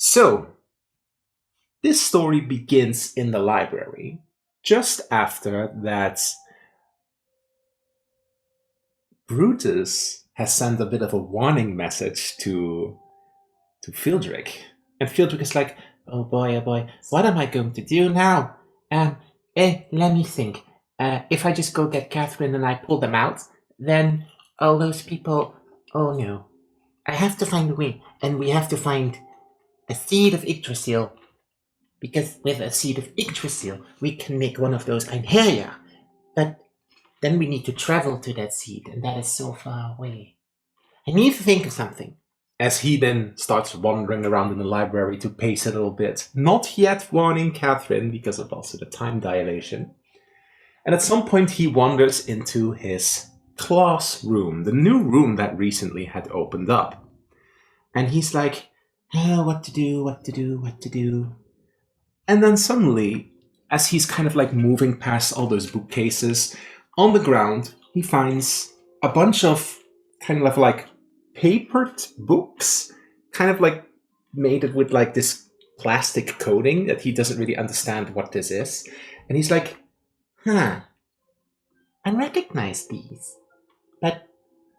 So, this story begins in the library, just after that Brutus has sent a bit of a warning message to Fieldrick. And Fieldrick is like, oh boy, what am I going to do now? Let me think. If I just go get Catherine and I pull them out, then all those people, oh no. I have to find a way, and we have to find a seed of Yggdrasil. Because with a seed of Yggdrasil, we can make one of those Einherjar. But then we need to travel to that seed, and that is so far away. I need to think of something. As he then starts wandering around in the library to pace a little bit, not yet warning Catherine because of also the time dilation. And at some point he wanders into his classroom, the new room that recently had opened up. And he's like, what to do. And then suddenly, as he's kind of like moving past all those bookcases, on the ground, he finds a bunch of kind of like papered books, kind of like made it with like this plastic coating that he doesn't really understand what this is. And he's like, I recognize these. But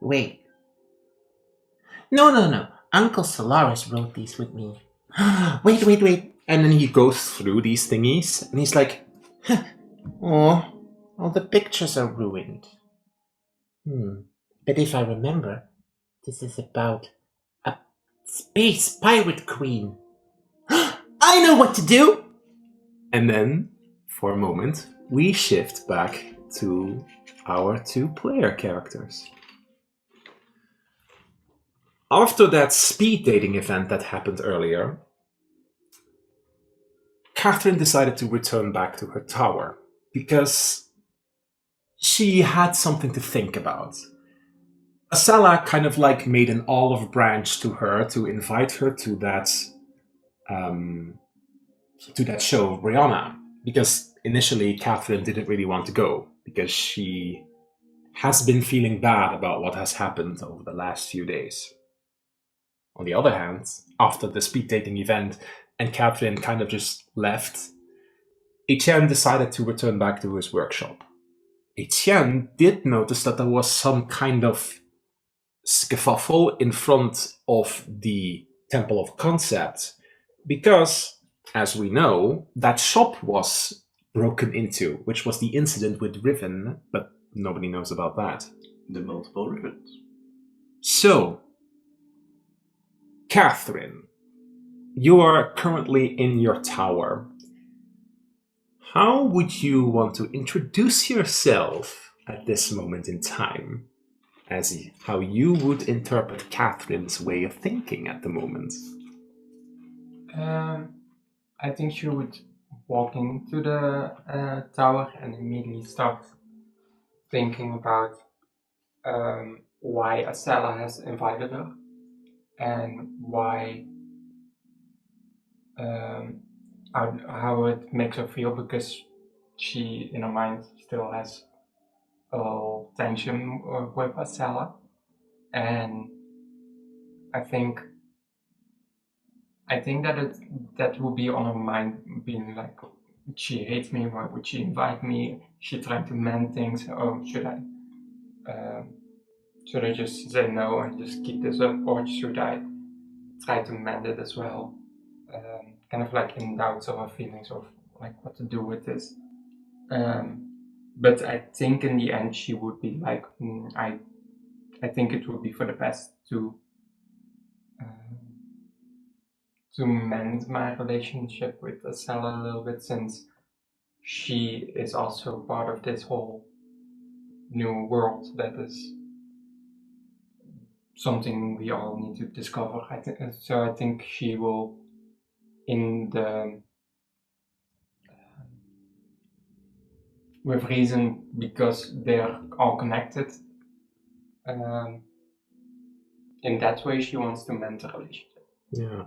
wait. No. Uncle Solaris wrote these with me. Wait. And then he goes through these thingies, and he's like, all the pictures are ruined. But if I remember, this is about a space pirate queen. I know what to do! And then, for a moment, we shift back to our two player characters. After that speed dating event that happened earlier, Catherine decided to return back to her tower because she had something to think about. Asala kind of like made an olive branch to her to invite her to that show, Brianna, because initially Catherine didn't really want to go because she has been feeling bad about what has happened over the last few days. On the other hand, after the speed dating event and Catherine kind of just left, Etienne decided to return back to his workshop. Etienne did notice that there was some kind of skefuffle in front of the Temple of Concept, because, as we know, that shop was broken into, which was the incident with Riven, but nobody knows about that. The multiple Rivens. So, Catherine, you are currently in your tower. How would you want to introduce yourself at this moment in time? As how you would interpret Catherine's way of thinking at the moment? I think she would walk into the tower and immediately start thinking about why Asela has invited her and why how it makes her feel, because she in her mind still has a little tension with Asela, and I think that will be on her mind, being like, she hates me, why would she invite me? She trying to mend things. Oh, should I just say no and just keep this up, or should I try to mend it as well? Kind of like in doubts of her feelings of like what to do with this. But I think in the end she would be like, I think it would be for the best to mend my relationship with Asela a little bit, since she is also part of this whole new world that is something we all need to discover. I think she will, in the with reason, because they're all connected. In that way, she wants to mend the relationship. Yeah.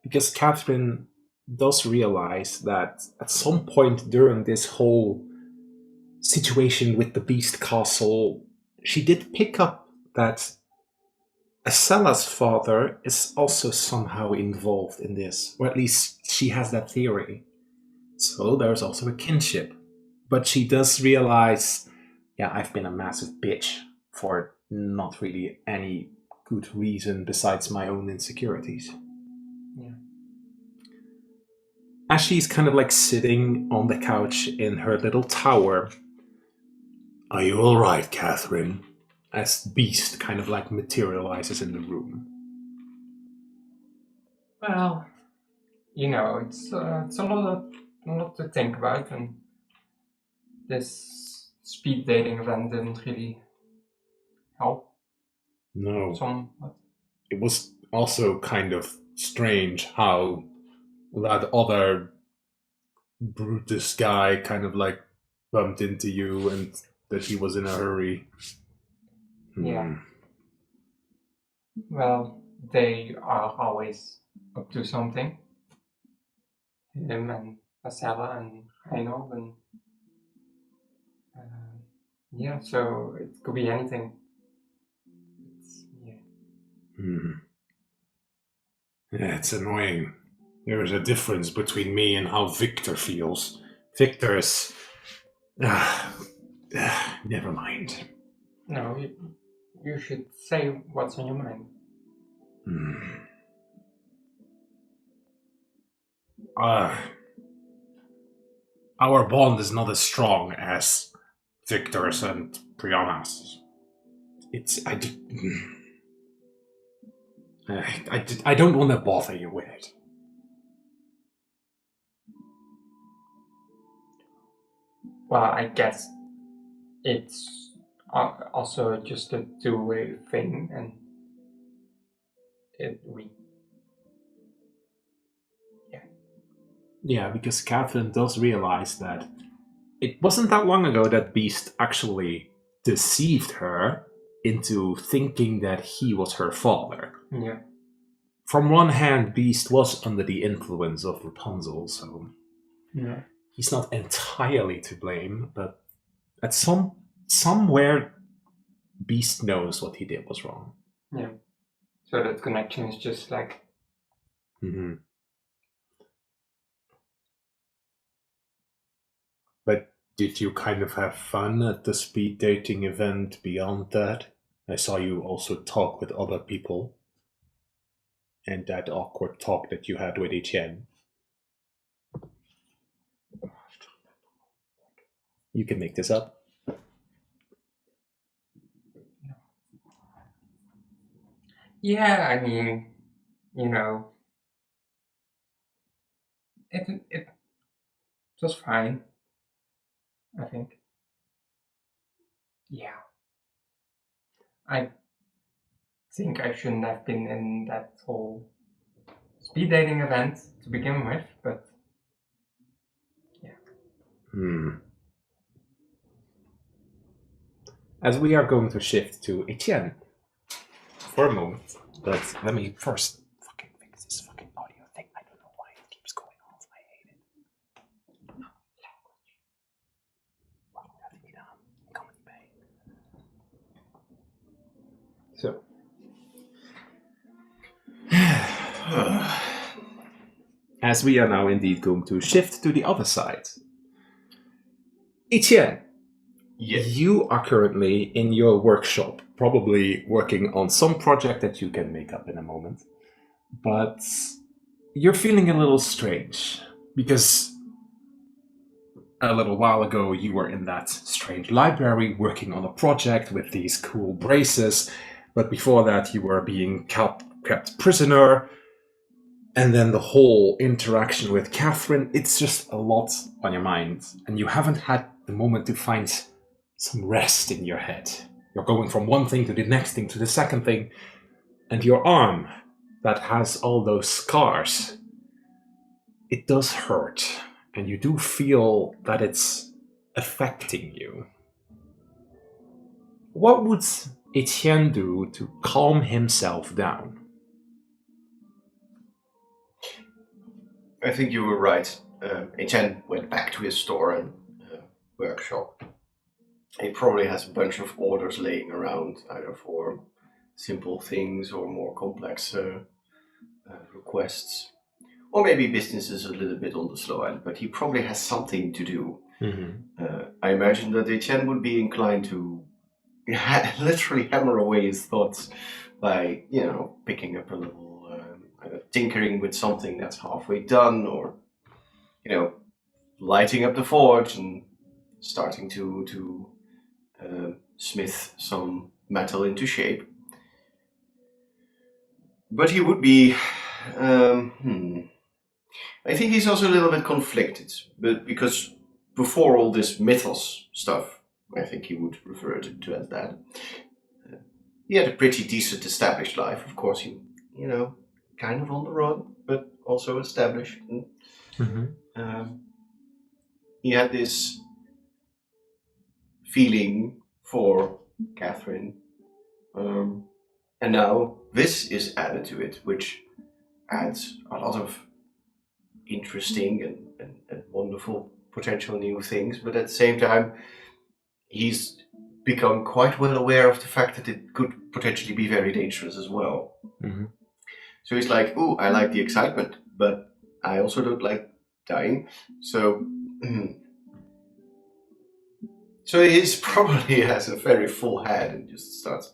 Because Catherine does realize that at some point during this whole situation with the Beast Castle, she did pick up that Asella's father is also somehow involved in this, or at least she has that theory. So there's also a kinship. But she does realize, yeah, I've been a massive bitch for not really any good reason besides my own insecurities. Yeah. As she's kind of like sitting on the couch in her little tower, are you alright, Catherine? As Beast kind of like materializes in the room. Well, it's a lot to think about, and this speed dating event didn't really help. No. Somewhat. It was also kind of strange how that other Brutus guy kind of like bumped into you and that he was in a hurry. Yeah. Well, they are always up to something. Him and Asella and Heino, and yeah, so it could be anything. Yeah, it's annoying. There is a difference between me and how Victor feels. Victor is. Never mind. No, you should say what's on your mind. Our bond is not as strong as Victor's and Brianna's. I don't want to bother you with it. Well, I guess it's also just a two-way thing, and Yeah, because Catherine does realize that it wasn't that long ago that Beast actually deceived her into thinking that he was her father. Yeah. From one hand, Beast was under the influence of Rapunzel, so he's not entirely to blame, but at somewhere Beast knows what he did was wrong. Yeah. So that connection is just like... Mm-hmm. But did you kind of have fun at the speed dating event beyond that? I saw you also talk with other people. And that awkward talk that you had with Etienne. You can make this up. Yeah, I mean, it was fine, I think. Yeah. I think I shouldn't have been in that whole speed dating event to begin with, but yeah. As we are going to shift to Etienne for a moment, but let me first fucking fix this fucking audio thing. I don't know why it keeps going off. I hate it. Waarom gaat het niet aan? Ik kan het niet bij. So. As we are now indeed going to shift to the other side. Etienne, Yes. you are currently in your workshop, probably working on some project that you can make up in a moment. But you're feeling a little strange, because a little while ago you were in that strange library working on a project with these cool braces, but before that you were being kept prisoner. And then the whole interaction with Catherine, it's just a lot on your mind. And you haven't had the moment to find some rest in your head. You're going from one thing to the next thing to the second thing. And your arm that has all those scars, it does hurt. And you do feel that it's affecting you. What would Etienne do to calm himself down? I think you were right. Etienne went back to his store and workshop. He probably has a bunch of orders laying around, either for simple things or more complex requests. Or maybe business is a little bit on the slow end, but he probably has something to do. I imagine that Etienne would be inclined to literally hammer away his thoughts by, picking up a little, tinkering with something that's halfway done, or, lighting up the forge and starting to smith some metal into shape. But he would be, I think he's also a little bit conflicted, but because before all this mythos stuff, I think he would refer to as that. He had a pretty decent established life. Of course, he, kind of on the run, but also established. He had this feeling for Catherine, and now this is added to it, which adds a lot of interesting and wonderful potential new things, but at the same time, he's become quite well aware of the fact that it could potentially be very dangerous as well. So he's like, "Ooh, I like the excitement, but I also don't like dying." So he's probably has a very full head and just starts.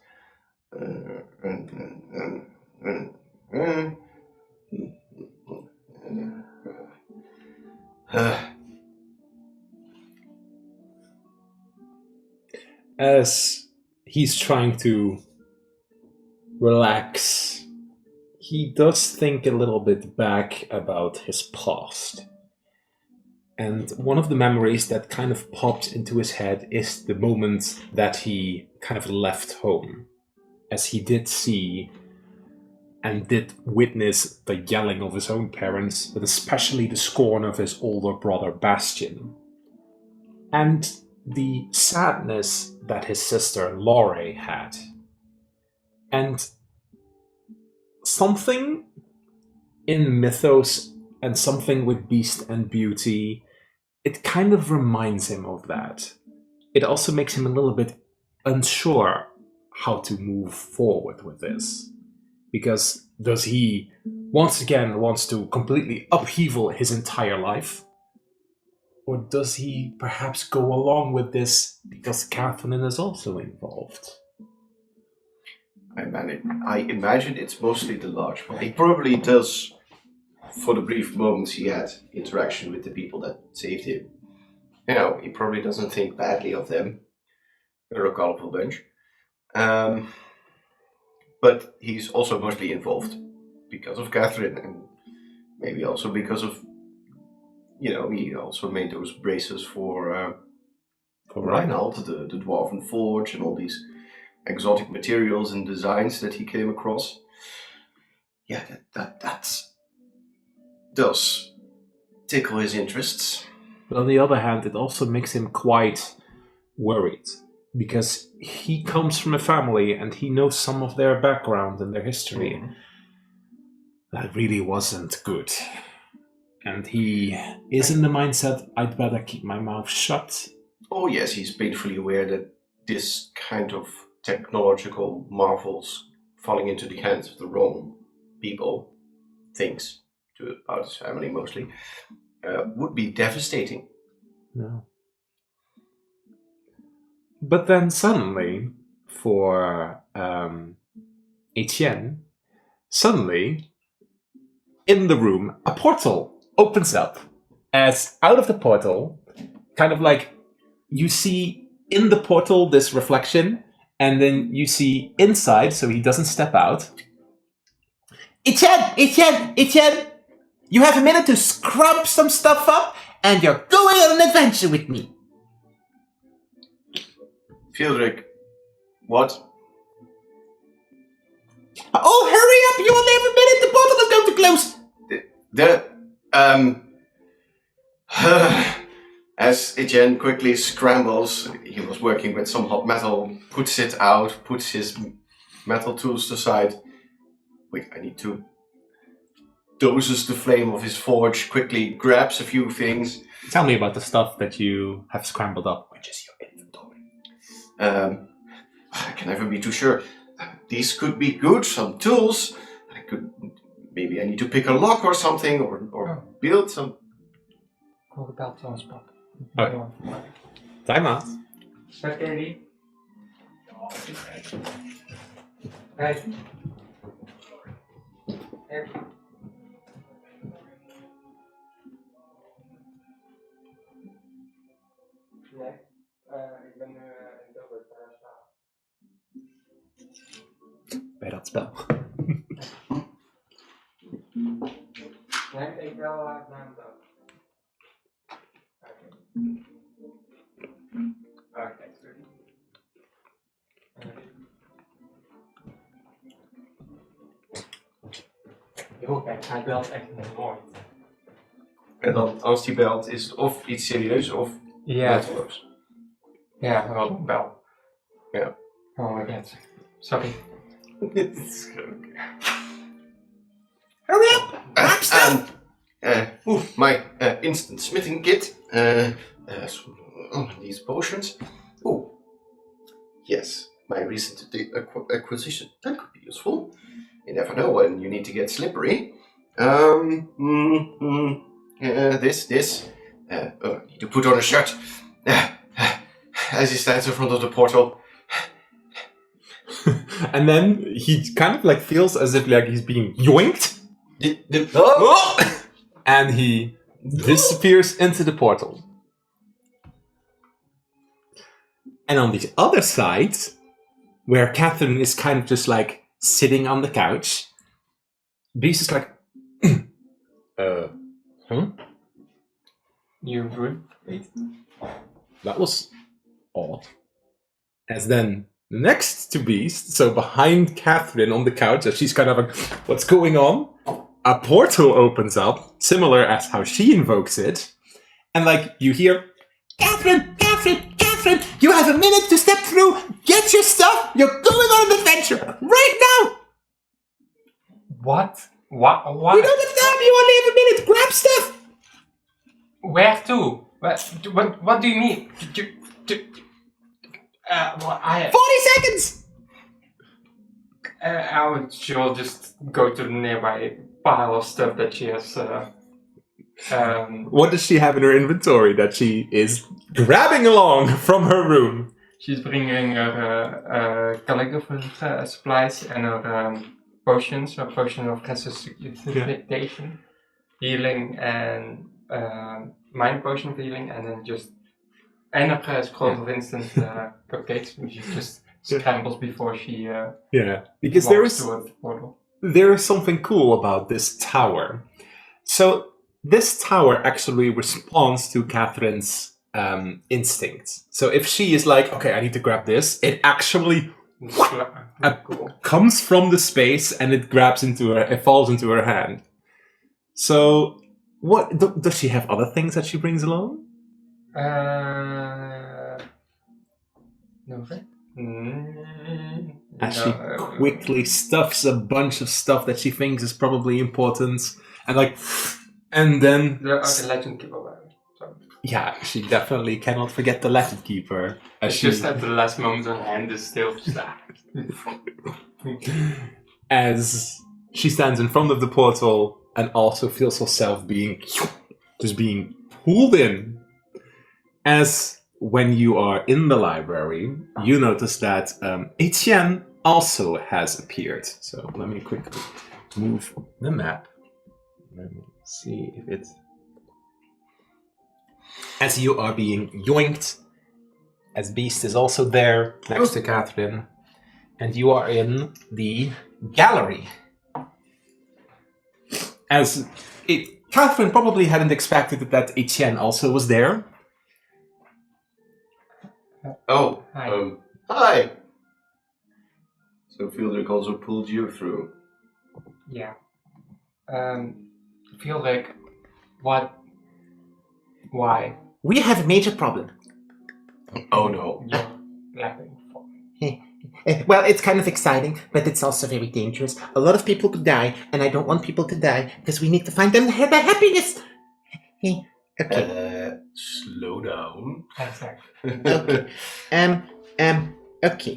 As he's trying to relax, he does think a little bit back about his past. And one of the memories that kind of popped into his head is the moment that he kind of left home, as he did see and did witness the yelling of his own parents, but especially the scorn of his older brother Bastian. And the sadness that his sister Laurie had. And something in mythos and something with Beast and Beauty, it kind of reminds him of that. It also makes him a little bit unsure how to move forward with this. Because does he once again wants to completely upheaval his entire life? Or does he perhaps go along with this because Catherine is also involved? I imagine it's mostly the large one. He probably does, for the brief moments he had interaction with the people that saved him. He probably doesn't think badly of them. They're a colorful bunch. But he's also mostly involved because of Catherine, and maybe also because of, he also made those braces for Reinald, the Dwarven Forge, and all these exotic materials and designs that he came across. Yeah, that does tickle his interests. But on the other hand, it also makes him quite worried, because he comes from a family and he knows some of their background and their history. That really wasn't good. And he is in the mindset, I'd better keep my mouth shut. Oh yes, he's painfully aware that this kind of technological marvels falling into the hands of the wrong people, things, about his family mostly, would be devastating. No. But then suddenly, for Etienne, in the room, a portal opens up, as out of the portal, kind of like, you see in the portal this reflection, and then you see inside, so he doesn't step out. Etienne! You have a minute to scrub some stuff up, and you're going on an adventure with me. Fieldrick, what? Oh, hurry up! You only have a minute! The portal is going to close! As Etienne quickly scrambles, he was working with some hot metal, puts it out, puts his metal tools aside. Wait, I need to... Doses the flame of his forge, quickly grabs a few things. Tell me about the stuff that you have scrambled up, which is your inventory. I can never be too sure. these could be good, some tools. Maybe I need to pick a lock or something, or build some. Call the bell transport. Okay. Time out. Set Katie. Hey. Here. Nee, ik ben nu in Tilburg staan. Bij dat spel. Nee, ik wil naar hem toe. Oké, sorry. Jo, kijk, hij belt echt nooit. En dan, als die belt, is het of iets serieus of nutteloos. Ja, wel een bel. Ja. Oh my god. Sorry. Dit is leuk. Hurry up! My instant smithing kit. These potions. Yes, my recent acquisition. That could be useful. You never know when you need to get slippery. This. I need to put on a shirt. As he stands in front of the portal. And then he kind of like feels as if like he's being yoinked. And he disappears into the portal. And on the other side, where Catherine is kind of just like sitting on the couch, Beast is like, You would wait. That was odd. As then next to Beast, so behind Catherine on the couch, as she's kind of like, what's going on? A portal opens up, similar as how she invokes it. And like, you hear, Catherine, you have a minute to step through. Get your stuff. You're going on an adventure right now. What? You don't have time. You only have a minute. Grab stuff. Where to? What do you mean? 40 seconds. She'll just go to the nearby pile of stuff that she has. What does she have in her inventory that she is grabbing along from her room? She's bringing her calligraphy supplies and her potions, a potion of resuscitation, healing, and mind potion of healing, and then just a scroll of instant cupcakes, which she just scrambles before she because walks towards the portal. There is something cool about this tower. So this tower actually responds to Catherine's instincts. So if she is like, okay, I need to grab this, it actually comes from the space and it grabs into her, it falls into her hand. So what does she have other things that she brings along? No. As she quickly stuffs a bunch of stuff that she thinks is probably important, and then there are the legend keeper. Yeah, she definitely cannot forget the legend keeper. It's just at the last moment her hand is still as she stands in front of the portal and also feels herself being pulled in. As when you are in the library, you notice that Etienne also has appeared. So let me quickly move the map. Let me see if it... As you are being yoinked, as Beast is also there next to Catherine, and you are in the gallery. Catherine probably hadn't expected that Etienne also was there. Oh, hi. Hi. So Fieldrick also pulled you through. Yeah. Fieldrick, what? Why? We have a major problem. Oh no. You're laughing for. Well, it's kind of exciting, but it's also very dangerous. A lot of people could die, and I don't want people to die because we need to find them their happiness. Okay. Slow down. Exactly. Okay. Okay.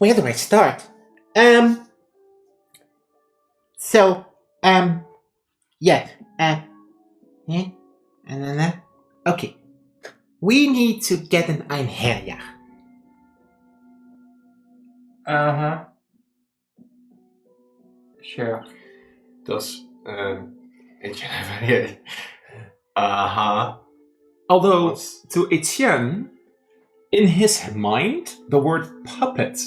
Where do I start? So, yeah, yeah, and then, okay. We need to get an Einherjar. Uh-huh. Sure. Does Etienne have any? Uh-huh. Although, What's- to Etienne, in his mind, the word puppet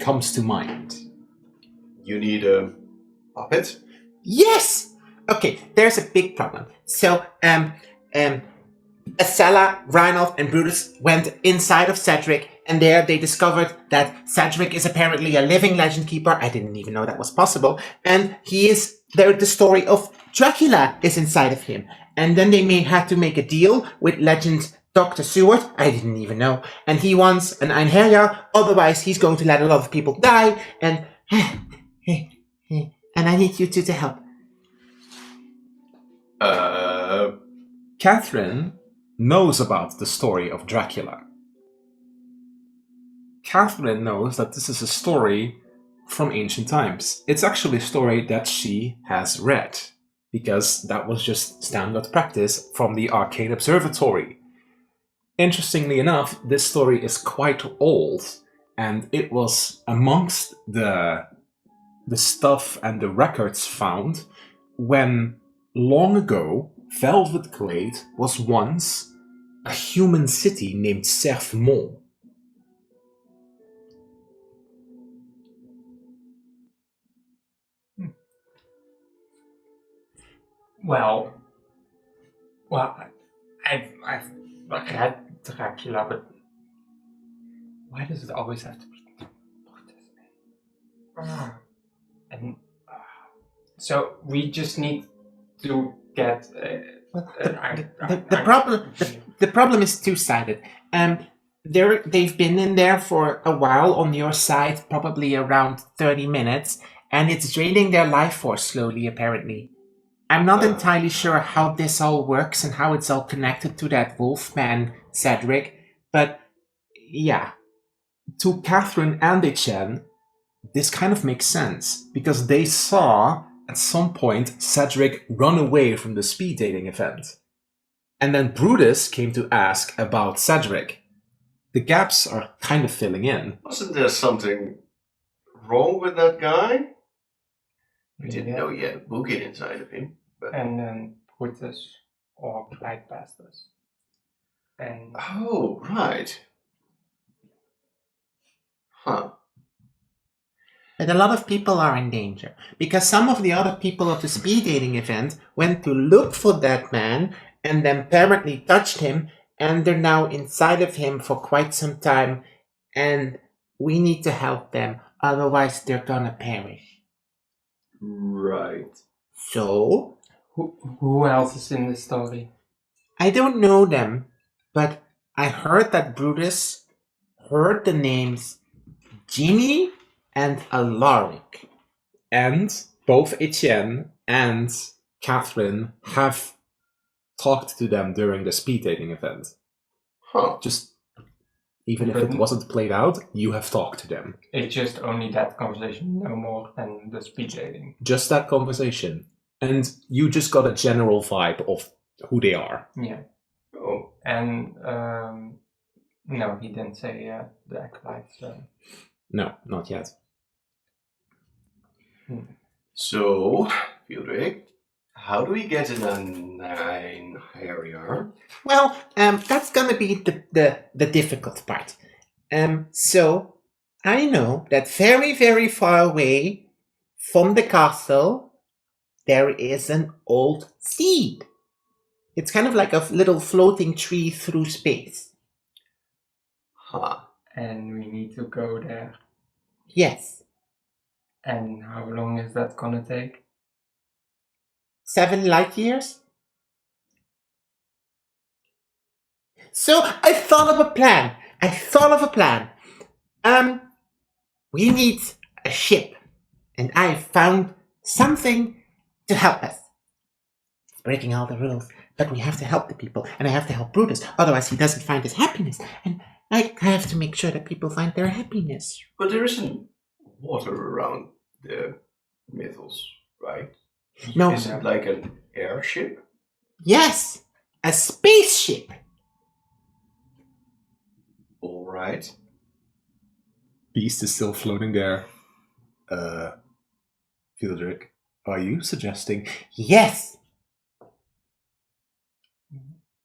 comes to mind. You need a puppet? Yes! Okay, there's a big problem. So, Acela, Reinald, and Brutus went inside of Cedric, and there they discovered that Cedric is apparently a living legend keeper. I didn't even know that was possible. And he is there. The story of Dracula is inside of him. And then they had to make a deal with legend Dr. Seward. I didn't even know. And he wants an Einherjar, otherwise he's going to let a lot of people die. And and I need you two to help. Catherine knows about the story of Dracula. Catherine knows that this is a story from ancient times. It's actually a story that she has read, because that was just standard practice from the Arcane Observatory. Interestingly enough, this story is quite old, and it was amongst the stuff and the records found when, long ago, Velvet Glade was once a human city named Serfmont. Well, I've read Dracula, but why does it always have to be and so we just need to get The problem is two-sided. They've been in there for a while on your side, probably around 30 minutes, and it's draining their life force slowly, apparently. I'm not entirely sure how this all works and how it's all connected to that Wolfman, Cedric, but yeah. To Catherine and Etienne, this kind of makes sense, because they saw, at some point, Cedric run away from the speed dating event. And then Brutus came to ask about Cedric. The gaps are kind of filling in. Wasn't there something wrong with that guy? We didn't know he had a boogie inside of him. But... And then Brutus or Clyde passed us. And oh, right. Huh. But a lot of people are in danger, because some of the other people of the speed dating event went to look for that man and then apparently touched him, and they're now inside of him for quite some time, and we need to help them, otherwise they're gonna perish. Right. So? Who else is in the story? I don't know them, but I heard that Brutus heard the names Jimmy and Alaric. And both Etienne and Catherine have talked to them during the speed dating event. Huh. Just, even if it wasn't played out, you have talked to them. It's just only that conversation, no more than the speed dating. Just that conversation. And you just got a general vibe of who they are. Yeah. Oh. And, no, he didn't say the acolytes. No, not yet. So, Fieldrick, how do we get in a 9 Harrier? Well, that's gonna be the difficult part. So, I know that very, very far away from the castle, there is an old seed. It's kind of like a little floating tree through space. Huh. And we need to go there. Yes. And how long is that gonna take? 7 light years? So I thought of a plan. We need a ship. And I found something to help us. It's breaking all the rules. But we have to help the people. And I have to help Brutus. Otherwise he doesn't find his happiness. And I have to make sure that people find their happiness. But there isn't water around the Mythos, right? No. Is it like an airship? Yes, a spaceship. All right. Beast is still floating there. Fieldrick, are you suggesting? Yes.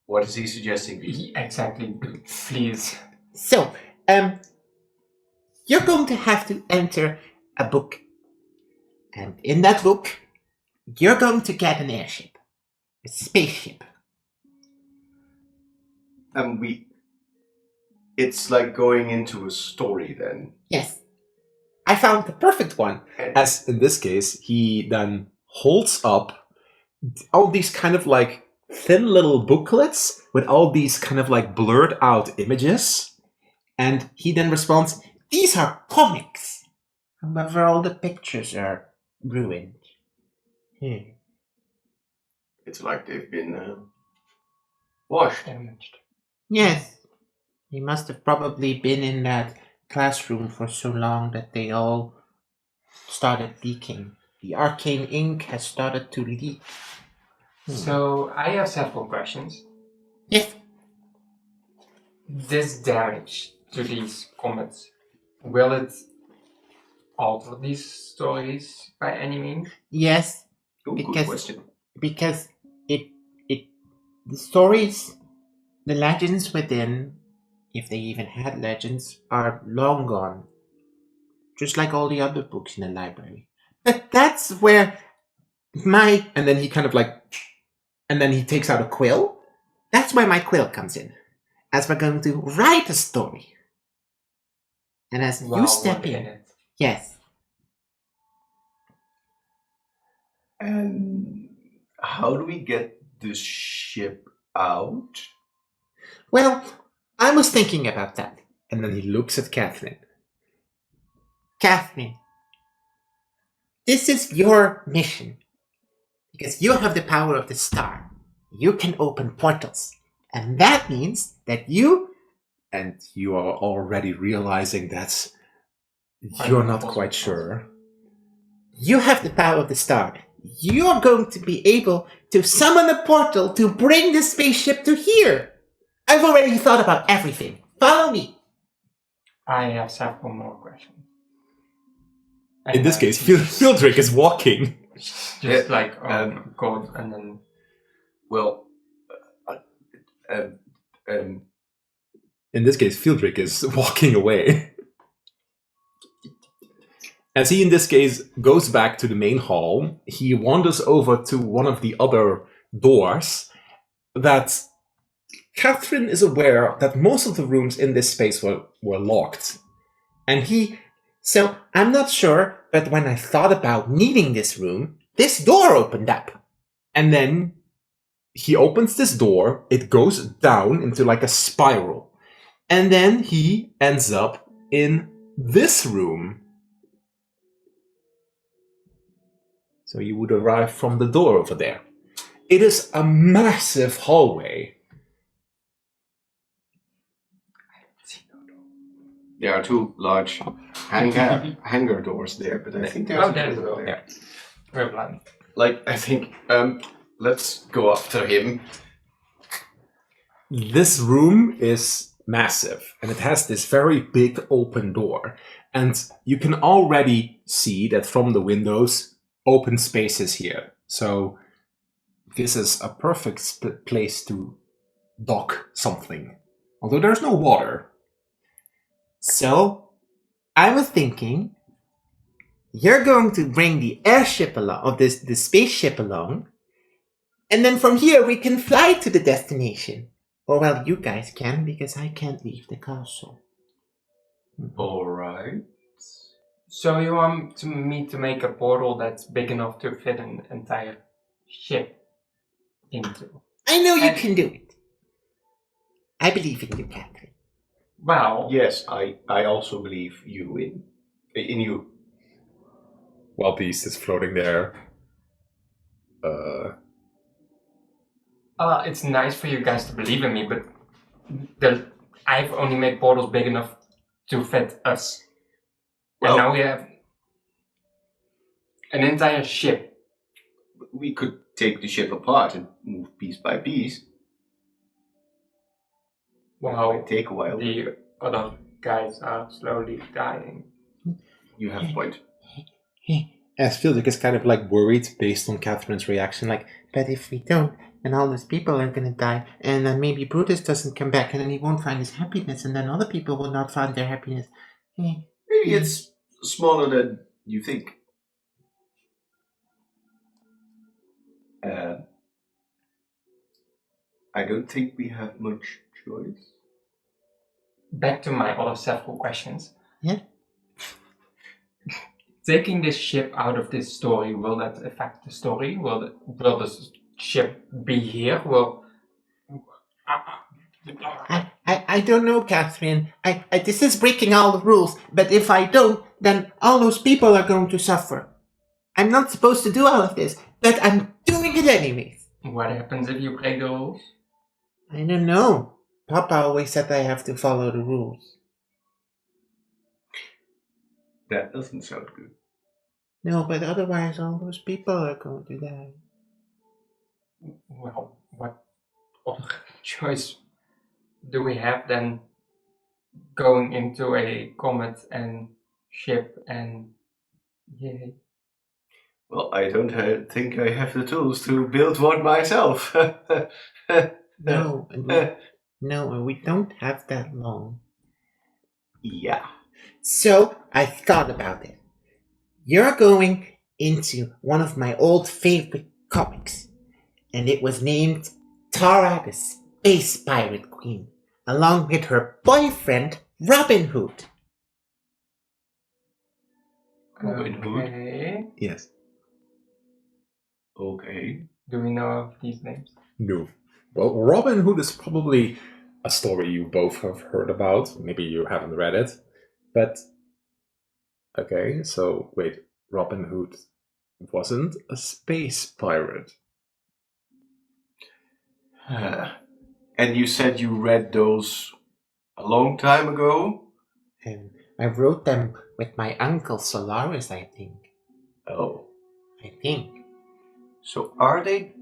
What is he suggesting? Beast? Exactly, please. So, you're going to have to enter a book. And in that book, you're going to get an airship. A spaceship. And it's like going into a story then. Yes. I found the perfect one. As in this case, he then holds up all these kind of like thin little booklets with all these kind of like blurred out images. And he then responds, "These are comics. However, all the pictures are ruined." It's like they've been washed. Damaged. Yes. He must have probably been in that classroom for so long that they all started leaking. The arcane ink has started to leak. So, I have several questions. Yes. This damage to these comets, will it alter these stories by any means? Yes, Ooh, good Because- question. because the stories, the legends within, if they even had legends, are long gone. Just like all the other books in the library. But that's where and then he kind of like, and then he takes out a quill. That's where my quill comes in. As we're going to write a story. And as you step in. it. Yes. And how do we get the ship out? Well, I was thinking about that. And then he looks at Catherine. Catherine, this is your mission. Because you have the power of the star. You can open portals. And that means that you, and you are already realizing that you're not quite sure. You have the power of the star. You're going to be able to summon a portal to bring the spaceship to here. I've already thought about everything. Follow me. I have several more questions. In this case, Fieldrick is walking. Just like code and then. Well, In this case, Fieldrick is walking away. As he, in this case, goes back to the main hall, he wanders over to one of the other doors that Catherine is aware that most of the rooms in this space were locked. And so I'm not sure, but when I thought about needing this room, this door opened up. And then he opens this door, it goes down into like a spiral. And then he ends up in this room. So you would arrive from the door over there. It is a massive hallway. there are two large hangar doors there, but I think there's Oh, there's a door. there. We're blind. Like, I think, let's go after him. This room is massive, and it has this very big open door. And you can already see that from the windows, open spaces here. So this is a perfect place to dock something. Although there's no water. So I was thinking, you're going to bring the airship along, or the spaceship along, and then from here we can fly to the destination. Or well, you guys can, because I can't leave the castle. Alright. So you want me to make a portal that's big enough to fit an entire ship into? I know you And- can do it. I believe in you, Catherine. Well, Yes, I also believe you in you. While Beast is floating there. it's nice for you guys to believe in me, but the I've only made portals big enough to fit us. Well- And now we have an entire ship. We could take the ship apart and move piece by piece. It While might take a while. the other guys are slowly dying. You have a point. As Fieldrick is kind of like worried based on Catherine's reaction, like, but if we don't, then all those people are gonna die, and then maybe Brutus doesn't come back, and then he won't find his happiness, and then other people will not find their happiness. Maybe it's smaller than you think. I don't think we have much choice. Back to my other several questions. Yeah? Taking this ship out of this story, will that affect the story? Will the ship be here? Will... I don't know, Catherine. This is breaking all the rules, but if I don't, then all those people are going to suffer. I'm not supposed to do all of this, but I'm doing it anyways. What happens if you break the rules? I don't know. Papa always said I have to follow the rules. That doesn't sound good. No, but otherwise all those people are going to die. Well, what other choice do we have than going into a comet and ship and yay? Well, I don't think I have the tools to build one myself. No, and we don't have that long. Yeah. So I thought about it. You're going into one of my old favorite comics, and it was named Tara the Space Pirate Queen, along with her boyfriend Robin Hood. Robin Hood? Okay. Yes. Okay. Do we know of these names? No. Well, Robin Hood is probably a story you both have heard about. Maybe you haven't read it. But, okay, so wait, Robin Hood wasn't a space pirate. And you said you read those a long time ago? And I wrote them with my uncle Solaris, I think. Oh. I think. So are they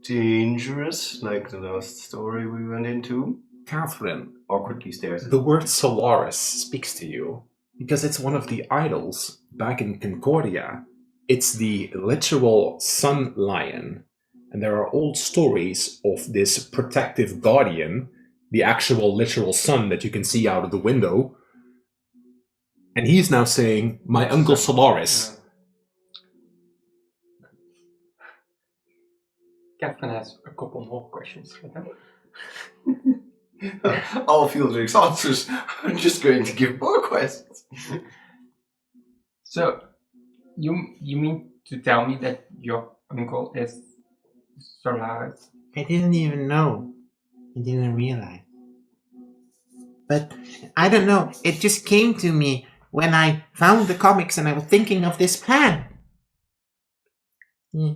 dangerous, like the last story we went into? Catherine, Awkwardly stares at the word Solaris speaks to you because it's one of the idols back in Concordia. It's the literal sun lion, and there are old stories of this protective guardian, the actual literal sun that you can see out of the window. And he's now saying, my uncle Solaris. Catherine has a couple more questions. All Fieldrick's answers are just going to give more questions. So, you mean to tell me that your uncle is Solaris? I didn't even know. I didn't realize. But I don't know, it just came to me when I found the comics and I was thinking of this plan. Yeah.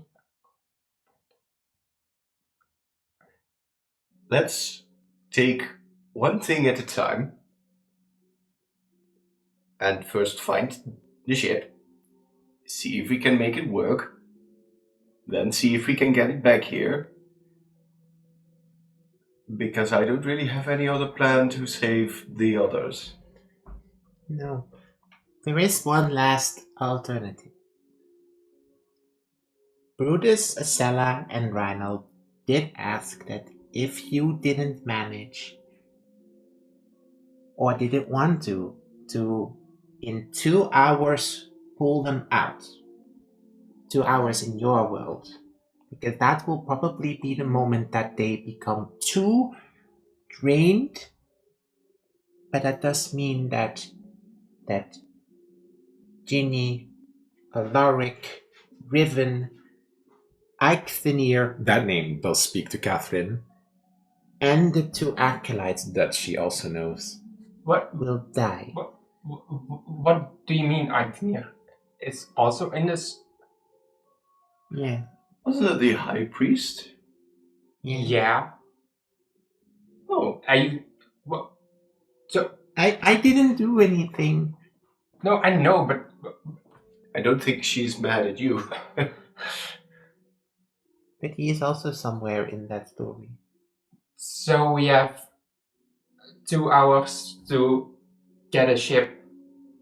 Let's take one thing at a time and first find the ship, see if we can make it work, then see if we can get it back here, because I don't really have any other plan to save the others. No. There is one last alternative. Brutus, Acella, and Reinald did ask that if you didn't manage or didn't want to in 2 hours pull them out. 2 hours in your world. Because that will probably be the moment that they become too drained. But that does mean that Ginny, Alaric, Riven, Eichthenier, that name does speak to Catherine, and the 2 acolytes that she also knows What? will die. What do you mean, Eichthenier? Is also in this? Yeah. Wasn't it the High Priest? Yeah. Oh, What? So, I didn't do anything. no, I know, but I don't think she's mad at you. But he is also somewhere in that story. so we have 2 hours to get a ship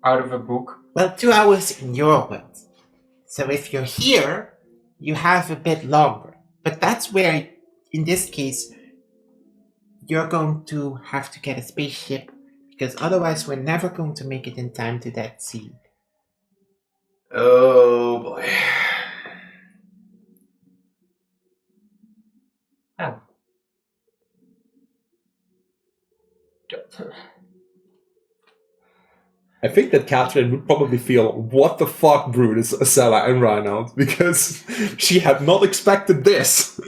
out of a book. Well, 2 hours in your world. So if you're here, you have a bit longer. But that's where, in this case, you're going to have to get a spaceship, because otherwise we're never going to make it in time to that sea. Oh boy. Oh. I think that Catherine would probably feel, what the fuck, Brutus, Acela, and Reinald, because she had not expected this.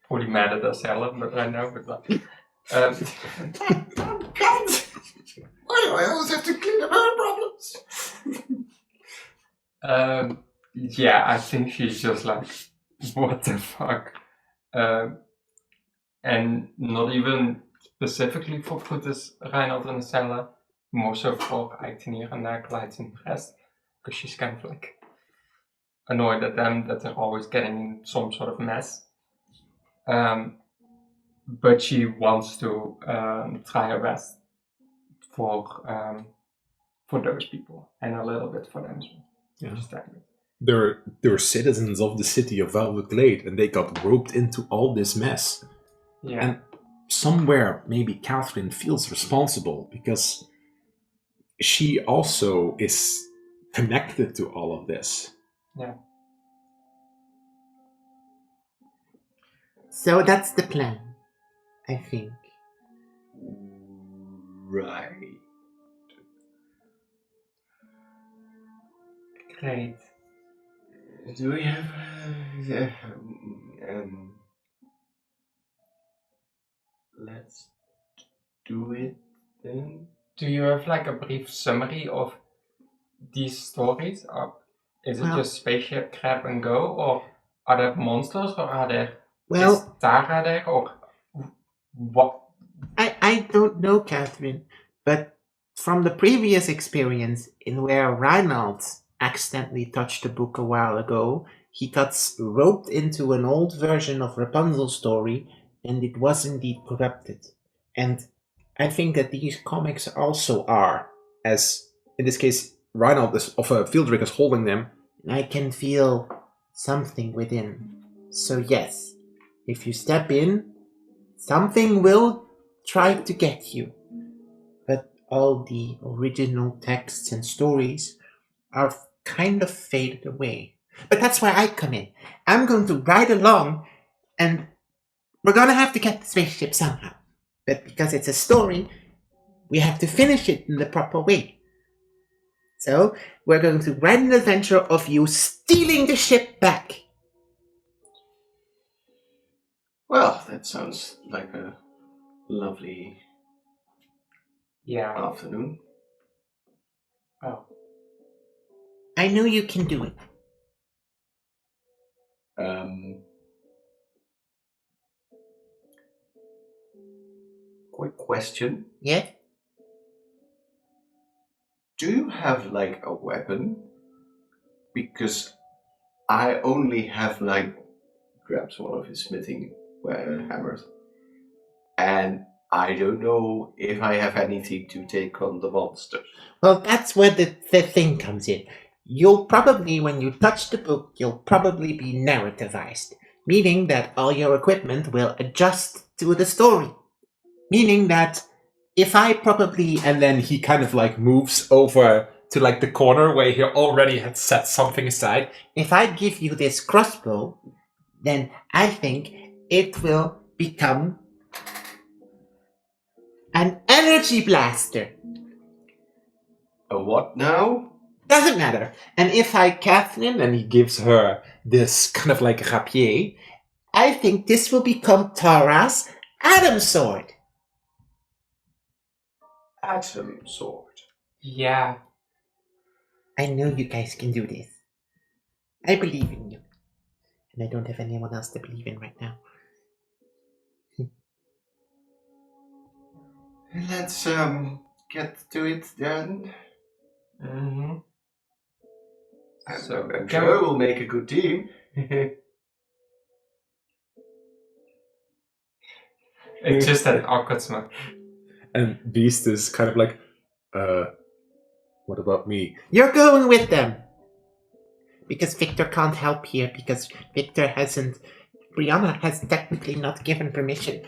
Pretty mad at herself, but I know, but like, God! Why do I always have to clean up her problems? yeah, I think she's just like, what the fuck? And not even specifically for Brutus, Reinald and Acela, more so for Eiktenir and Nakelites and the rest, because she's kind of like annoyed at them that they're always getting in some sort of mess. But she wants to try her best for those people and a little bit for them as well. Yeah. They're citizens of the city of Velvet Glade, and they got roped into all this mess. Yeah. And somewhere, maybe Catherine feels responsible, because she also is connected to all of this. Yeah. So that's the plan, I think. Right. Great. Do we have let's do it then? Do you have like a brief summary of these stories? Or is it just spaceship, grab and go? Or are there monsters? Or are there... is Tara there? Or what? I don't know, Catherine, but from the previous experience in where Reinald accidentally touched the book a while ago, he got roped into an old version of Rapunzel's story, and it was indeed corrupted. And I think that these comics also are, as in this case, Reinald is Fieldrick is holding them, and I can feel something within. So yes, if you step in, something will try to get you. But all the original texts and stories are kind of faded away. But that's where I come in. I'm going to ride along, and we're going to have to get the spaceship somehow. But because it's a story, we have to finish it in the proper way. So we're going to ride an adventure of you stealing the ship back. Well, that sounds like a lovely afternoon. Oh. I know you can do it. Quick question. Yeah? Do you have like a weapon? Because I only have like perhaps one of his smithing hammers. And I don't know if I have anything to take on the monster. Well, that's where the thing comes in. You'll probably, when you touch the book, you'll probably be narrativized, meaning that all your equipment will adjust to the story. Meaning that if I probably, and then he kind of like moves over to like the corner where he already had set something aside. If I give you this crossbow, then I think it will become an energy blaster. A what now? Doesn't matter. And if I Catherine, and he gives her this kind of like rapier, I think this will become Tara's atom sword. Atom sword. Yeah. I know you guys can do this. I believe in you. And I don't have anyone else to believe in right now. Let's get to it then. Mm-hmm. So I'm sure we'll make a good team. it's just an awkward smirk. And Beast is kind of like, what about me? You're going with them. Because Victor can't help here, because Brianna has technically not given permission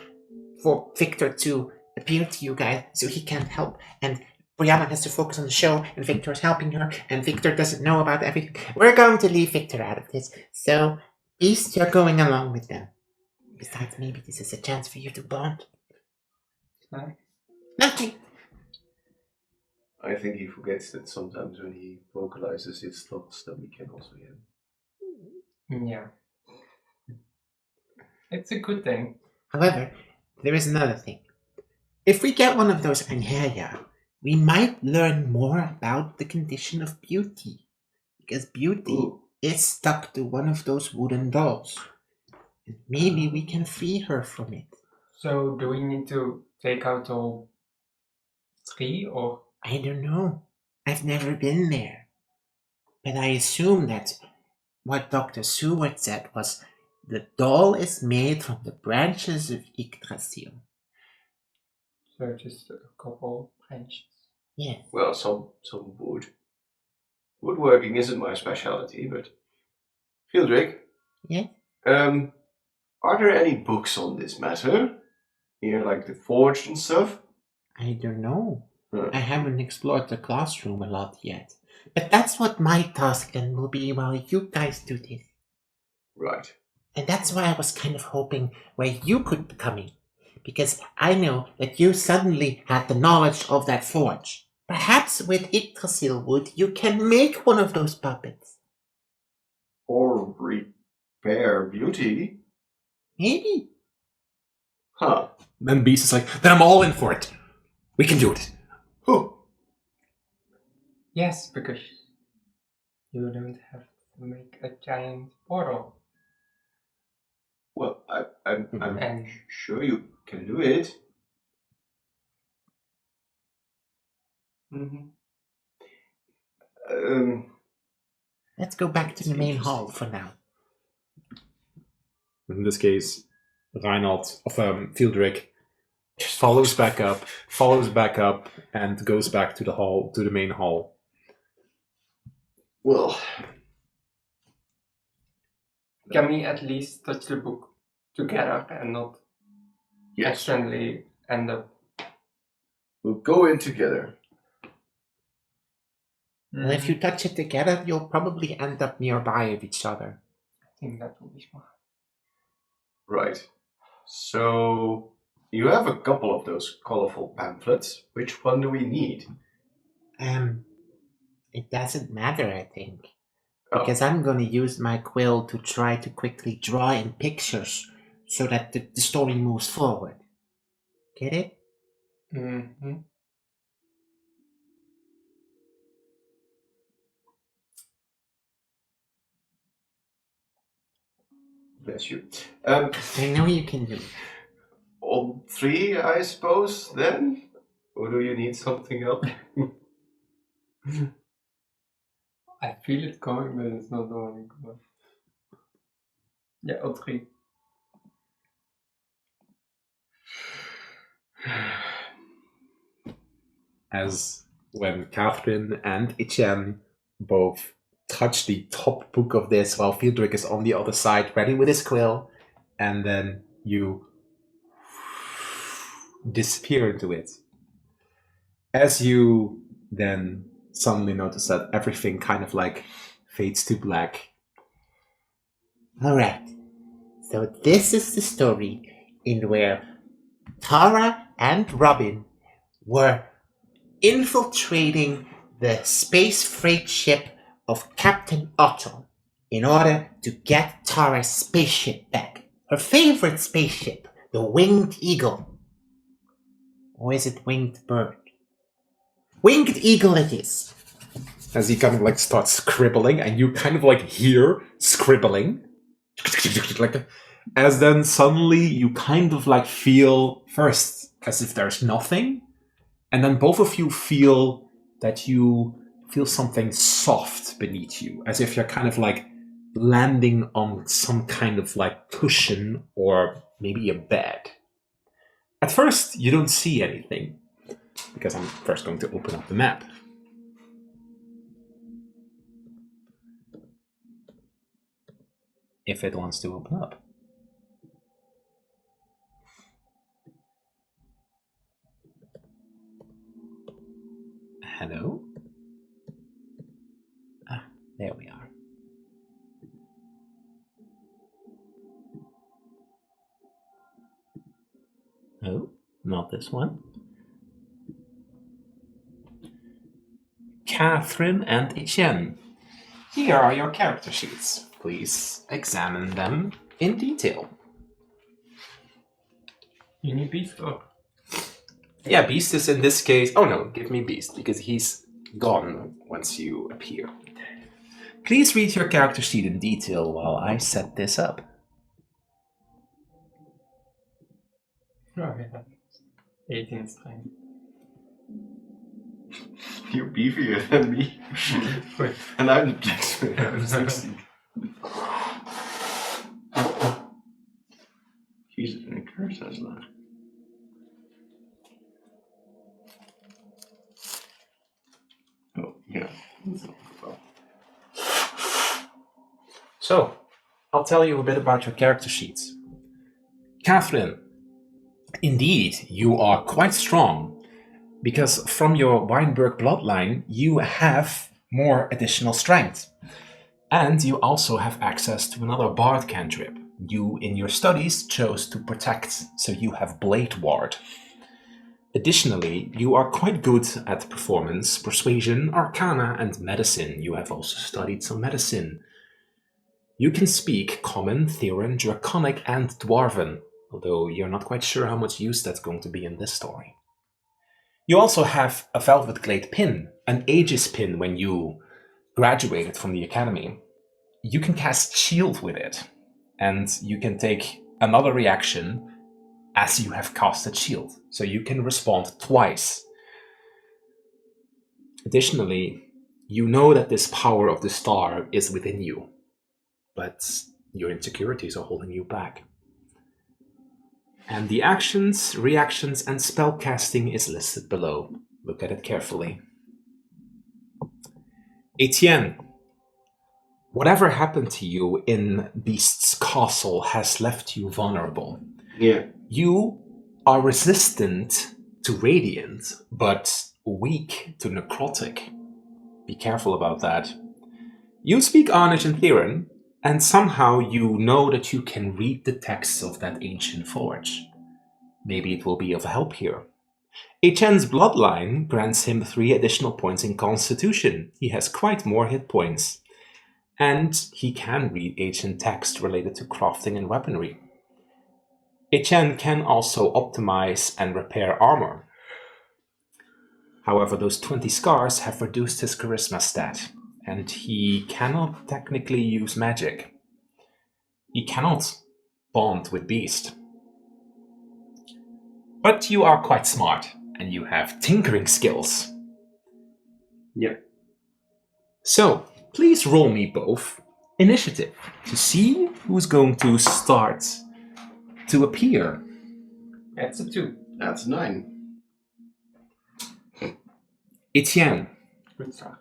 for Victor to appear to you guys, so he can't help. And Brianna has to focus on the show, and Victor is helping her, and Victor doesn't know about everything. We're going to leave Victor out of this. So, Beast, you're going along with them. Besides, maybe this is a chance for you to bond. Nothing. I think he forgets that sometimes when he vocalizes his thoughts, that we can also hear him. Yeah. It's a good thing. However, there is another thing. If we get one of those Anheria, we might learn more about the condition of Beauty. Because Beauty is stuck to one of those wooden dolls. And maybe we can free her from it. So do we need to take out all 3 or? I don't know. I've never been there. But I assume that what Dr. Seward said was the doll is made from the branches of Yggdrasil. So just a couple branches. Yes. Well, some wood. Woodworking isn't my specialty, but Fieldrick. Yes? Are there any books on this matter? Here, like the forge and stuff? I don't know. Huh. I haven't explored the classroom a lot yet. But that's what my task then will be while you guys do this. Right. And that's why I was kind of hoping where you could come in. Because I know that you suddenly had the knowledge of that forge. Perhaps with Yggdrasil wood you can make one of those puppets. Or repair Beauty? Maybe. Huh. Then Beast is like, then I'm all in for it. We can do it. Who? Yes, because you don't have to make a giant portal. Well, I'm And sure you can do it. mhm. Let's go back to the main hall for now. In this case, Fieldrick follows back up, and goes back to the main hall. Well, Can we at least touch the book together and not yes, accidentally end up? we'll go in together. Well, if you touch it together, you'll probably end up nearby of each other. I think that would be smart. Right. So, you have a couple of those colorful pamphlets. Which one do we need? It doesn't matter, I think. Oh. Because I'm going to use my quill to try to quickly draw in pictures so that the story moves forward. Get it? Mm-hmm. Bless you. I know you can do it. All 3, I suppose, then? Or do you need something else? I feel it coming, but it's not the one coming. Yeah, all 3. As when Catherine and Etienne both touch the top book of this while Fieldrick is on the other side ready with his quill, and then you disappear into it. As you then suddenly notice that everything kind of like fades to black. Alright. So this is the story in where Tara and Robin were infiltrating the space freight ship of Captain Otto in order to get Tara's spaceship back. Her favorite spaceship, the Winged Eagle. Or is it Winged Bird? Winged Eagle it is. As he kind of like starts scribbling, and you kind of like hear scribbling. Like, as then suddenly you kind of like feel first as if there's nothing, And then both of you feel that you feel something soft beneath you, as if you're kind of like landing on some kind of like cushion or maybe a bed. At first, you don't see anything, because I'm first going to open up the map. If it wants to open up. Hello? Ah, there we are. Oh, not this one. Catherine and Etienne. Here are your character sheets. Please examine them in detail. You need Beast or? Yeah, Beast is in this case... Oh no, give me Beast, because he's gone once you appear. Please read your character sheet in detail while I set this up. Oh, yeah. 18 strength. You're beefier than me. Wait. And I'm just 16. Jesus, en een cursuslaag. Oh, yeah. So, I'll tell you a bit about your character sheets. Catherine, indeed, you are quite strong, because from your Weinberg bloodline, you have more additional strength. And you also have access to another Bard cantrip. You, in your studies, chose to protect, so you have Blade Ward. Additionally, you are quite good at performance, persuasion, arcana, and medicine. You have also studied some medicine. You can speak Common, Theron, Draconic, and Dwarven, although you're not quite sure how much use that's going to be in this story. You also have a Velvet Glade pin, an Aegis pin when you graduated from the academy. You can cast Shield with it, and you can take another reaction as you have casted Shield, so you can respond twice. Additionally, you know that this power of the star is within you, but your insecurities are holding you back. And the actions, reactions, and spellcasting is listed below. Look at it carefully. Etienne, whatever happened to you in Beast's castle has left you vulnerable. Yeah. You are resistant to radiant, but weak to necrotic. Be careful about that. You speak Arnish and Theron, and somehow you know that you can read the texts of that ancient forge. Maybe it will be of help here. Etienne's bloodline grants him 3 additional points in Constitution. He has quite more hit points. And he can read ancient text related to crafting and weaponry. Etienne can also optimize and repair armor. However, those 20 scars have reduced his charisma stat, and he cannot technically use magic. He cannot bond with Beast. But you are quite smart, and you have tinkering skills. Yeah. So, please roll me both initiative to see who's going to start to appear. That's a 2. That's 9. Etienne, Good start.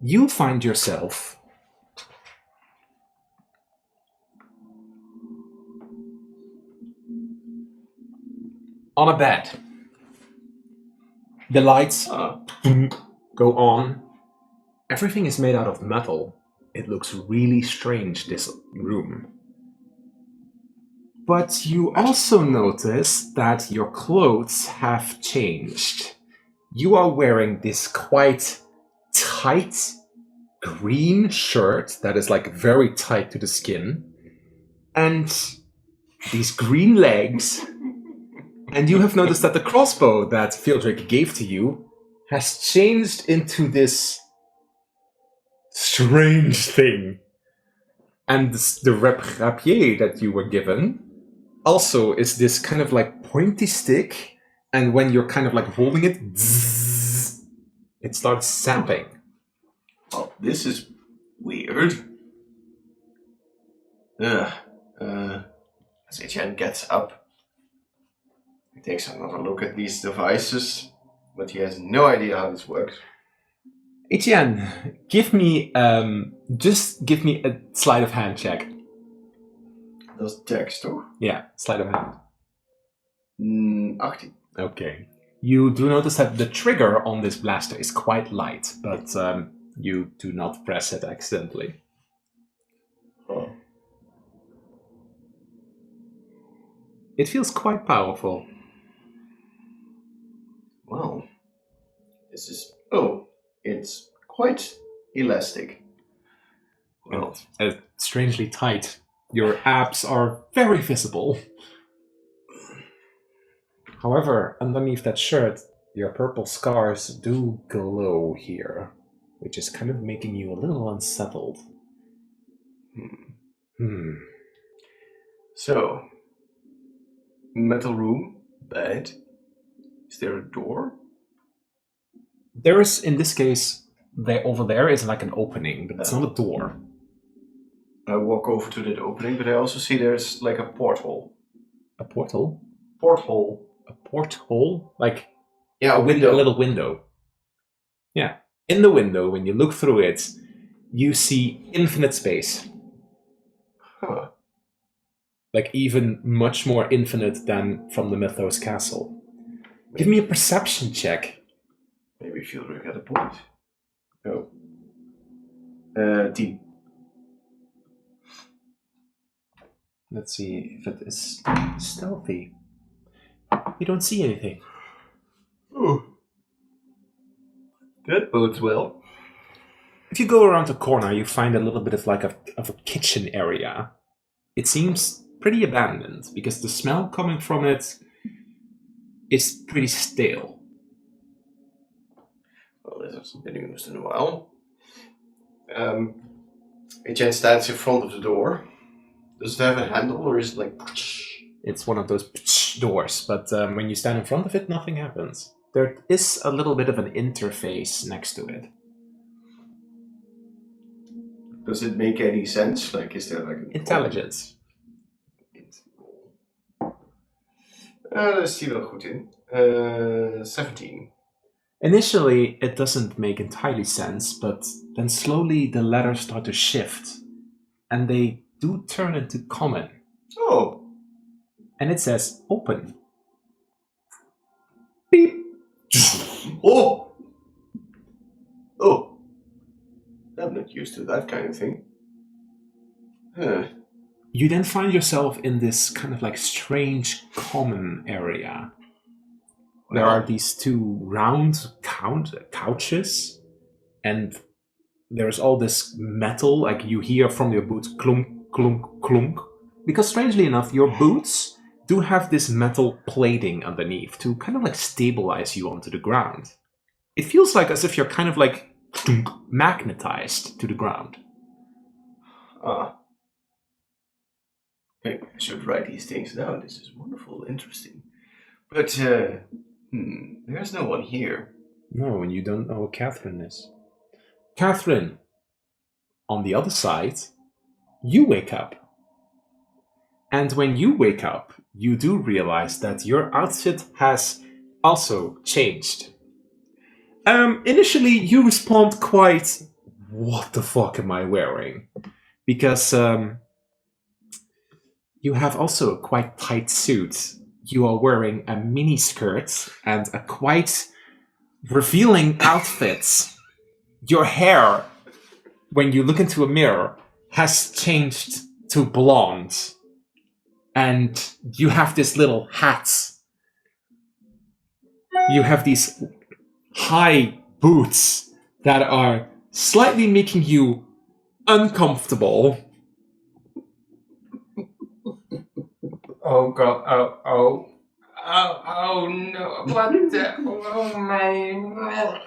you find yourself on a bed. The lights go on. Everything is made out of metal. It looks really strange, this room. But you also notice that your clothes have changed. You are wearing this quite tight green shirt that is like very tight to the skin, and these green legs. And you have noticed that the crossbow that Fieldrick gave to you has changed into this strange thing. And the rapier that you were given also is this kind of like pointy stick and when you're kind of like holding it, zzz, it starts sapping. Oh, this is weird. As Etienne gets up, he takes another look at these devices, but he has no idea how this works. Etienne, give me just give me a sleight of hand check. Dat is tekst, toch? Yeah, sleight of hand. 18. Okay. You do notice that the trigger on this blaster is quite light, but you do not press it accidentally. Oh. It feels quite powerful. Well, this is... Oh, it's quite elastic. Well, Strangely tight. Your abs are very visible. However, underneath that shirt, your purple scars do glow here, which is kind of making you a little unsettled. So, metal room, bed. Is there a door? There is, in this case, over there is like an opening, but it's not a door. I walk over to that opening, but I also see there's like a porthole. A portal? Porthole. A porthole? Like Yeah, a window, a little window. Yeah. In the window, when you look through it, you see infinite space. Huh. Like even much more infinite than from the Mythos castle. Give me a perception check. Maybe Fieldrick had a point. Oh. 10. Let's see if it is stealthy. You don't see anything. Oh. That bodes well. If you go around the corner, you find a little bit of like a kitchen area. It seems pretty abandoned because the smell coming from it is pretty stale. Well, this hasn't been used in a while. Etienne stands in front of the door. Does it have a handle or is it like... It's one of those doors, but when you stand in front of it, nothing happens. There is a little bit of an interface next to it. Does it make any sense? Like, is there like... Intelligence. Daar is hij wel goed in. 17. Initially, it doesn't make entirely sense, but then slowly the letters start to shift, and they do turn into common. Oh. And it says, open. Beep. Oh! Oh. I'm not used to that kind of thing. Huh. You then find yourself in this kind of like strange common area. There are these two round couches, and there's all this metal, like you hear from your boots, clunk, clunk, clunk. Because strangely enough, your boots do have this metal plating underneath to kind of like stabilize you onto the ground. It feels like as if you're kind of like magnetized to the ground. I should write these things down. This is wonderful, interesting. But, there's no one here. No, and you don't know who Catherine is. Catherine, on the other side, you wake up. And when you wake up, you do realize that your outfit has also changed. Initially, you respond quite, what the fuck am I wearing? Because you have also a quite tight suit. You are wearing a mini skirt and a quite revealing outfit. Your hair, when you look into a mirror, has changed to blonde. And you have this little hat. You have these high boots that are slightly making you uncomfortable. Oh god, oh no, what the, oh my,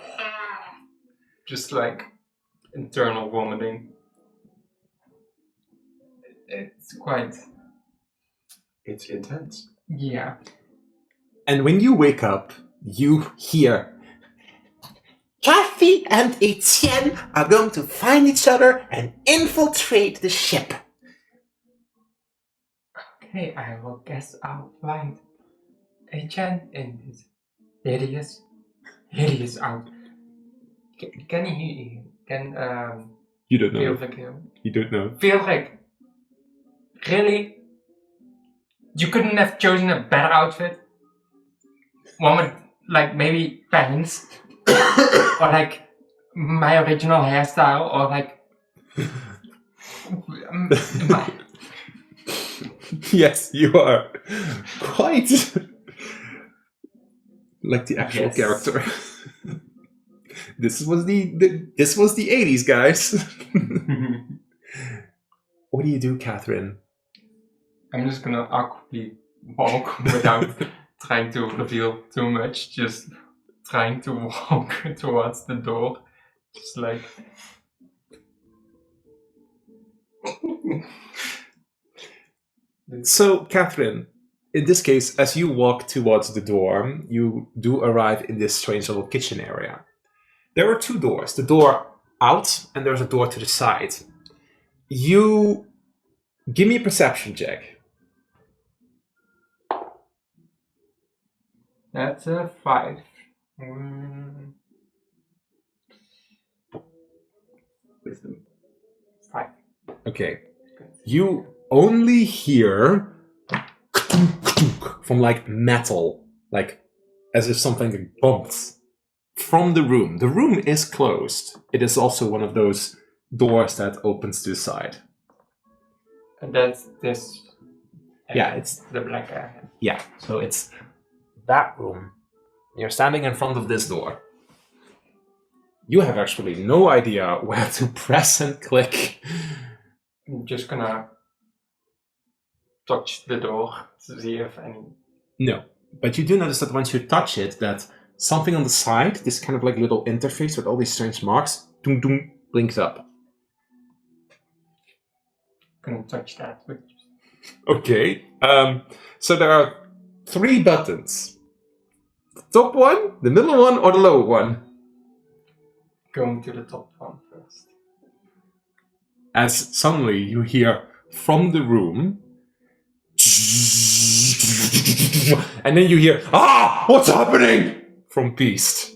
just like internal vomiting. It's quite... It's intense. Yeah. And when you wake up, you hear Kathy and Etienne are going to find each other and infiltrate the ship. Okay, I will guess I'll find Etienne in his hideous out. Can he you don't feel know. like him? You don't know. Feel like really? You couldn't have chosen a better outfit? One with like maybe pants or like my original hairstyle or like Yes, you are quite like the actual character. This was the 80s, guys. What do you do, Catherine? I'm just gonna awkwardly walk without trying to reveal too much, just trying to walk towards the door. Just like So, Catherine, in this case, as you walk towards the door, you do arrive in this strange little kitchen area. There are two doors. The door out, and there's a door to the side. You give me a perception check. that's a 5. Wisdom. 5. Okay. You only hear from like metal, like as if something bumped from the room. The room is closed. It is also one of those doors that opens to the side. And that's this. Yeah, it's the black area. Yeah, so it's that room. You're standing in front of this door. You have actually no idea where to press and click. I'm just gonna touch the door to see if any. No, but you do notice that once you touch it, that something on the side, this kind of like little interface with all these strange marks, doom doom, blinks up. Gonna touch that. Okay, so there are 3 buttons. The top one, the middle one, or the lower one? Going to the top one first. As suddenly you hear from the room, and then you hear, what's happening? From Beast.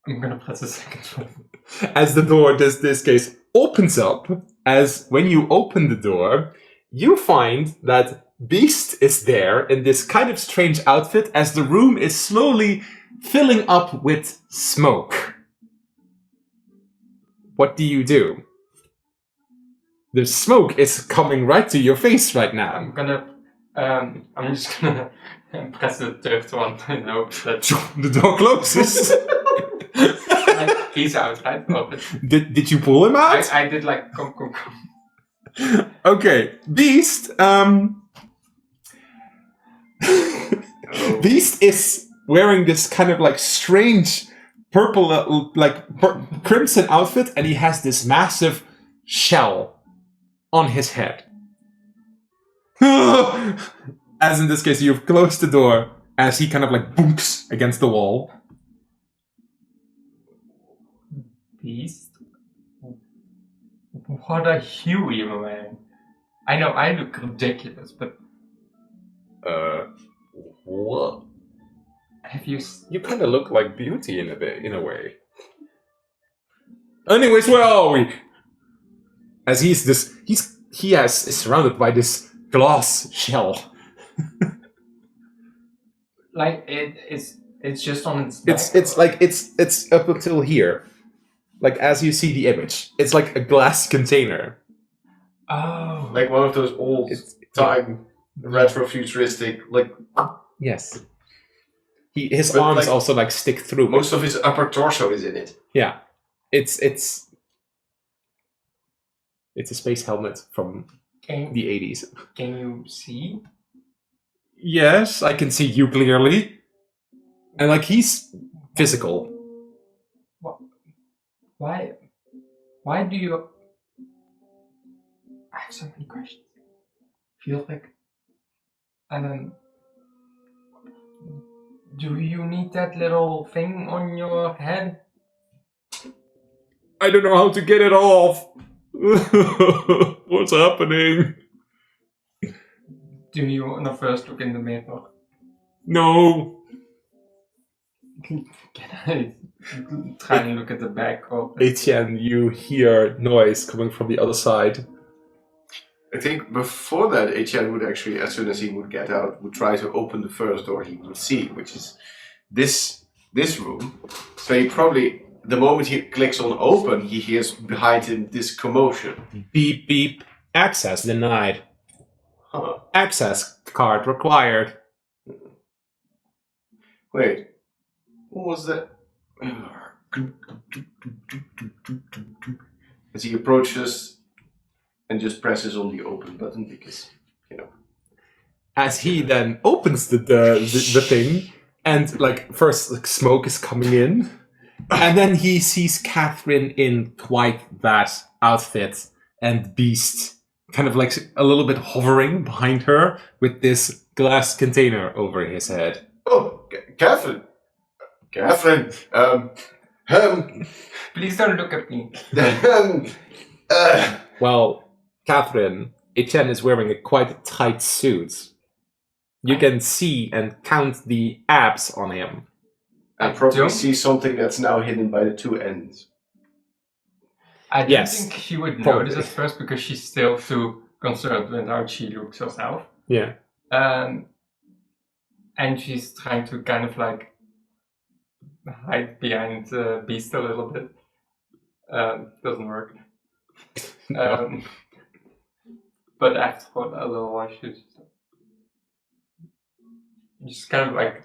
I'm gonna press the second one. As the door, this case, opens up, as when you open the door, you find that Beast is there in this kind of strange outfit as the room is slowly filling up with smoke. What do you do? The smoke is coming right to your face right now. I'm just gonna press the third one and hope that The door closes. like, he's out, right? Open. Did you pull him out? I did like come. Okay, Beast. Beast is wearing this kind of like strange purple, crimson outfit, and he has this massive shell on his head. As in this case, you've closed the door as he kind of like boomps against the wall. Beast? What are you even wearing? I know I look ridiculous, but What? have you? You kind of look like Beauty in a way. Anyways, where are we? As he is surrounded by this glass shell. Like it's just on its back. It's up until here. Like as you see the image, it's like a glass container. Oh, Like one of those old time retro futuristic, like Yes. His But, arms like, also like stick through. most of his upper torso is in it. Yeah, it's a space helmet from the 80s. Can you see? Yes, I can see you clearly, and like he's physical. Why do you? I have so many questions. Feels like, Do you need that little thing on your head? I don't know how to get it off. What's happening? Do you want to first look in the mirror? No. Can I try and look at the back of it? Etienne, you hear noise coming from the other side. I think before that, Etienne would actually, as soon as he would get out, would try to open the first door he would see, which is this room. So he probably, the moment he clicks on open, he hears behind him this commotion. Beep beep. Access denied. Huh. Access card required. Wait. What was that? As he approaches and just presses on the open button because, As he then opens the thing, and like first like smoke is coming in, and then he sees Catherine in quite that outfit, and Beast kind of like a little bit hovering behind her with this glass container over his head. Oh, Catherine! Catherine! Please don't look at me. Well, Catherine, Etienne is wearing a quite tight suit. You can see and count the abs on him. I probably don't- see something that's now hidden by the two ends. I don't Yes, think she would probably. notice at first because she's still too concerned with how she looks herself. Yeah. And she's trying to kind of like hide behind Beast a little bit. Doesn't work. But after a little while, she's just kind of like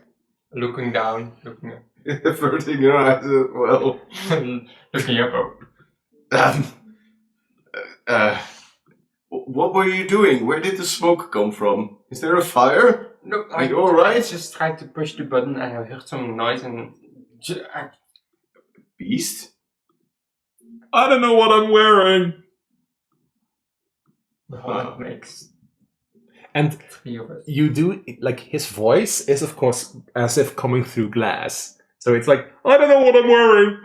looking down, looking up, Averting your eyes as well. looking up. What were you doing? Where did the smoke come from? Is there a fire? No, Are you alright? I just tried to push the button and I heard some noise and Beast? I don't know what I'm wearing. that makes And 3 of us. you do, like, his voice is, of course, as if coming through glass. So it's like, I don't know what I'm wearing.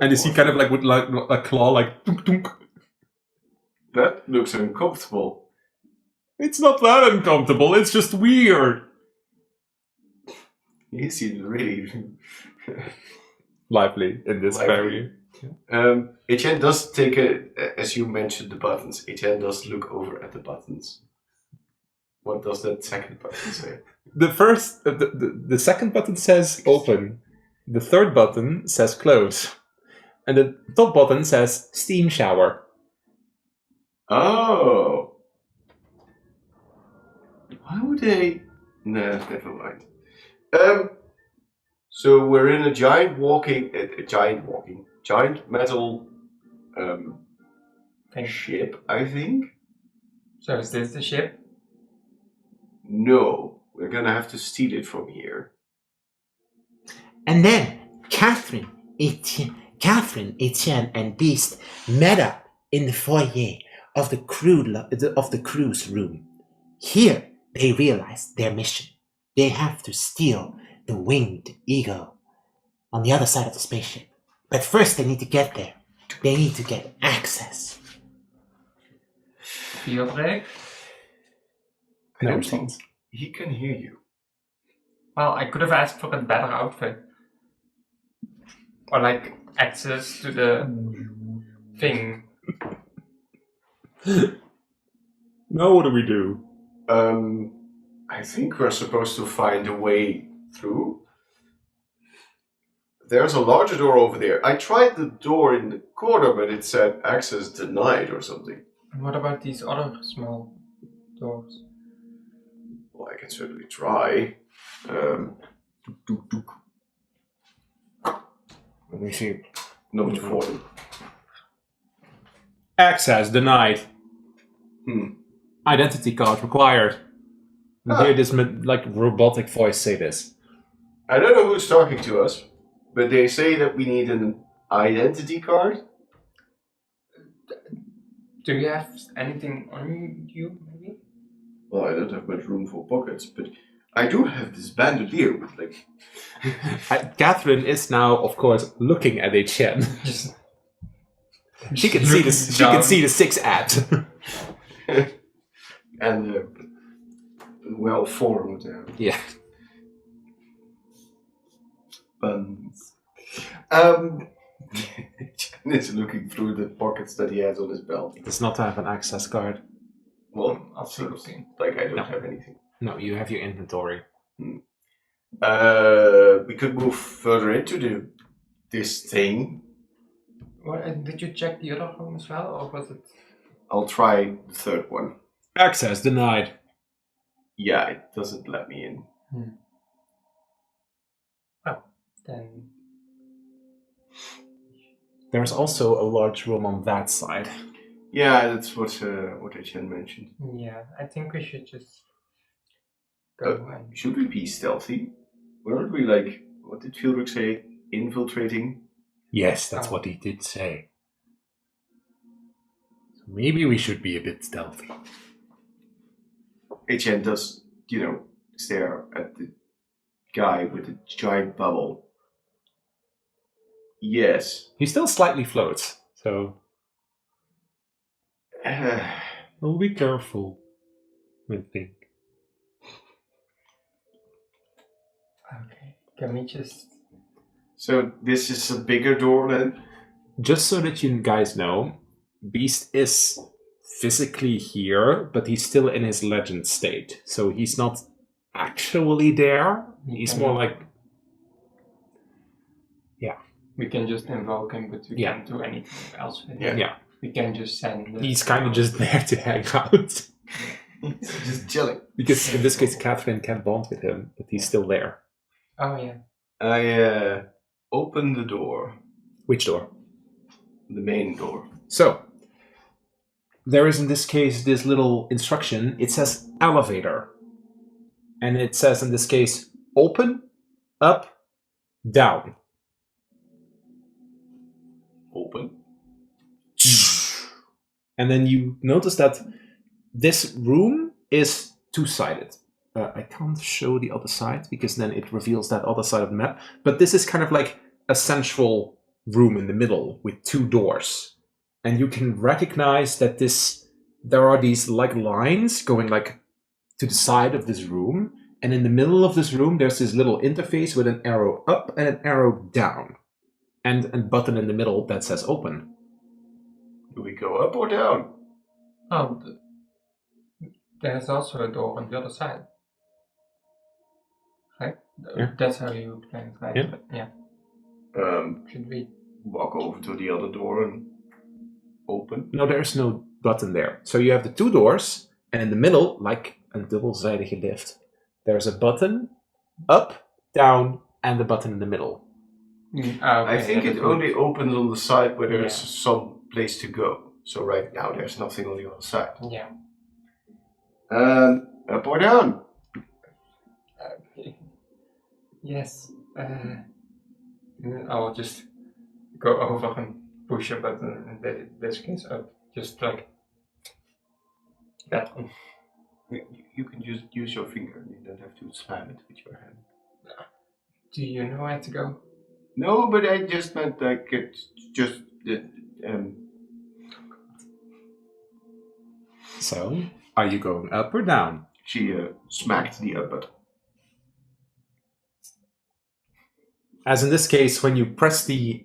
And you see kind of like with like a claw, like, tunk, tunk. That looks uncomfortable. It's not that uncomfortable, it's just weird. He seems really... Lively in this Lively. very. Etienne does take as you mentioned the buttons, Etienne does look over at the buttons. What does that second button say? The second button says open. The third button says close. And the top button says steam shower. Oh! Why would they... Nah, never mind. So we're in a giant metal ship, I think? So is this the ship? No, we're gonna have to steal it from here. And then Catherine, Etienne, and Beast met up in the foyer of the cruise room. Here they realized their mission. They have to steal the winged eagle on the other side of the spaceship. But first they need to get there. They need to get access. Fieldreg? I No don't think response. he can hear you. Well, I could have asked for a better outfit. Or like access to the thing. Now what do we do? I think we're supposed to find a way through. There's a larger door over there. I tried the door in the corner, but it said access denied or something. And what about these other small doors? Well, I can certainly try. Let me see. Number 4. Access denied. Identity card required. You hear this like robotic voice say this. I don't know who's talking to us, but they say that we need an identity card. Do you have anything on you, maybe? Well, I don't have much room for pockets, but I do have this bandolier with like. Catherine is now, of course, looking at Etienne. Just She can see this. She can see the 6 ad. And well formed Yeah. buns. Chen is looking through the pockets that he has on his belt. Does not have an access card. Well, Absolutely. like I don't No. have anything. No, you have your inventory. We could move further into this thing. Well, did you check the other room as well, or was it? I'll try the third one. Access denied. Yeah, it doesn't let me in. Then There's also a large room on that side. Yeah, that's what Etienne mentioned. yeah, I think we should just go and. Should we be stealthy? Weren't we like, what did Fieldrick say? Infiltrating? Yes, that's what he did say. So maybe we should be a bit stealthy. Etienne does, stare at the guy with the giant bubble. Yes. He still slightly floats, so we'll be careful, I think. Okay, can we just? So this is a bigger door then? Just so that you guys know, Beast is physically here, but he's still in his legend state. So he's not actually there. He's more like... We can just invoke him, but we Yeah. can't do anything else with Yeah. him. Yeah. We can just send. He's kind of just there to hang out. Just chilling. Because in this case, Catherine can't bond with him, but he's still there. Oh yeah. I open the door. Which door? The main door. So, there is in this case this little instruction. It says elevator. And it says in this case, open, up, down. Open. And then you notice that this room is two-sided. I can't show the other side because then it reveals that other side of the map. But this is kind of like a central room in the middle with 2 doors. And you can recognize that there are these like lines going like to the side of this room. And in the middle of this room, there's this little interface with an arrow up and an arrow down. And a button in the middle that says open. Do we go up or down? Oh, there's also a door on the other side. Right? Yeah. That's how you plan it, right? Yeah. But, yeah. Should we? Walk over to the other door and open. No, there's no button there. So you have the 2 doors, and in the middle, like a dubbelzijdige lift, there's a button up, down, and the button in the middle. Okay, I think yeah, it that's only opens on the side where there's Yeah. some place to go. So right now there's nothing on the other side. good. Yeah. Up or down? Okay. Yes. I'll just go over and push a button. In this case, up. Just like that one. You can just use your finger. You don't have to slam it with your hand. Do you know where to go? No, but I just meant like it's just So, are you going up or down? she smacked the up button. As in this case, when you press the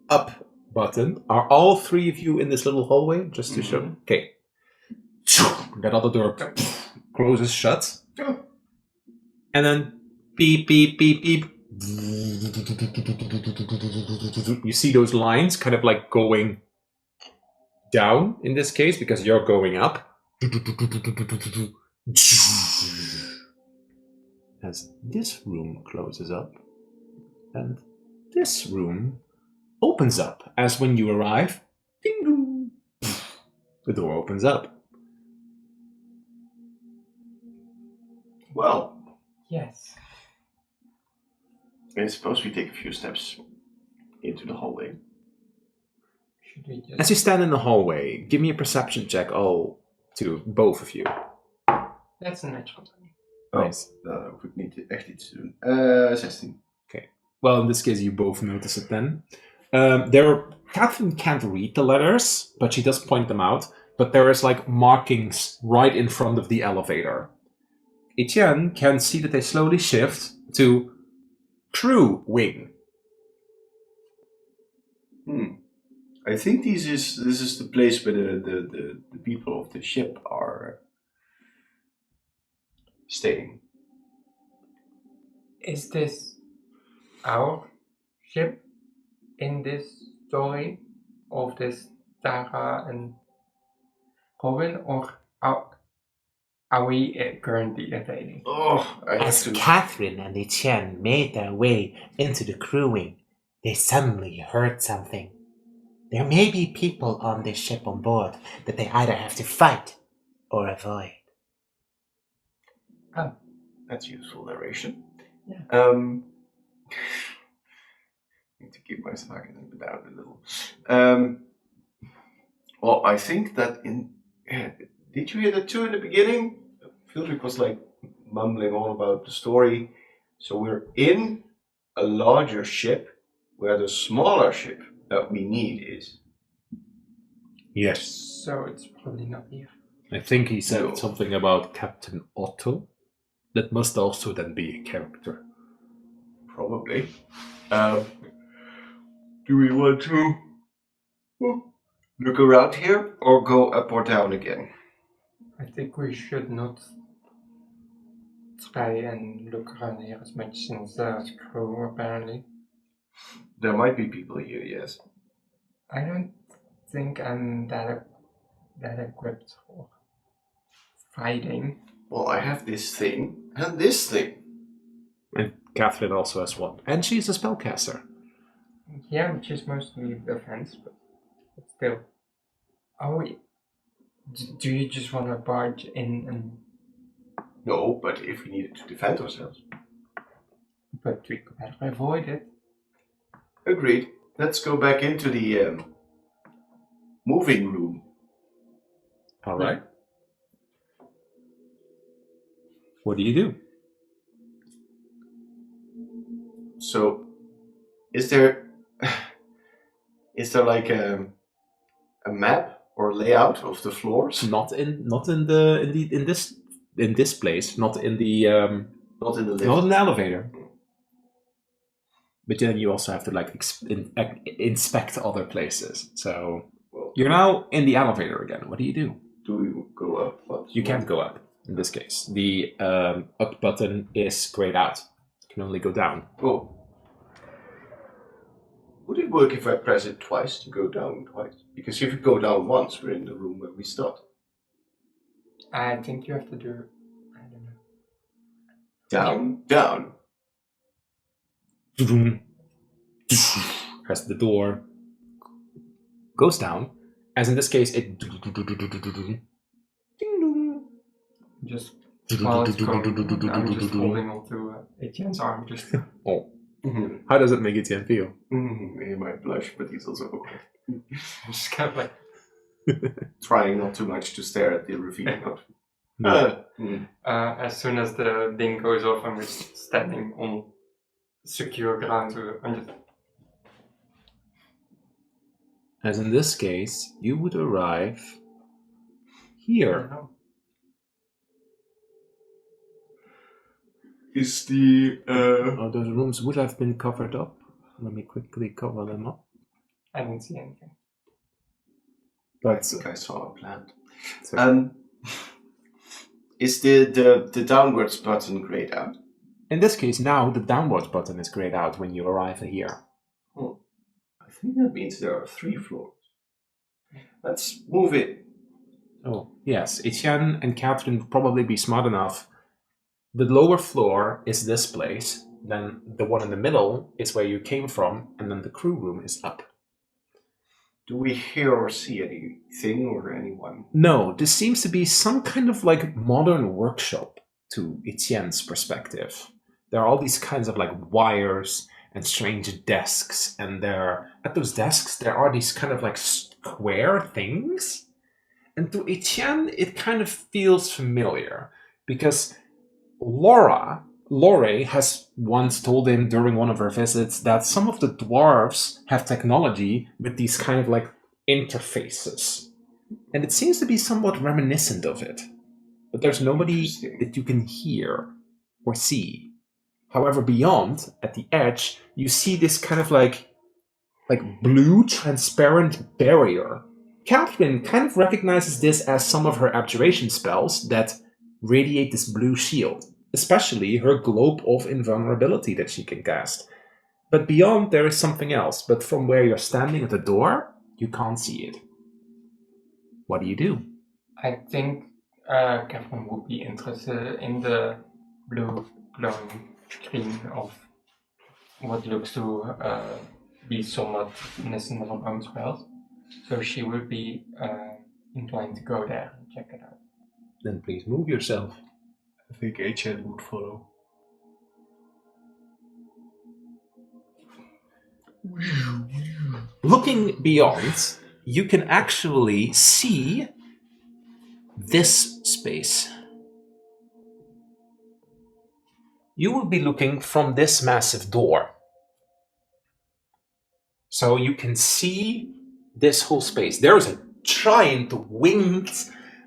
up button, are all 3 of you in this little hallway? Just to show. Okay. That other door closes shut. Oh. And then beep, beep, beep, beep. You see those lines kind of like going down in this case because you're going up. As this room closes up and this room opens up as when you arrive, ding dong, the door opens up. Well, Yes. I suppose we take a few steps into the hallway. Should we just? As you stand in the hallway, give me a perception check, both of you. That's a natural 20. Nice. Dan hoef ik niet echt iets te doen. 16. Well, in this case, you both notice it then. Catherine can't read the letters, but she does point them out. But there is like markings right in front of the elevator. Etienne can see that they slowly shift to crew wing. I think this is the place where the people of the ship are staying. Is this our ship in this story of this Tara and Robin, or are we currently invading? Oh, I have As to. Catherine and Etienne made their way into the crewing, they suddenly heard something. There may be people on this ship on board that they either have to fight or avoid. Oh, That's useful narration. Yeah. Need to keep my sarcasm down a little. Well, I think that did you hear that too in the beginning? Fieldrick was like mumbling all about the story. So we're in a larger ship where the smaller ship that we need is. Yes. so it's probably not here. I think he said No. something about Captain Otto. That must also then be a character. Probably. Do we want to look around here or go up or down again? I think we should not try and look around here as much since there's crew apparently. There might be people here, yes. I don't think I'm that equipped for fighting. Well, I have this thing and this thing. And Catherine also has one. And she's a spellcaster. Yeah, which is mostly defense, but still. Oh, do you just want to barge in and... No, but if we needed to defend ourselves. But we could better avoid it. Agreed. Let's go back into the moving room. All right. What do you do? So, is there like a map or layout of the floors? Not in this place. Not in the Not in the lift. not in the elevator. But then you also have to like inspect other places. So Well, you're now in the elevator again. What do you do? do we go up? You can't go up in this case. The up button is grayed out. You can only go down. Oh. Would it work if I press it twice to go down twice? Because if you go down once, we're in the room where we start. I think you have to do... I don't know. Down, down. As the door goes down, as in this case, it Just while it's going, I'm just holding onto Etienne's arm, just... Oh, how does it make Etienne feel? He might blush, but he's also awkward. just kind of like... Trying not too much to stare at the revealing of. as soon as the thing goes off, I'm just standing on secure ground. I'm just... As in this case, you would arrive I here. don't know. Is the Oh, those rooms would have been covered up. Let me quickly cover them up. I didn't see anything. I But think I saw a plant. so, Is the downwards button grayed out? in this case, now the downwards button is grayed out when you arrive here. I think that means there are 3 floors. Let's move it. Oh, yes. Etienne and Catherine would probably be smart enough. The lower floor is this place, then the one in the middle is where you came from, and then the crew room is up. Do we hear or see anything or anyone? No, this seems to be some kind of like modern workshop to Etienne's perspective. There are all these kinds of like wires and strange desks, and at those desks there are these kind of like square things. And to Etienne, it kind of feels familiar because Lore has once told him during one of her visits that some of the dwarves have technology with these kind of like interfaces. And it seems to be somewhat reminiscent of it. But there's nobody that you can hear or see. However, beyond, at the edge, you see this kind of like blue transparent barrier. Catherine kind of recognizes this as some of her abjuration spells that radiate this blue shield, especially her Globe of Invulnerability that she can cast. But beyond, there is something else, but from where you're standing at the door, you can't see it. What do you do? I think Catherine would be interested in the blue glowing screen of what looks to be somewhat reminiscent of her own spells. So she would be inclined to go there and check it out. Then please move yourself. I think HN would follow. Looking beyond, you can actually see this space. You will be looking from this massive door. So you can see this whole space. There is a giant winged,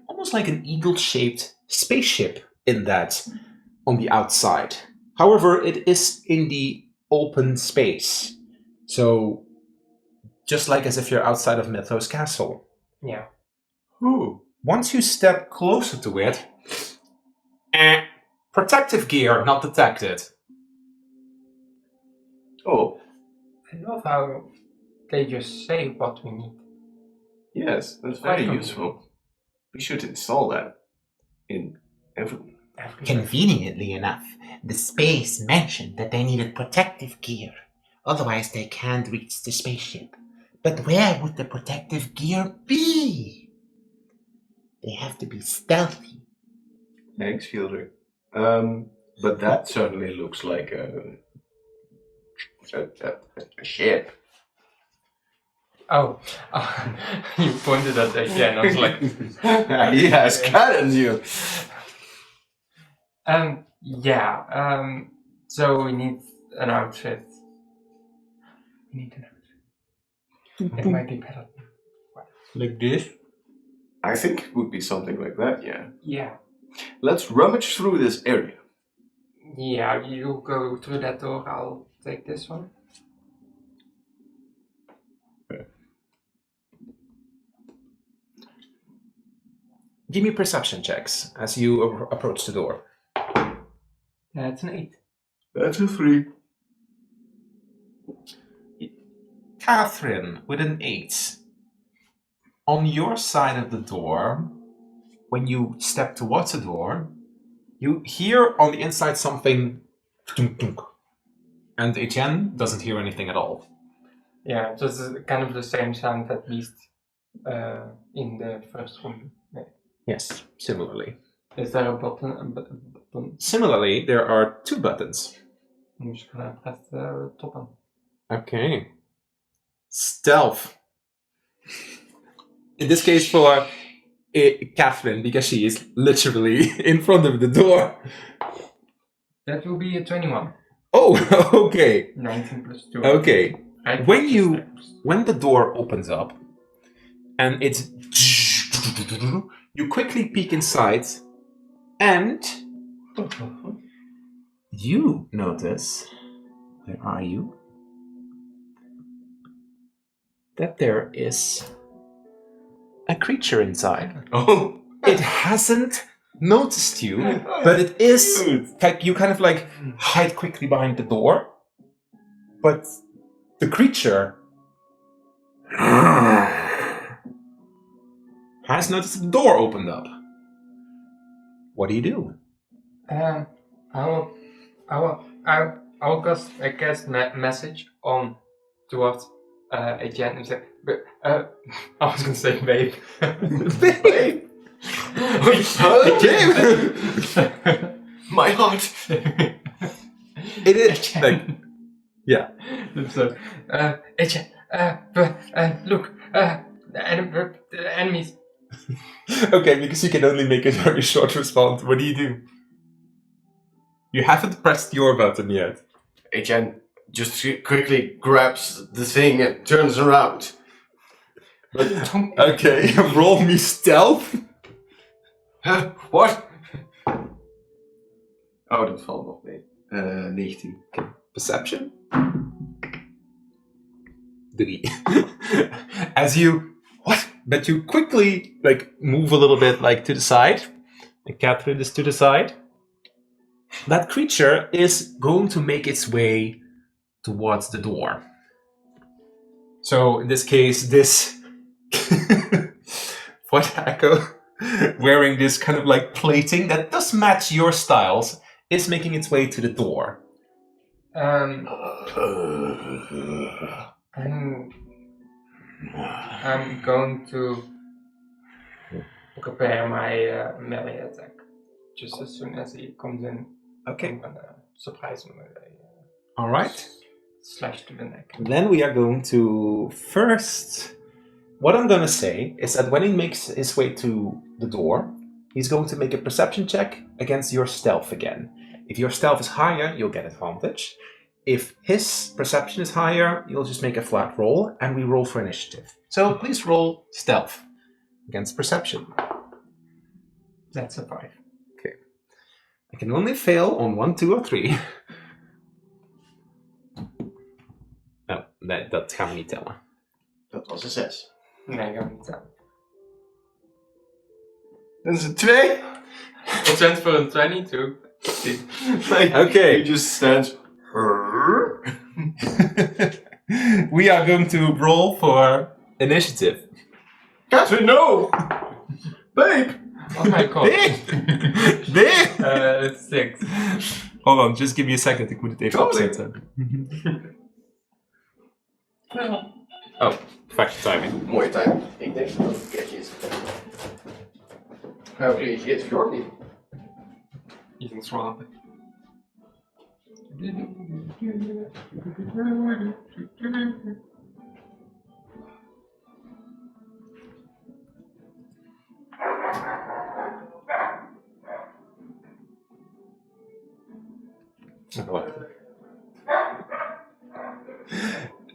almost like an eagle-shaped spaceship in that on the outside. However, it is in the open space. So just like as if you're outside of Mythos Castle. Yeah. Ooh. Once you step closer to it, protective gear not detected. Oh, I love how they just say what we need. yes, that's Quite very convenient. useful. We should install that in everyone. Conveniently enough, the space mentioned that they needed protective gear. Otherwise, they can't reach the spaceship. But where would the protective gear be? They have to be stealthy. Thanks, Fielder. But that certainly looks like a ship. Oh, you pointed at that again. I was like, He has cannons, you. yeah. So we need an outfit. We need an outfit. It might be better. Like this? I think it would be something like that, yeah. Yeah. Let's rummage through this area. Yeah, you go through that door. I'll take this one. Give me perception checks as you approach the door. That's an 8. That's a 3. Catherine with an 8. On your side of the door, when you step towards the door, you hear on the inside something tunk, tunk, and Etienne doesn't hear anything at all. Yeah, just kind of the same sound at least in the first room. Yes, similarly. Is there a button? Similarly, there are 2 buttons. I'm just gonna press the top one. Okay. Stealth. In this case for Catherine, because she is literally in front of the door. That will be a 21. Oh, okay. 19 plus 2. Okay. Right? When the door opens up and it's you quickly peek inside and you notice, where are you? That there is a creature inside. Oh. It hasn't noticed you, but it is like you kind of like hide quickly behind the door. But the creature has noticed the door opened up. What do you do? I'll cast message on towards Etienne and say, but I was gonna say babe. Babe! Okay. My heart. It is like, yeah. So, Etienne, look, the enemies. Okay, because you can only make a very short response. What do you do? You haven't pressed your button yet. Etienne just quickly grabs the thing and turns around. But Okay, roll me stealth. huh? What? Oh, dat valt nog mee. 19. Perception. 3. As you but you quickly move a little bit to the side, and Catherine is to the side. That creature is going to make its way towards the door. So in this case, this Void Echo, wearing this kind of plating that does match your styles, is making its way to the door. I'm going to prepare my melee attack. Just as soon as he comes in, Okay. I'm gonna surprise him with a All right. slash to the neck. Then we are going to first. What I'm going to say is that when he makes his way to the door, he's going to make a perception check against your stealth again. If your stealth is higher, you'll get advantage. If his perception is higher, you'll just make a flat roll, and we roll for initiative. So please roll stealth against perception. That's a 5. Okay. I can only fail on 1, 2, or 3. Oh, dat gaan we niet tellen. Dat was een 6. Nee, ik niet tellen. Dat is een 2. Wat zijn het voor een 22? Okay. He just stands. We are going to roll for initiative. Catherine, no! Babe! Oh my god. There! 6. Hold on, just give me a second. Ik moet het even opzetten. Oh, perfecte timing. Mooie timing. Ik denk dat het catchy is. Hoe reageert Fjord niet? Ethan's wrong.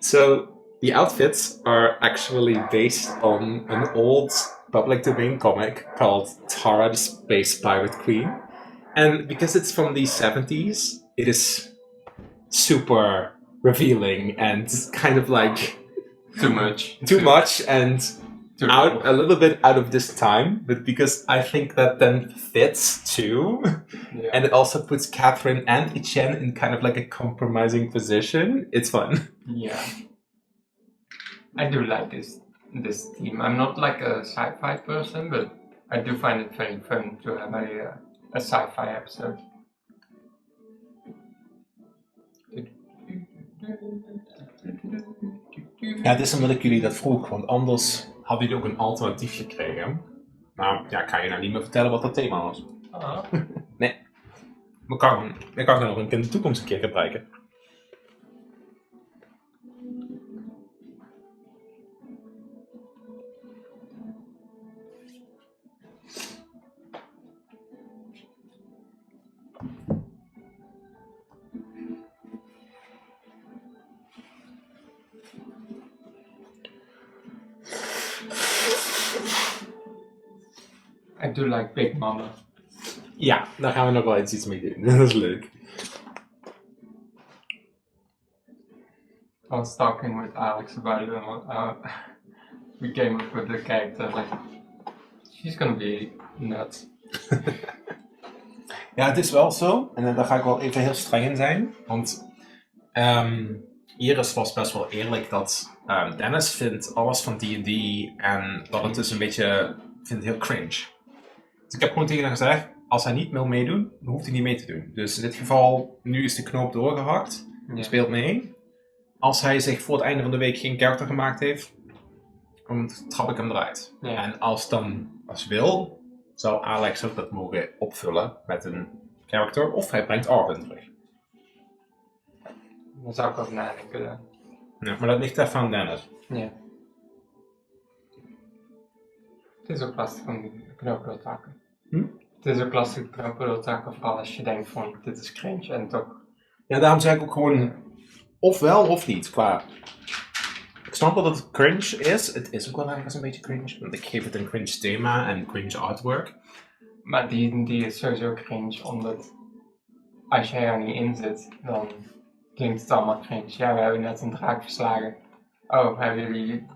So, the outfits are actually based on an old public domain comic called Tara the Space Pirate Queen. And because it's from the 70s, it is super revealing and kind of Too much. too much and a little bit out of this time, but because I think that then fits too. Yeah. And it also puts Catherine and Etienne in kind of a compromising position. It's fun. Yeah. I do like this theme. I'm not a sci-fi person, but I do find it very fun to have a sci-fi episode. Ja, het is omdat ik jullie dat vroeg, want anders hadden jullie ook een alternatief gekregen. Nou, ja, ik ga je nou niet meer vertellen wat dat thema was. Nee. Maar ik kan het nog in de toekomst een keer gebruiken. I do like Big Mama. Ja, daar gaan we nog wel iets mee doen. Dat is leuk. I was talking with Alex about it, and we came up with the character she's gonna be nuts. Ja, het is wel zo. En daar ga ik wel even heel streng in zijn. Want Iris was best wel eerlijk dat Dennis vindt alles van D&D en dat het dus een beetje vindt heel cringe. Dus ik heb gewoon tegen hem gezegd, als hij niet wil meedoen, dan hoeft hij niet mee te doen. Dus in dit geval, nu is de knoop doorgehakt. Hij speelt mee. Als hij zich voor het einde van de week geen character gemaakt heeft, dan trap ik hem eruit. Ja. En als wil, zou Alex ook dat mogen opvullen met een character, of hij brengt Arvin terug. Dat zou ik ook nadenken. Ja, maar dat ligt even aan Dennis. Ja. Het is ook lastig om de knoop door te hakken. Het is ook lastig te beoordelen, vooral als je denkt van dit is cringe en toch. Ja, daarom zeg ik ook gewoon of wel of niet. Ik snap dat het cringe is. Het is ook wel ergens een beetje cringe. Want ik geef het een cringe thema en cringe artwork. Maar die is sowieso cringe, omdat als jij er niet in zit, dan klinkt het allemaal cringe. Ja, we hebben net een draak verslagen. Oh, hebben jullie...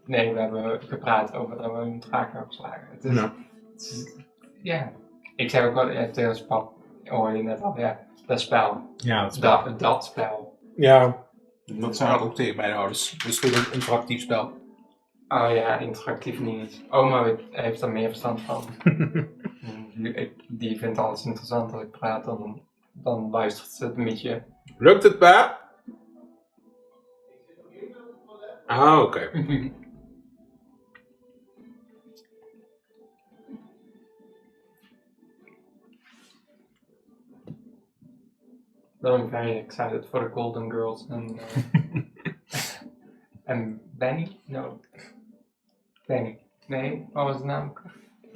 Nee, we hebben gepraat over dat we een draak hebben verslagen. Het is, ja. Ik zei ook wel, ja, tegen spel, hoor je net al, ja, dat spel. Ja, dat spel. Dat spel. Ja, dat zijn ook tegen mijn ouders. Dus het is een interactief spel. Oh ja, interactief niet. Oma heeft er meer verstand van. Die vindt alles interessant als ik praat, dan luistert ze het een beetje. Lukt het, pa? Ah, oké. I'm very excited for the Golden Girls en Benny? No. Benny. Nee, wat was de naam?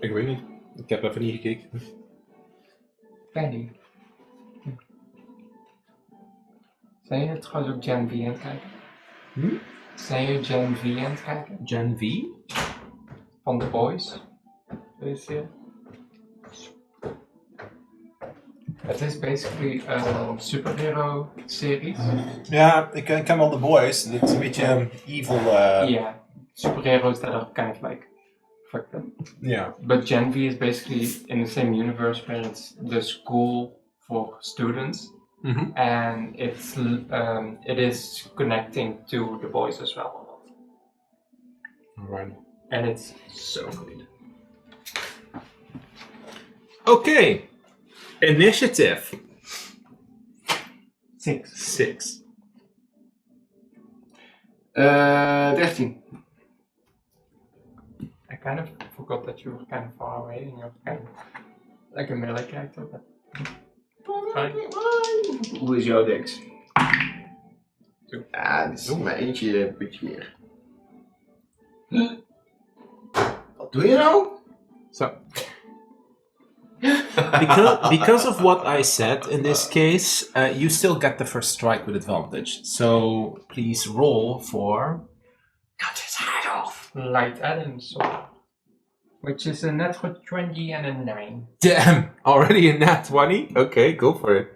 Ik weet niet. Ik heb even niet gekeken. Benny. Zijn jullie trouwens ook Gen V aan het kijken? Zijn jullie Gen V aan het kijken? Gen V? Van The Boys? Deze. Het is basically een superhero series. Ja, ik ken wel The Boys. Dit is een beetje evil. Yeah, superheroes that are kind of like fucked up. Yeah. But Gen V is basically in the same universe where it's the school for students, and it is connecting to The Boys as well a lot. Alright. And it's so good. Okay. Initiative. 6. 13. I kind of forgot that you were kind of far away and you're kind of like a melee character, but fine. Hoe is jouw dex? 2. Ja, dit is maar eentje een beetje meer. Wat doe je nou? So, because of what I said in this case, you still get the first strike with advantage. So please roll for. Cut his head off. Light Adams sword, which is a natural 20 and a 9. Damn! Already a nat 20? Okay, go for it.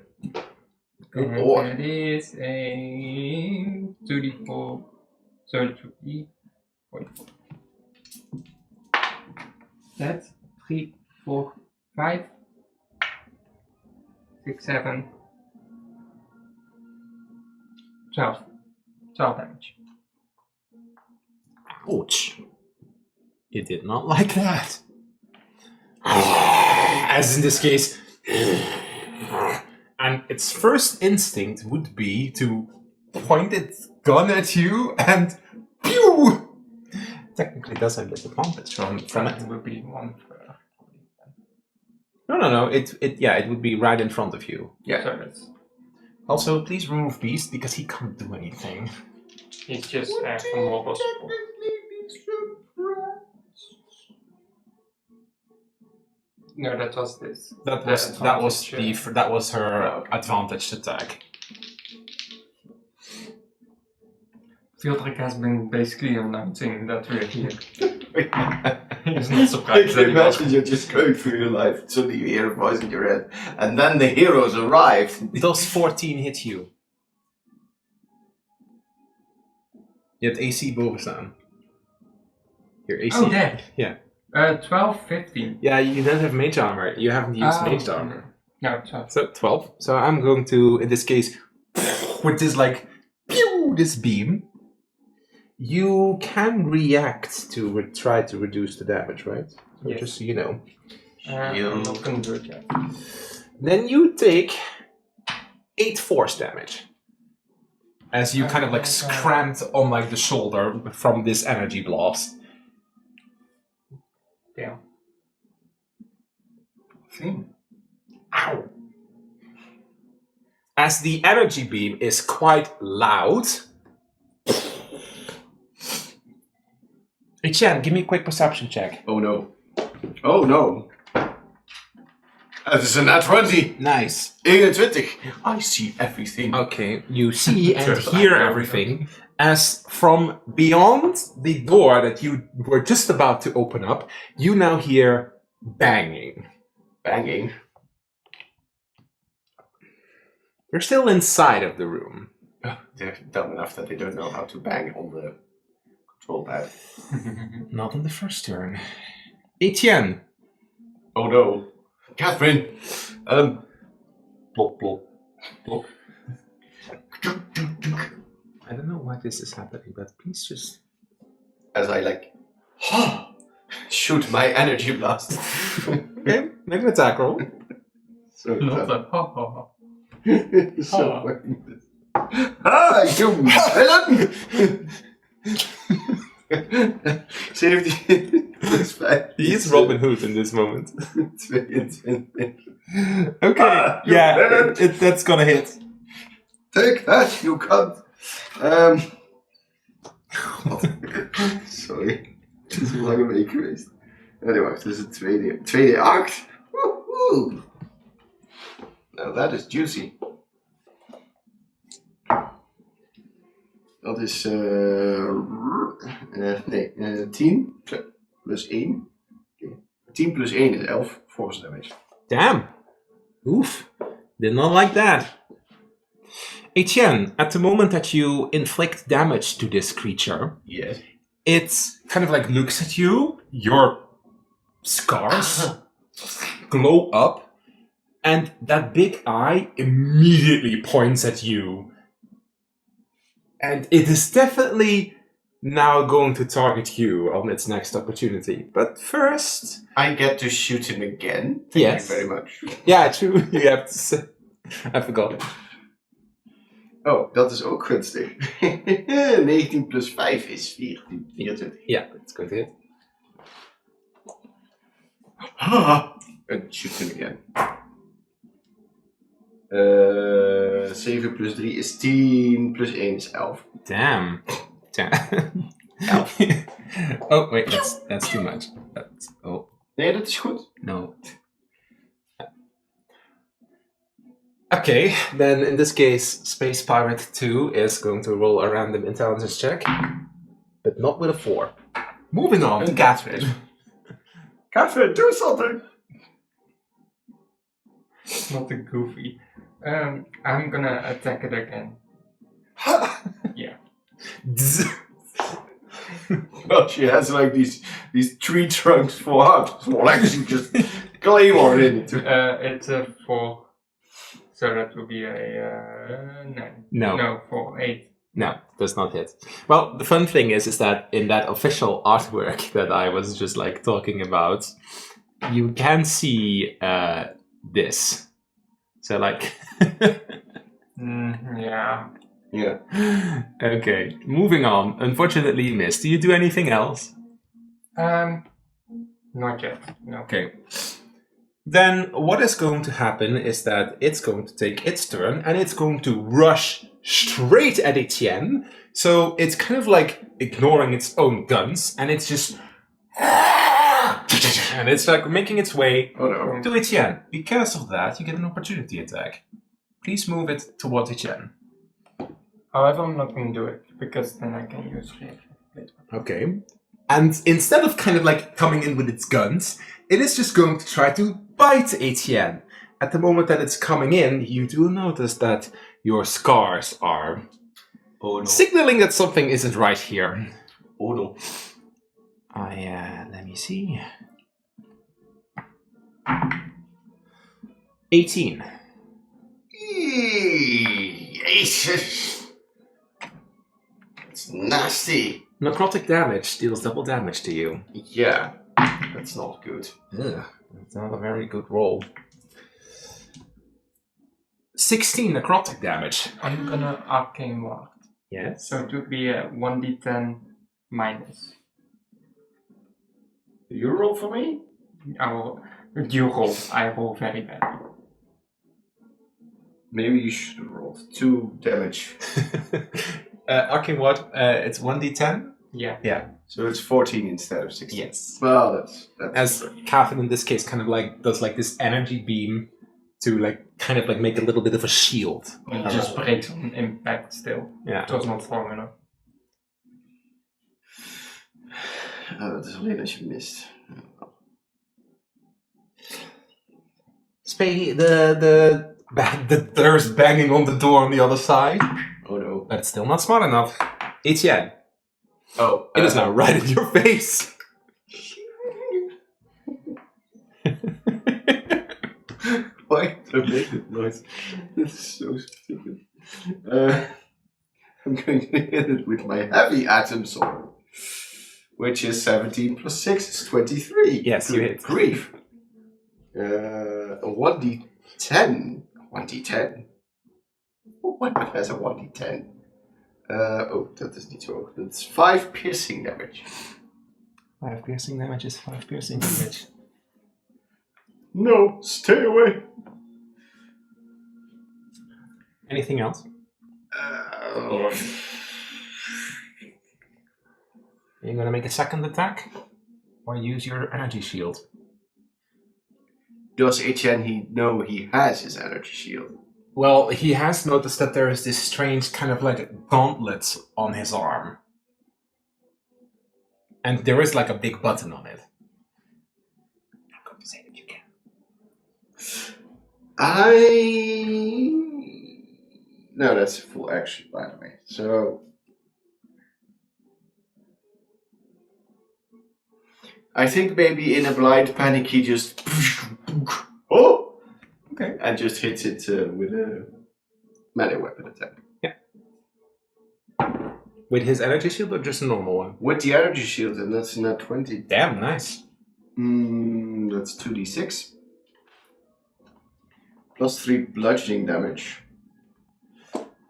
Good And lord. that is a 2d4, so 2d, 44. That's 3, 4, 5, 6, 7, 12. 12 damage. Ouch. You did not like that. As in this case. And its first instinct would be to point its gun at you and pew! Technically does have disadvantage from it. It would be 1 for... No. It would be right in front of you. Yeah. So that's... Also, please remove Beast because he can't do anything. He's just from mobile support. No, that was this. That was her advantage attack. Fieldrick has been basically announcing that we're here. He's not surprised Can you anymore. imagine you're just going through your life, suddenly you hear a voice in your head, and then the heroes arrived. Does 14 hit you? Je hebt AC boven staan. Your AC. Oh, there. Yeah. 12, 15. Yeah, you don't have mage armor. You haven't used mage armor. No, 12. So 12. So I'm going to, in this case, with this like, pew, this beam. You can react to try to reduce the damage, right? So Yes. just so you know. I'm not gonna do it yet. Then you take 8 force damage. As you kind of like scramped on like the shoulder from this energy blast. Damn. Ow! As the energy beam is quite loud. Hey Chen, give me a quick perception check. Oh no. Oh no. Het is een nat 20. Nice. 21. I see everything. Okay, you see and hear everything as from beyond the door that you were just about to open up, you now hear banging. Banging. You're still inside of the room. Oh, they're dumb enough that they don't know how to bang on the control pad. Not on the first turn. Etienne. Oh no. Catherine. Plop, plop, plop. I don't know why this is happening, but please just... As I shoot my energy blast. Okay, make an attack roll. So Not a ha ha ha. so funny. You villain! 17 plus 5. He is Robin Hood in this moment. 22. Okay, You yeah, villain! that's gonna hit. Take that, you cunt! Sorry. Het is een lange week geweest. Nee, wacht, het is een tweede act. Woehoe! Now that is juicy. Dat is 10 plus 1. Okay. 10 plus 1 is 11 force damage. Damn. Oof. Did not like that. Etienne, at the moment that you inflict damage to this creature, Yes. it kind of like looks at you, your scars glow up, and that big eye immediately points at you. And it is definitely now going to target you on its next opportunity. But first... I get to shoot him again. Thank Yes. you very much. Yeah, true. You have to say... I forgot it. Oh, dat is ook gunstig. 19 plus 5 is 14. 24. Yeah, it's going to hit. And shoot him again. 7 plus 3 is 10, plus 1 is 11. Damn. Damn. Oh, wait, that's too much. Oh, Nee, dat is goed. no. Okay, then in this case, Space Pirate 2 is going to roll a random intelligence check, but not with a 4. Moving on to Catherine. Catherine, do something! Not a goofy. I'm gonna attack it again. Yeah. Well, she has like these tree trunks for arms. Well, actually, just claymore in it. It's a 4. So that would be a 9. No. No, 4, 8. No, does not hit. Well, the fun thing is that in that official artwork that I was just like talking about, you can see this. So like... Yeah. Yeah. Okay, moving on. Unfortunately missed. Do you do anything else? Not yet. No. Okay. Then what is going to happen is that it's going to take its turn and it's going to rush straight at Etienne. So it's kind of like ignoring its own guns and it's just... And it's like making its way Oh no. to Etienne. Because of that, you get an opportunity attack. Please move it towards Etienne. However, I'm not gonna do it because then I can use reaction later. Okay. And instead of kind of like coming in with its guns, it is just going to try to bite Etienne. At the moment that it's coming in, you do notice that your scars are Oh no. signaling that something isn't right here. Oh no. Let me see. 18. Jesus. It's nasty. Necrotic damage deals double damage to you. Yeah. That's not good. Ugh, that's not a very good roll. 16 necrotic damage. I'm gonna arcane ward. Yes. So it would be a 1d10 minus. You roll for me? You roll. I roll very badly. Maybe you should have rolled 2 damage. Arcane what? It's 1d10? Yeah. Yeah. So it's 14 instead of 16. Yes. Well, that's As Catherine in this case kind of like does like this energy beam to like kind of like make a little bit of a shield. It just breaks on impact still. Yeah. It was not strong enough. dat is alleen als je mist. There's banging on the door on the other side. Oh no. But it's still not smart enough. Etienne, Oh. it is now right in your face. Why do I make that noise? This is so stupid. I'm going to hit it with my heavy atom sword, which is 17 plus 6 is 23. Yes, you hit. Grief. A 1d10. 1d10. What has a 1d10? Oh, that is niet zo. That's 5 piercing damage. 5 piercing damage is 5 piercing damage. No, stay away. Anything else? Uh, Are you gonna make a second attack? Or use your energy shield? Does Etienne know he has his energy shield? Well, he has noticed that there is this strange kind of like gauntlet on his arm. And there is like a big button on it. I'm going to say that you can. No, that's full action, by the way. So I think maybe in a blind panic he just Okay. and just hits it with a melee weapon attack. With his energy shield or just a normal one? With the energy shield, and that's not 20. Damn, nice. That's 2d6 plus 3 bludgeoning damage.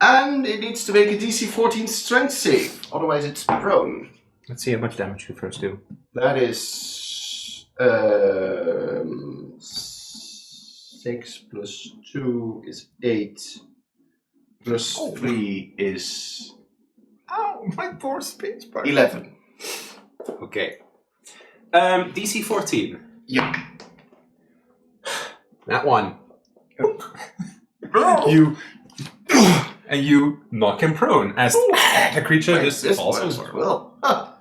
And it needs to make a DC 14 strength save, otherwise it's prone. Let's see how much damage you first do. That is 6 plus 2 is 8. Plus 3 is Oh, my poor speech part. 11. Okay. DC 14. Yeah. That one. You and you knock him prone as the creature just falls as over. well. Huh.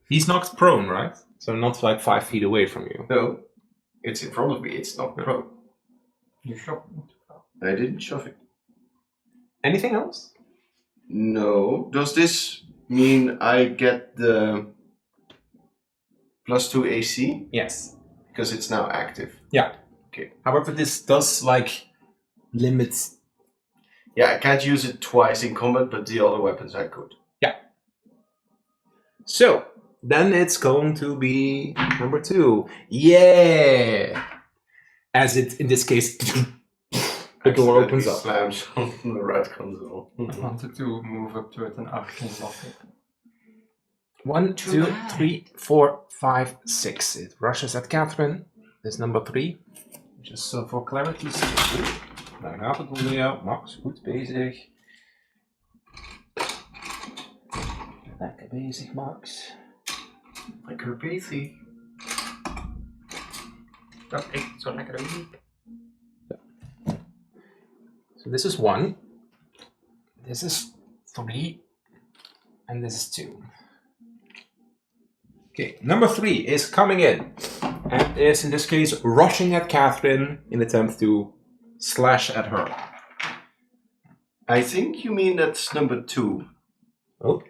He's knocked prone, right? So not like 5 feet away from you. No, it's in front of me. It's not prone. You shot. I didn't shove it. Anything else? No. Does this mean I get the plus 2 AC? Yes. Because it's now active. Yeah. Okay. However, this does like limit. Yeah, I can't use it twice in combat, but the other weapons I could. Yeah. So then it's going to be number 2. Yeah. As it in this case, the door opens up. Slams on the right console. I wanted to move up to it and arcane lock it. 1, 2, 3, 4, 5, 6. It rushes at Catherine. This is number 3. Just so for clarity's sake. Daar gaat het alweer. Max, goed bezig. Lekker bezig, Max. Lekker bezig. Dat is echt zo lekker uniek. So this is 1. This is 3. And this is 2. Okay, number 3 is coming in. And is in this case rushing at Catherine in attempt to slash at her. I think you mean that's number 2. Oh.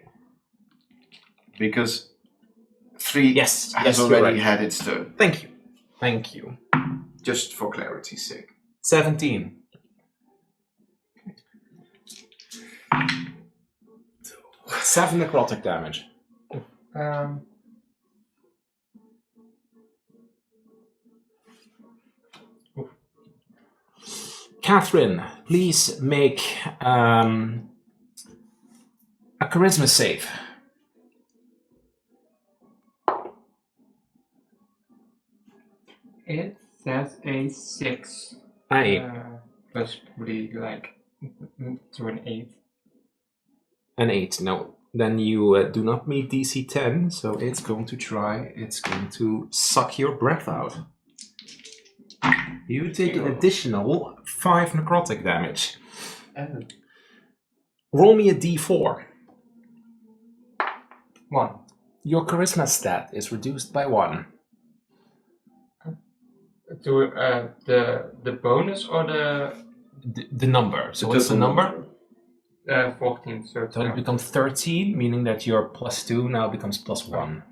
Because 3 Yes, has you're already right. had its turn. Thank you. Thank you. Just for clarity's sake. 17. 7 necrotic damage. Catherine, please make a charisma save. It says a 6. Plus probably like to an 8. An 8, no. Then you do not meet DC 10, so it's going to suck your breath out. You take an additional 5 necrotic damage. Roll me a d4. 1. Your charisma stat is reduced by 1. To the bonus or The number. So what's the number? 14. So it becomes 13, meaning that your +2 now becomes +1.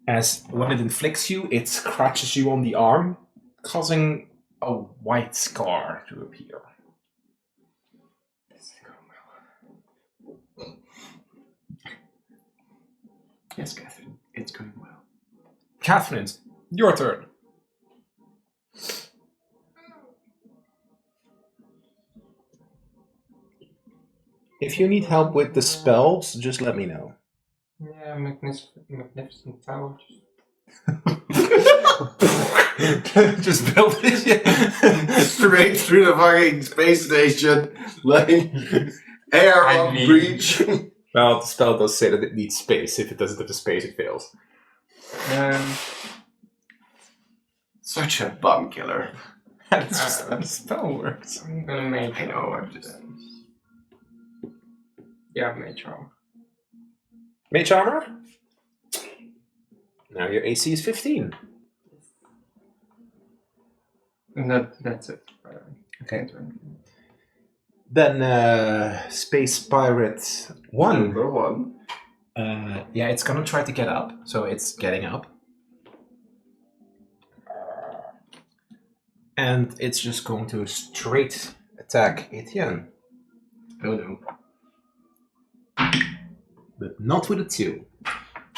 As when it inflicts you, it scratches you on the arm, causing a white scar to appear. Yes, Catherine, it's going well. Catherine, your turn. If you need help with the spells, just let me know. Yeah, magnificent tower. Just build it Straight through the fucking space station, like air on breach. Well, the spell does say that it needs space. If it doesn't have the space, it fails. Such a bum killer. That's just how the spell works. I'm gonna make. I know, I'm just. Yeah, mage armor. Mage armor? Now your AC is 15. And that's it. Okay. Then Space Pirate 1. Number 1. Yeah, it's gonna try to get up, so it's getting up. And it's just going to straight attack Etienne. Oh no. But not with a 2.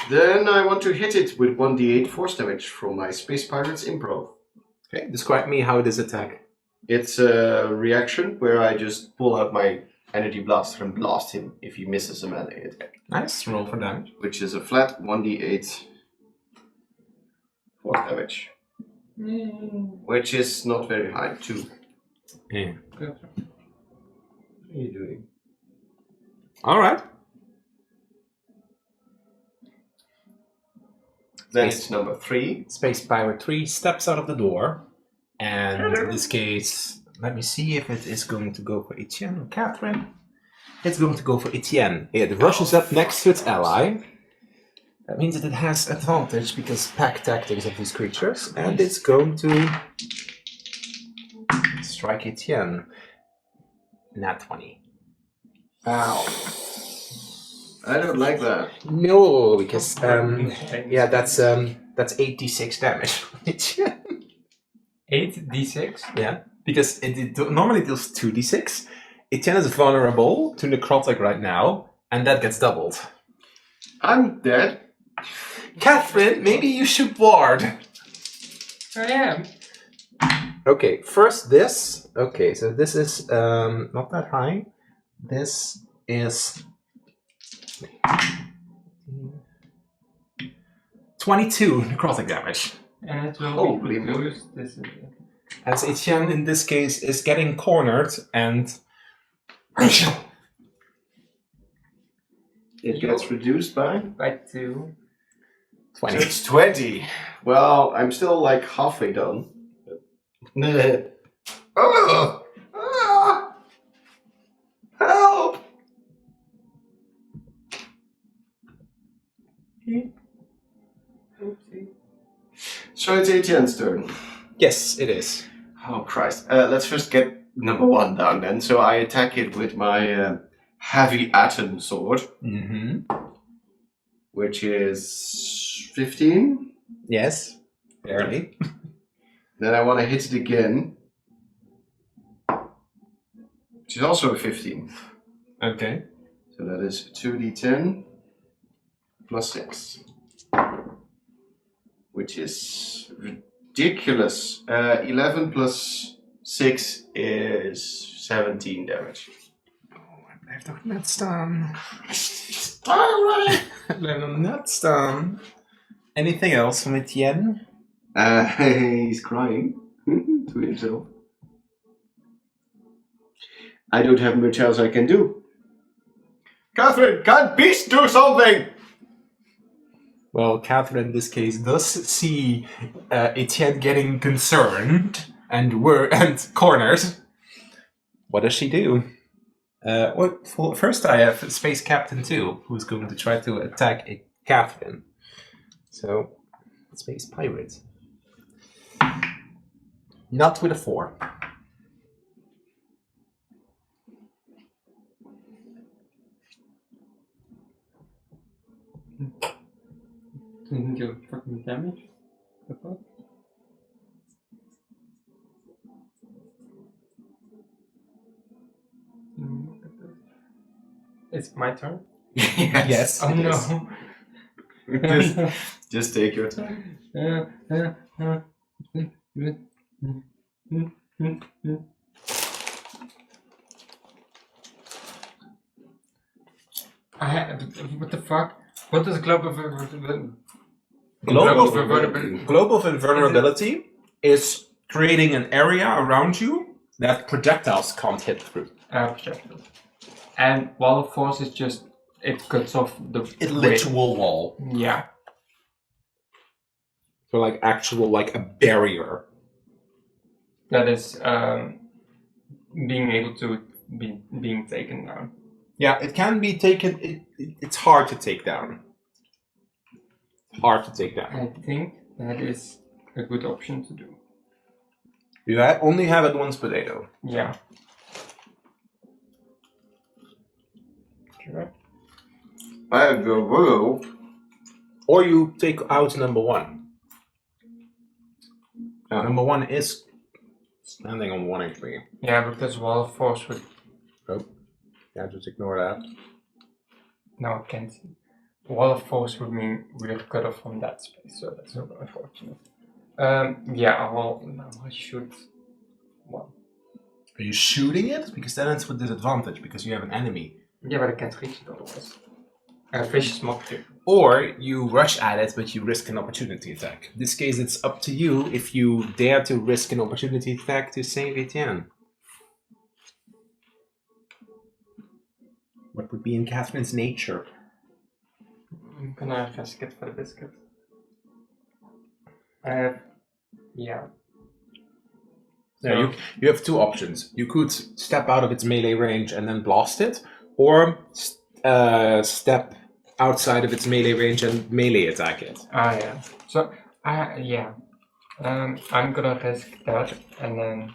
Then I want to hit it with 1d8 force damage from my Space Pirates Improv. Okay, describe me how it is attack. It's a reaction where I just pull out my energy blaster and blast him if he misses a melee attack. Nice, roll for damage. Which is a flat 1d8 force damage. Which is not very high, 2. Yeah. What are you doing? Alright. Then it's number 3. Space Pirate 3 steps out of the door. And in this case, let me see if it is going to go for Etienne or Catherine. It's going to go for Etienne. It rushes up next to its ally. That means that it has advantage because pack tactics of these creatures. And it's going to strike Etienne. Nat 20. Ow. I don't like that. No, because yeah, that's 86 damage. 8d6? Yeah, because it normally deals 2d6. Etienne is vulnerable to necrotic right now, and that gets doubled. I'm dead. Catherine, maybe you should ward. I am. Okay, first this. Okay, so this is not that high. This is 22 necrotic damage. And it will Holy be moly. reduced. This is it. As Etienne in this case is getting cornered and It gets reduced by? By 2. 20. So it's 20. Well, I'm still like halfway done. Oh! Ah! Help! Oopsie. So it's Etienne's turn. Yes, it is. Oh Christ. Let's first get number 1 down then. So I attack it with my heavy atom sword, Mm-hmm. which is 15. Yes, barely. Then I want to hit it again, which is also a 15. Okay. So that is 2d10 plus 6, which is ridiculous. 11 plus 6 is 17 damage. Oh, blijft toch net staan. Alright. Blijf nog net staan. Anything else from Etienne? He's crying to himself. I don't have much else I can do. Catherine, can't Beast do something? Well, Catherine in this case does see Etienne getting concerned and cornered. What does she do? First I have Space Captain 2, who's going to try to attack Catherine. So, Space Pirate. Not with a 4. Didn't do fucking damage. The fuck? Look at this. It's my turn. Yes. Oh it no. is. Just take your time. What the fuck? What is global Globe of Invulnerability is creating an area around you that projectiles can't hit through. projectile? And wall of force is just it cuts off the Literal wall. Yeah. So like actual like a barrier. That is being able to being taken down. Yeah, it can be taken. It's hard to take down. Hard to take down. I think that is a good option to do. You only have it once potato. Yeah. Sure. I will. Or you take out number 1. Number 1 is standing on 1 HP. Yeah, because wall of force would. Oh, yeah, just ignore that. No, I can't see. Wall of force would mean we're cut off from that space, so that's not unfortunate. Yeah, I shoot one. Are you shooting it? Because then it's with disadvantage because you have an enemy. Yeah, but I can't reach it otherwise. Fish is mock too. Or you rush at it, but you risk an opportunity attack. In this case, it's up to you if you dare to risk an opportunity attack to save Etienne. What would be in Catherine's nature? I'm gonna risk it for the biscuit. I have, yeah. Yeah, you have 2 options. You could step out of its melee range and then blast it, or step outside of its melee range and melee attack it. Ah, yeah. So, yeah. I'm gonna risk that and then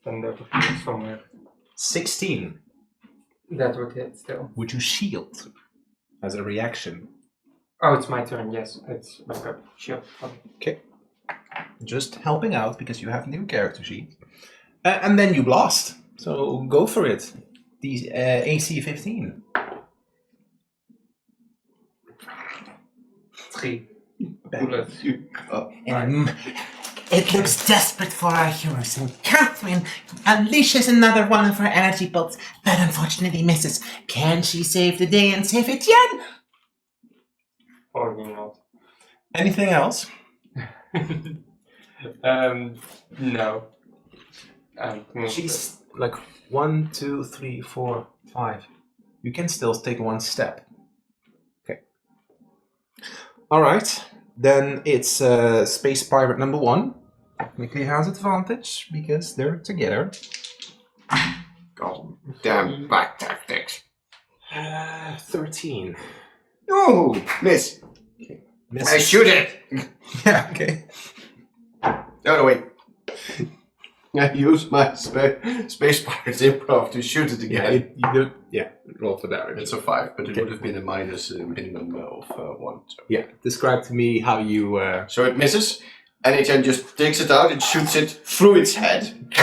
stand over here somewhere. 16. That would hit still. Would you shield as a reaction? Oh, it's my turn, yes. It's my turn. Shield. Okay. Just helping out because you have a new character sheet. And then you blast. So go for it. The AC 15. 3 Bang. bullets. It looks desperate for our heroes, and Catherine unleashes another one of her energy bolts, but unfortunately misses. Can she save the day and save Etienne? Probably not. Anything else? No. She's like 1, 2, 3, 4, 5. You can still take 1 step. Okay. Alright. Then it's Space Pirate number 1. Technically has advantage because they're together. God damn back tactics. 13. No, miss. Okay. I shoot it. Yeah, okay. No, wait. I use my Space Pirates improv to shoot it again. Roll for damage. It's a 5, but it would have been a minus minimum of 1. So. Yeah, describe to me how you... So it misses, and it then just takes it out and shoots it through its head.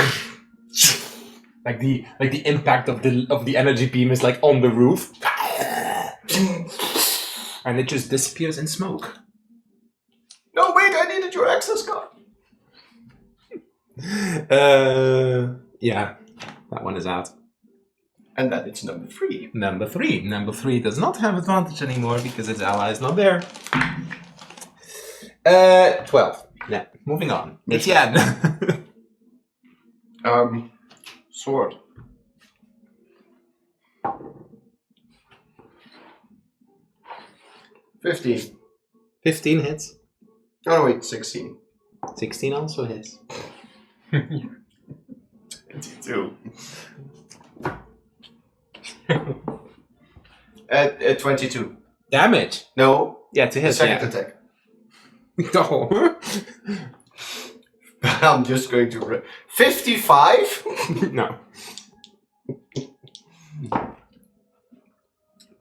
like the impact of the energy beam is like on the roof. And it just disappears in smoke. No, wait, I needed your access card. Yeah, that one is out. And then it's number 3. Number 3. Number 3 does not have advantage anymore because its ally is not there. 12. Yeah, moving on. Etienne. Sword. 15. 15 hits. Oh wait, 16. 16 also hits. 22. At 22. Damage. No, Yeah, to the hit. second Yeah. attack. No. I'm just going to 55. No.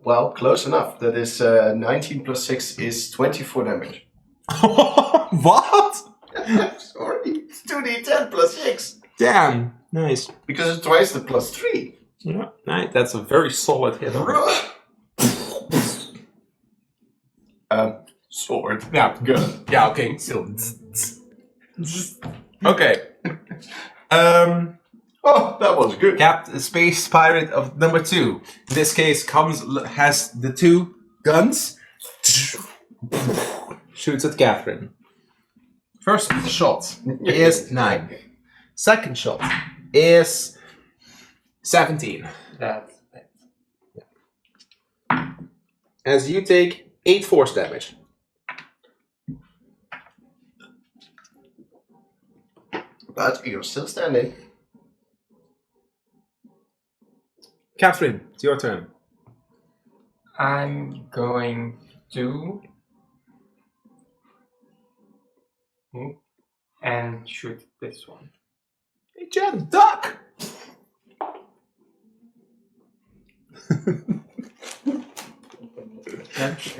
Well, close enough. That is 19 plus 6 is 24 damage. What? Sorry, it's 2d10 plus 6. Damn. Nice. Because it's twice the plus 3. Yeah. Nice. That's a very solid hit. Sword. Yeah, good. Yeah, okay. Still. Okay. Oh, that was good. Space Pirate of number 2. In this case, has the 2 guns. Shoots at Catherine. First shot is 9. Second shot is 17. That's As you take 8 force damage. But you're still standing. Catherine, it's your turn. I'm going to and shoot this one. Hey, Jen, duck! That's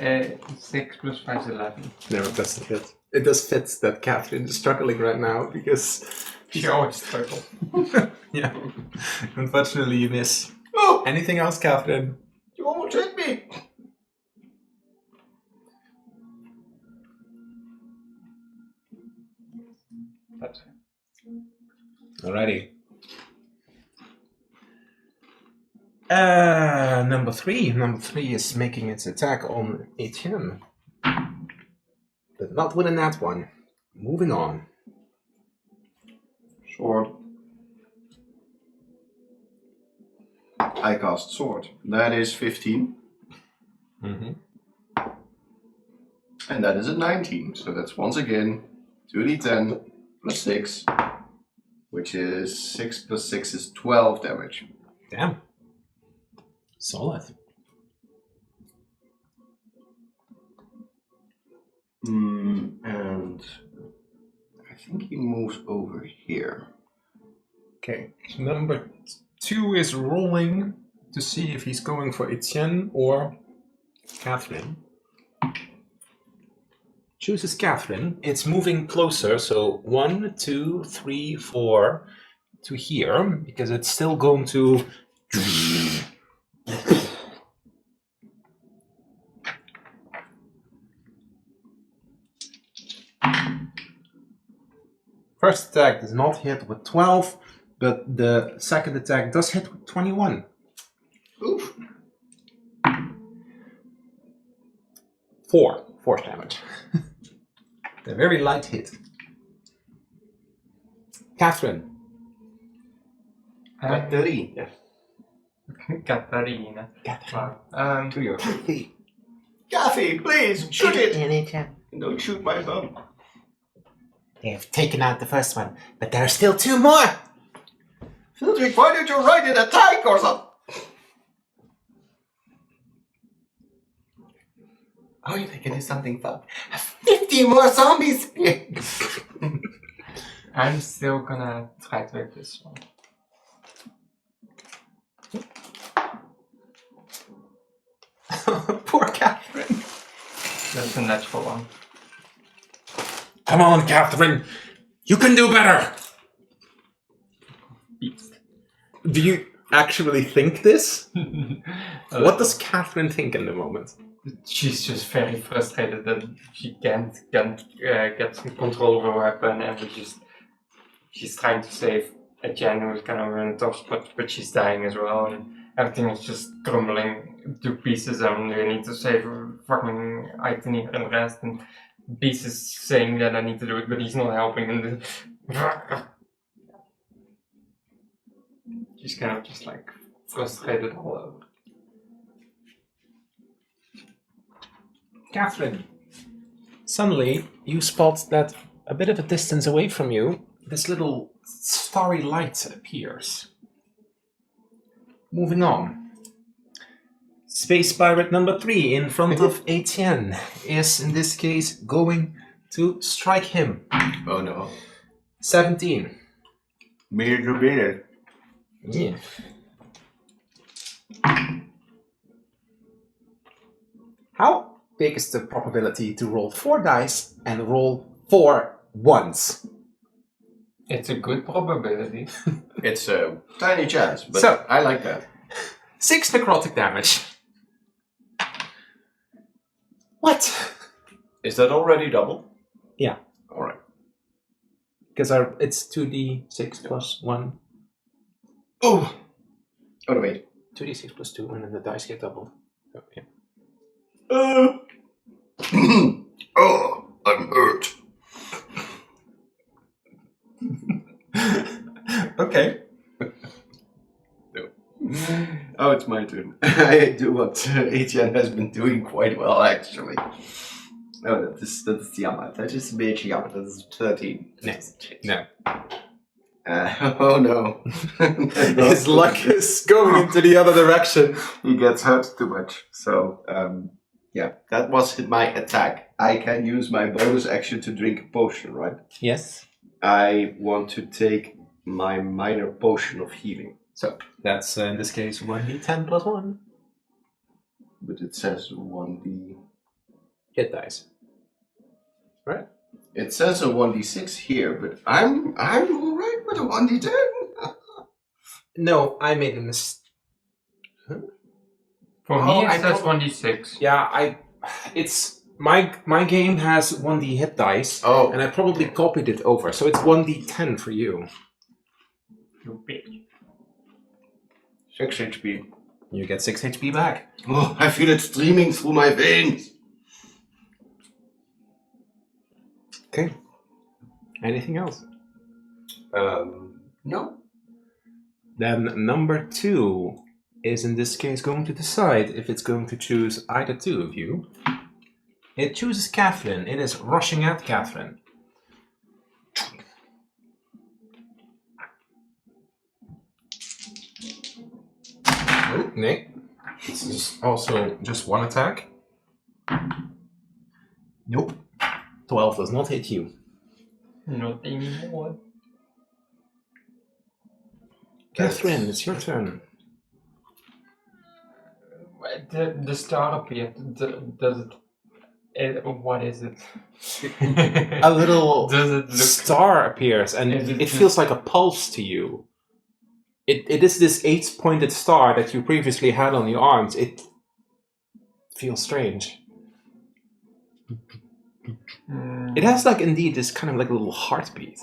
6 plus 5 is 11. No, it doesn't fit. It does fit that Catherine is struggling right now because She always struggles. yeah. Unfortunately, you miss. Oh, Anything else, Catherine? you almost hit me. That's Alrighty. Number 3. Number 3 is making its attack on Etienne. But not with a nat one. Moving on. Sword. I cast sword. That is 15. Mm-hmm. And that is a 19. So that's once again 2d10 plus 6. Which is 6 plus 6 is 12 damage. Damn. Solid. And I think he moves over here. Okay. Number 2 is rolling to see if he's going for Etienne or Catherine. Chooses Catherine. It's moving closer, so 1, 2, 3, 4 to here, because it's still going to. First attack does not hit with 12, but the second attack does hit with 21. Oof. 4 force damage. A very light hit. Catherine. Battery. Yeah. Katarina. Catherine. To your feet. Kathy, please, shoot it! Don't shoot my thumb. They have taken out the first one, but there are still 2 more! Fildrick, why don't you write an attack or something? Oh, you think I do something fun? 50 more zombies! I'm still gonna try to hit this one. Poor Catherine. That's a natural one. Come on, Catherine. You can do better. Beast. Do you actually think this? What does Catherine think in the moment? She's just very frustrated that she can't get some control of her weapon, and she's trying to save Etienne, who's kind of in a tough spot, but she's dying as well, and everything is just crumbling to pieces, and we need to save fucking Itinerary and the rest, and Beast is saying that I need to do it, but he's not helping, and she's kind of just like frustrated all over. Catherine, suddenly you spot that a bit of a distance away from you, this little starry light appears. Moving on. Space Pirate number 3 in front of Etienne is in this case going to strike him. Oh no. 17. Meer to beer. Yeah. How big is the probability to roll 4 dice and roll 4 ones? It's a good probability. It's a tiny chance, but So- I like that. 6 necrotic damage. What? Is that already double? Yeah. Alright. Because it's 2d6 plus 1. Oh no, wait. 2d6 plus 2, and then the dice get doubled. Okay. Oh, I'm hurt. Okay. Oh, it's my turn. I do what Etienne has been doing quite well, actually. Oh, dat is jammer. Dat is een beetje jammer. Dat is 13. No. Oh no. His luck is going into the other direction. He gets hurt too much. So, yeah, that was my attack. I can use my bonus action to drink a potion, right? Yes. I want to take my minor potion of healing. So that's in this case 1d10 plus 1. But it says 1d... Hit dice. Right? It says a 1d6 here, but I'm alright with a 1d10. No, I made a mistake. For Oh, me, I it says prob- 1d6. Yeah, it's my game has 1d hit dice, Oh, and I probably copied it over, so it's 1d10 for you. You bitch. 6 HP. You get 6 HP back. Oh, I feel it streaming through my veins. Okay. Anything else? No. Then number 2 is in this case going to decide if it's going to choose either two of you. It chooses Catherine. It is rushing at Catherine. Oh, Nick. This is also just one attack. Nope. 12 does not hit you. Not anymore. Catherine, it's your turn. The star appeared. Does it? What is it? A little Does it look? star appears, and Is it it feels like a pulse to you. It is this 8-pointed star that you previously had on your arms. It feels strange. It has like indeed this kind of like a little heartbeat.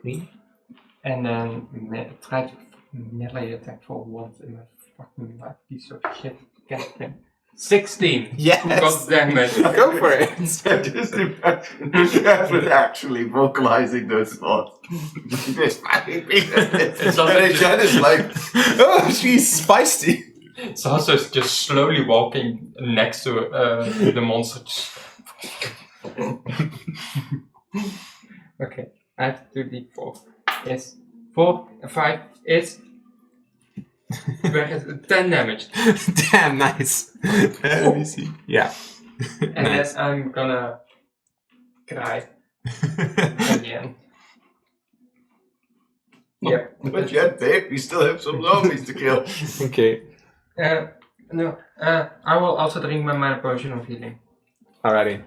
Me? And then try to melee attack for once in my fucking life, piece of shit. Catherine. 16. Yes. God damn it. Go for it. Just imagine Catherine actually vocalizing those thoughts. This fucking It's also and Jen is like, Oh, she's feisty. It's also just slowly walking next to the monster. Okay, I have to do d4. Yes. 4 and 5 is 10 damage. Damn, nice. Let me see. Yeah. And Nice. then I'm gonna cry at the end. Yep. but yet, babe, we still have some zombies to kill. Okay. No, I will also drink my minor potion of healing Alrighty.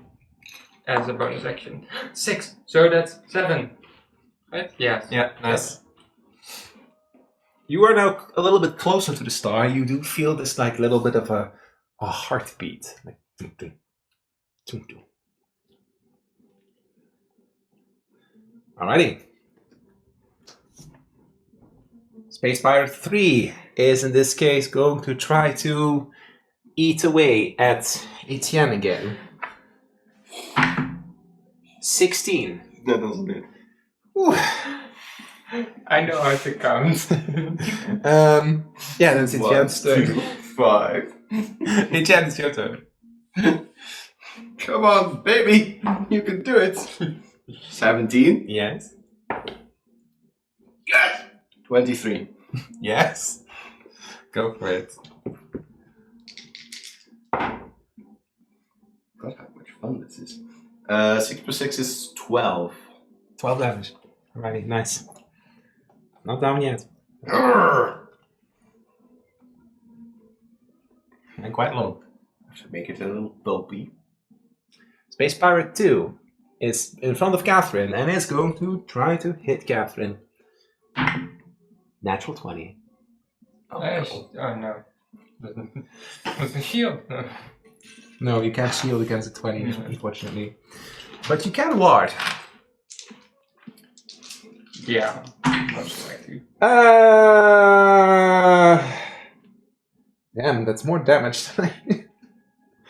as a bonus action. 6, so that's 7. Right? Yes. Yeah, nice. You are now a little bit closer to the star. You do feel this like little bit of a heartbeat. Like dun, dun, dun, dun. Alrighty. Space Pirate 3 is in this case going to try to eat away at Etienne again. 16. That doesn't it. Ooh. I know how to count. Yeah, that's Etienne's turn. 5. Enchant, it's your turn. Come on, baby. You can do it. 17. Yes. Yes! 23. Yes. Go for it. God, how much fun this is. 6 plus 6 is 12. 12 damage. Alrighty, nice. Not down yet. And quite low. I should make it a little bumpy. Space Pirate 2 is in front of Catherine and is going to try to hit Catherine. Natural 20. Oh no. With a shield. No. No, you can't shield against a 20, unfortunately. But you can ward. Yeah, most likely. Damn, that's more damage than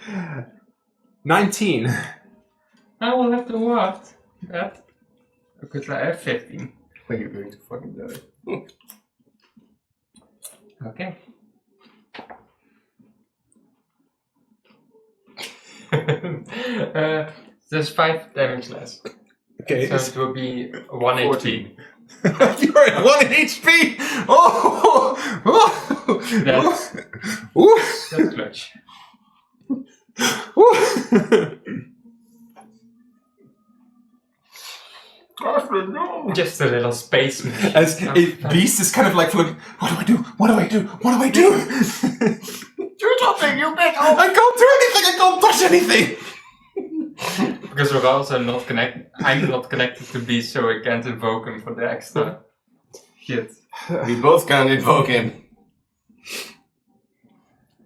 I... 19. I will have to what? That? Because I have 15. When you're going to fucking die. Okay. There's 5 damage less. Okay. So it will be 1 HP. You're at 1 HP! Oh! That's clutch. Just a little space. As Beast is kind of like, what do I do? What do I do? What do I do? Do something, you big hole! I can't do anything! I can't touch anything! Because we're also not connected. I'm not connected to Beast, so I can't invoke him for the extra shit. We both can't invoke him.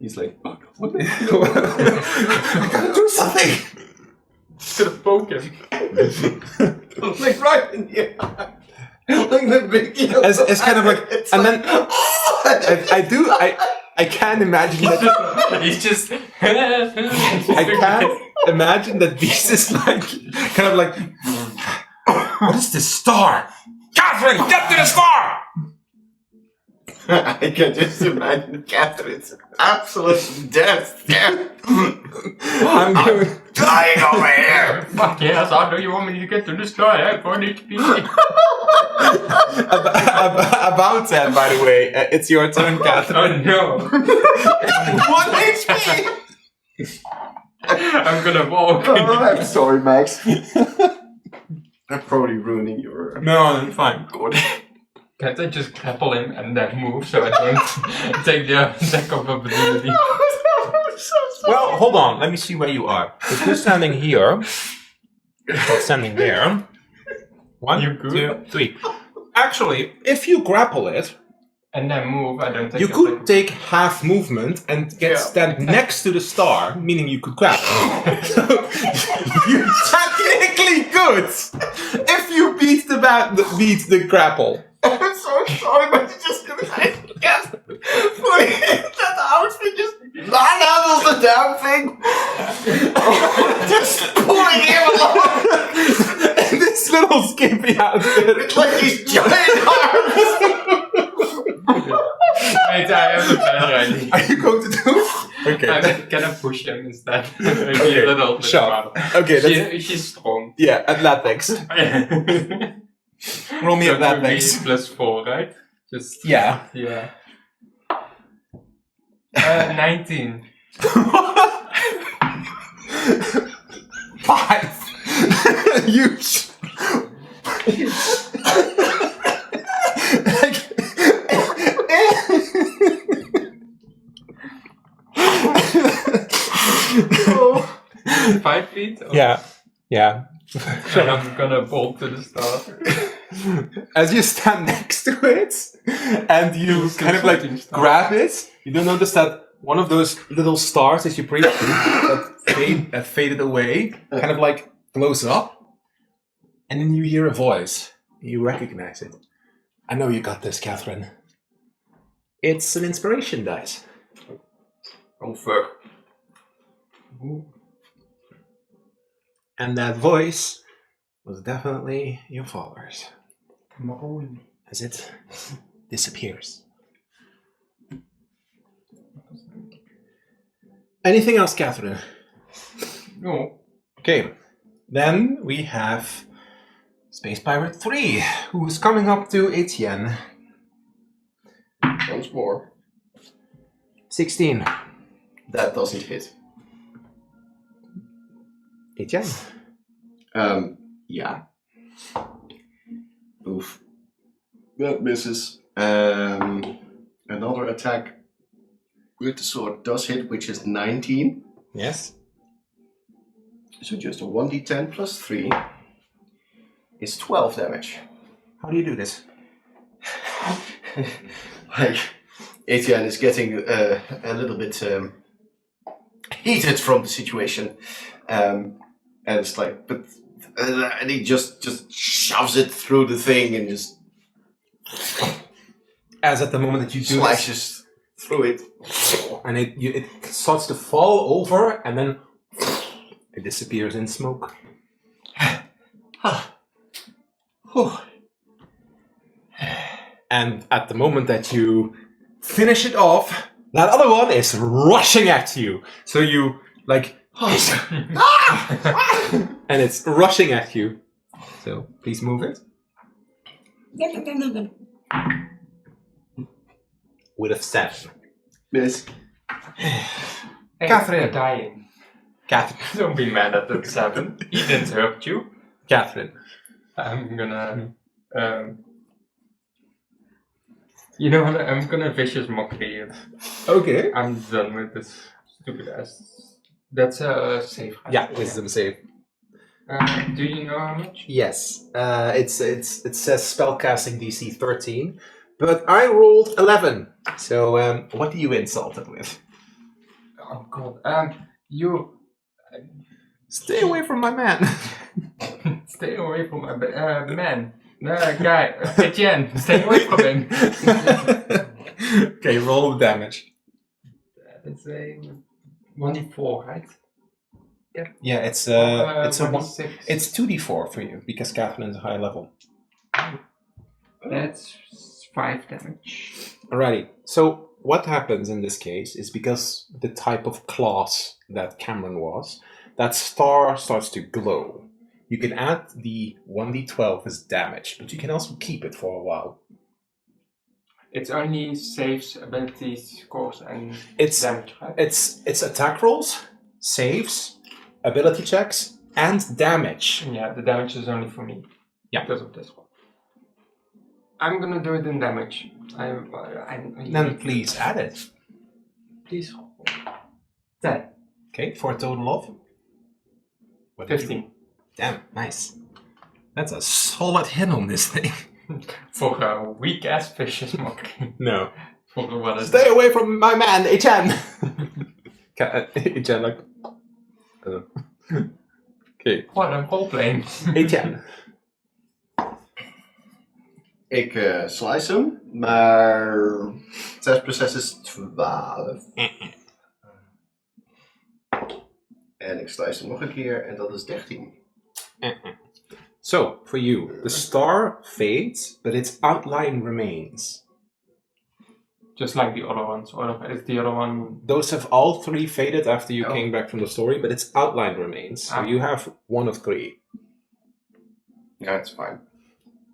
He's like, oh no, what the hell? I gotta do something! Just gonna poke him. Like right in the eye. Like the big yellow It's kind of like, it's and like, then I can't imagine that. He's just. I can't imagine that Beast is like, kind of like, what is this star? Catherine, get to the star! I can just imagine Catherine's absolute death. I'm going. Dying over here. Fuck yes, how do you want me to get to the sky? I have 1 HP. About that, by the way, it's your turn, Oh Catherine. no. 1 HP! I'm gonna walk. I'm sorry, Max. I'm probably ruining your. No, I'm fine. God. Can't I just grapple him and then move so I don't take the attack of opportunity? Well, hold on. Let me see where you are. If you're standing here, standing there. 1, You good? 2, 3. Actually, if you grapple it, And then move, I don't take you the could attack. take half movement and stand next to the star, meaning you could grapple. So you technically could, if you beat the grapple. I'm so sorry, but you just gonna guess. That outfit just handles the damn thing. Just pulling him along. And this little skimpy outfit. It's like these giant arms. Wait, I have a better idea. Are you going to do? Okay. I'm gonna push them instead. Maybe a little bit sure. harder. Okay, that's, She's strong. yeah, athletics. Roll me So it would be athletics. +4, right? Just Yeah. yeah. 19. 5. Huge. Oh. 5 feet? Or- Yeah. And I'm gonna bolt to the star. As you stand next to it, and you It's kind of like grab it, you don't notice that one of those little stars as you breathe that faded away, kind of like glows up, and then you hear a voice. You recognize it. I know you got this, Catherine. It's an inspiration dice. Oh fuck. And that voice was definitely your father's, Come on. as it disappears. Anything else, Catherine? No. Okay. Then we have Space Pirate 3, who's coming up to Etienne. Once more. 16. That doesn't hit. Etienne. Yeah. Oof. That misses. Another attack with the sword does hit, which is 19. Yes. So just a 1d10 plus 3 is 12 damage. How do you do this? Like, Etienne is getting a little bit heated from the situation. And it's like, but and he just shoves it through the thing and just As at the moment that you do this, slashes through it. and it starts to fall over, and then it disappears in smoke. And at the moment that you finish it off, that other one is rushing at you. So you, like, and it's rushing at you. So please move it. With a 7. Miss. Hey, Catherine. you're dying. Catherine. Don't be mad at the 7. He didn't hurt you. Catherine. I'm gonna... you know what? I'm gonna vicious mockery it. Okay. I'm done with this stupid ass. That's a save. Right? Yeah, wisdom save. Do you know how much? Yes. It says spellcasting DC 13, but I rolled 11. So what do you insult it with? Oh god. You Stay away from my man. stay away from my man. Guy, Etienne, stay away from him. Okay, roll the damage. It's a 1d4, right? Yeah, it's a 1d6. it's 2d4 for you because Catherine's a high level. That's 5 damage. Alrighty. So what happens in this case is because the type of class that Cameron was, that star starts to glow. You can add the 1d12 as damage, but you can also keep it for a while. It's only saves, abilities, scores, and It's damage, right? it's attack rolls, saves, ability checks, and damage. Yeah, the damage is only for me. Yeah. Because of this one. I'm gonna do it in damage. I'm Then please add it. Please. 10. Okay, for a total of? What did you- 15. Damn, nice. That's a solid hit on this thing. For a weak ass vicious mockery. No. For what is Stay away from my man, Etienne! Etienne, like... Okay, What a roleplaying. Etienne. Ik slice hem, maar 6 plus 6 is 12. En ik slice hem nog een keer en dat is 13. So, for you, the star fades, but its outline remains. Just like the other ones. Or is the other one... Those have all 3 faded after you Oh. came back from the story, but its outline remains. So Ah. you have 1 of 3. Ja, dat is fijn.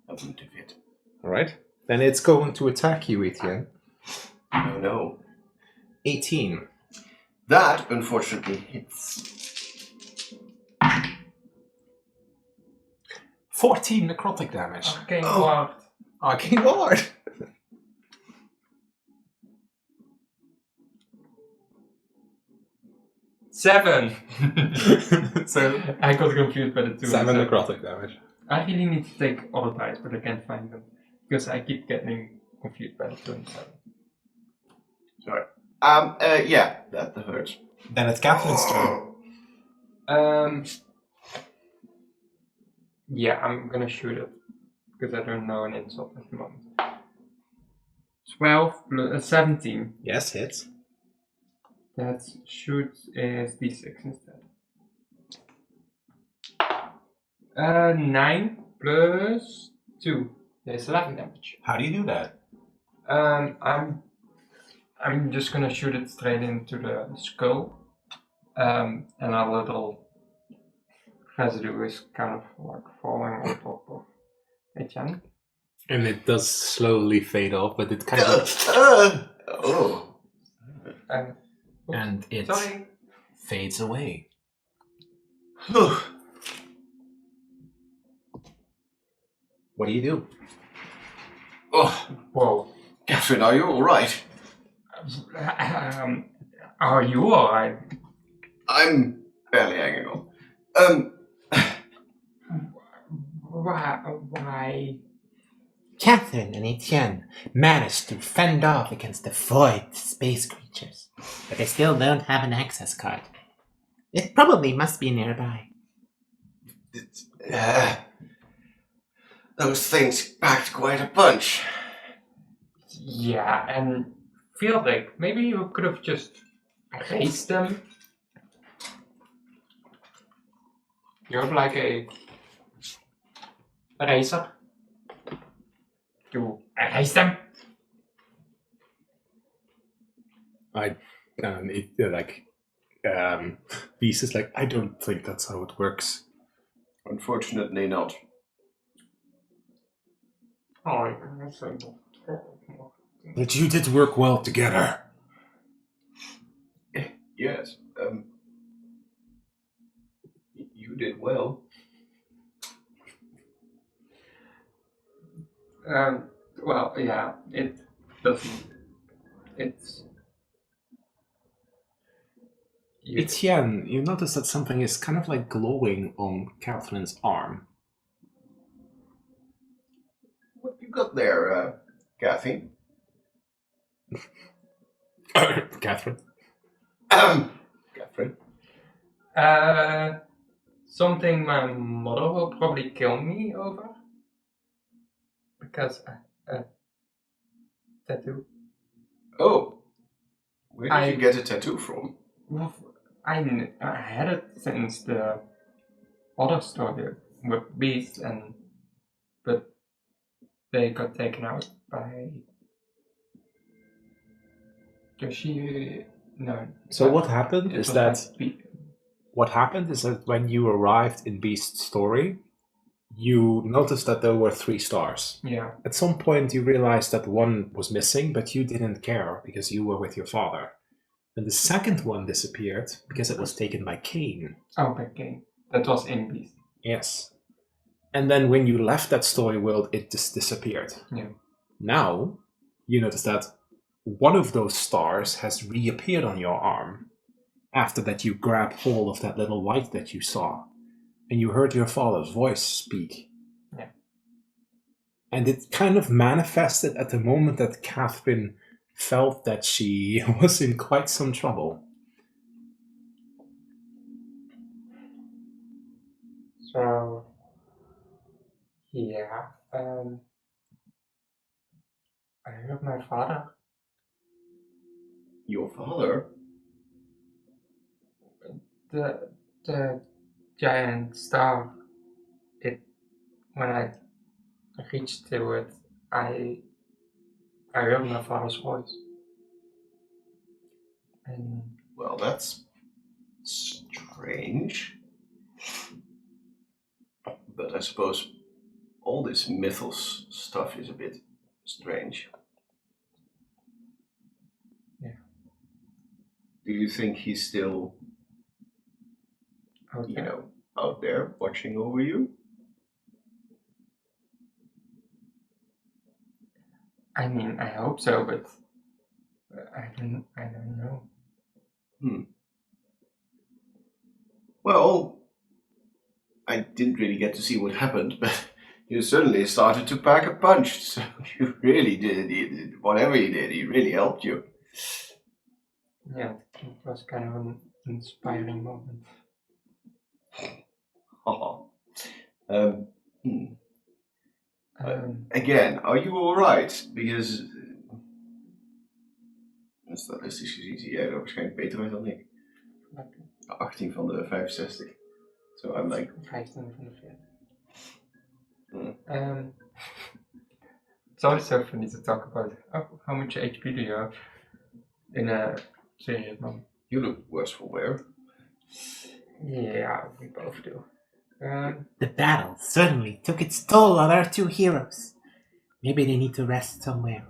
Dat moet ik weten. Alright? Then it's going to attack you, Etienne. Oh no. 18. That, unfortunately, hits. 14 necrotic damage. Arcane Ward. Arcane Ward! Seven! So, I got confused by the two. 7 necrotic damage. I really need to take other dice, but I can't find them. Because I keep getting confused by the 2 and 7. Sorry. Yeah, that hurts. Then it's Catherine's turn. Yeah, I'm gonna shoot it. Because I don't know an insult at the moment. 12 plus 17. Yes, hits. That shoot is d6 instead. 9 plus 2. There's 11 damage. How do you do that? I'm just gonna shoot it straight into the skull and a little residue is kind of like falling on top of Etienne. And it does slowly fade off, but it kind of... Oh. and it Sorry. fades away. What do you do? Oh, Whoa. Catherine, are you all right? Are you alright? I'm barely hanging on. Why? Catherine and Etienne managed to fend off against the void space creatures, but they still don't have an access card. It probably must be nearby. Those things packed quite a punch. Yeah, and feel like maybe you could have just erased them. You have like a eraser. You erase them. Beast is like, I don't think that's how it works. Unfortunately not. Oh, that's a... But you did work well together. Yes. You did well. Well, yeah, it doesn't. It's. Etienne, you notice that something is kind of like glowing on Catherine's arm. What you got there, Kathy? Catherine? Catherine? Something my mother will probably kill me over. Because tattoo. Oh. Where did you get a tattoo from? Well, I had it since the other story with Beast, but they got taken out by Yoshi. No. So what happened is that like when you arrived in Beast's story, you noticed that there were 3 stars. Yeah. At some point you realized that one was missing, but you didn't care because you were with your father. And the second one disappeared because it was taken by Cain. Oh, by Cain. That was in Beast. Yes. And then when you left that story world, it just disappeared. Yeah. Now, you notice that one of those stars has reappeared on your arm after that you grabbed hold of that little light that you saw. And you heard your father's voice speak. Yeah. And it kind of manifested at the moment that Catherine felt that she was in quite some trouble. So, yeah, I heard my father. Your father? The giant star. When I reached to it, I heard my father's voice. And Well, that's strange. But I suppose all this mythos stuff is a bit strange. Yeah. Do you think he's still, okay. out there watching over you? I mean, I hope so, but I don't know. Well, I didn't really get to see what happened, but you certainly started to pack a punch. So you really did. Whatever you did, he really helped you. Yeah, it was kind of an inspiring moment. Again, are you alright? Because... Statistisch gezien zie jij er waarschijnlijk beter uit dan ik. 18 van de 65. So I'm like... 15 van de 40. It's always so funny to talk about how much HP do you have in a series, man. You look worse for wear. Yeah, we both do. The battle certainly took its toll on our two heroes. Maybe they need to rest somewhere,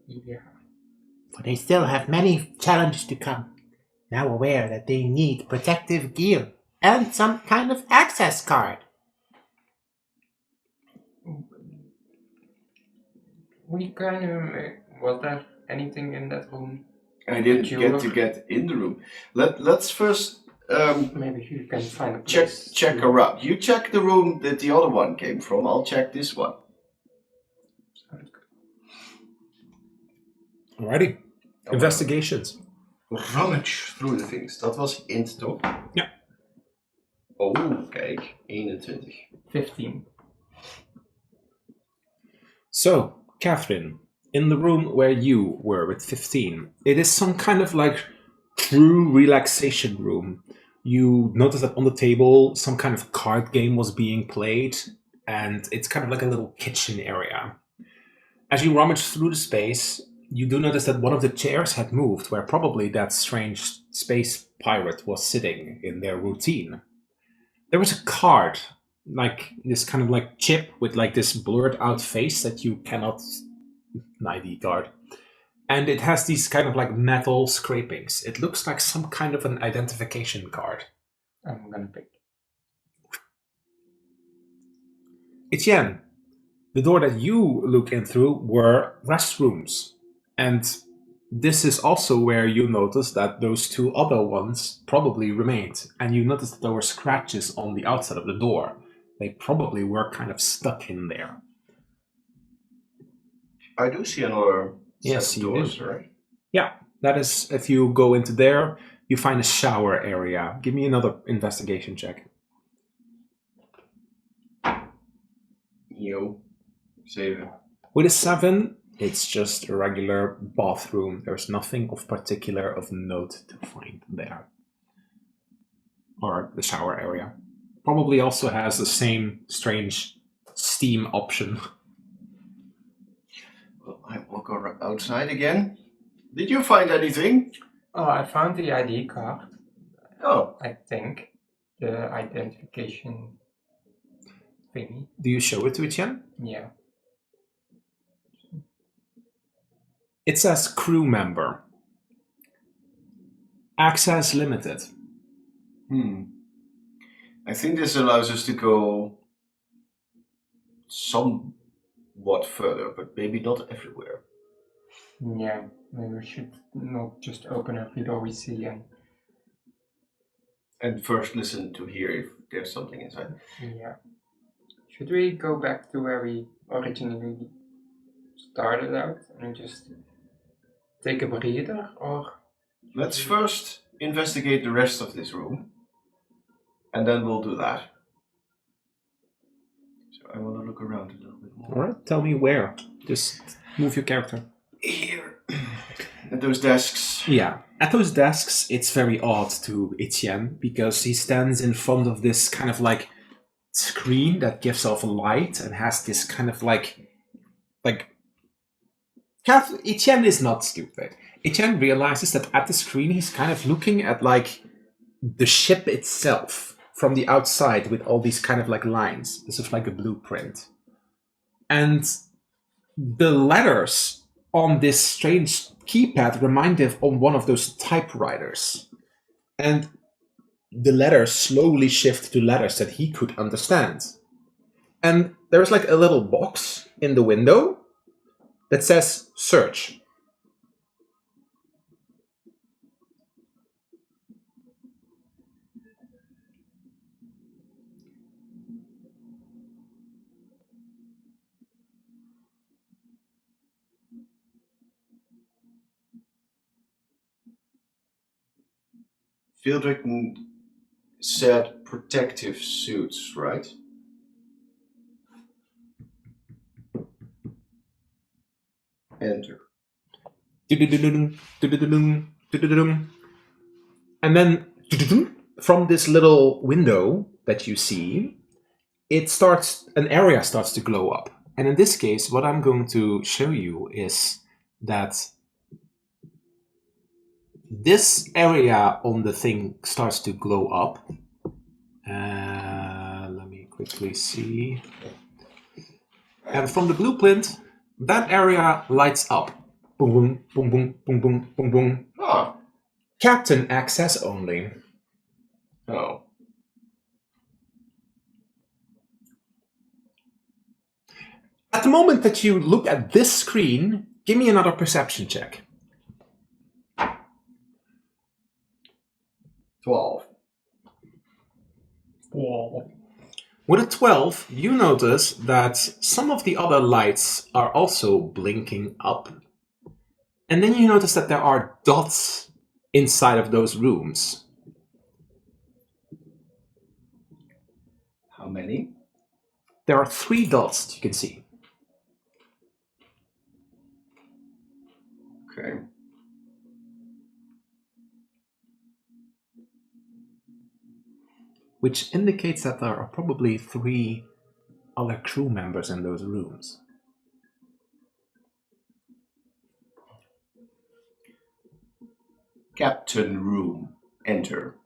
Yeah. for they still have many challenges to come. Now aware that they need protective gear and some kind of access card. We kind of. Was there anything in that room? I didn't get to get in the room. Let's first Maybe you can find a check place. around. You check the room that the other one came from. I'll check this one. Sounds good. Alrighty. Investigations. Rummage through the things. Dat was int, toch? Ja. Oh, kijk. 21. 15. So, Catherine, in the room where you were with 15, it is some kind of like true relaxation room. You notice that on the table, some kind of card game was being played, and it's kind of like a little kitchen area. As you rummage through the space, you do notice that one of the chairs had moved, where probably that strange space pirate was sitting in their routine. There was a card, like this kind of like chip with like this blurred out face that you cannot an ID card. And it has these kind of like metal scrapings. It looks like some kind of an identification card. I'm gonna pick. Etienne, the door that you look in through were restrooms. And this is also where you notice that those two other ones probably remained. And you notice that there were scratches on the outside of the door. They probably were kind of stuck in there. I do see another Yes, set of you doors, do. right? Yeah, that is, if you go into there, you find a shower area. Give me another investigation check. Yo. 7. With a 7, it's just a regular bathroom. There's nothing of particular of note to find there. Or the shower area. Probably also has the same strange steam option. Well, I will go outside again. Did you find anything? Oh, I found the ID card. Oh, I think the identification thingy. Do you show it to Etienne? Yeah. It says crew member. Access limited. I think this allows us to go somewhat further, but maybe not everywhere. Yeah. Maybe we should not just open every door we see And first listen to hear if there's something inside. yeah. Should we go back to where we originally started out and just take a breather, or? Let's first investigate the rest of this room, and then we'll do that. So I want to look around a little bit more. Alright, tell me where. Just move your character. Here. At those desks. Yeah, at those desks, it's very odd to Etienne because he stands in front of this kind of like screen that gives off a light and has this kind of like. Etienne is not stupid. Etienne realizes that at the screen he's kind of looking at like the ship itself from the outside with all these kind of like lines. This is like a blueprint. And the letters on this strange keypad remind him of one of those typewriters. And the letters slowly shift to letters that he could understand. And there's like a little box in the window that says search. Fieldrick said protective suits, right? Enter. And then from this little window that you see, an area starts to glow up. And in this case, what I'm going to show you is that this area on the thing starts to glow up. Let me quickly see. And from the blueprint, that area lights up. Boom, boom, boom, boom, boom, boom, boom, boom. Ah. Captain access only. Oh. At the moment that you look at this screen, give me another perception check. 12. Whoa. With a 12, you notice that some of the other lights are also blinking up. And then you notice that there are dots inside of those rooms. How many? There are 3 dots that you can see. Okay. Which indicates that there are probably 3 other crew members in those rooms. Captain room. Enter.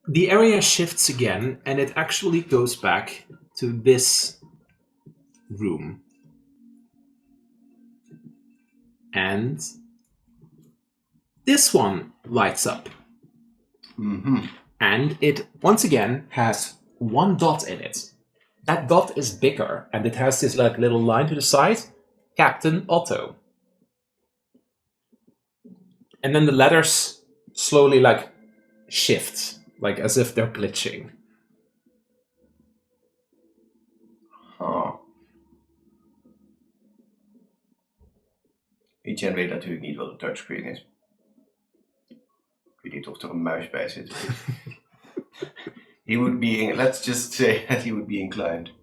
The area shifts again, and it actually goes back to this room. And this one lights up. Mm-hmm. And it, once again, has 1 dot in it. That dot is bigger, and it has this like little line to the side. Captain Otto. And then the letters slowly like shift, like as if they're glitching. Ah. Etienne weet natuurlijk niet wat een touchscreen is. Ik weet niet of er een muis bij zit. He would be, let's just say that he would be inclined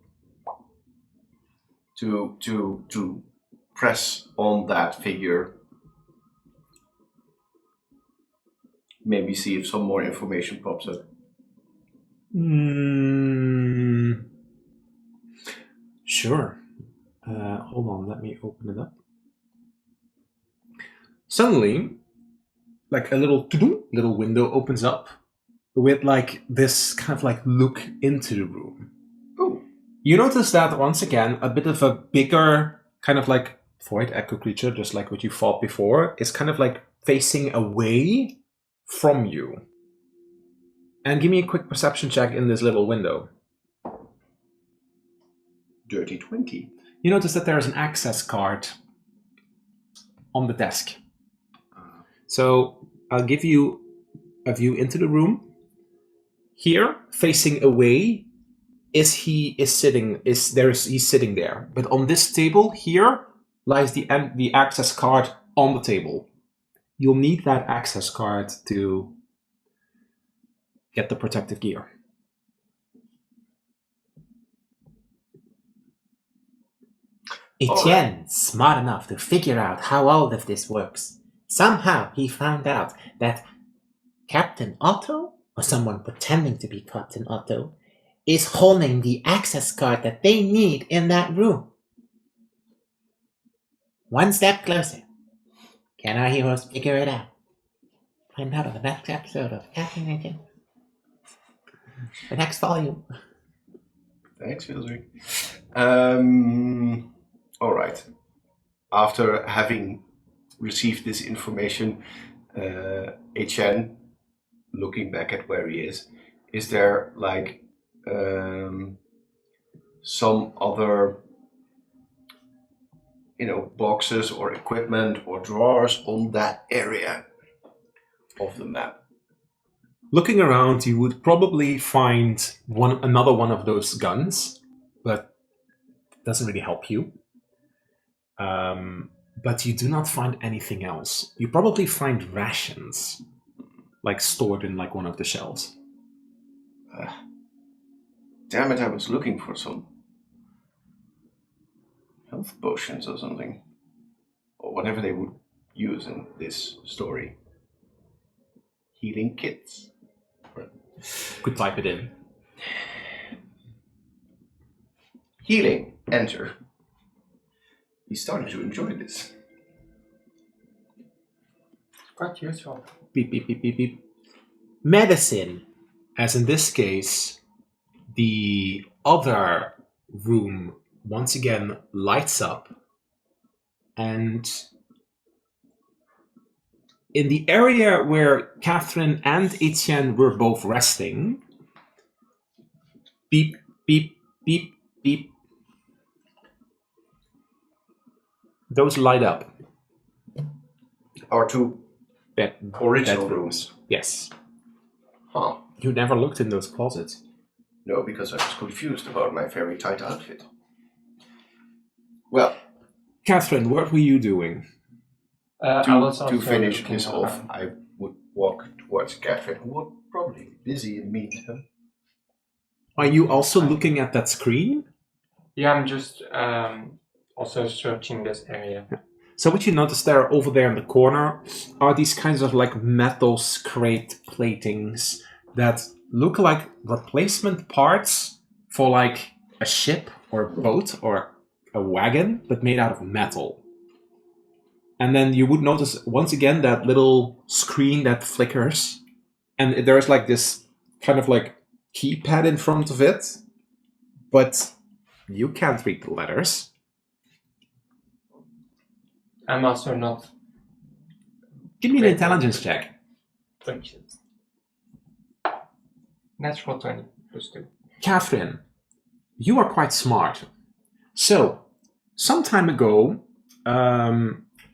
to press on that figure. Maybe see if some more information pops up. Sure. Hold on, let me open it up. Suddenly, like a little window opens up with like this kind of like look into the room. Oh. You notice that once again, a bit of a bigger kind of like void echo creature, just like what you fought before, is kind of like facing away from you. And give me a quick perception check in this little window. Dirty 20. You notice that there is an access card on the desk. So I'll give you a view into the room. Here, facing away, he's sitting there. But on this table here lies the access card on the table. You'll need that access card to get the protective gear. Etienne, smart enough to figure out how all of this works. Somehow he found out that Captain Otto, or someone pretending to be Captain Otto, is holding the access card that they need in that room. One step closer. Can our heroes figure it out? Find out on the next episode of Captain Agent. The next volume. Thanks, Filzeric. All right. After having received this information, Etienne, looking back at where he is there like some other, boxes or equipment or drawers on that area of the map? Looking around, you would probably find another one of those guns, but it doesn't really help you. But you do not find anything else. You probably find rations, like stored in like one of the shelves. Damn it, I was looking for some health potions or something. Or whatever they would use in this story. Healing kits. Could type it in. Healing. Enter. He's starting to enjoy this. Quite useful. Beep, beep, beep, beep, beep. Medicine. As in this case, the other room once again lights up. And in the area where Catherine and Etienne were both resting, beep, beep, beep, beep. Those light up. Our two original bedrooms. rooms. Yes. Huh. You never looked in those closets. No, because I was confused about my very tight outfit. Well, Catherine, what were you doing? I was also to finish looking this off, around. I would walk towards Catherine, who would probably be busy and meet her. Are you also looking at that screen? Yeah, I'm just also searching this area. So what you notice there, over there in the corner, are these kinds of like metal scraped platings that look like replacement parts for like a ship or a boat or a wagon, but made out of metal. And then you would notice once again that little screen that flickers, and there's like this kind of like keypad in front of it, but you can't read the letters. I'm also not Give me an Great. intelligence check. conscious. Natural 20 plus 2. Catherine, you are quite smart. So, some time ago,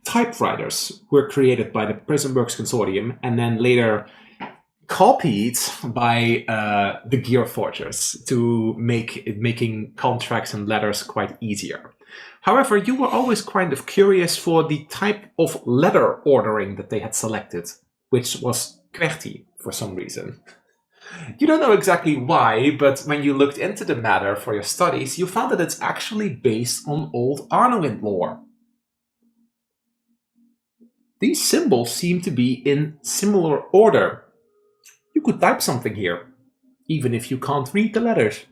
typewriters were created by the PrismWorks Consortium and then later copied by the Gear Forgers to making contracts and letters quite easier. However, you were always kind of curious for the type of letter ordering that they had selected, which was QWERTY for some reason. You don't know exactly why, but when you looked into the matter for your studies, you found that it's actually based on old Arnowind lore. These symbols seem to be in similar order. You could type something here, even if you can't read the letters.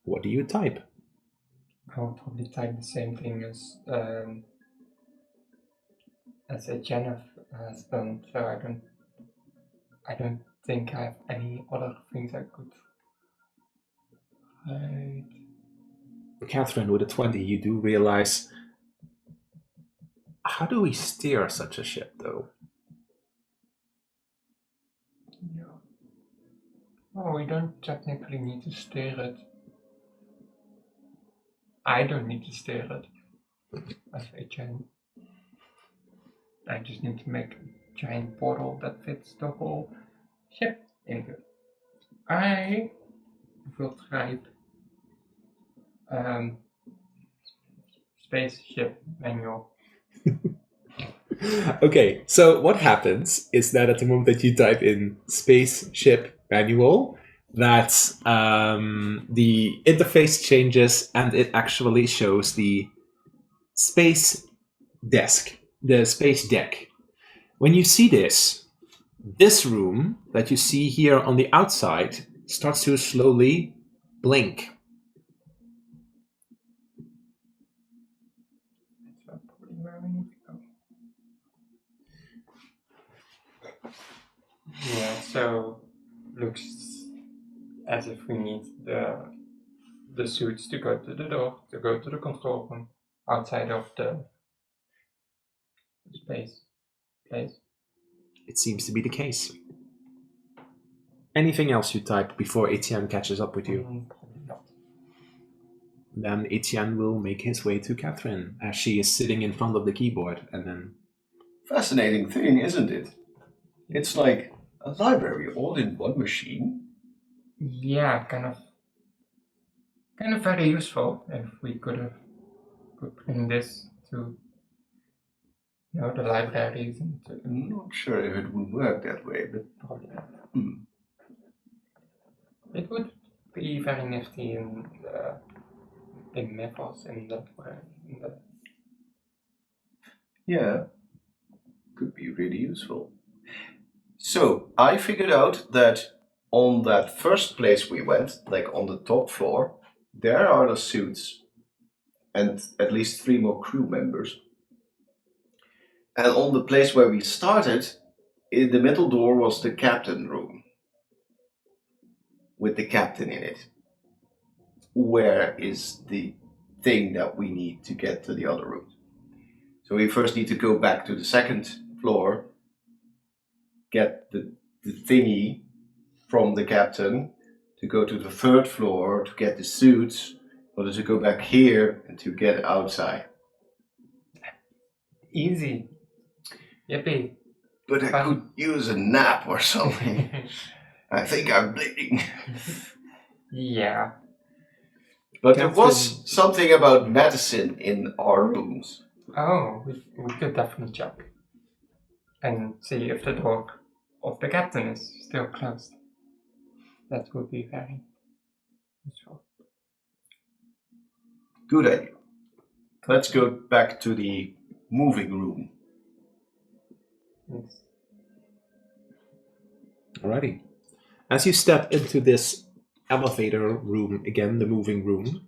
What do you type? I'll probably type the same thing as Etienne has done, so I don't think I have any other things I could write. Catherine, with a 20, you do realize, how do we steer such a ship, though? Yeah. Oh, we don't technically need to steer it. I don't need to steer it as Etienne. I just need to make a giant portal that fits the whole ship into it. I will type spaceship manual. Okay, so what happens is that at the moment that you type in spaceship manual, that the interface changes and it actually shows the space desk, the space deck. When you see this room that you see here on the outside starts to slowly blink. That's probably where we need to go. Yeah, so looks as if we need the suits to go to the door, to go to the control room outside of the space place. It seems to be the case. Anything else you type before Etienne catches up with you? Probably not. Then Etienne will make his way to Catherine as she is sitting in front of the keyboard, and then Fascinating thing, isn't it? It's like a library all in one machine. Yeah, kind of very useful if we could bring this to the libraries and to I'm not sure if it would work that way, but probably not. It would be very nifty in Memphis in the yeah, could be really useful. So I figured out that on that first place we went, like on the top floor, there are the suits and at least 3 more crew members. And on the place where we started, in the middle door was the captain room with the captain in it. Where is the thing that we need to get to the other rooms? So we first need to go back to the second floor, get the thingy from the captain, to go to the third floor to get the suits, in order to go back here and to get outside. Easy. Yippee. But I could use a nap or something. I think I'm bleeding. Yeah. But there was something about medicine in our rooms. Oh, we could definitely check. And see if the door of the captain is still closed. That would be very useful. Good idea. Let's go back to the moving room. Yes. Alrighty. As you step into this elevator room again, the moving room,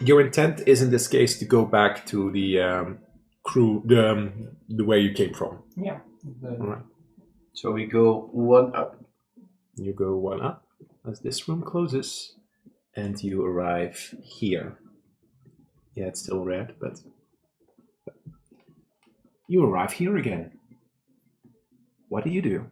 your intent is in this case to go back to the crew, the way you came from. Yeah. Alright. So we go 1 up. You go 1 up as this room closes, and you arrive here. Yeah, it's still red, but you arrive here again. What do you do?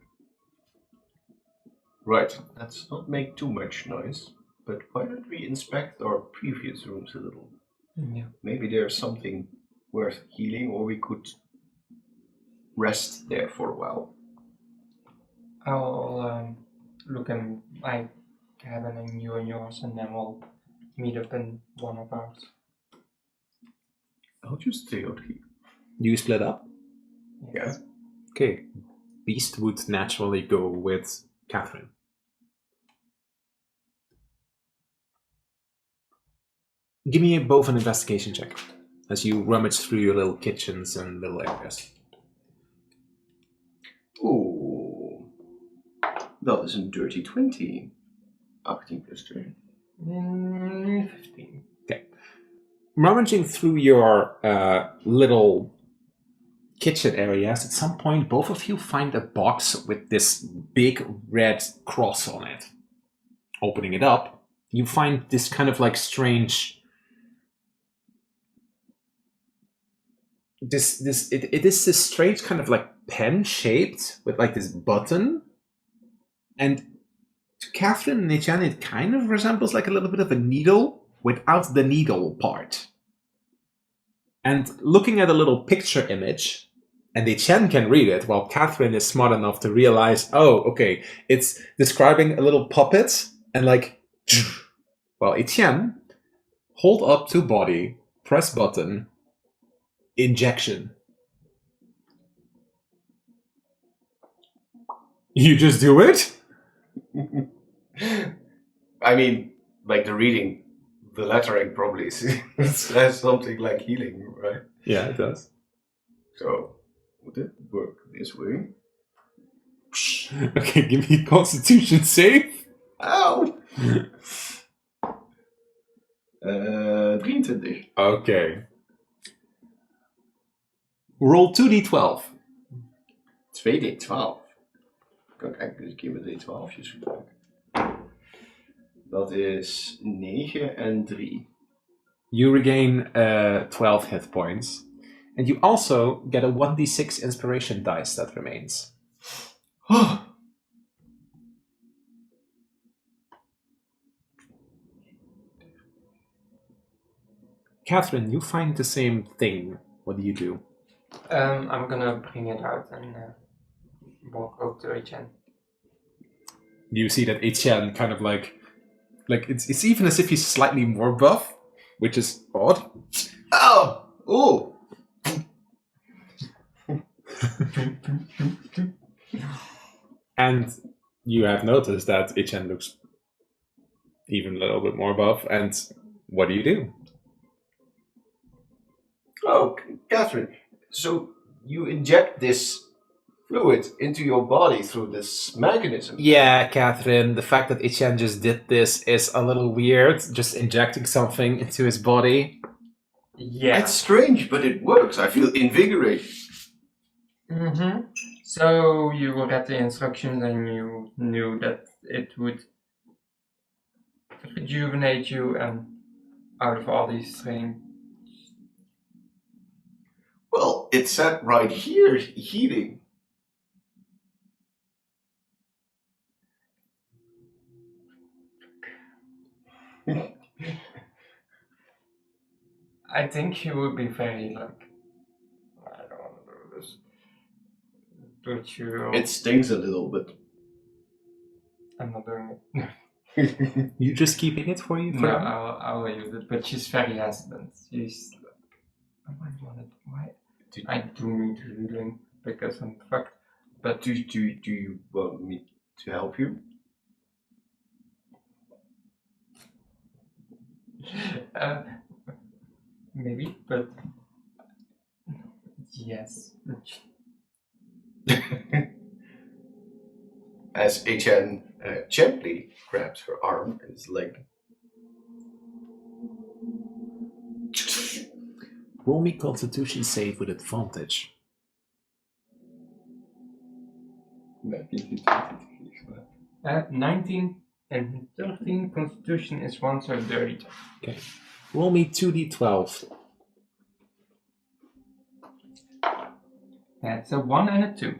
Right, let's not make too much noise, but why don't we inspect our previous rooms a little? Yeah. Maybe there's something worth healing, or we could rest there for a while. I'll look in my cabin and you in yours, and then we'll meet up in one of ours. I'll just stay out here. You split up? Yeah. Okay. Beast would naturally go with Catherine. Give me both an investigation check as you rummage through your little kitchens and little areas. Ooh. Dat is een dirty 20. 18 plus 3. 15. Okay. Rummaging through your little kitchen areas, at some point both of you find a box with this big red cross on it. Opening it up, you find this kind of like strange... It is this strange kind of like pen shaped with like this button, and to Catherine and Etienne it kind of resembles like a little bit of a needle without the needle part. And looking at a little picture image, and Etienne can read it, while Catherine is smart enough to realize, oh, okay, it's describing a little puppet, and like, well, Etienne, hold up to body, press button, injection. You just do it? I mean, like the reading, the lettering probably says something like healing, right? Yeah, it does. So, would it work this way? Okay, give me a constitution save. Ow! 23. Okay. Roll 2d12. 2d12. Kan ik eigenlijk eens een keer met d12'tjes gebruiken. Dat is 9 en 3. You regain 12 hit points. And you also get a 1d6 inspiration dice that remains. Catherine, you find the same thing. What do you do? I'm gonna bring it out and walk over to Etienne. You see that Etienne kind of like it's even as if he's slightly more buff, which is odd. Oh! Ooh! And you have noticed that Etienne looks even a little bit more buff. And what do? Oh, Catherine. So you inject this fluid into your body through this mechanism. Yeah, Catherine, the fact that Etienne just did this is a little weird, just injecting something into his body. Yeah. It's strange, but it works. I feel invigorated. Mm-hmm. So you read the instructions and you knew that it would rejuvenate you and out of all these things. Well, it said right here, heating. I think you would be very like, I don't want to do this. But It stings a little bit. I'm not doing it. You just keeping it for you? No, I'll use it. But she's very hesitant. She's like, why? I do need healing because I'm fucked. But Do you want me to help you? maybe, but yes. As Etienne gently grabs her arm and his leg. Roll me Constitution save with advantage. 19 and 13. Constitution is 1, so dirty. Okay. Roll me 2d12. That's a 1 and a 2.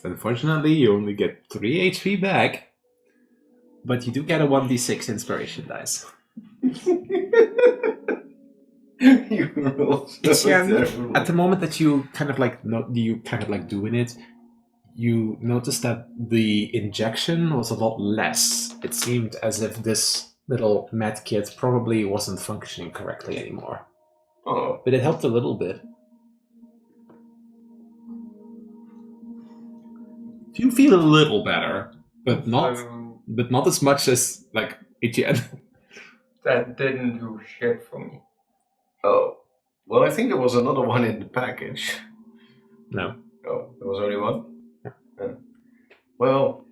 Unfortunately, you only get 3 HP back, but you do get a 1d6 inspiration dice. You roll so Etienne, terrible. at the moment that you kind of like doing it, you notice that the injection was a lot less. It seemed as if this little med kit probably wasn't functioning correctly anymore. Oh, But it helped a little bit. You feel a little better, but not as much as like Etienne. That didn't do shit for me. oh. Well, I think there was another one in the package. No. Oh, there was only one? Yeah. Well,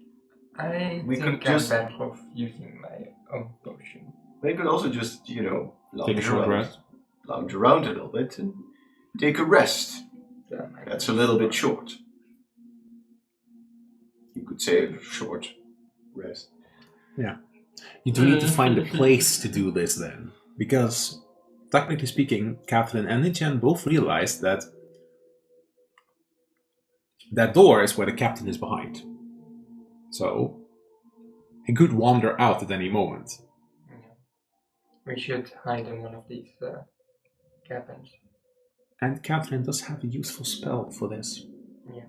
I We think could I'm just- better off using my own potion. they could also just, Take a lounge short around, rest. lounge around a little bit and take a rest. Then I That's a little bit short. You could say a short rest. You do need to find a place to do this then. Because, technically speaking, Catherine and Etienne both realized that that door is where the captain is behind. So, he could wander out at any moment. Yeah. We should hide in one of these cabins. And Catherine does have a useful spell for this. Yeah.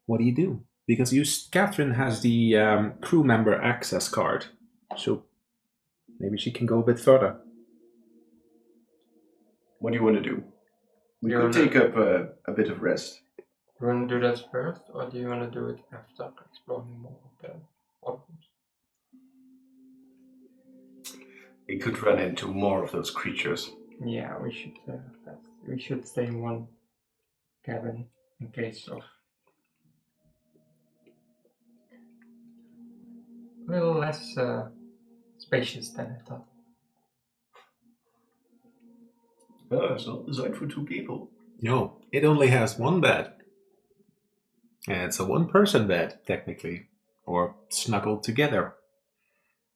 What do you do? Because Catherine has the crew member access card. So, maybe she can go a bit further. What do you want to do? We You could wanna- take up a bit of rest. Do you want to do that first, or do you want to do it after exploring more of the problems? We could run into more of those creatures. Yeah, we should rest. We should stay in one cabin in case of a little less spacious than I thought. Oh, it's not designed for two people. No, it only has one bed. And it's a one-person bed, technically. Or snuggled together.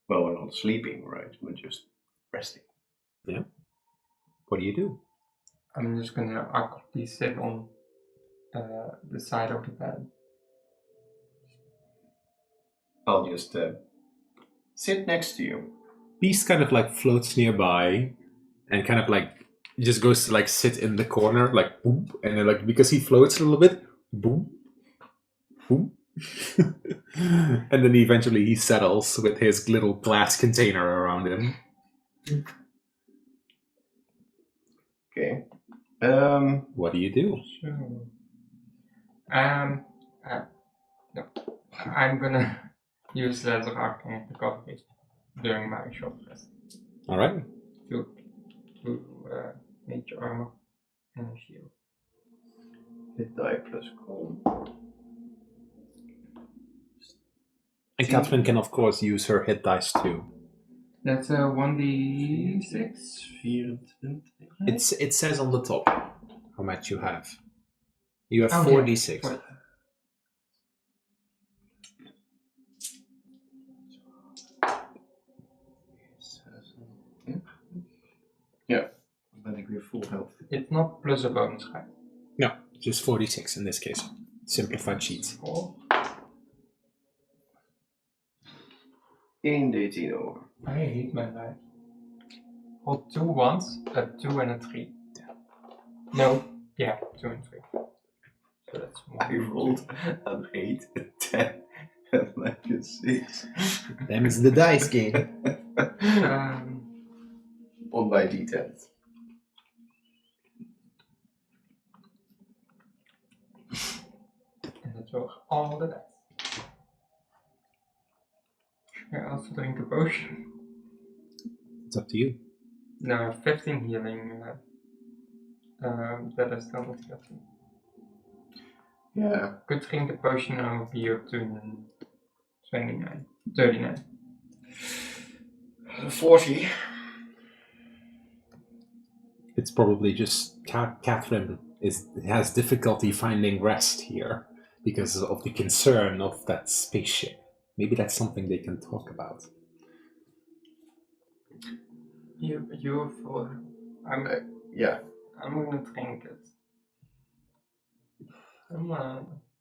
Well, we're not sleeping, right? We're just resting. What do you do? I'm just gonna awkwardly sit on the side of the bed. I'll just sit next to you. Beast kind of like floats nearby and kind of like just goes to like sit in the corner, like boop, and then like because he floats a little bit, boom, boom. And then eventually he settles with his little glass container around him. Okay. What do you do? So, no, I'm gonna use laser arcane recovery during my short rest All right. to major armor and a shield. Hit die plus con. And Catherine can, of course, use her hit dice too. That's a 1d6. 24. It says on the top how much you have. You have Oh, 4d6. yeah. Yeah, ben ik weer full health. It's not plus a bonus, right? No, just 46 in this case. Simplified sheet. 4. 1d10 over. I hate my life. Roll 2 ones, a 2 and a 3. No, yeah, 2 and 3. So that's I 1. rolled an 8, a 10, and like a 6. Them is the dice game. On my d10. And that's all the dice. I also drink a potion. It's up to you. No, 15 healing. That is still not 13. Yeah. Could drink the potion and will be up to 29. 39. 40. It's probably just Catherine has difficulty finding rest here because of the concern of that spaceship. Maybe that's something they can talk about. You're full. Yeah. I'm gonna drink it.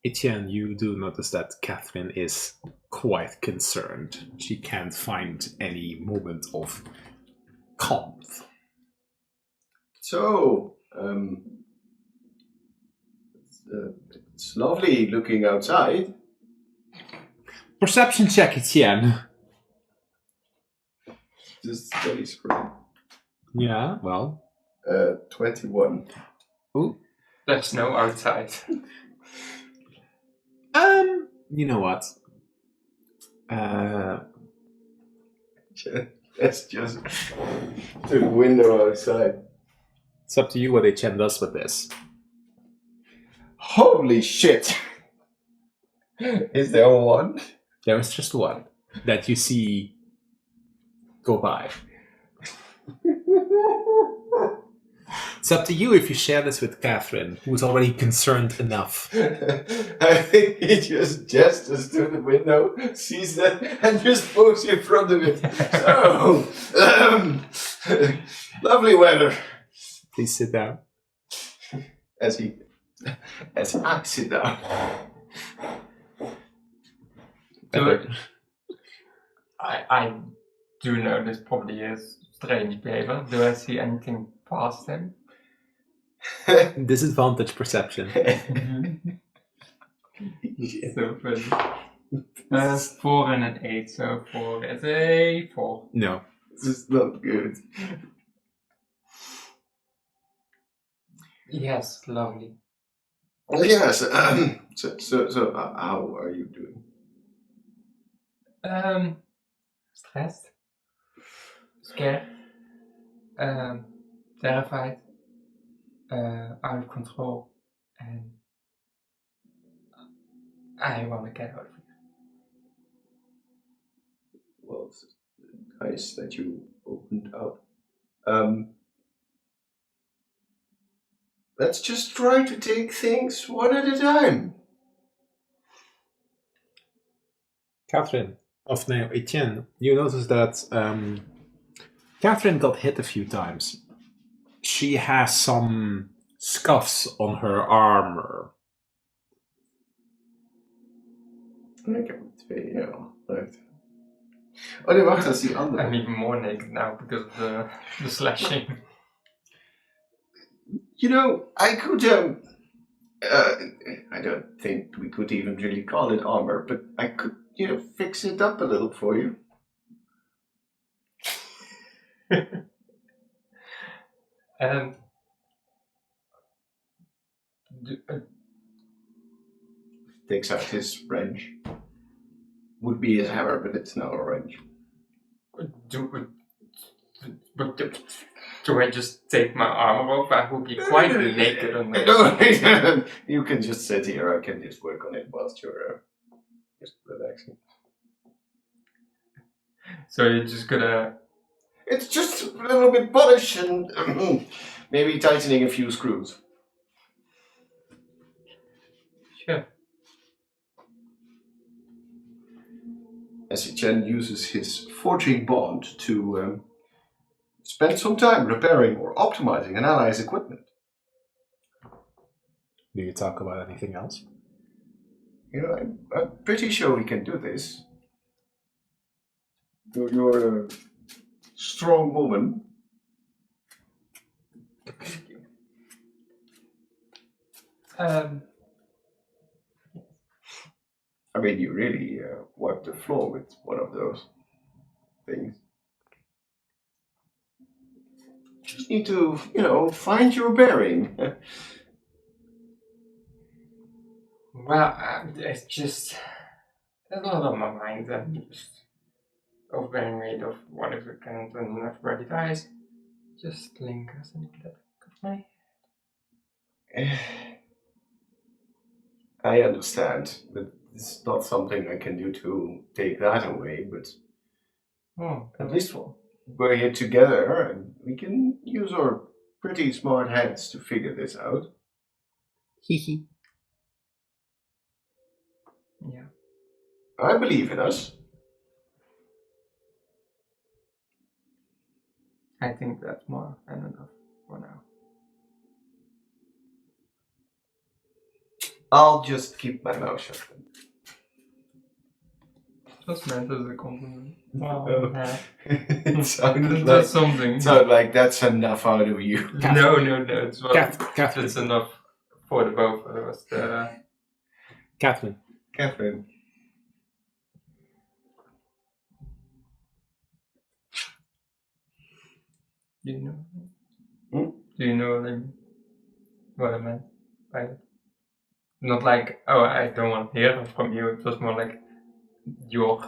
Etienne, you do notice that Catherine is quite concerned. She can't find any moment of calm. So, it's lovely looking outside. Perception check, Etienne. Just study screen. Yeah, well. 21. Ooh. There's snow outside. You know what? Let's just to the window outside. It's up to you what Etienne does with this. Holy shit! Is there one? There is just one that you see go by. It's up to you if you share this with Catherine, who's already concerned enough. I think he just gestures to the window, sees that, and just moves in front of it. So, lovely weather. Please sit down. As I sit down. I do know this probably is strange behavior. Do I see anything past him? Disadvantage perception. So funny. 4 and an 8, so 4 is a 4. No. This is not good. Yes, lovely. Yes. So, how are you doing? Stressed, scared, terrified, out of control, and I want to get out of here. Well, it's nice that you opened out. Let's just try to take things one at a time. Catherine, Etienne, you notice that Catherine got hit a few times. She has some scuffs on her armor. Ik heb 2, ja. Right. Oh nee, wacht, dat is die andere. I'm even more naked now because of the slashing. You know, I could, I don't think we could even really call it armor, but I could, fix it up a little for you. Takes out his wrench. Would be his hammer, but it's now a wrench. Do I just take my armor off? I will be quite naked on that. No, you can just sit here. I can just work on it whilst you're just relaxing. So you're just gonna... It's just a little bit polished and maybe tightening a few screws. Sure. Chen uses his forging bond to spend some time repairing or optimizing an ally's equipment. Do you talk about anything else? You know, I'm pretty sure we can do this. You're a strong woman. Thank you. I mean, you really wiped the floor with one of those things. Just need to, find your bearing. Well, it's just... There's a lot on my mind. I'm just overbearing rate of what if it can't and everybody dies. Just lingers in the back of my head. I understand, but it's not something I can do to take that away, but Oh, at least we're here together and we can use our pretty smart heads to figure this out. Hee. Yeah. I believe in us. I think that's more than enough for now. I'll just keep my mouth shut. Just meant as a compliment. Wow. Oh. Yeah. It sounded That's something. like that's enough out of you. No, it's well, Catherine. it's enough for the both of us. Catherine. Catherine. Do you know? Hmm? Do you know what I meant by it? Not like, oh, I don't want to hear it from you. It was more like your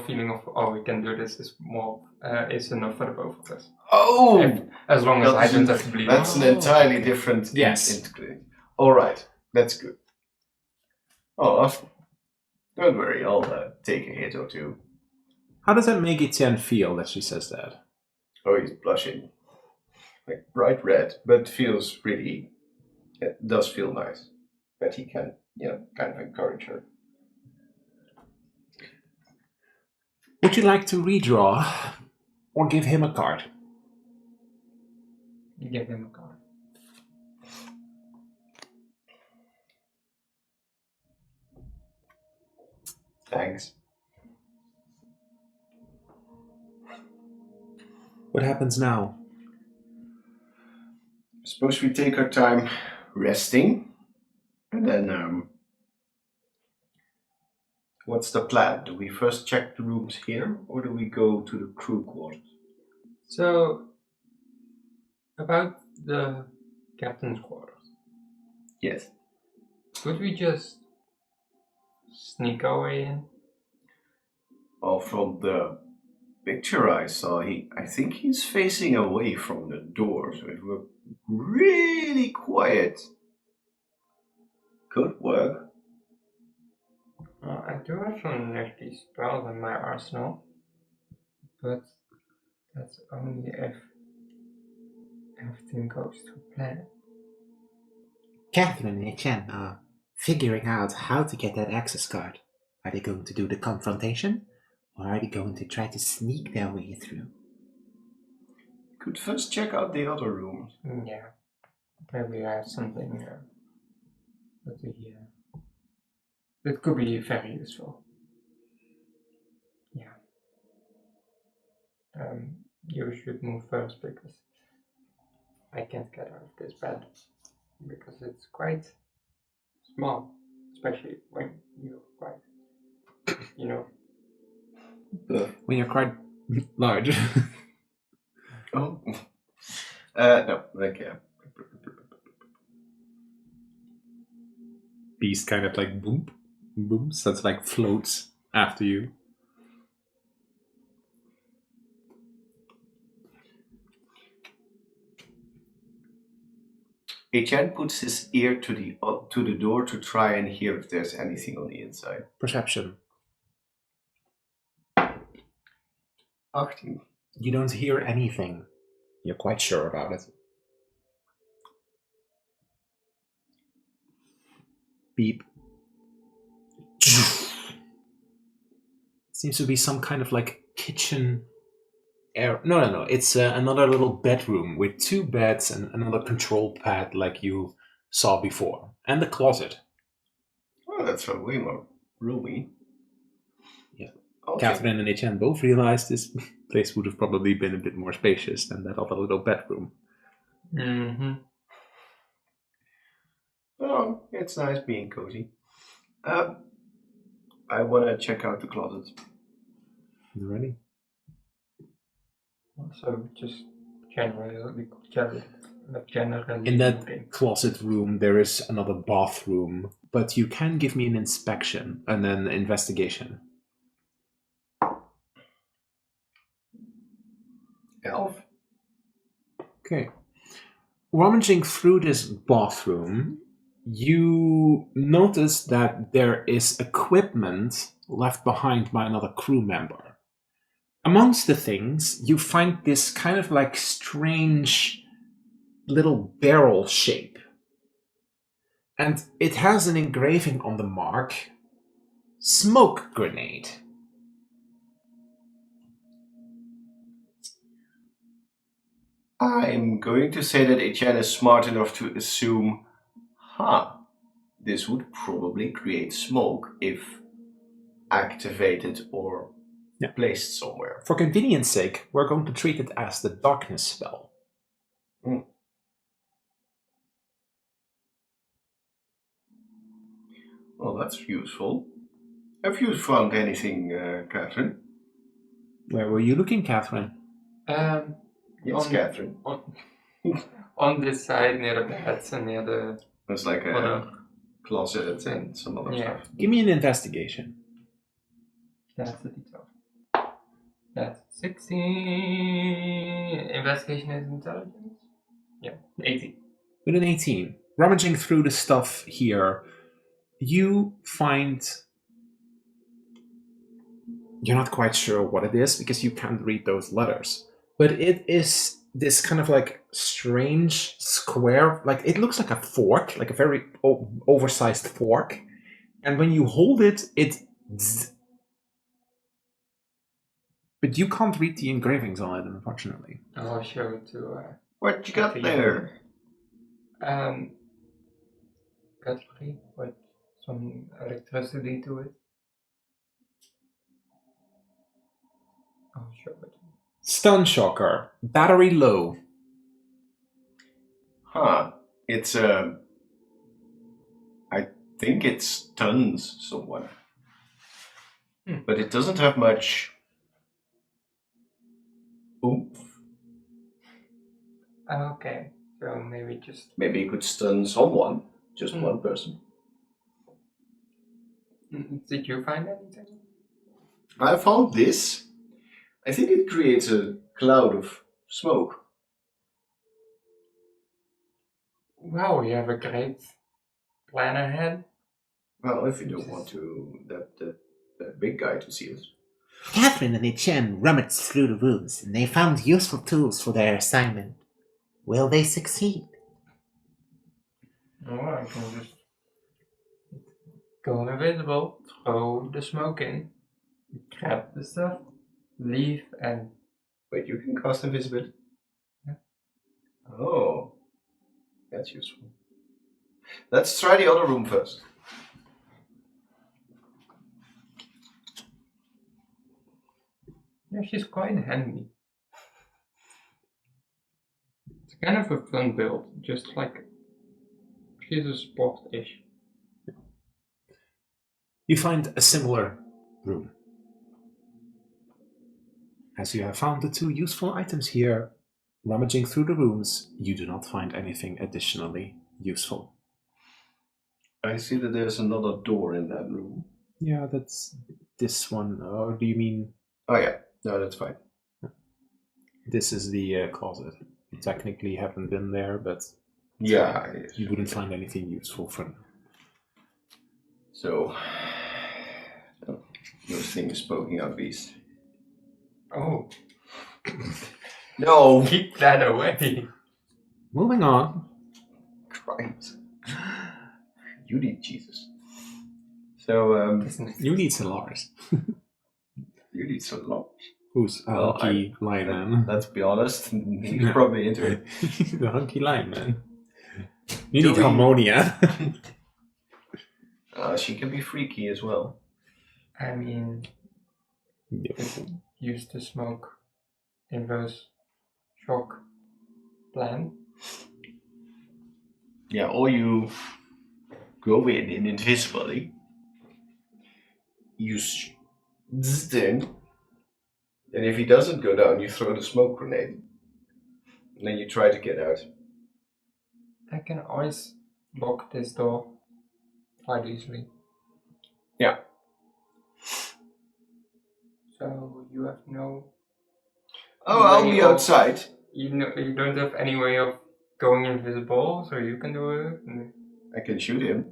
feeling of, oh, we can do this is more is enough for the both of us. Oh! As long as I don't have to believe. That's an entirely different Yes. All right, that's good. Oh, don't worry, I'll take a hit or two. How does that make Etienne feel that she says that? Oh, he's blushing. Like bright red, but feels really... It does feel nice that he can, kind of encourage her. Would you like to redraw or give him a card? Give him a card. Thanks. What happens now? Suppose we take our time resting, and then, what's the plan? Do we first check the rooms here, or do we go to the crew quarters? So, about the captain's quarters, Yes. could we just sneak our way in? Well, from the picture I saw, I think he's facing away from the door, so it would really quiet. Could work. Well, I do have some nifty spells in my arsenal, but that's only if everything goes to plan. Catherine and Etienne are figuring out how to get that access card. Are they going to do the confrontation? Or are they going to try to sneak their way through? Could first check out the other rooms. Yeah, maybe I have something that could be very useful. Yeah. You should move first because I can't get out of this bed because it's quite small, especially when you're quite, When you're quite large. Oh. No, okay. Beast kind of like boom, boom, so it's like floats after you. Etienne puts his ear to the door to try and hear if there's anything on the inside. Perception. 18. You don't hear anything. You're quite sure about it. Beep. Seems to be some kind of like kitchen air. No. It's another little bedroom with 2 beds and another control pad like you saw before. And the closet. Oh, that's way more roomy. Yeah. Okay. Catherine and Etienne both realized this place would have probably been a bit more spacious than that other little bedroom. Mm-hmm. Oh, it's nice being cozy. I want to check out the closet. You ready? So just generally In that closet room, there is another bathroom, but you can give me an inspection and an investigation. 11. Okay. Rummaging through this bathroom, you notice that there is equipment left behind by another crew member. Amongst the things, you find this kind of like strange little barrel shape. And it has an engraving on the mark, smoke grenade. I'm going to say that Etienne is smart enough to assume, this would probably create smoke if activated or placed somewhere. For convenience sake, we're going to treat it as the darkness spell. Well, that's useful. Have you found anything, Catherine? Where were you looking, Catherine? Yes, Catherine. On this side near the beds and near the... It's like a closet and some other stuff. Give me an investigation. That's the detail. That's 16. Investigation is intelligence? Yeah, 18. With an 18, rummaging through the stuff here, you find... You're not quite sure what it is because you can't read those letters. But it is this kind of like strange square, like it looks like a fork, like a very oversized fork. And when you hold it, but you can't read the engravings on it, unfortunately. I'll show it to... What you got there? Battery with some electricity to it. I'll show it. Stun shocker, battery low. It's I think it stuns someone. But it doesn't have much oomph. Okay, so maybe Maybe it could stun someone, just one person. Did you find anything? I found this. I think it creates a cloud of smoke. Wow, you have a great plan ahead. Well, if you don't want that big guy to see us. Catherine and Etienne rummaged through the rooms, and they found useful tools for their assignment. Will they succeed? Oh, I can just go invisible, throw the smoke in, grab the stuff, leave, and... Wait, you can cast invisibility? Yeah. Oh, that's useful. Let's try the other room first. Yeah, she's quite handy. It's kind of a fun build, just like she's a sport-ish. You find a similar room. As you have found the 2 useful items here, rummaging through the rooms, you do not find anything additionally useful. I see that there's another door in that room. Yeah, that's this one. Or do you mean... Oh yeah, no, that's fine. This is the closet. You technically haven't been there, but Yeah. You wouldn't find anything useful for now. So, those things poking out beast. Oh, No! keep that away. Moving on. Christ. You need Jesus. So, You need Solaris. you need some lunch. Who's a Well, hunky lion man? Let's be honest, he's probably into it. The hunky lion man. You Do need we- Harmonia. She can be freaky as well. I mean, it used to smoke in those shock plant. Yeah, or you go in invisibly, you then, and if he doesn't go down, you throw the smoke grenade. And then you try to get out. I can always lock this door quite easily. Yeah. So you have no. Oh, I'll way be of- outside. You don't have any way of going invisible, so you can do it. I can shoot him.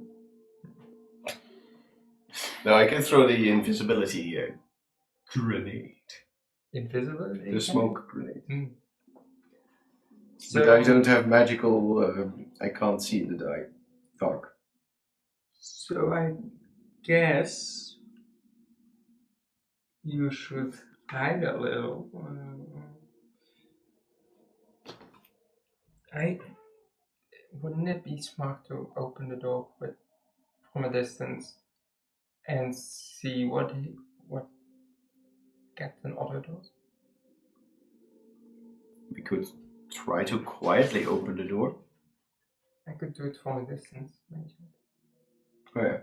No, I can throw the invisibility grenade. Invisible. The smoke grenade. So But I don't have magical. I can't see in the dark. So I guess you should hide a little. Wouldn't it be smart to open the door from a distance and see what Captain Otter does? We could try to quietly open the door. I could do it from a distance, maybe. Oh, yeah.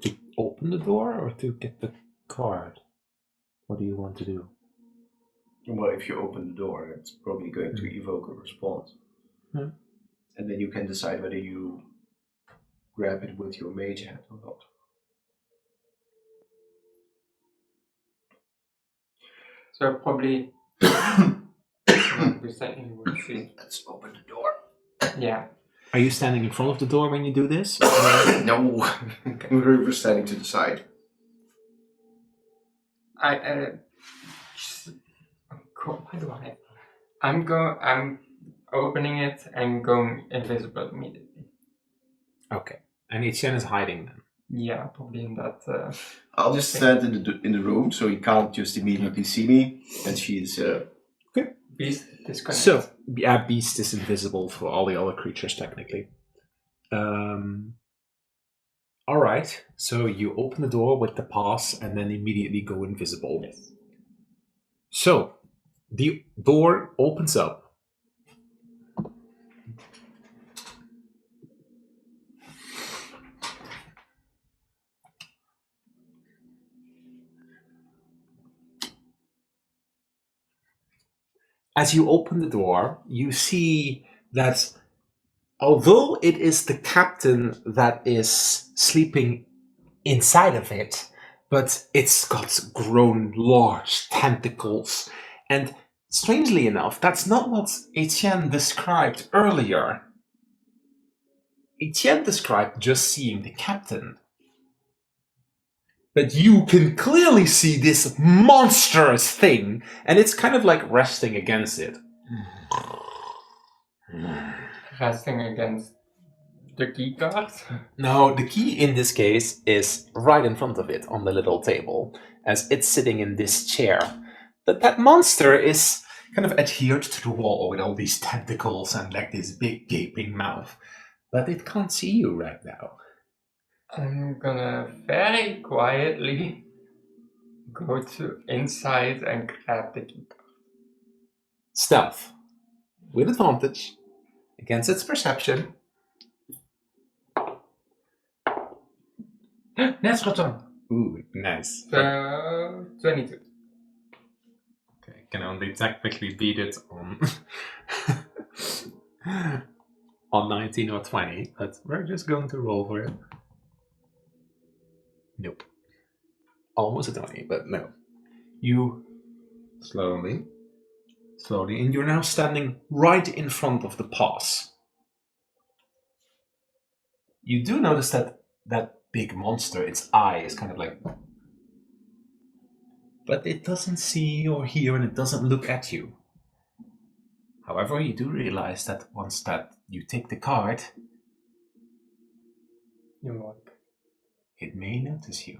To open the door or to get the card? What do you want to do? Well, if you open the door, it's probably going to evoke a response. Hmm. And then you can decide whether you grab it with your mage hand or not. So probably we certainly would see. Let's open the door. Yeah. Are you standing in front of the door when you do this? No, we're standing to the side. Why do I? I'm opening it and going invisible immediately. Okay. And Etienne is hiding then. Yeah, probably in that. I'll just stand in the room so he can't just immediately see me, and she's. Beast disconnected. So, yeah, Beast is invisible for all the other creatures, technically. Alright, so you open the door with the pass and then immediately go invisible. Yes. So, the door opens up. As you open the door, you see that although it is the captain that is sleeping inside of it, but it's got grown large tentacles. And strangely enough, that's not what Etienne described earlier. Etienne described just seeing the captain. But you can clearly see this monstrous thing, and it's kind of like resting against it. Resting against the key card. No, the key in this case is right in front of it on the little table, as it's sitting in this chair. But that monster is kind of adhered to the wall with all these tentacles and like this big gaping mouth. But it can't see you right now. I'm gonna very quietly go to inside and grab the key card. Stealth. With advantage. Against its perception. Natural 20. Ooh, nice. 22. Okay, can only technically beat it on on 19 or 20, but we're just going to roll for it. Nope. Almost a 20, but no. You slowly slowly, and you're now standing right in front of the pass. You do notice that that big monster, its eye is kind of like... But it doesn't see or hear, and it doesn't look at you. However, you do realize that once that you take the card, it may notice you.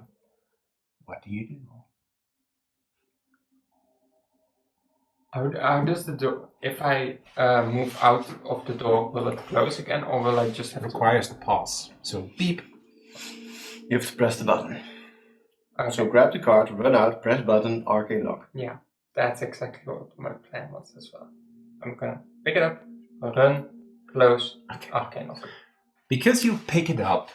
What do you do? How does the door... If I move out of the door, will it close again, or will I just have It requires the pass. So, beep. You have to press the button. Okay. So grab the card, run out, press button, arcane lock. Yeah, that's exactly what my plan was as well. I'm gonna pick it up, run, close, arcane lock. Because you pick it up,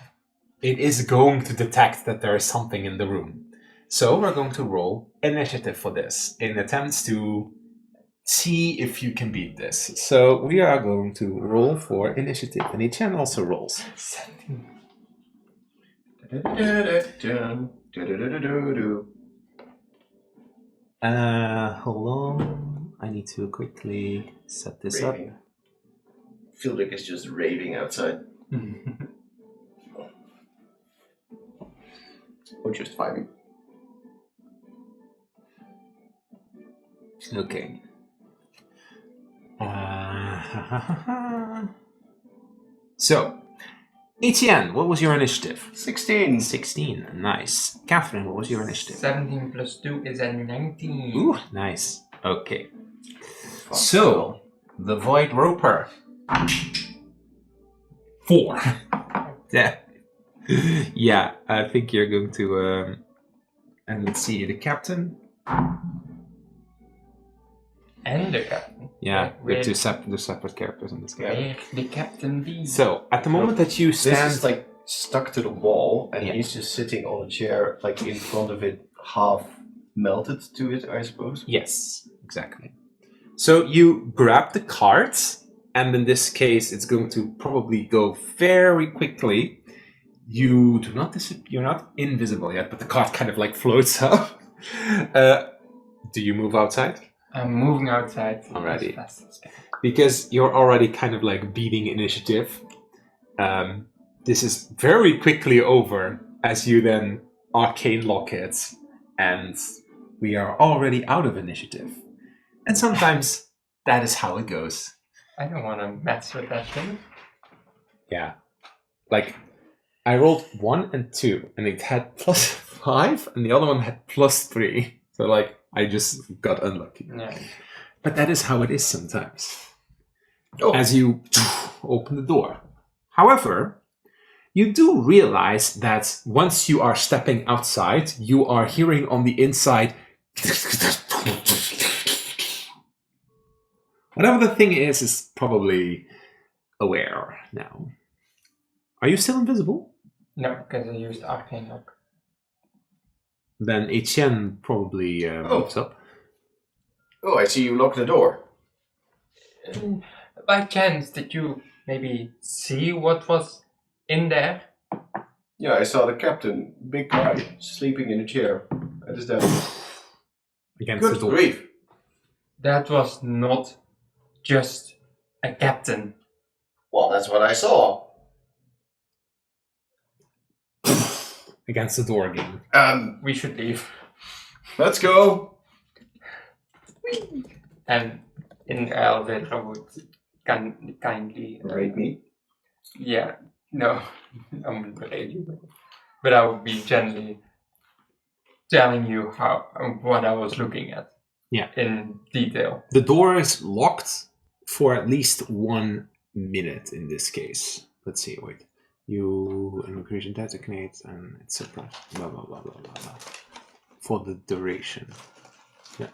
it is going to detect that there is something in the room. So we're going to roll initiative for this in attempts to see if you can beat this. So we are going to roll for initiative, and Etienne also rolls. 17. Hold on. I need to quickly set this Raving. up. Fieldrick is just raving outside. Or just vibing. Okay. So, Etienne, what was your initiative? 16. 16. Nice. Catherine, what was your initiative? 17 plus 2 is a 19. Ooh, nice. Okay. So, the Void Roper. 4. Yeah. Yeah, I think you're going to... and let's see, the captain. And the captain. Yeah, Where- we're two separate characters in this game. Where the captain be? So, at the moment that you This stand... is like stuck to the wall, and Yeah. he's just sitting on a chair, like in front of it, half melted to it, I suppose. Yes, exactly. So you grab the cards, and in this case, it's going to probably go very quickly. You do not you're not invisible yet, but the card kind of like floats up. Do you move outside? I'm moving outside Alrighty. as fast as I can. Because you're already kind of like beating initiative. This is very quickly over as you then arcane lock it, and we are already out of initiative. And sometimes that is how it goes. I don't want to mess with that thing. Yeah. Like, I rolled 1 and 2, and it had +5, and the other one had +3. So, like, I just got unlucky. Yeah. But that is how it is sometimes. Oh. As you open the door. However, you do realize that once you are stepping outside, you are hearing on the inside... Whatever the thing is probably aware now. Are you still invisible? No, because I used arcane lock. Then Etienne probably moves up. Oh, I see you lock the door. By chance, did you maybe see what was in there? Yeah, I saw the captain, big guy, sleeping in a chair. That is that. Against Good the door. grief. That was not just a captain. Well, that's what I saw. Against the door again. We should leave. Let's go. And in the elevator, I would kindly... Rate me. Yeah, no, I wouldn't berate you. But I would be gently telling you what I was looking at. Yeah. In detail. The door is locked for at least 1 minute in this case. Let's see, wait. You immigration designate and etc. Blah blah blah blah blah blah. For the duration. Yeah.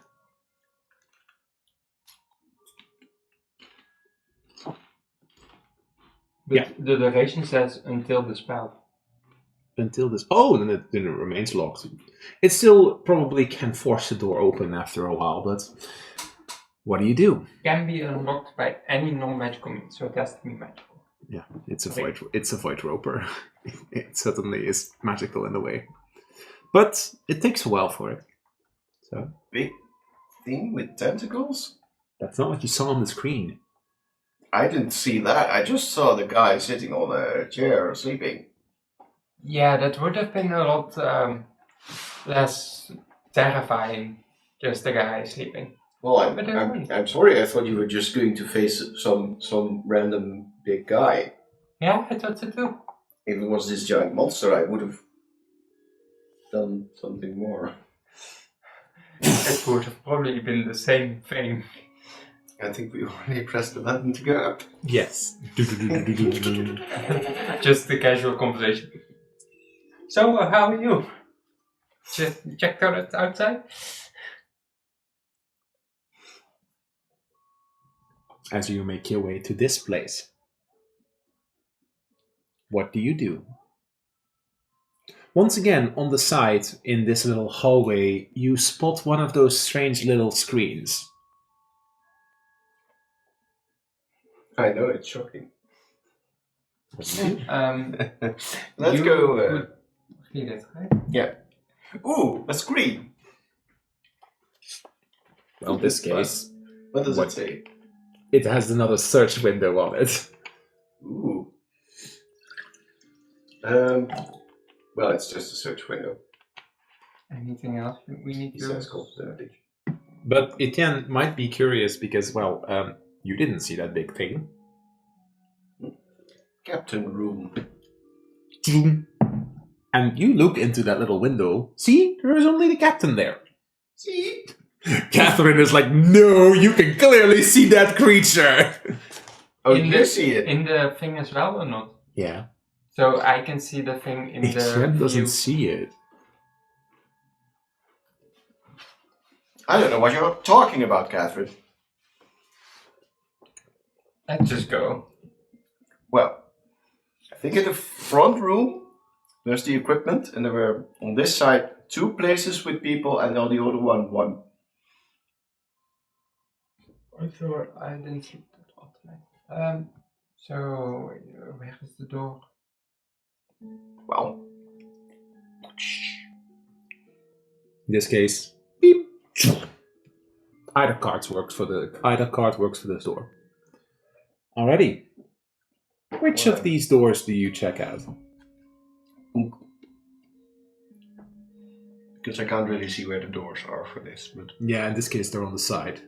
But the duration says until the spell. Until this... Oh, then it remains locked. It still probably can force the door open after a while, but... What do you do? Can be unlocked by any non-magical means, so it has to be magical. Yeah, it's a void roper. It certainly is magical in a way. But it takes a while for it. So Big thing with tentacles? That's not what you saw on the screen. I didn't see that. I just saw the guy sitting on a chair sleeping. Yeah, that would have been a lot less terrifying. Just the guy sleeping. Well, But they weren't. I'm sorry. I thought you were just going to face some random big guy. Yeah, I thought so too. If it was this giant monster, I would have done something more. It would have probably been the same thing. I think we already pressed the button to go up. Yes. Just the casual conversation. So, how are you? Just checked out it outside? As you make your way to this place, what do you do? Once again, on the side, in this little hallway, you spot one of those strange little screens. I know, it's shocking. Let's go. Read it, right? Yeah. Ooh, a screen. Well, in this case, What does What? it say? it has another search window on it. Ooh. Well, it's just a search window. Anything else we need It to... says confidential. But Etienne might be curious because, well, you didn't see that big thing. Captain room. And you look into that little window. See, there is only the captain there. See? Catherine is like, no, you can clearly see that creature. Oh, In you the- see it. In the thing as well or not? Yeah, So I can see the thing in the Etienne doesn't view. see it. I don't know what you're talking about, Catherine. Let's just go. Well, I think in the front room, there's the equipment, and there were on this side 2 places with people, and on the other one. I'm sure I didn't sleep that well tonight. So where is the door? Well, In this case, beep. Either card works for this door. Alrighty. Which of these doors do you check out? because I can't really see where the doors are for this, but Yeah, in this case, they're on the side.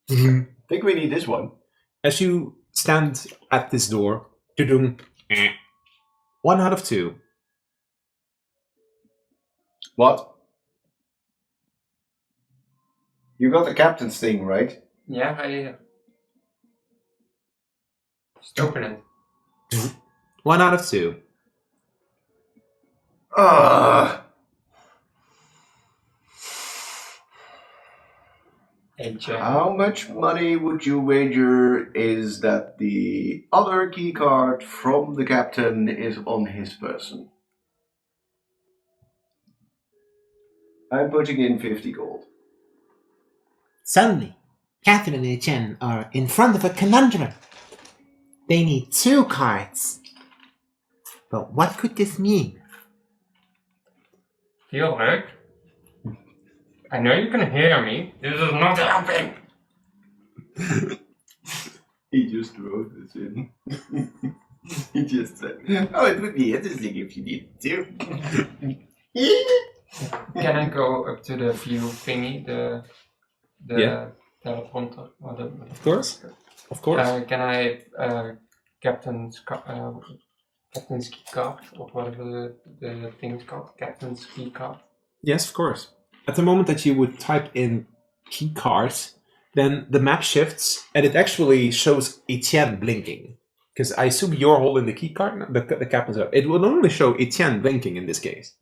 I think we need this one. As you stand at this door, tudung, 1 out of 2. What? You got the captain's thing, right? Yeah, I just open it. 1 out of 2. AJ. How much money would you wager is that the other key card from the captain is on his person? I'm putting in 50 gold. Suddenly, Catherine and Etienne are in front of a conundrum. They need 2 cards. But what could this mean? Rick, I know you can hear me. This is not helping. He just wrote this in. He just said, oh, it would be interesting if you needed to. Can I go up to the view thingy, the Yeah. teleprompter? Or the, Of course. Of course. Can I captain's key card or whatever the thing is called? Captain's key card. Yes, of course. At the moment that you would type in key cards, then the map shifts and it actually shows Etienne blinking. Because I assume you're holding the key card, the captain's up. It will only show Etienne blinking in this case.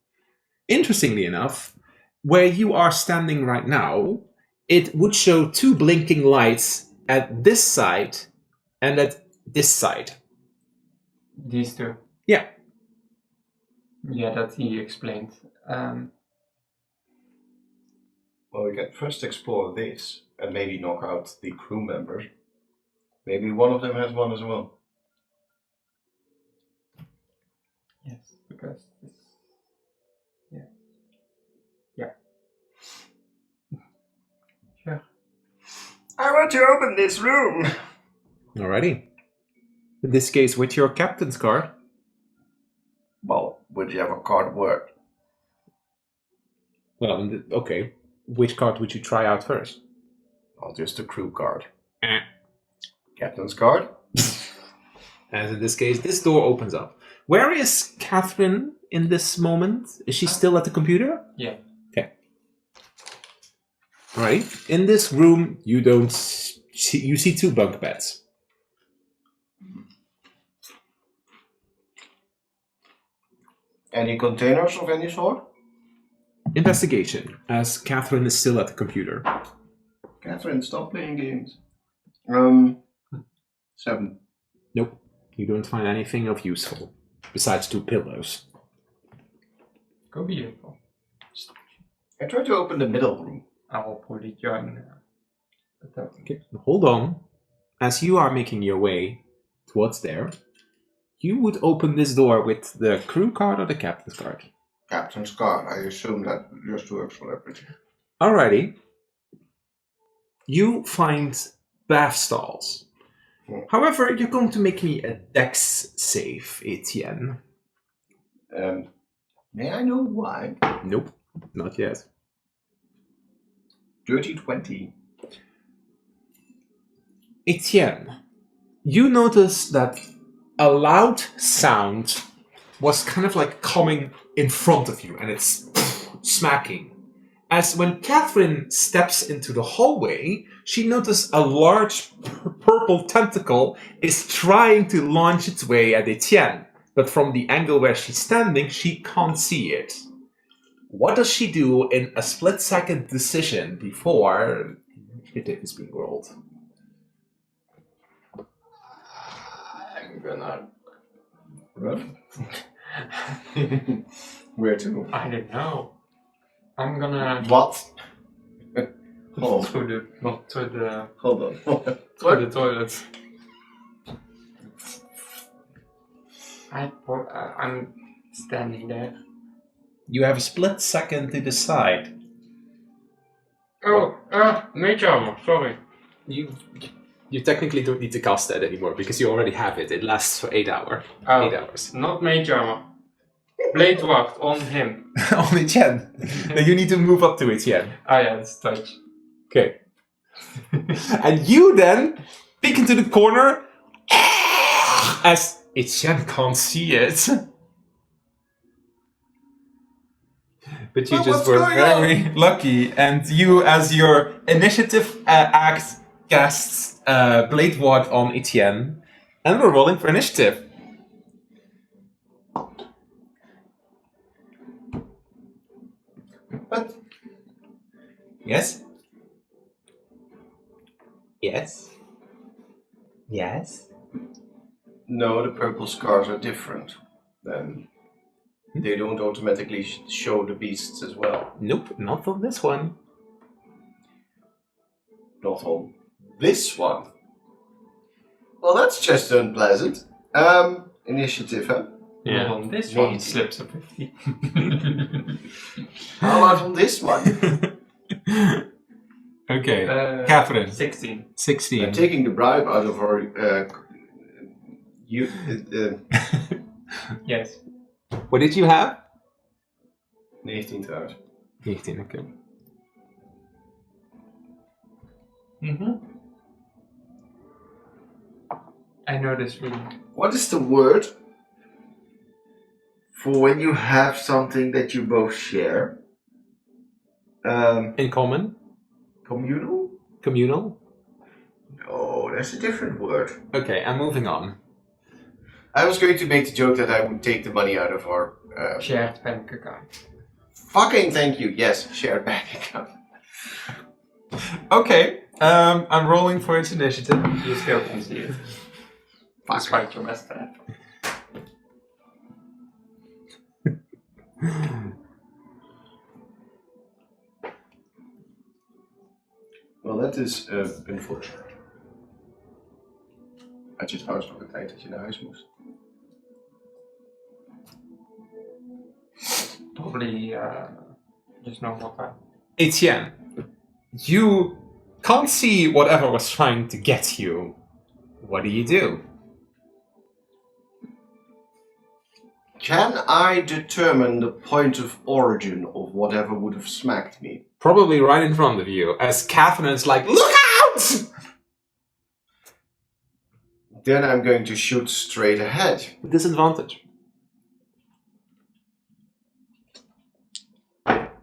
Interestingly enough, where you are standing right now, it would show 2 blinking lights at this side and at this side. These 2. Yeah. Yeah, that he explained. Well, we can first explore this and maybe knock out the crew members. Maybe one of them has one as well. Yes, because this. Yeah. Sure. try to open this room. Alrighty. In this case, with your captain's card. Well, whichever card worked. Well, okay. Which card would you try out first? Well, just the crew card. Eh. Captain's card. And in this case, this door opens up. Where is Catherine in this moment? Is she still at the computer? Yeah. Okay. Alright. In this room, you don't see, you see 2 bunk beds. Any containers of any sort? Investigation, as Catherine is still at the computer. Catherine, stop playing games. 7. Nope. You don't find anything of useful, besides 2 pillows. Go be useful. I tried to open the middle room. I will put it on. Okay, hold on. As you are making your way towards there, you would open this door with the crew card or the captain's card. Captain's card. I assume that just works for everything. Alrighty. You find bath stalls. However, you're going to make me a dex save, Etienne. May I know why? Nope, not yet. Dirty 20. Etienne, you notice that a loud sound was kind of like coming in front of you, and it's smacking. As when Catherine steps into the hallway, she notices a large purple tentacle is trying to launch its way at Etienne. But from the angle where she's standing, she can't see it. What does she do in a split-second decision before initiative is being rolled? I'm gonna run. Where to? I don't know. I'm gonna What? Hold to the not to the Hold on. to the toilet. I'm standing there. You have a split second to decide. Oh, mage armor. Sorry. You technically don't need to cast that anymore because you already have it. It lasts for 8 hours. Oh, 8 hours. not mage armor. Blade waft on him. On Etienne. Then you need to move up to Etienne. Ah yeah, it's touch. Okay. And you then peek into the corner as Etienne can't see it. But you Well, just what's were going very lucky, and you, as your initiative act, cast Blade Ward on Etienne, and we're rolling for initiative. But Yes? Yes? Yes? no, the purple scars are different. Then they don't automatically show the beasts as well. Nope, not on this one. Not on this one. Well, that's just unpleasant. Initiative, huh? Not on this Maybe. one. Slips a 50. How about on this one? Okay, Catherine. 16. 16. I'm taking the bribe out of our. Yes. What did you have? 19 trouwens. 19, okay. I know this feeling. What is the word for when you have something that you both share? In common? Communal? Communal? No, that's a different word. Okay, I'm moving on. I was going to make the joke that I would take the money out of our. Shared bank account. Fucking thank you. Yes, shared bank account. Okay, I'm rolling for its initiative. You still can see it. Despite your best effort. Well, that is unfortunate. Had je trouwens nog een tijd dat je naar huis moest? Probably just normal time. Etienne, you can't see whatever was trying to get you. What do? Can I determine the point of origin of whatever would have smacked me? Probably right in front of you, as Catherine is like, look out! Then I'm going to shoot straight ahead. Disadvantage.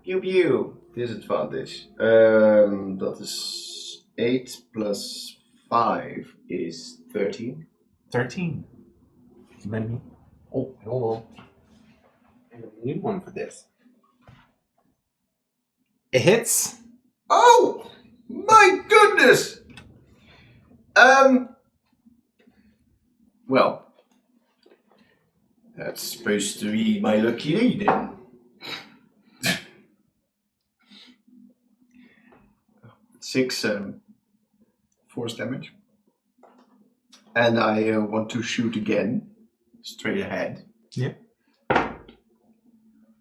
Pew pew. Disadvantage. That is 8 plus 5 is 13. 13. Let me. Oh, hold on. I need one for this. It hits. Oh! My goodness! Well. That's supposed to be my lucky day then. Six force damage. And I want to shoot again. Straight ahead. Yeah.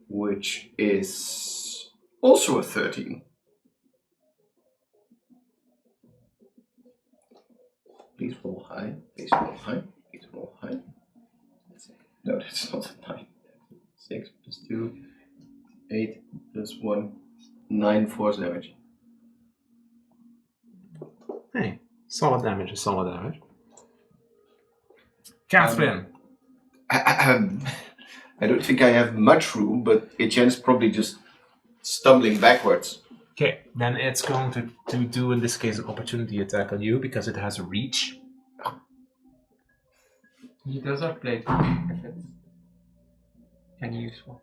Which is also a 13. Please roll high. Please roll high. Please roll high. No, that's not a 9. 6 plus 2. 8 plus 1. 9 force damage. Hey, solid damage is solid damage. Catherine. I don't think I have much room, but Etienne's probably just stumbling backwards. Okay, then it's going to do, in this case, an opportunity attack on you because it has a reach. He does have plate if it's any useful.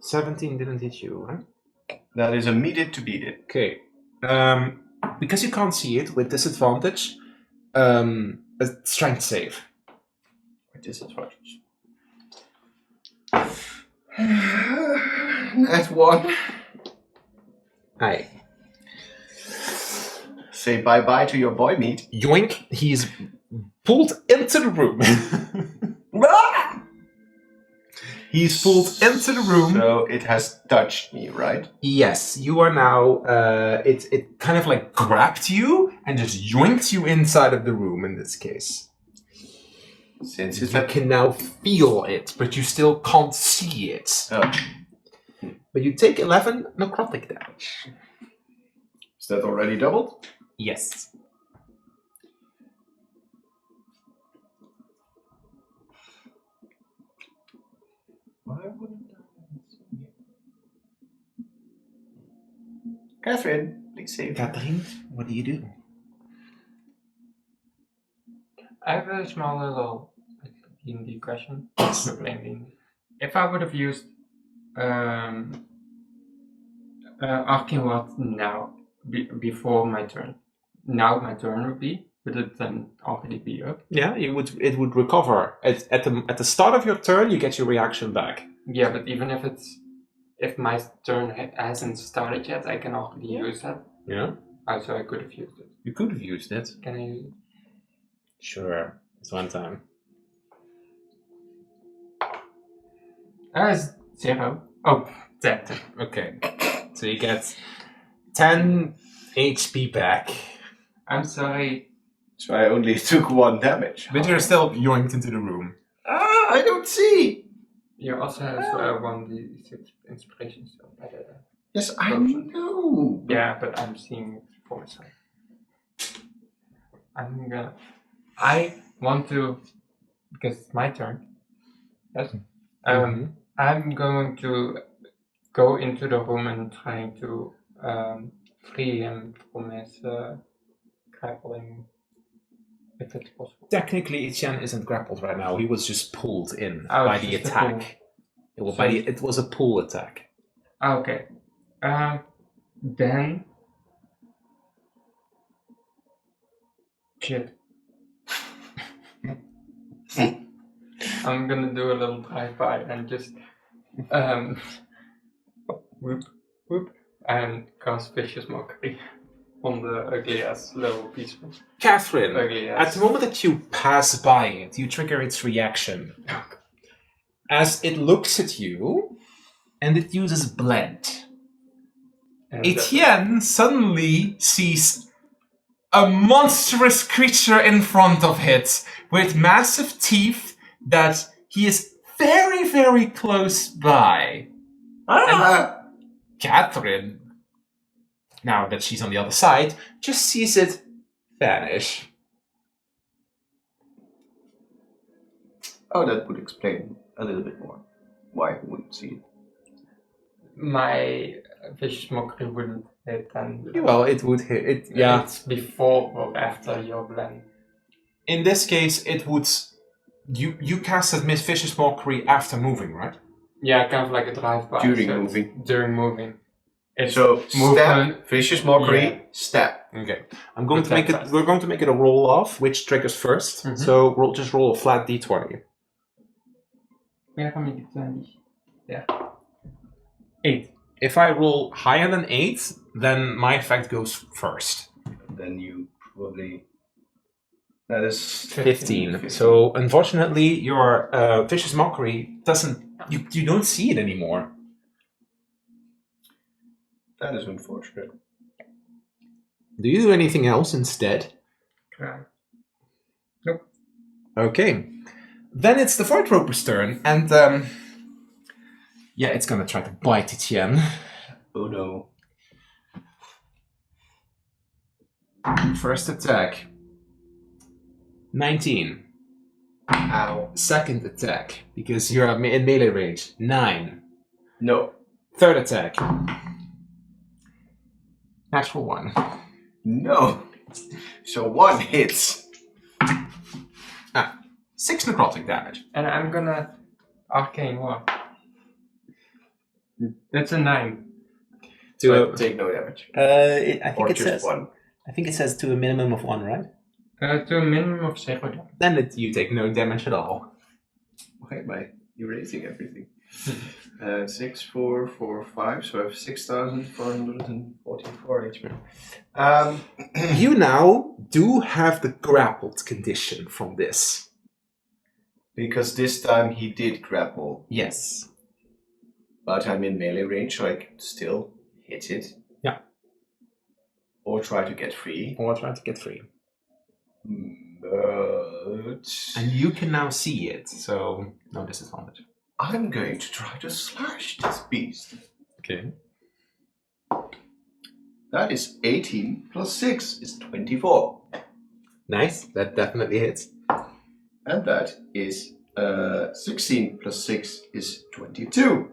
17 didn't hit you, right? That is a meet it to beat it. Okay. Because you can't see it with disadvantage, a strength save. With disadvantage. That's 1. Aye. Say bye-bye to your boy meat. Yoink, he's pulled into the room. He's pulled into the room. So it has touched me, right? Yes, you are now, it kind of like grabbed you and just yoinked you inside of the room in this case. Since You it's can now feel it, but you still can't see it. Oh. But you take 11 necrotic damage. Is that already doubled? Yes. Why wouldn't I? Catherine, please save. Catherine, what do you do? I have a small little D&D question. If I would have used Arcane Ward now, before my turn, now my turn would be, would it then already be up? Yeah, it would recover. At the start of your turn, you get your reaction back. Yeah, but even if my turn hasn't started yet, I can already use that. Yeah. Oh, so I could have used it. You could have used it. Can I use it? Sure. It's one time. It's 0. Oh, that. Okay. So you get 10 HP back. I'm sorry. So I only took 1 damage. But you're still yoinked into the room. Ah, I don't see. You also have 1d6 inspiration still. Yes, I know. Yeah, but I'm seeing it for myself. I want to, because it's my turn. Yes. I'm going to go into the room and trying to free him from his grappling, if it's possible. Technically, Etienne isn't grappled right now. He was just pulled in Oh, by it's the just a attack. It was a pull attack. Okay. Then. Shit. I'm gonna do a little drive-by and just whoop, whoop, and cast Vicious Mockery on the ugly ass little piece of Catherine, ugly ass. at the moment that you pass by it, you trigger its reaction. As it looks at you, and it uses Blend. And Etienne suddenly sees a monstrous creature in front of it with massive teeth that he is very, very close by. Ah! Catherine, now that she's on the other side, just sees it vanish. Oh, that would explain a little bit more why we wouldn't see it. my vicious mockery wouldn't hit then. Well, it would hit it. Yeah. It's before or after your blend. In this case, it would. You casted Miss Vicious Mockery after moving, right? Yeah, kind of like a drive-by. During so moving. During moving. It's So movement. stab, vicious mockery, Yeah. stab. Okay. I'm going With to make that it. We're going to make it a roll off, which triggers 1st. Mhm. So just roll a flat d20. Yeah, I make it 20. Yeah. 8. If I roll higher than 8, then my effect goes first. Then you probably. That is 15. So unfortunately, your Vicious Mockery doesn't. You don't see it anymore. That is unfortunate. Do you do anything else instead? Cry. Okay. Then it's the Void Roper's turn, and yeah, it's gonna try to bite Etienne. Oh no. First attack. 19. Ow. Second attack, because you're in melee range. 9. No. Third attack. Natural 1. No. So 1 hits. 6 necrotic damage. And I'm gonna arcane what? That's a 9. So I take no damage. I Or think it just says. 1. I think it says to a minimum of 1, right? To a minimum of 0 damage. Then you take no damage at all. Why am I erasing everything? 6, 4, 4, 5. So I have 6,444 HP. You now do have the grappled condition from this. Because this time he did grapple. Yes. But I'm in melee range, so I can still hit it. Yeah. Or try to get free. Or try to get free. But And you can now see it, so no disadvantage. I'm going to try to slash this beast. Okay. That is 18 plus 6 is 24. Nice. That definitely hits. And that is 16 plus 6 is 22.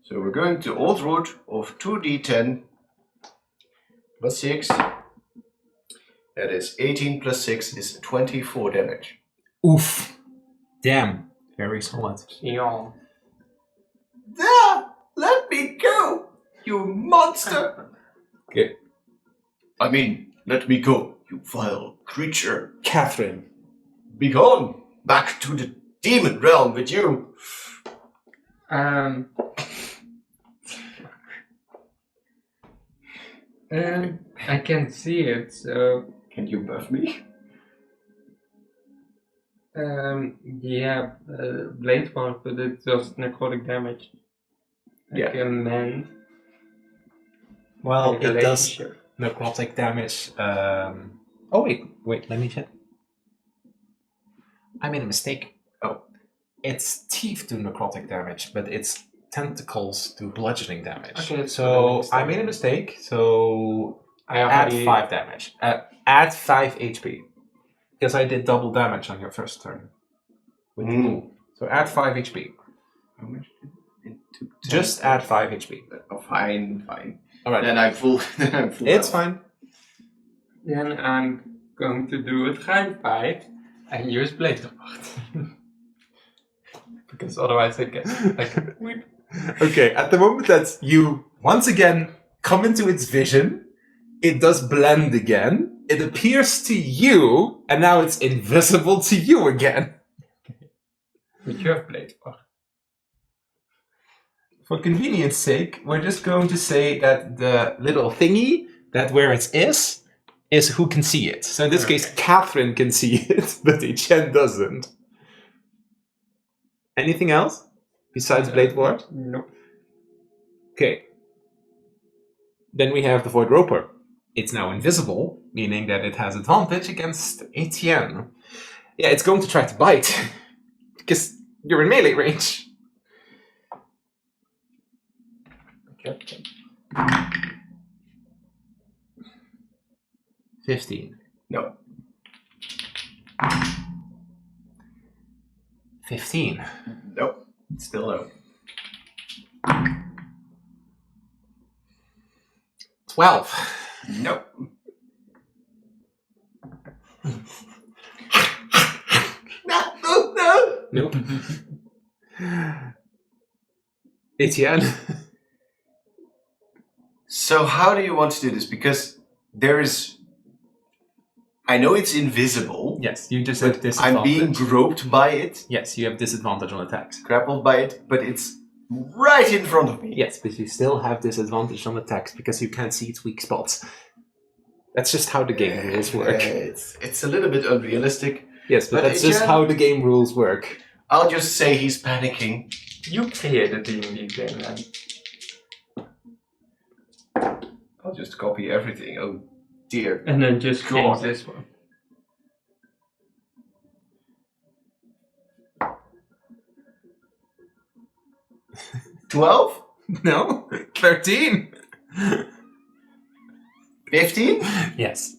So we're going to old root of 2d10 plus 6. That is 18 plus 6 is 24 damage. Oof. Damn. Very solid. Yeah. Ah, let me go, you monster! Okay. I mean, let me go, you vile creature. Catherine. Be gone, back to the demon realm with you. I can see it, so Can you buff me? yeah, blade ward, but it does necrotic damage. Yeah. Like a man. Well, it does relationship. necrotic damage. Oh, wait, let me check. I made a mistake. Oh. It's teeth do necrotic damage, but it's tentacles do bludgeoning damage. Okay, so so I made a mistake, so I add already 5 damage. Add 5 HP. Because I did double damage on your first turn. With the pool. So add 5 HP. How much? Just add 5 HP. Oh, fine, fine. Alright. Then I'm full. It's fine. Then I'm going to do a drive-by and use blade ward. Because otherwise I get like whip. Okay, at the moment that you once again come into its vision, it does blend again. It appears to you, and now it's invisible to you again. But you have blade ward. For convenience sake, we're just going to say that the little thingy, that where it is who can see it. So in this case, Catherine can see it, but Etienne doesn't. Anything else besides blade ward? No. Okay. Then we have the Void Roper. It's now invisible, meaning that it has advantage against Etienne. Yeah, it's going to try to bite, because you're in melee range. Okay. 15. No. 15. Nope. Still no. 12. Nope. No. Nope. Etienne. So how do you want to do this? Because there is... I know it's invisible. Yes, you just have But disadvantage. I'm being groped by it, Yes, you have disadvantage on attacks. grappled by it, but it's right in front of me. Yes, but you still have disadvantage on attacks because you can't see its weak spots. That's just how the game rules work. It's a little bit unrealistic. Yes, but that's just how the game rules work. I'll just say he's panicking. You created the D&D game, then. I'll just copy everything. Oh dear. And then just change God. this one. $12? No? 13? 15? Yes.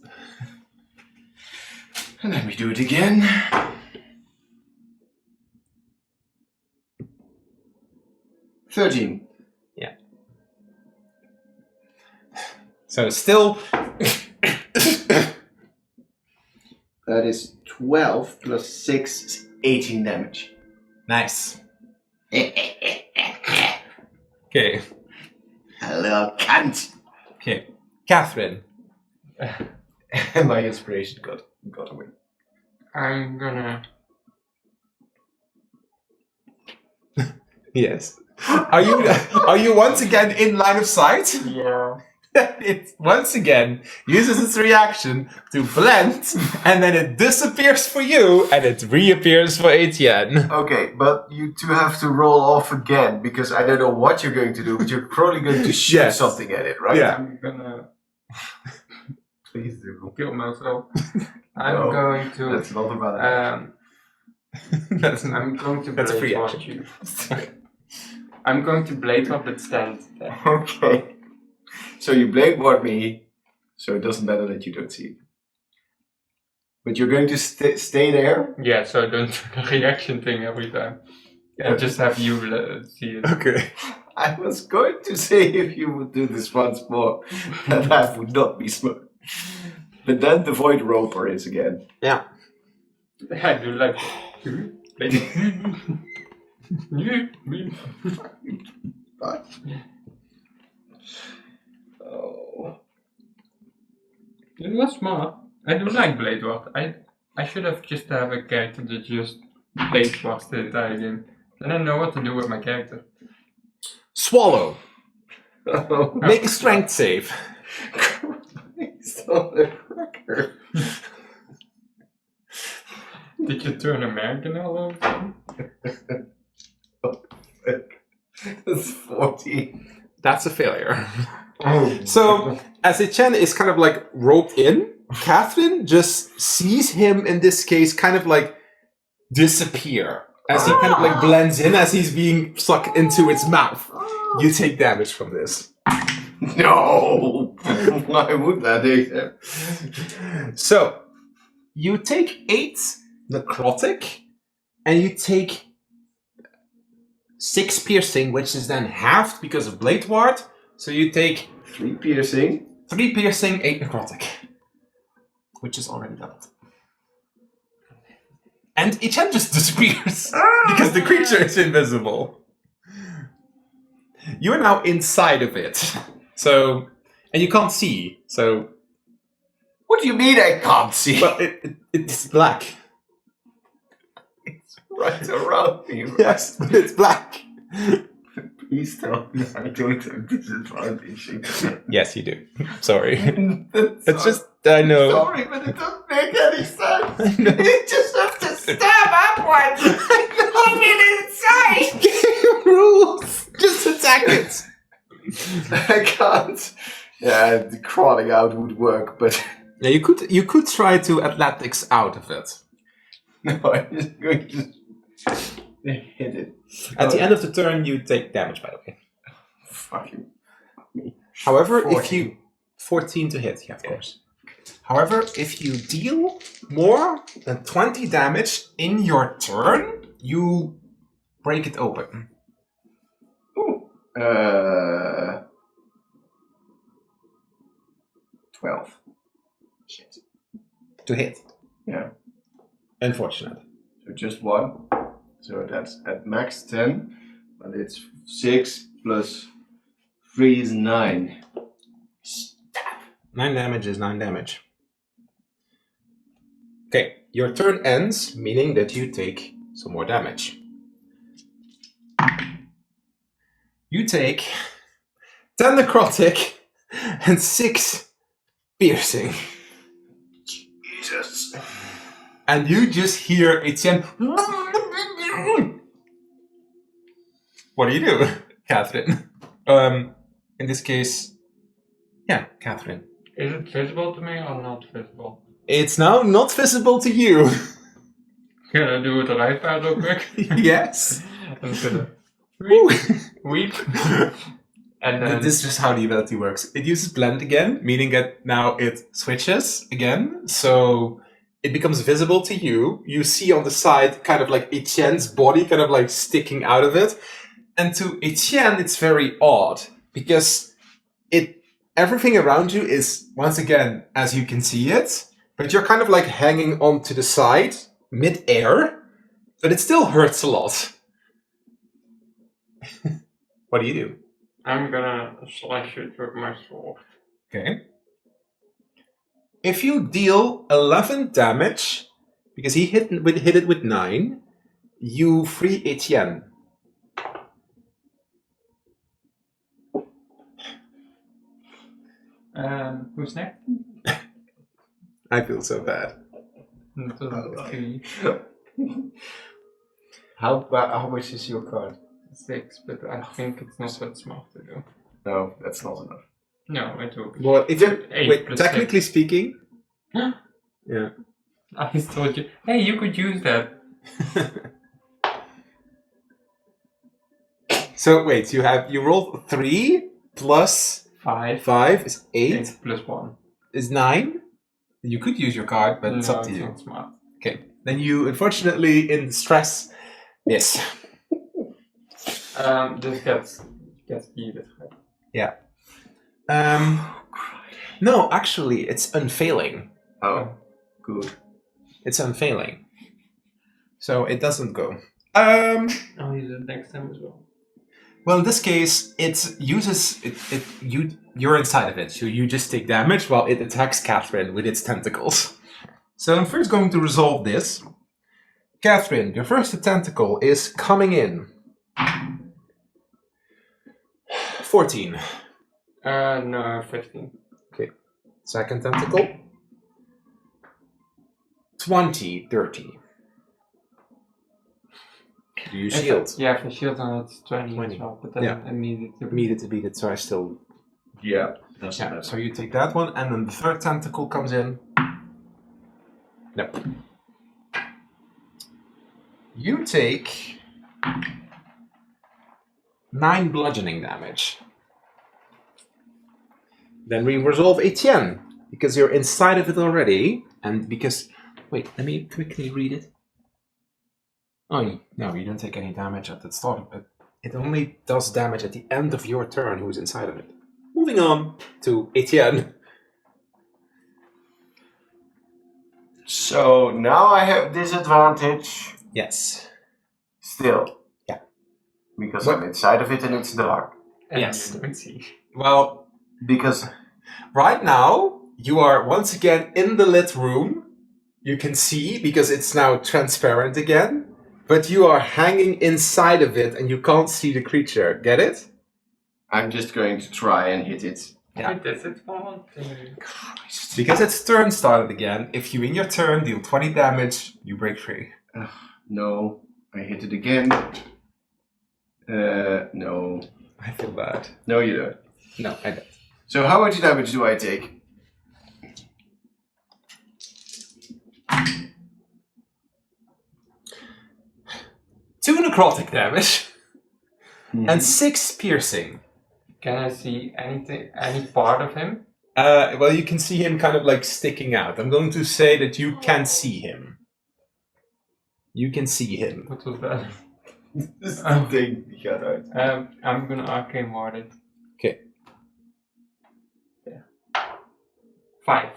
And then we do it again. $13. Yeah. So still... That is 12 plus 6 is 18 damage. Nice. A Okay. little cunt. Okay. Catherine. And my inspiration got away. I'm gonna... Yes. Are you once again in line of sight? Yeah. It once again uses its reaction to blend, and then it disappears for you, and it reappears for Etienne. Okay, but you two have to roll off again, because I don't know what you're going to do, but you're probably going to shoot Yes. something at it, right? Yeah. I'm gonna Please do. kill myself. I'm No, going to... That's not about it. That's, I'm going to That's a free blade watch you. I'm going to blade up but stand there. Okay. So you blameboard me, so it doesn't matter that you don't see it. But you're going to stay there? Yeah, so don't do the reaction thing every time. And just have you see it. okay. I was going to say if you would do this once more, that I would not be smart. But then the Void Roper is again. Yeah. I do like... But... Oh. It was smart. I do like Blade Ward. I should have just have a character that just Blade Wards the entire game. Then I know what to do with my character. Swallow. Make a strength save. It's not a cracker. Did you turn American all over again? That's 40. That's a failure. So, as Etienne is kind of like roped in, Catherine just sees him in this case kind of like disappear. As he kind of like blends in as he's being sucked into its mouth. You take damage from this. No! Why would that either? So, you take 8 necrotic, and you take 6 piercing, which is then halved because of Blade Ward. So you take 3 piercing. 3 piercing, 8 necrotic. Which is already doubled. And Etienne just disappears because the creature is invisible. You are now inside of it. So, and you can't see. So, What do you mean I can't see? well, it's black. It's right around me. Yes, but it's black. Please tell me I don't have disadvantage. Yes, you do. Sorry. That's It's just, I know. sorry, but it doesn't make any sense. I know. You just have to stab upwards. I'm inside. Game rules. Just attack it. I can't. Yeah, the crawling out would work, but Yeah, you could try to athletics out of it. no, I'm just going to hit it. At the end of the turn, you take damage, by the way. Fucking However, 14. if you 14 to hit, yeah, of course. However, if you deal more than 20 damage in your turn, you break it open. Ooh. 12. Shit. To hit. Yeah. Unfortunate. So just 1. So that's at max 10. But it's 6 plus 3 is 9. 9 damage is 9 damage. Okay, your turn ends, meaning that you take some more damage. You take 10 necrotic and 6 piercing. Jesus. And you just hear Etienne. What do you do, Catherine? In this case, yeah, Catherine. Is it visible to me or not visible? It's now not visible to you. Can I do it right there real quick? Yes. I'm gonna Woo. weep. And then This is just how the ability works. It uses blend again, meaning that now it switches again. So it becomes visible to you. You see on the side kind of like Etienne's body kind of like sticking out of it. And to Etienne, it's very odd because everything around you is, once again, as you can see it, but you're kind of like hanging on to the side, mid-air, but it still hurts a lot. What do you do? I'm gonna slash it with my sword. Okay. If you deal 11 damage, because he hit it with 9, you free Etienne. Who's next? I feel so bad. Three, How much is your card? 6, but I think it's not that smart to do. No, that's not enough. No, it will be. Well, if you're, 8 wait, plus technically 6. speaking, yeah. I just told you, hey, you could use that. So wait, you rolled 3 plus 5. 5 is 8 8 plus 1. is 9. You could use your card, but it's up to it's you. not smart. Okay, then you unfortunately in stress miss. This gets heated. Right? Yeah. No, actually, it's unfailing. Oh, good. It's unfailing. So it doesn't go. I'll use it next time as well. Well, in this case, it uses you're inside of it, so you just take damage while it attacks Catherine with its tentacles. So I'm first going to resolve this. Catherine, your first tentacle is coming in. 14. No, 15. Okay. Second tentacle. 20, 30. Do you shield? Yeah, for shield on it's 20 20. as well, but then Yeah. I need it to Needed to beat it, so I still... Yeah. Yeah, so you take that one, and then the third tentacle comes in. Nope. You take 9 bludgeoning damage. Then we resolve Etienne, because you're inside of it already, and because... Wait, let me quickly read it. Oh, no, you don't take any damage at the start of it. It only does damage at the end of your turn who's inside of it. Moving on to Etienne. So now I have disadvantage Yes. still. Yeah. Because What? I'm inside of it and it's dark. And Yes. you don't see. Well, Because right now, you are once again in the lit room. You can see, because it's now transparent again. But you are hanging inside of it and you can't see the creature. Get it? I'm just going to try and hit it. Yeah. With disadvantage. Because its turn started again. If you in your turn deal 20 damage, you break free. No, I hit it again. No. I feel bad. No, you don't. No, I don't. So how much damage do I take? Two necrotic damage and 6 piercing. Can I see anything, any part of him? Well, you can see him kind of like sticking out. I'm going to say that you can see him. You can see him. What was that? This is the thing you got right. I'm gonna arcane ward it. Okay. Yeah. 5.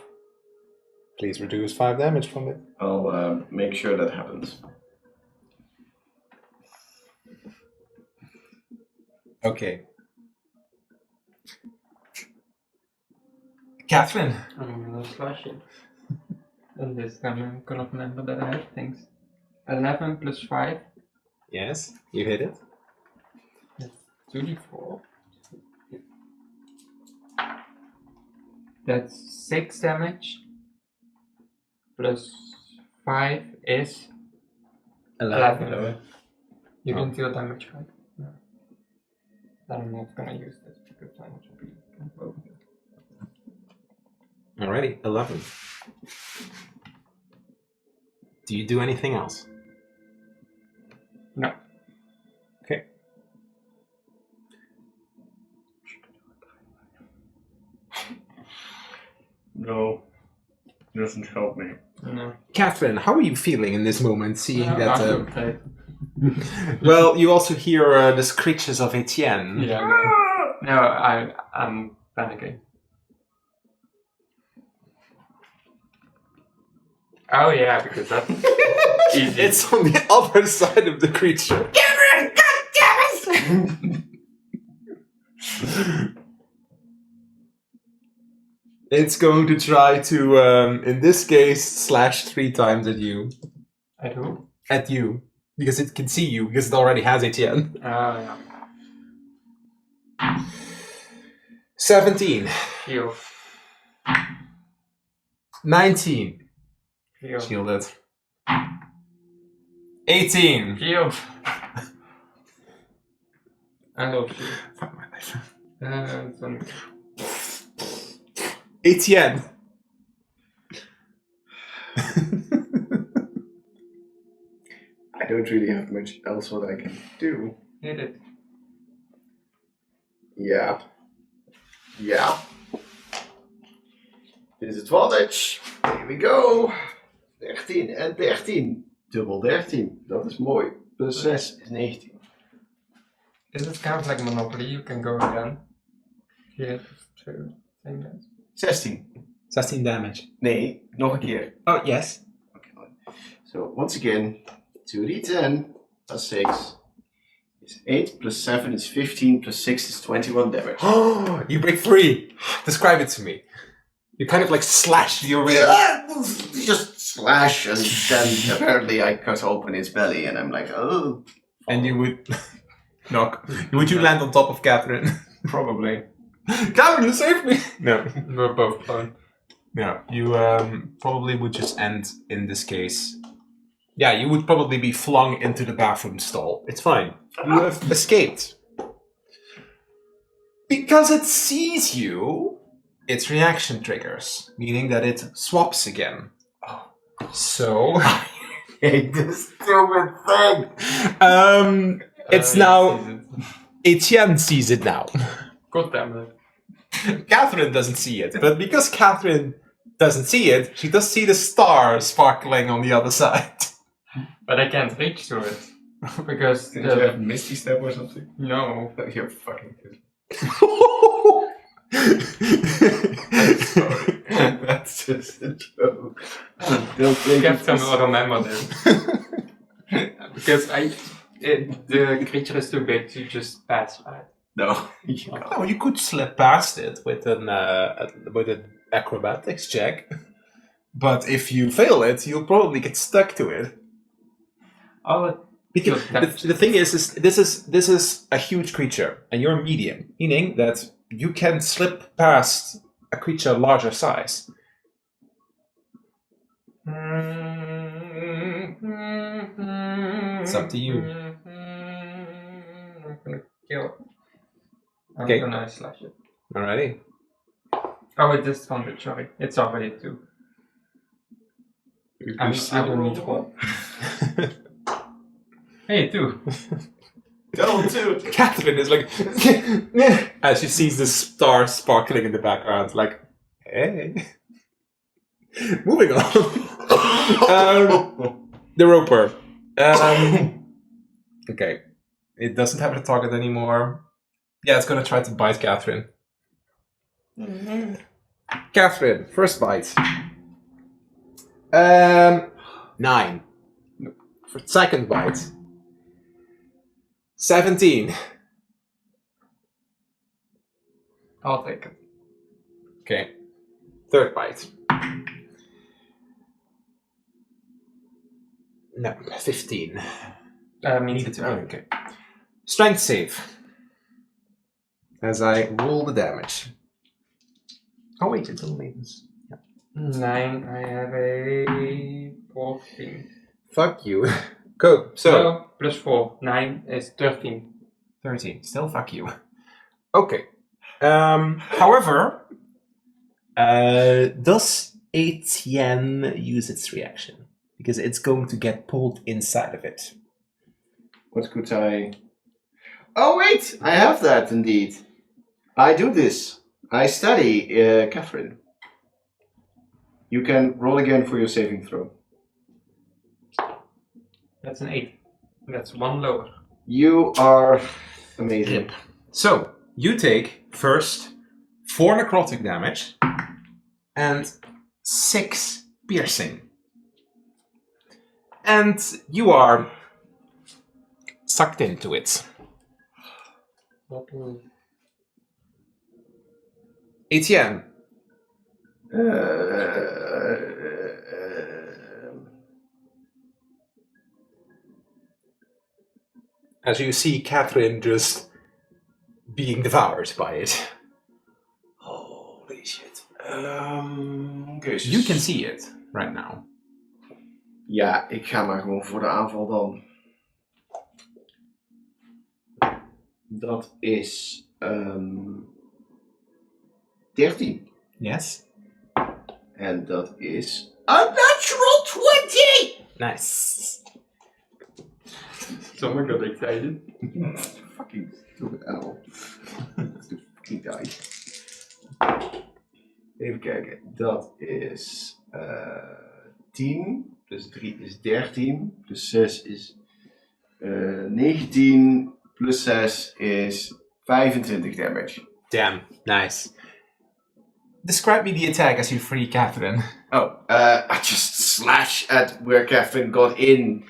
Please reduce 5 damage from it. I'll make sure that happens. Okay. Catherine. I'm gonna slash it. And this time I'm gonna remember that I have things. 11 plus 5. Yes, you hit it. That's 2d4. That's 6 damage. Plus 5 is 11. You can deal damage, right? No. I'm not gonna use this because I want to be broken. Alrighty, 11. Do you do anything else? No. Okay. No. Doesn't help me. No. Catherine, how are you feeling in this moment, seeing No, that... I feel great. Well, you also hear the screeches of Etienne. Yeah. No, I'm panicking. Oh yeah, because that's easy. It's on the other side of the creature. Cameron, goddammit! It's going to try to, in this case, slash 3 times at you. At who? At you. Because it can see you, because it already has Etienne. Oh yeah. 17. Heal. 19. Heal. Shielded. 18. Heal. I love you. Fuck my life. Some... Etienne. I don't really have much else what I can do. Hit it. Yeah. Yeah. Disadvantage. Here we go. 13 en 13. Dubbel 13. Dat is mooi. Plus 6 is 19. Is it kind of like Monopoly? You can go again. Here, 2. Same guys. 16. 16 damage. Nee, nog een keer. Oh, yes. Okay. So once again, 2d10 plus 6 is 8 plus 7 is 15 plus 6 is 21 damage. Oh, you break free. Describe it to me. You kind of like slash your way. Just slash, and then apparently I cut open his belly, and I'm like, oh. And you would knock. Would you land on top of Catherine? Probably. Catherine, you saved me. No. We're both prone. No. You probably would just end in this case. Yeah, you would probably be flung into the bathroom stall. It's fine. You have escaped. Because it sees you, its reaction triggers, meaning that it swaps again. Oh. So, Hate this stupid thing. it's now Etienne sees it now. God damn it. Catherine doesn't see it, but because Catherine doesn't see it, she does see the star sparkling on the other side. But I can't reach to it. Because Did you have Misty Step or something? no. You're fucking good. That's just a joke. Don't take it Captain for will remember this. Because the creature is too big to just pass by. No. No, you could slip past it with an acrobatics check, but if you fail it, you'll probably get stuck to it. Oh, Because the thing is this is a huge creature, and you're medium, meaning that you can slip past a creature larger size. It's up to you. I'm gonna kill it. I'm Okay. gonna slash it. Alrighty. Oh, it discounted, sorry. It's already 2. I don't need to roll. Hey, 2. Double 2. Catherine is like, as she sees the star sparkling in the background, like, hey. Moving on. The roper. Okay. It doesn't have a target anymore. Yeah, it's gonna try to bite Catherine. Catherine, first bite. 9. For second bite. 17. I'll take it. Okay. Third bite. No, 15. Me too. Okay. Strength save. As I roll the damage. Oh wait, it's only this. 9, I have a 14. Fuck you. Go. So. No, plus 4. 9 is 13. 13. Still fuck you. Okay. However, does Etienne use its reaction? Because it's going to get pulled inside of it. What could I... Oh wait, I have that indeed. I do this. I study Catherine. You can roll again for your saving throw. That's an 8. That's 1 lower. You are amazing. So, you take first 4 necrotic damage and 6 piercing. And you are sucked into it. Etienne. As you see Catherine just being devoured by it. Holy shit. Okay, You can see it right now. Ja, ik ga maar gewoon voor de aanval dan. Dat is 13. Yes. En dat is a natural 20! Nice. Someone got excited. Fucking stupid animal. Fucking die. Even kijken. Dat is 10. Plus 3 is 13. Plus 6 is 19. Plus 6 is 25 damage. Damn, nice. Describe me the attack as you free Catherine. Oh, I just slash at where Catherine got in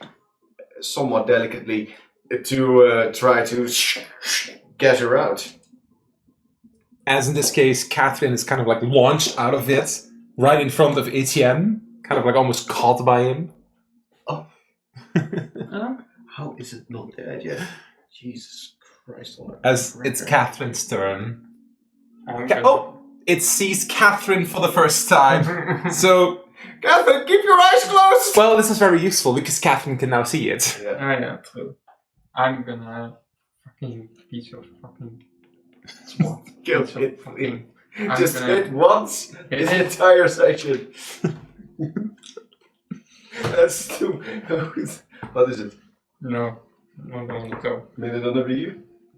somewhat delicately to try to get her out. As in this case, Catherine is kind of like launched out of it, right in front of Etienne, kind of like almost caught by him. Oh. How is it not dead yet? Jesus Christ. As it's Catherine's turn. Okay. Oh! It sees Catherine for the first time. So, Catherine, keep your eyes closed! well, this is very useful because Catherine can now see it. Yeah. Yeah, true. I'm gonna fucking piece of fucking sword. Kill Piece of it. fucking- Just gonna- hit once Hit this it. entire section. That's too. What is it? No, not going to go. Minder dan een 4?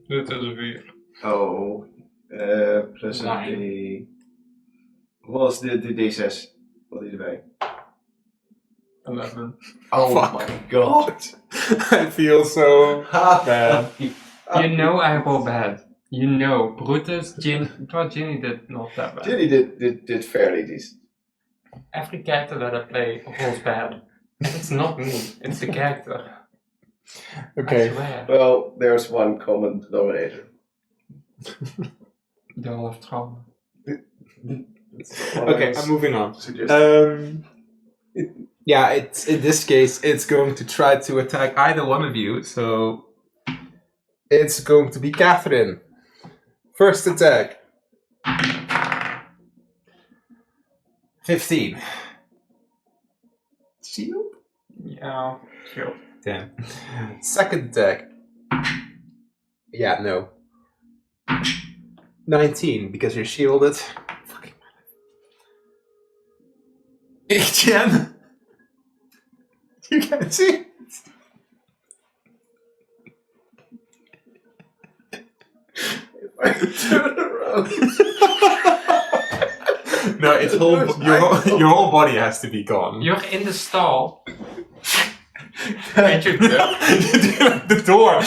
Dit is een 4. Oh. Plus een D. Wat is de D6? Wat is erbij? 11. Oh Fuck. my god. I feel so bad. You know I roll bad. You know, Brutus, Ginny did not that bad. Ginny did fairly decent. Every character that I play rolls bad. And it's not me, it's the character. I Okay. swear. Well, there's one common denominator. They all have trauma. Okay, I'm moving on. Suggest. Yeah, it's in this case, it's going to try to attack either one of you. So it's going to be Catherine. First attack. 15. Shield? Yeah, shield. Damn. Second attack. Yeah, no. 19, because you're shielded. Fucking Etienne, you can see it. I turn around. No, it's your whole body has to be gone. You're in the stall. And you The door.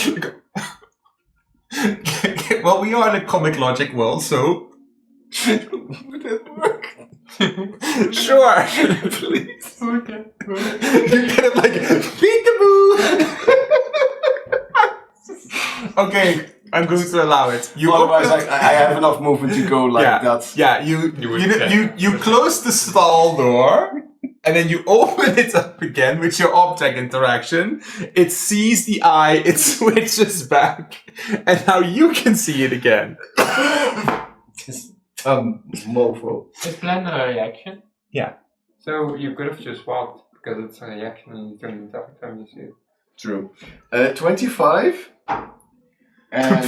Well, we are in a comic logic world, so Would that work? sure. Please. Okay. You kind of like peekaboo. Okay, I'm going to allow it. You Otherwise, open- I have enough movement to go like yeah, that. yeah. You would close the stall door, and then you open it up again with your object interaction. It sees the eye. It switches back, and now you can see it again. Just mofo. Is plan a reaction? Yeah. So you could have just walked because it's a reaction and you don't need every time you see it. True. 25. And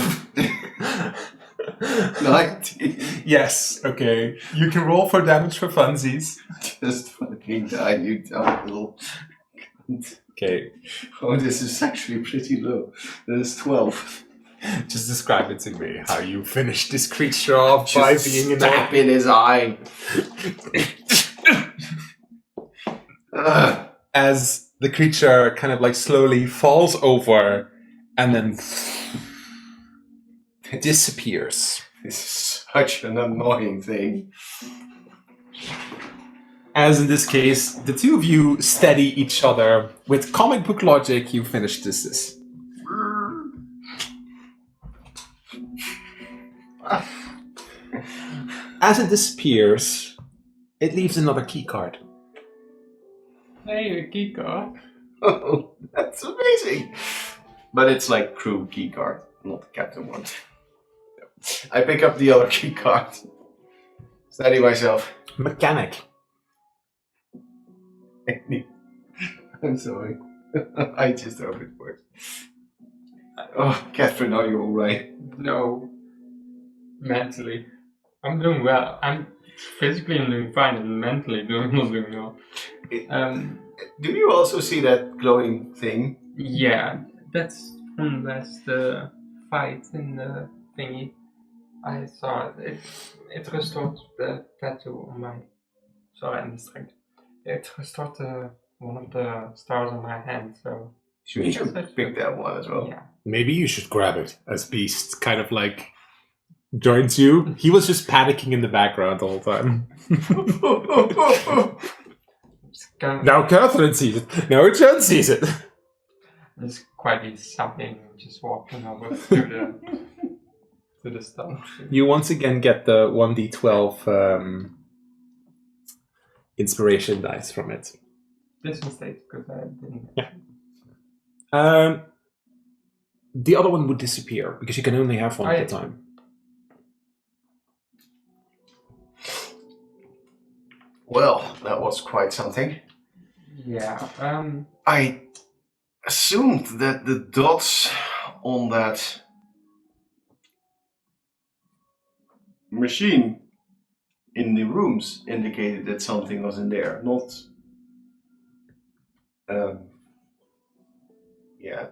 19. Yes. Okay. You can roll for damage for funsies. Just fucking die, you dumb little. Okay. Oh, this is actually pretty low. That is 12. Just describe it to me. How you finish this creature off by Just being in stab in his eye. as the creature kind of like slowly falls over and then disappears. This is such an annoying thing. As in this case, the two of you steady each other. With comic book logic, you finish this. As it disappears, it leaves another key card. Hey, a key card. Oh, that's amazing. But it's like crew key card, not the captain one. I pick up the other key card. Steady myself. Mechanic. I'm sorry. I just hope it works. Oh, Catherine, are you alright? No. Mentally. I'm doing well. Physically I'm doing fine and mentally not doing well. Do you also see that glowing thing? Yeah, that's from last fight in the thingy. I saw it. It restored the tattoo on my. Sorry, I'm distracted. It restored one of the stars on my hand. So You should pick that one as well. yeah. Maybe you should grab it as Beast kind of like joins you. He was just panicking in the background the whole time. Now Catherine sees it. Now Etienne sees it. It's quite something just walking over to the stone. You once again get the 1d12 inspiration dice from it. This mistake because I didn't. Yeah. The other one would disappear because you can only have one at a time. Well, that was quite something. Yeah. I assumed that the dots on that machine in the rooms indicated that something was in there, not. Yeah.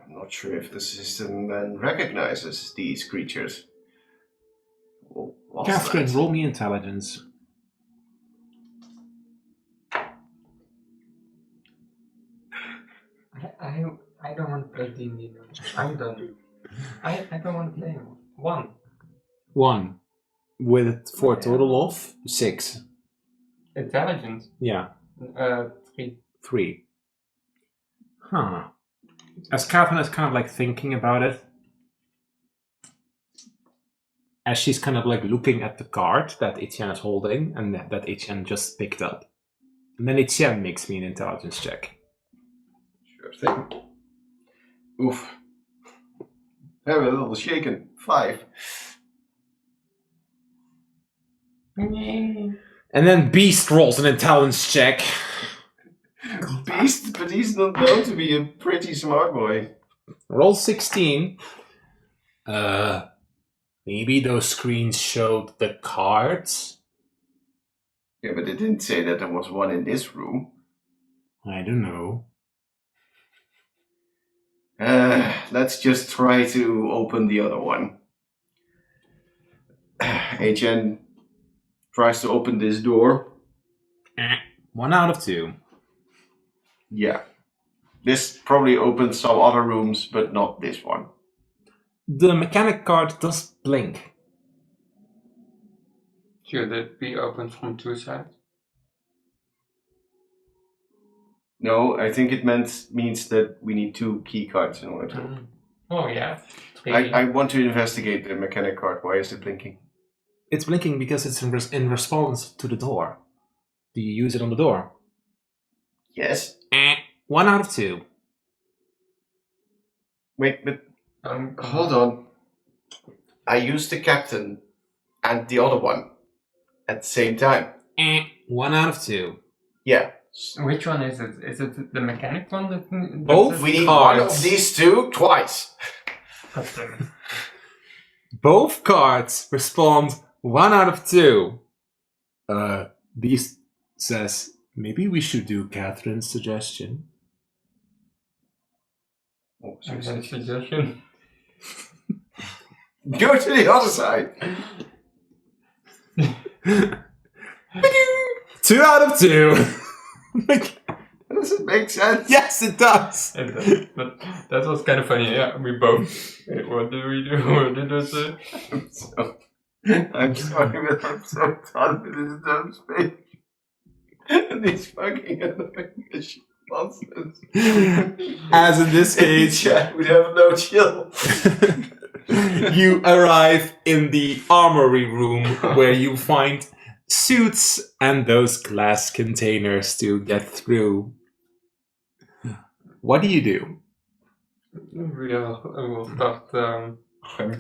I'm not sure if the system then recognizes these creatures. Well, what's Catherine, that? roll me intelligence. I don't want to play D&D now. I'm done. I don't want to play anymore. 1. 1. For a total of 6. Intelligence. Yeah. 3. 3. Huh. As Catherine is kind of like thinking about it, as she's kind of like looking at the card that Etienne is holding and that Etienne just picked up. And then Etienne makes me an intelligence check. Sure thing. Oof. I'm a little shaken. 5. And then Beast rolls an intelligence check. Beast, but he's not known to be a pretty smart boy. Roll 16. Maybe those screens showed the cards? Yeah, but it didn't say that there was one in this room. I don't know. Let's just try to open the other one. HN tries to open this door. 1 out of 2. Yeah. This probably opens some other rooms, but not this one. The mechanic card does blink. Should it be opened from 2 sides? No, I think it means that we need 2 key cards in order to open. Oh, yeah. I want to investigate the mechanic card. Why is it blinking? It's blinking because it's in response to the door. Do you use it on the door? Yes. 1 out of 2. Wait, but hold on. I used the captain and the other one at the same time. 1 out of 2. Yeah. Which one is it? Is it the mechanic one that... Both We need cards. one of these 2 twice. Both cards respond 1 out of 2. Beast says, maybe we should do Catherine's suggestion. Oh, Okay, suggestion. Go to the other side. 2 out of 2. Does it make sense? Yes, it does. But that was kind of funny. Yeah, we both. Wait, what did we do? What did I say? I'm sorry, but I'm so done with this dumb speech. And he's fucking annoying as shit nonsense. As in this case, Yeah, we have no chill. you arrive in the armory room where you find suits and those glass containers to get through. What do you do? We'll start.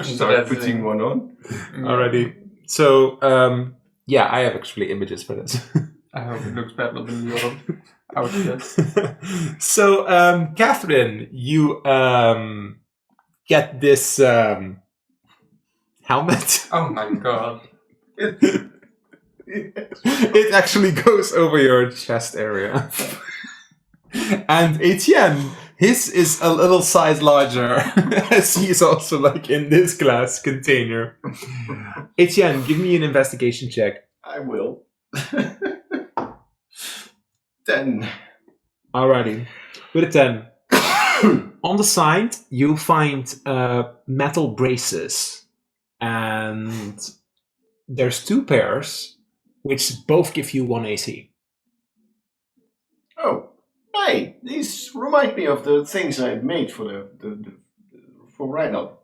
Start putting one on. Already. So, yeah, I have actually images for this. I hope it looks better than the other outfit. So, Catherine, you get this helmet. Oh my god. It actually goes over your chest area. And Etienne, his is a little size larger, as he's also like in this glass container. Etienne, give me an investigation check. I will. 10. Alrighty. With a 10. On the side, you'll find metal braces. And there's 2 pairs, which both give you 1 AC. Oh, hey, these remind me of the things I made for for Rhino.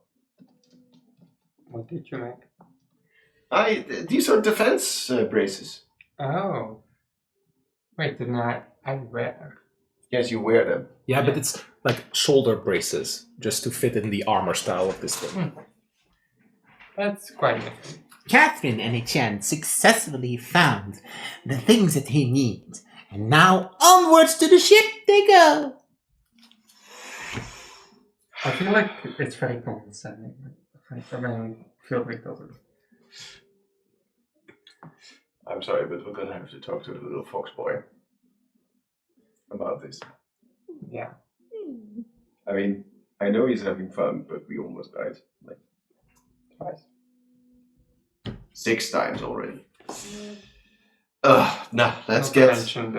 What did you make? These are defense braces. Oh. Wait, didn't I wear? Yes, you wear them. Yeah, but it's like shoulder braces, just to fit in the armor style of this thing. That's quite different. Catherine and Etienne successfully found the things that they need, and now onwards to the ship they go. I feel like it's very condescending. I mean, Fieldrick does it. I'm sorry, but we're gonna have to talk to the little fox boy about this. Yeah. I mean, I know he's having fun, but we almost died. Like, Twice. 6 times already. Nah, let's Not get to mention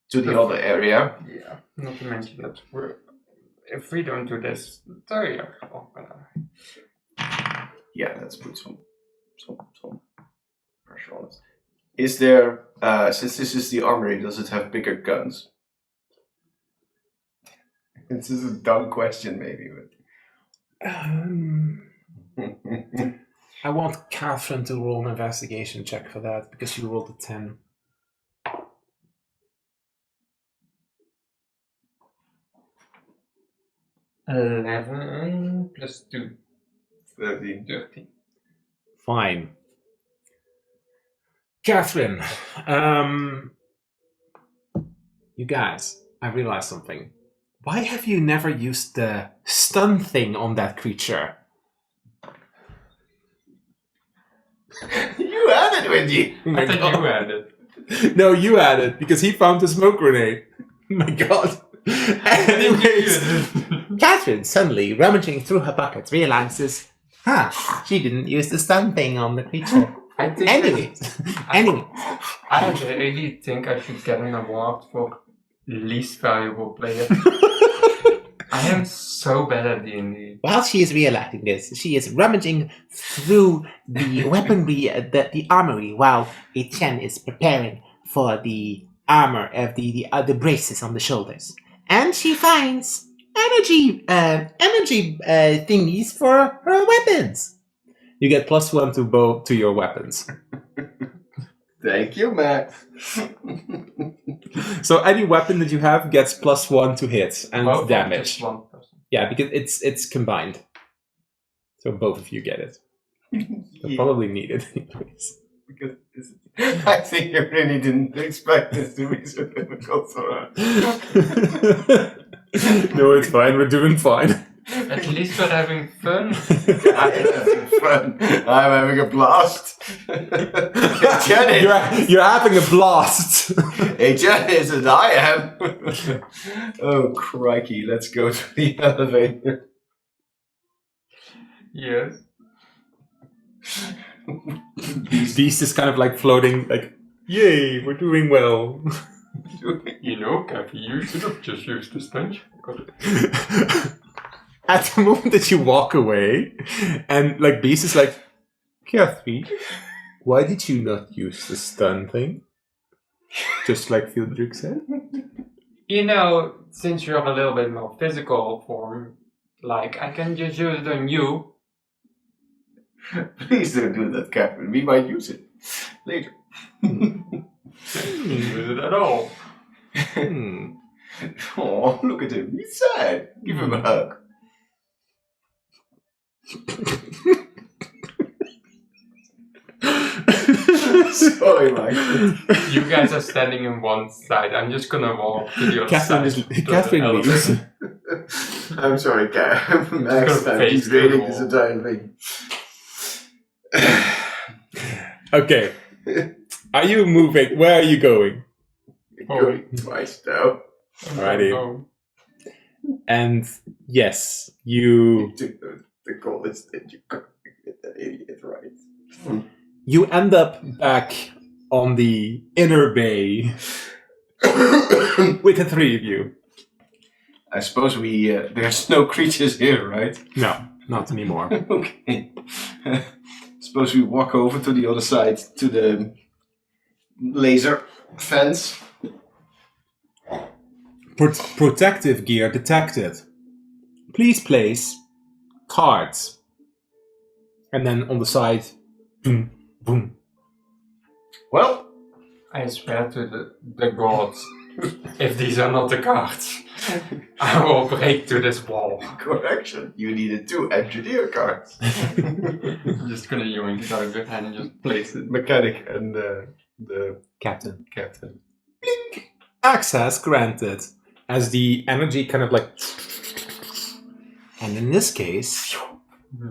to the other area. Yeah. Not to mention that if we don't do this, sorry. Yeah, let's put some pressure on it. Is there, since this is the armory, does it have bigger guns? This is a dumb question, maybe, but I want Catherine to roll an investigation check for that, because she rolled a 10. $11 plus 2. 13. 13. Fine. Catherine, you guys, I realized something. Why have you never used the stun thing on that creature? You had it with you. Oh my I think God. you had it. No, you had it because he found the smoke grenade. Oh my God. Anyways, Catherine, suddenly rummaging through her pockets, realizes, she didn't use the stun thing on the creature. I think Anyway, I really think I should get an award for least valuable player. I am so bad at D&D. while she is realizing this, she is rummaging through the weaponry, the armory, while Etienne is preparing for the armor of the braces on the shoulders, and she finds energy thingies for her weapons. you get +1 to your weapons. Thank you, Matt. So any weapon that you have gets +1 to hit and Both of damage. just one person. Yeah, because it's combined. So both of you get it. You'll Yeah, probably need it anyways. because I think you really didn't expect this to be so difficult for her. No, it's fine. We're doing fine. At least we're having fun. I'm having fun. I'm having a blast. Janet. You're having a blast. Hey, Janet, and I am. Oh, crikey. Let's go to the elevator. Yes. Beast is kind of like floating, like, yay, we're doing well. You know, Kathy, you should have just used the sponge. At the moment that you walk away, and like Beast is like, Kathy, why did you not use the stun thing? Just like Fieldrick said. You know, since you're a little bit more physical form, like, I can just use it on you. Please don't do that, Catherine. We might use it later. Use it at all. Oh, look at him. He's sad. Give him a hug. Sorry, Mike. You guys are standing in one side. I'm just gonna walk to the other Catherine side. Catherine leaves. I'm sorry, Cat. Max, he's reading this entire thing. Okay. Are you moving? Where are you going? Going twice now. Alrighty. Oh, And yes, you You took the coldest and you couldn't get that idiot right. you end up back on the inner bay with the three of you. I suppose we there's no creatures here, right? No, not anymore. Okay. Suppose we walk over to the other side to the laser fence. Protective gear detected. Please place cards. And then on the side, boom, boom. Well, I swear to the gods, if these are not the cards, I will break to this wall. correction. You needed 2 engineer cards. I'm just gonna yoink it out of your hand and just place it. Mechanic and the Captain. captain. Access granted. As the energy kind of like... And in this case...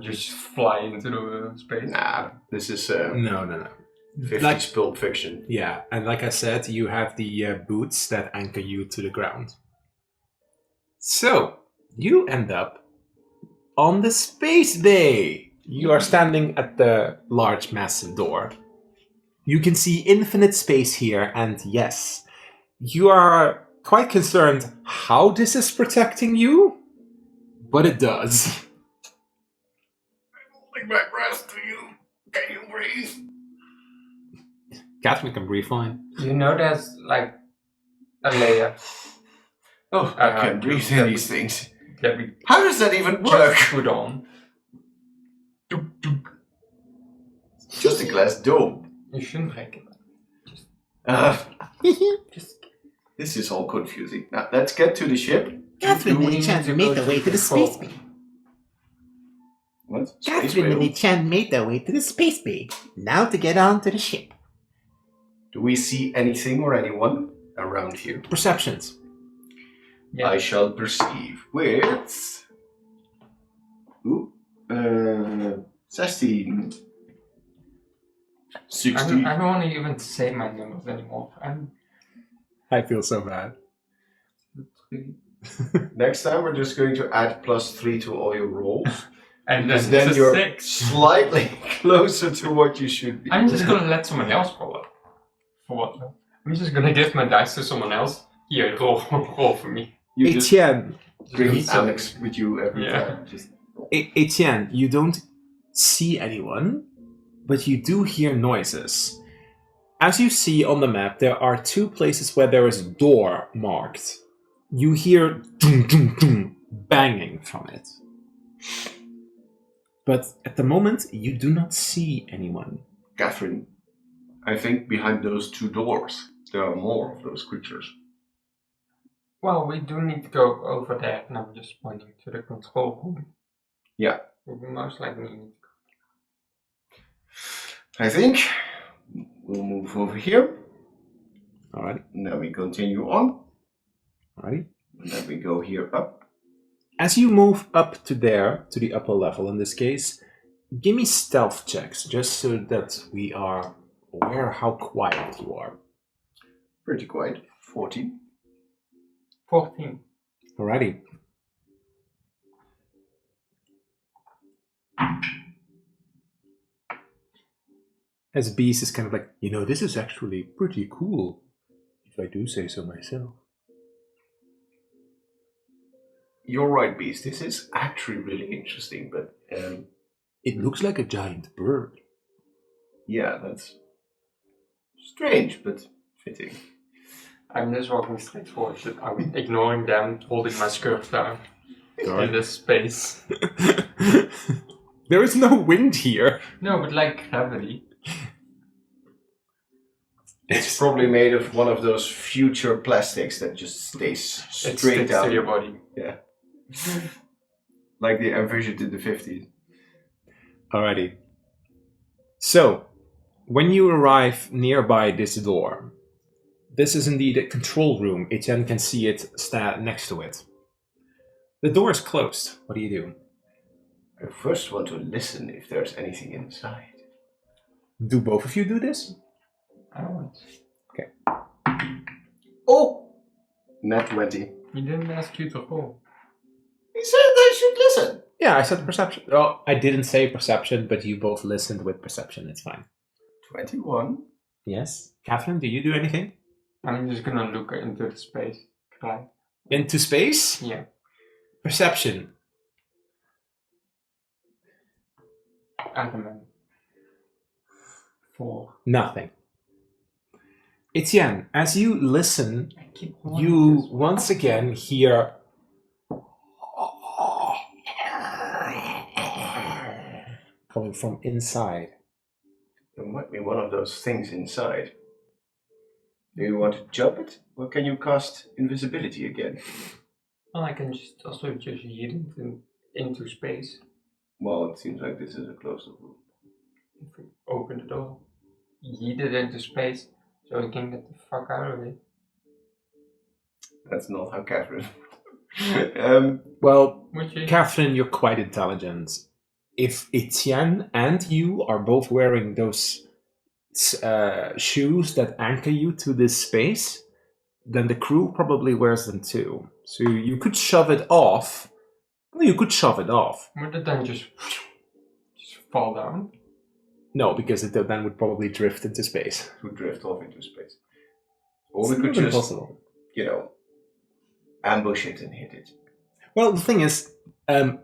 Just fly into the space. Nah, this is No. 50s Like- Pulp Fiction. Yeah, and like I said, you have the boots that anchor you to the ground. So, you end up on the space bay. You are standing at the large, massive door. You can see infinite space here, and yes, you are quite concerned how this is protecting you, but it does. I'm holding my breath to you. Can you breathe? Catherine can breathe fine. You know there's like a layer Oh, I can breathe in these things. that we How does that even work? just put on. Just a glass dome. You shouldn't break it. Just This is all confusing. Now, let's get to the ship. Catherine Do we and need Etienne to made go their to way to the control? space bay. What? Space Catherine and whale? Etienne made their way to the space bay. Now to get on to the ship. Do we see anything or anyone around here? Perceptions. yeah. I shall perceive with... Ooh, 16. 60. I don't want to even say my numbers anymore. I feel so bad. Next time we're just going to add +3 to all your rolls. And Because then then it's a you're 6. slightly closer to what you should be. I'm just gonna let someone else roll it. For what? I'm just gonna give my dice to someone else. Here, roll for me. You just Etienne, bring So- Alex with you every Yeah. time. Just Etienne, you don't see anyone, but you do hear noises. As you see on the map, there are 2 places where there is door marked. You hear dum, dum, dum, banging from it. But at the moment, you do not see anyone. Catherine, I think behind those 2 doors there are more of those creatures. Well, we do need to go over there, and I'm just pointing to the control room. Yeah. We most likely need to I think we'll move over here. Alright, And then we continue on. alright. And then we go here up. As you move up to there, to the upper level in this case, give me stealth checks, just so that we are aware how quiet you are. Pretty quiet. 14. 14. Alrighty. As Beast is kind of like, this is actually pretty cool, if I do say so myself. You're right, Beast. This is actually really interesting, but It looks like a giant bird. yeah, that's strange, but fitting. I'm just walking straight forward. I'm ignoring them, holding my skirt down in Alright. this space. There is no wind here. No, but like gravity. It's probably made of one of those future plastics that just stays It straight sticks down. to your body. Yeah. Like they envisioned in the 50s. Alrighty. So, when you arrive nearby this door, this is indeed a control room. Etienne can see it next to it. The door is closed. What do you do? I first want to listen if there's anything inside. Do both of you do this? I don't want. Oh! Nat 20. He didn't ask you to roll. He said I should listen. Yeah, I said perception. Oh, I didn't say perception, but you both listened with perception. It's fine. 21. Yes. Catherine, do you do anything? I'm just gonna look into the space. Right? Into space? Yeah. Perception. I don't know. 4. Nothing. Etienne, as you listen, I keep wanting you this. once again hear coming from inside. There might be one of those things inside. Do you want to jump it? Or can you cast invisibility again? Well, I can just also just yeet it into space. Well, it seems like this is a closed room. If we open the door, yeet it into space, so we can get the fuck out of it. That's not how Catherine. Well, Which is Catherine, you're quite intelligent. If Etienne and you are both wearing those shoes that anchor you to this space, then the crew probably wears them too. So you could shove it off. Well, you could shove it off. would it then just fall down? No, because it then would probably drift into space. to drift off into space. Or we It's could not just, impossible. ambush it and hit it. Well, the thing is,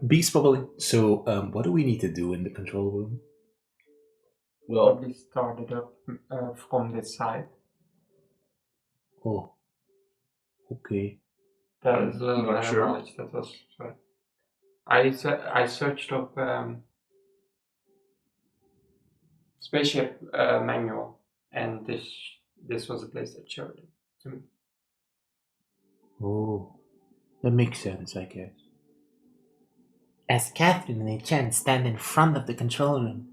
Beast probably. So, what do we need to do in the control room? Well, Probably start it up from this side. Oh, okay. That is a little Not bit of sure. knowledge. That was. I searched up spaceship manual, and this was a place that showed it to me. Oh, that makes sense, I guess. As Catherine and Etienne stand in front of the control room,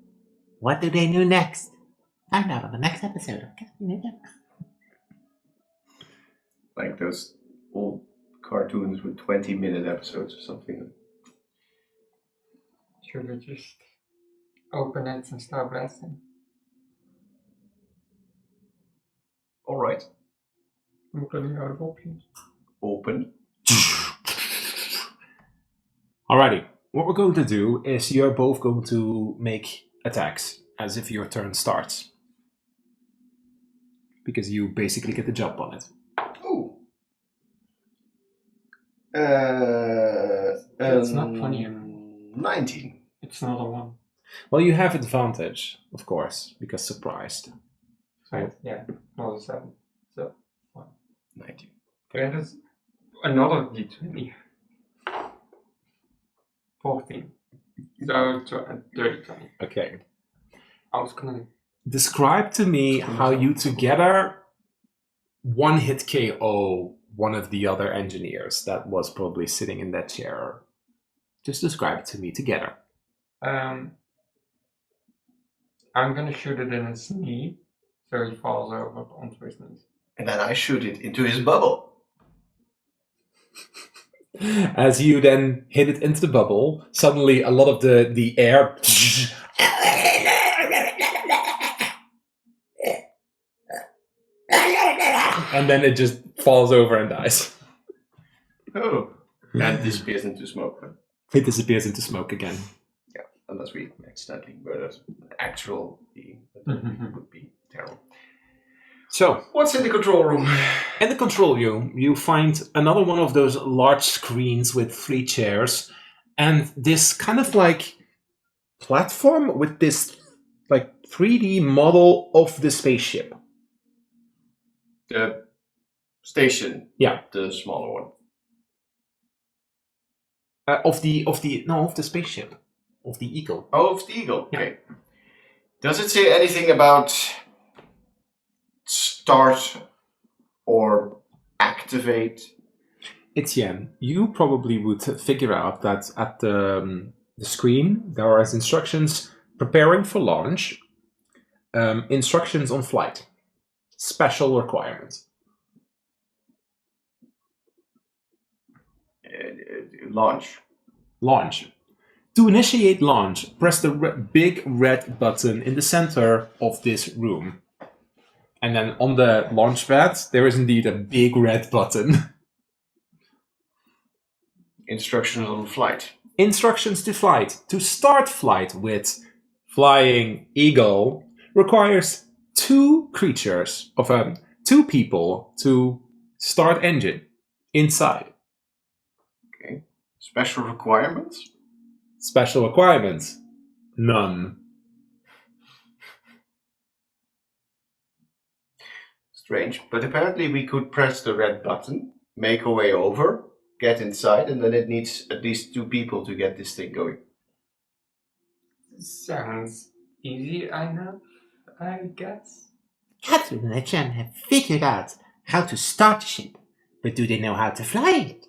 what do they do next? Find out on the next episode of Catherine and Etienne. like those old cartoons with 20-minute episodes or something. Should we just open it and start blasting? right. I'm running out of options. Open. Alrighty. What we're going to do is you're both going to make attacks as if your turn starts. Because you basically get the jump on it. Ooh. It's not funny. 19. It's not a 1. Well, you have advantage, of course, because surprised. Right? Yeah, not a 7. So, 1. 19. That is another d20. 14. So, 30, 20. Okay. I was gonna... Describe to me how you together one-hit KO one of the other engineers that was probably sitting in that chair. Just describe it to me together. I'm gonna shoot it in his knee, so he falls over onto his knees. And then I shoot it into his bubble. As you then hit it into the bubble, suddenly a lot of the air and then it just falls over and dies. Oh. And disappears into smoke. It disappears into smoke again. Yeah, unless we accidentally murdered an actual being. That would be terrible. So, What's in the control room? in the control room, you find another one of those large screens with 3 chairs, and this kind of like platform with this like 3D model of the spaceship. The station. Yeah. The smaller one. Of the spaceship. Of the Eagle. Oh, of the Eagle. Okay. Does it say anything about start or activate? Etienne, you probably would figure out that at the screen there are instructions preparing for launch, instructions on flight, special requirements. Launch. Launch. To initiate launch, press the big red button in the center of this room. And then on the launch pad, there is indeed a big red button. Instructions on flight. Instructions to flight. To start flight with Flying Eagle requires 2 creatures, of 2 people to start engine inside. Okay. Special requirements? Special requirements? None. Strange. But apparently we could press the red button, make our way over, get inside, and then it needs at least 2 people to get this thing going. Sounds easy enough, I guess. Catherine and Etienne have figured out how to start the ship, but do they know how to fly it?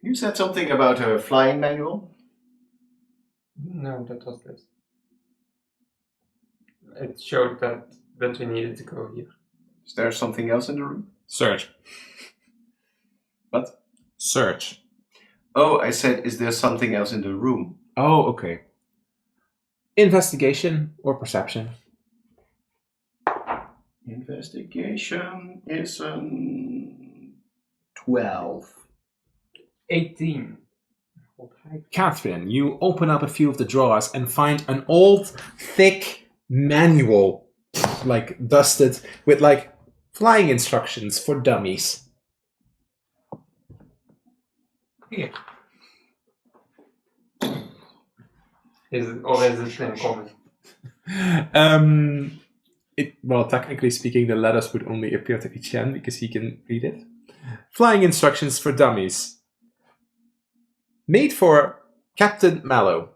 You said something about a flying manual? No, that was this. It showed that we needed to go here. Is there something else in the room? Search. What? Search. Oh, I said, is there something else in the room? Oh, okay. Investigation or perception? Investigation is 12. 18. Catherine, you open up a few of the drawers and find an old, thick manual, like dusted, with like flying instructions for dummies. Here. Is it in common? Well, technically speaking, the letters would only appear to Etienne because he can read it. Flying instructions for dummies. Made for Captain Mallow.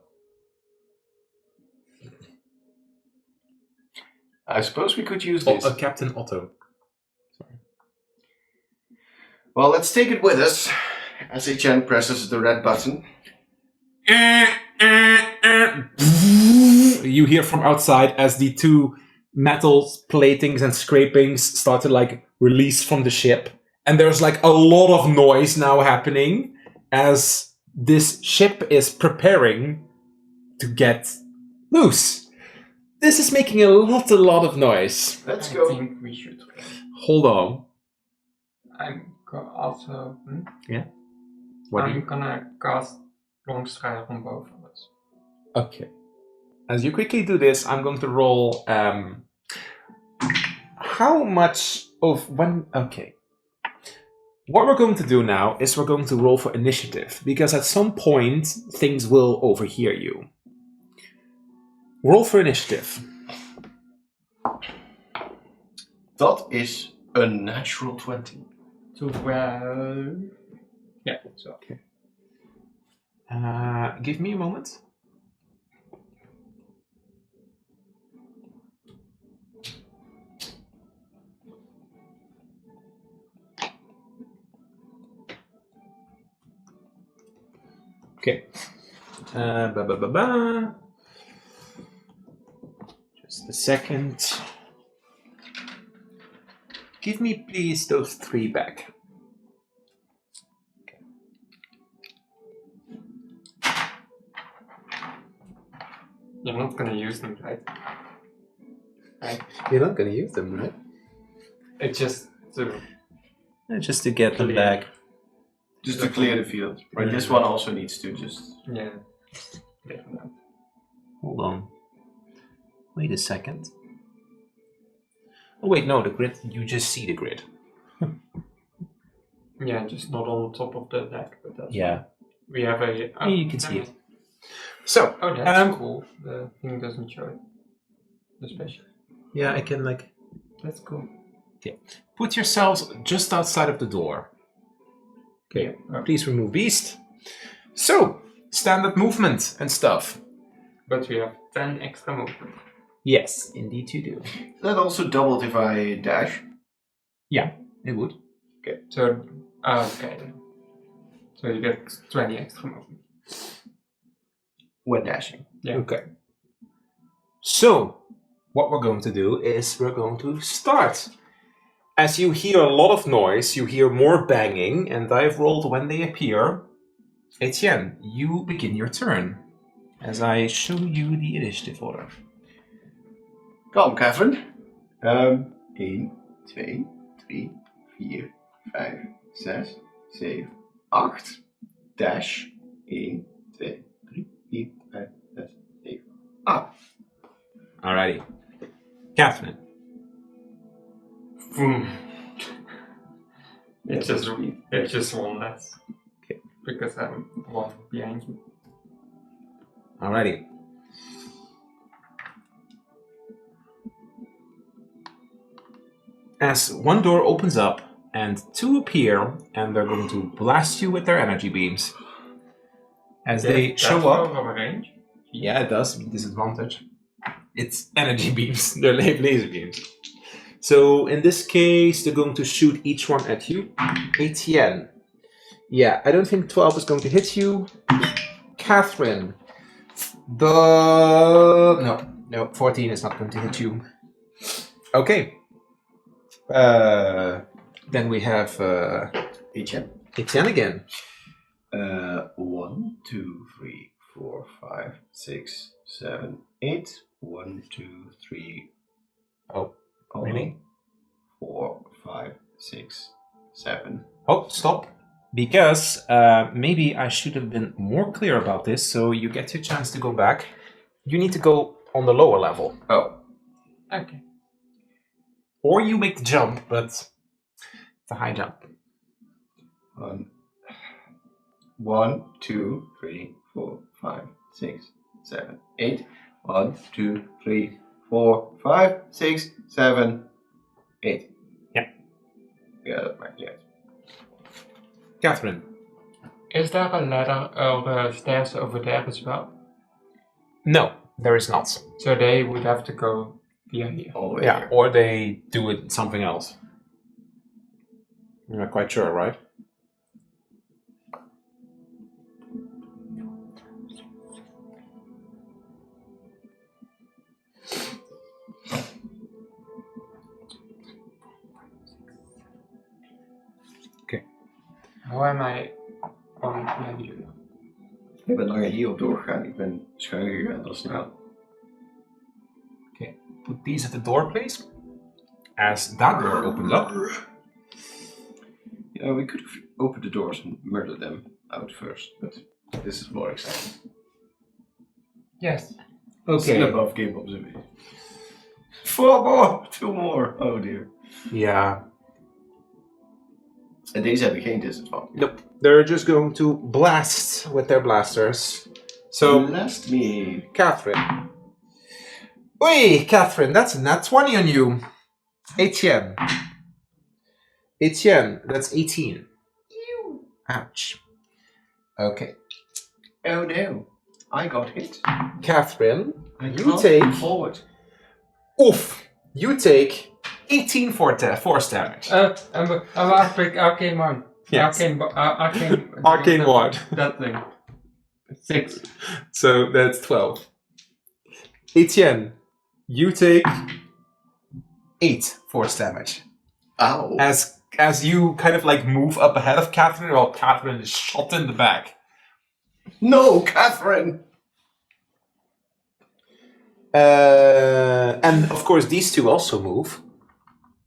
I suppose we could use this. Captain Otto. Sorry. Well, let's take it with us. As Etienne presses the red button. You hear from outside as the 2 metal platings and scrapings start to like release from the ship. And there's like a lot of noise now happening as this ship is preparing to get loose. This is making a lot of noise. Let's I go. think we should. Hold on. I'm also. What do I'm you? gonna cast Longstrider on both of us. Okay. As you quickly do this, I'm going to roll. How much of when? Okay. What we're going to do now is we're going to roll for initiative, because at some point things will overhear you. Roll for initiative. That is a natural 20. 12. Yeah, so. Okay. Give me a moment. Okay. Just a second. Give me, please, those 3 back. You're not gonna use them, right? Right? You're not going to use them, right? It's just to Just to get them Clear. back. Just to clear the field. Right, this one also needs to just... yeah. Clear them. Hold on. Wait a second. Oh wait, no, the grid. You just see the grid. Yeah, just not on top of the deck, but that's Yeah. fine. We have a. You can see it. So, Oh, that's cool. The thing doesn't show it. The special. yeah, I can like That's cool. put yourselves just outside of the door. Okay, Yeah. Oh. please remove beast. So, standard movement and stuff. But we have 10 extra movement. Yes, indeed you do. That also doubled if I dash. Yeah, it would. So, okay. So you get 20 extra movement. When dashing. Yeah. Okay. So, what we're going to do is we're going to start. As you hear a lot of noise, you hear more banging, and I've rolled when they appear. Etienne, you begin your turn. As I show you the initiative order. Kalm, Catherine. 1, 2, 3, 4, 5, 6, 7, 8. Dash. 1, 2, 3, 4, 5, 6, 7, 8. Alrighty. Catherine. Boom. It's That's just sweet. it's just one less. Okay. Because I'm one behind you. Alrighty. As one door opens up and 2 appear, and they're going to blast you with their energy beams. As they show up. From a range. Yeah, it does. Disadvantage. It's energy beams. They're laser beams. So in this case, they're going to shoot each one at you. Etienne. Yeah, I don't think 12 is going to hit you. Catherine. No, 14 is not going to hit you. Okay. Then we have Etienne. Etienne again. 1, 2, 3, 4, 5, 6, 7, 8. 1, 2, 3. Oh, really? 4, 5, 6, 7. Oh, stop. Because maybe I should have been more clear about this, so you get your chance to go back. You need to go on the lower level. Oh. Okay. Or you make the jump, but it's a high jump. 1, 2, 3, 4, 5, 6, 7, 8. 1, 2, 3, 4, 5, 6, 7, 8. Yeah. Yeah, that might, yeah. Catherine. Is there a ladder or stairs over there as well? No, there is not. So they would have to go via here. All the way Yeah, here. or they do it something else. You're not quite sure, right? How am I on behind you? Ik ben langer hierop doorgegaan. Ik ben schuin gegaan. Dat is nou. Okay, put these at the door, please. As that door opens up. Yeah, we could have opened the doors and murdered them out first, but this is more exciting. Yes. Still Okay. above game observation. 4 more! 2 more! Oh dear. Yeah. And these have gained disadvantage. Nope. They're just going to blast with their blasters. So, Blast me. Catherine. Oi, Catherine, that's a nat 20 on you. Etienne. Etienne, that's 18. Ew. Ouch. Okay. Oh no. I got hit. Catherine, I you can't take... move forward. Oof. You take 18 force damage. Arcane one. Yes. Arcane. Arcane ward. That thing. 6. So that's 12. Etienne, you take 8 force damage. Ow. As you kind of like move up ahead of Catherine, while Catherine is shot in the back. No, Catherine! And of course, these two also move.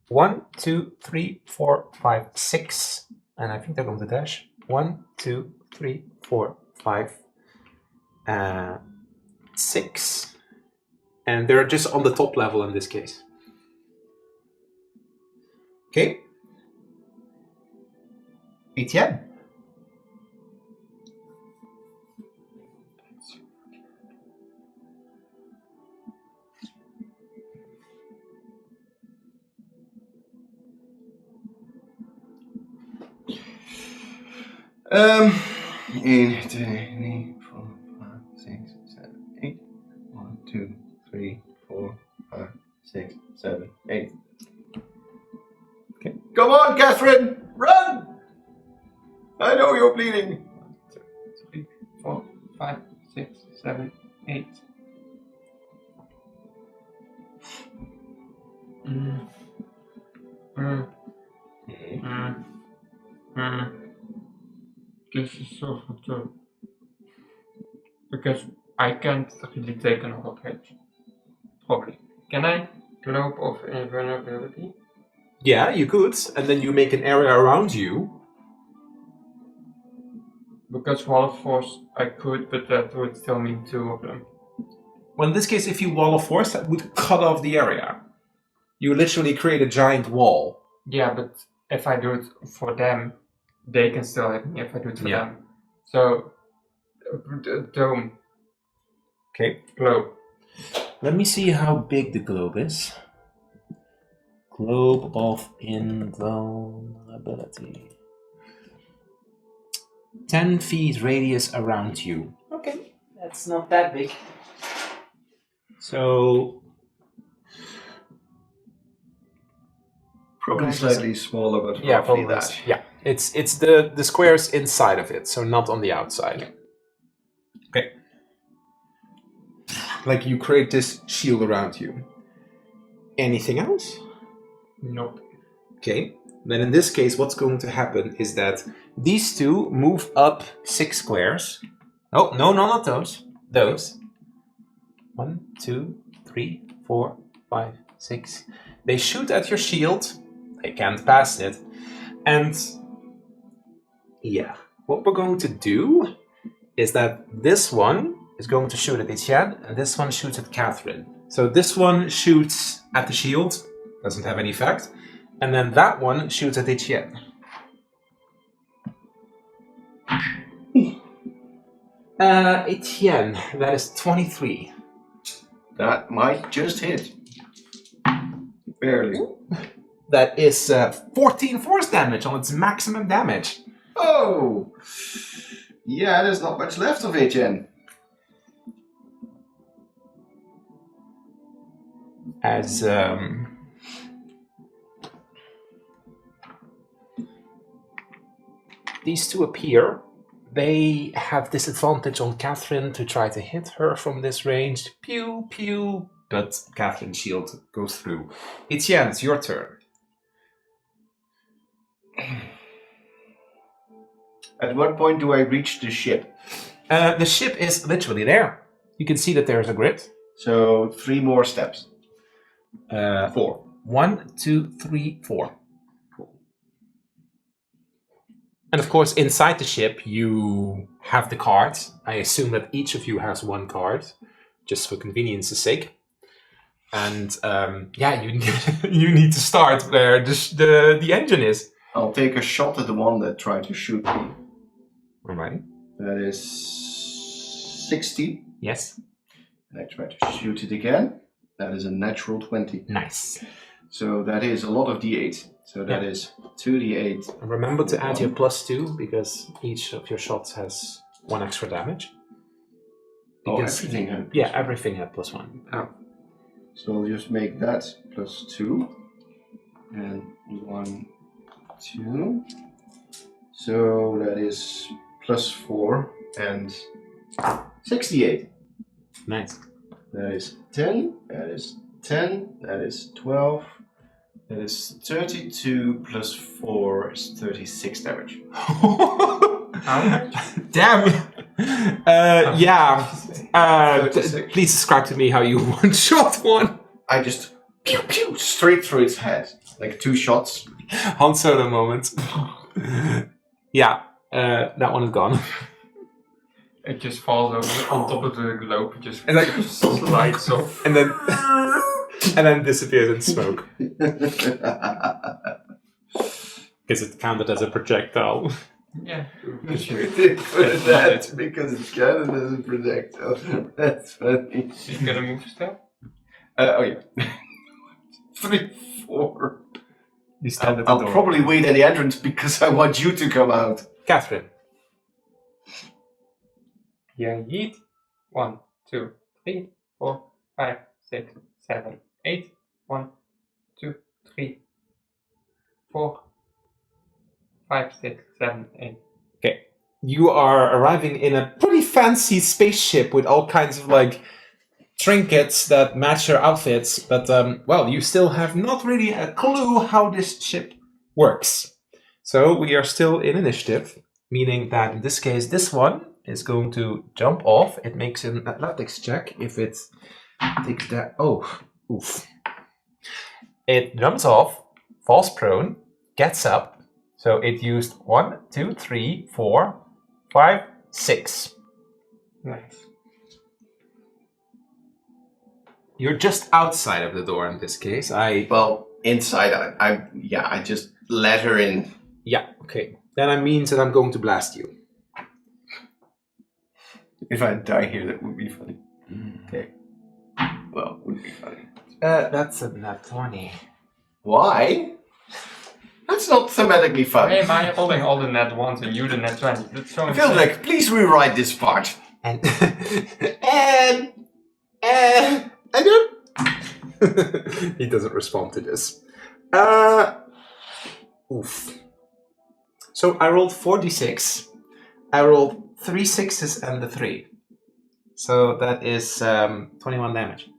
1, 2, 3, 4, 5, 6. And I think they're going to dash. 1, 2, 3, 4, 5, 6. And they're just on the top level in this case. Okay. Etienne. Um, 1, 2, 3, 4, 5, 6, 7, 8. 1, 2, 3, 4, 5, 6, 7, 8. Okay. Come on, Catherine! Run! I know you're bleeding. 1, 2, 3, 4, 5, 6, 7, 8. This is so fucked up. Because I can't really take another hit. Probably. Can I? Globe of invulnerability? Yeah, you could. And then you make an area around you. Because Wall of Force I could, but that would still mean 2 of them. Well, in this case, if you wall of force, that would cut off the area. You literally create a giant wall. Yeah, but if I do it for them, they can still hit me if I do it for Yeah. them. So, dome, Okay. globe. Let me see how big the globe is. Globe of invulnerability. 10 feet radius around you. Okay, that's not that big. So, Probably slightly smaller, but yeah, roughly probably that. yeah. It's the squares inside of it, so not on the outside. Okay. Like you create this shield around you. Anything else? Nope. Okay. Then in this case, what's going to happen is that these two move up 6 squares. Oh, no, not those. Those. 1, 2, 3, 4, 5, 6. They shoot at your shield. They can't pass it. And yeah, what we're going to do is that this one is going to shoot at Etienne, and this one shoots at Catherine. So this one shoots at the shield, doesn't have any effect, and then that one shoots at Etienne. Etienne, that is 23. That might just hit. Barely. That is 14 force damage on its maximum damage. Oh! Yeah, there's not much left of it, Jen. As these two appear, they have disadvantage on Catherine to try to hit her from this range. Pew, pew. But Catherine's shield goes through. Etienne, it's your turn. At what point do I reach the ship? The ship is literally there. You can see that there's a grid. So 3 more steps. 4. 1, 2, 3, 4. And of course, inside the ship, you have the cards. I assume that each of you has one card, just for convenience's sake. And yeah, you need to start where the engine is. I'll take a shot at the one that tried to shoot me. All right. That is 60. Yes. And I try to shoot it again. That is a natural 20. Nice. So that is a lot of d8. So that is 2d8. And remember to add your +2 because each of your shots has 1 extra damage. Because, everything had yeah, everything had +1. Oh. So I'll just make that +2. And 1, 2. So that is +4 and 68. Nice. That is 10. That is 10. That is 12. That is 32 plus 4 is 36 damage. Damn. Yeah. 36. Please describe to me how you one-shot one. I just pew pew straight through its head. Like 2 shots. Han Solo moment. Yeah. That one is gone. It just falls over on top of the globe. It just And like slides off. and then disappears in smoke. Because it counted as a projectile. Yeah. That because it's counted as a projectile. That's funny. Is it gonna move still? Oh yeah. 3, 4. You stand at the I'll door. probably wait at the entrance because I want you to come out. Catherine. Yeah, yeet. 1, 2, 3, 4, 5, 6, 7, 8. 1, 2, 3, 4, 5, 6, 7, 8. Okay. You are arriving in a pretty fancy spaceship with all kinds of like trinkets that match your outfits, but well, you still have not really a clue how this ship works. So we are still in initiative, meaning that in this case, this one is going to jump off. It makes an athletics check if it takes that. Oh, oof. It jumps off, falls prone, gets up. So it used 1, 2, 3, 4, 5, 6. Nice. You're just outside of the door in this case. Well, inside, I just let her in. Yeah, okay. Then that means that I'm going to blast you. If I die here, that would be funny. Okay. Well, would be funny. That's a nat 20. Why? That's not thematically fun. Hey, am I holding all the net ones and you the net 20? That's so I feel insane. like, please rewrite this part. And I don't. He doesn't respond to this. Oof. So I rolled 4d6. I rolled 3 6s and a 3. So that is 21 damage.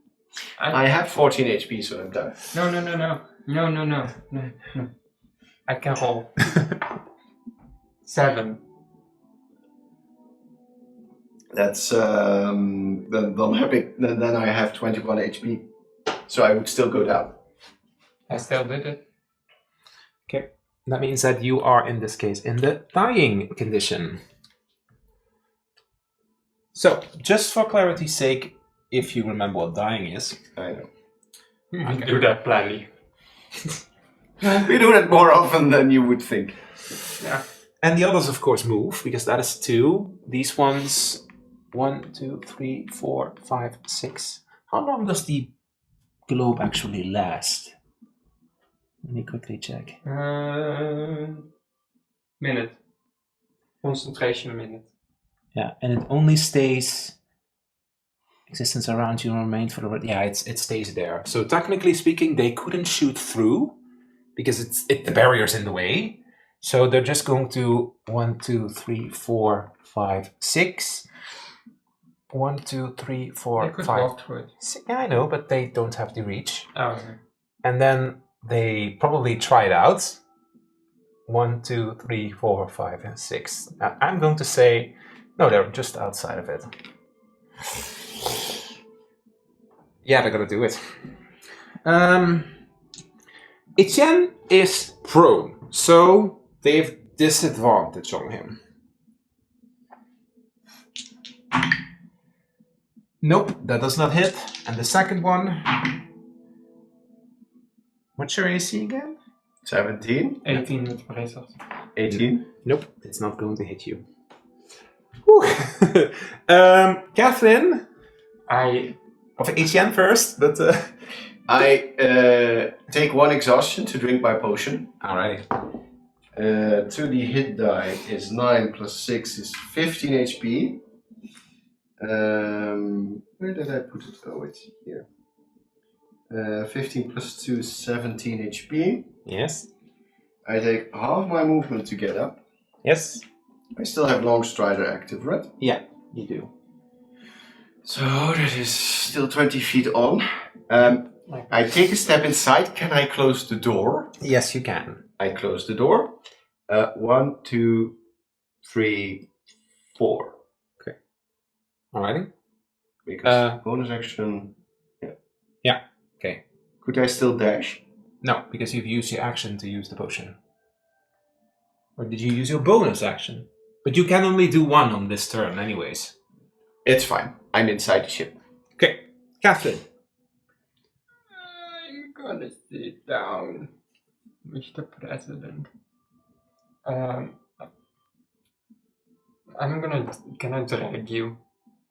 I have 14 HP, so I'm done. No. I can roll. 7. That's then I'm happy. Then I have 21 HP, so I would still go down. I still did it. Okay. That means that you are, in this case, in the dying condition. So, just for clarity's sake, if you remember what dying is. I know. We do that plenty. We do that more often than you would think. Yeah. And the others, of course, move, because that is 2. These ones, 1, 2, 3, 4, 5, 6. How long does the globe actually last? Let me quickly check. Minute. Concentration minute. Yeah, and it only stays existence around you remained for the yeah, it stays there. So technically speaking, they couldn't shoot through because the barrier's in the way. So they're just going to 1, 2, 3, 4, 5, 6. 1, 2, 3, 4, They could 5. walk through it. Yeah, I know, but they don't have the reach. Oh, okay. And then they probably try it out. 1, 2, 3, 4, 5, and 6. I'm going to say no, they're just outside of it. Yeah, they're gonna do it. Etienne is prone, so they've disadvantage on him. Nope, that does not hit. And the second one. What's your AC again? 17. 18 with bracers. 18. Nope, it's not going to hit you. Catherine. Of Etienne first, but. I take 1 exhaustion to drink my potion. Alright. 2d hit die is 9 plus 6 is 15 HP. Where did I put it? Oh, it's here. 15 plus 2 is 17 HP. Yes. I take half my movement to get up. Yes. I still have Long Strider active, right? Yeah, you do. So that is still 20 feet on. I take a step inside. Can I close the door? Yes, you can. I close the door. 1, 2, 3, 4. Okay. Alrighty. Because bonus action. Yeah. Okay. Could I still dash? No, because you've used your action to use the potion. Or did you use your bonus action? But you can only do 1 on this turn, anyways. It's fine. I'm inside the ship. Okay. Catherine. I'm gonna sit down, Mr. President. Can I drag you?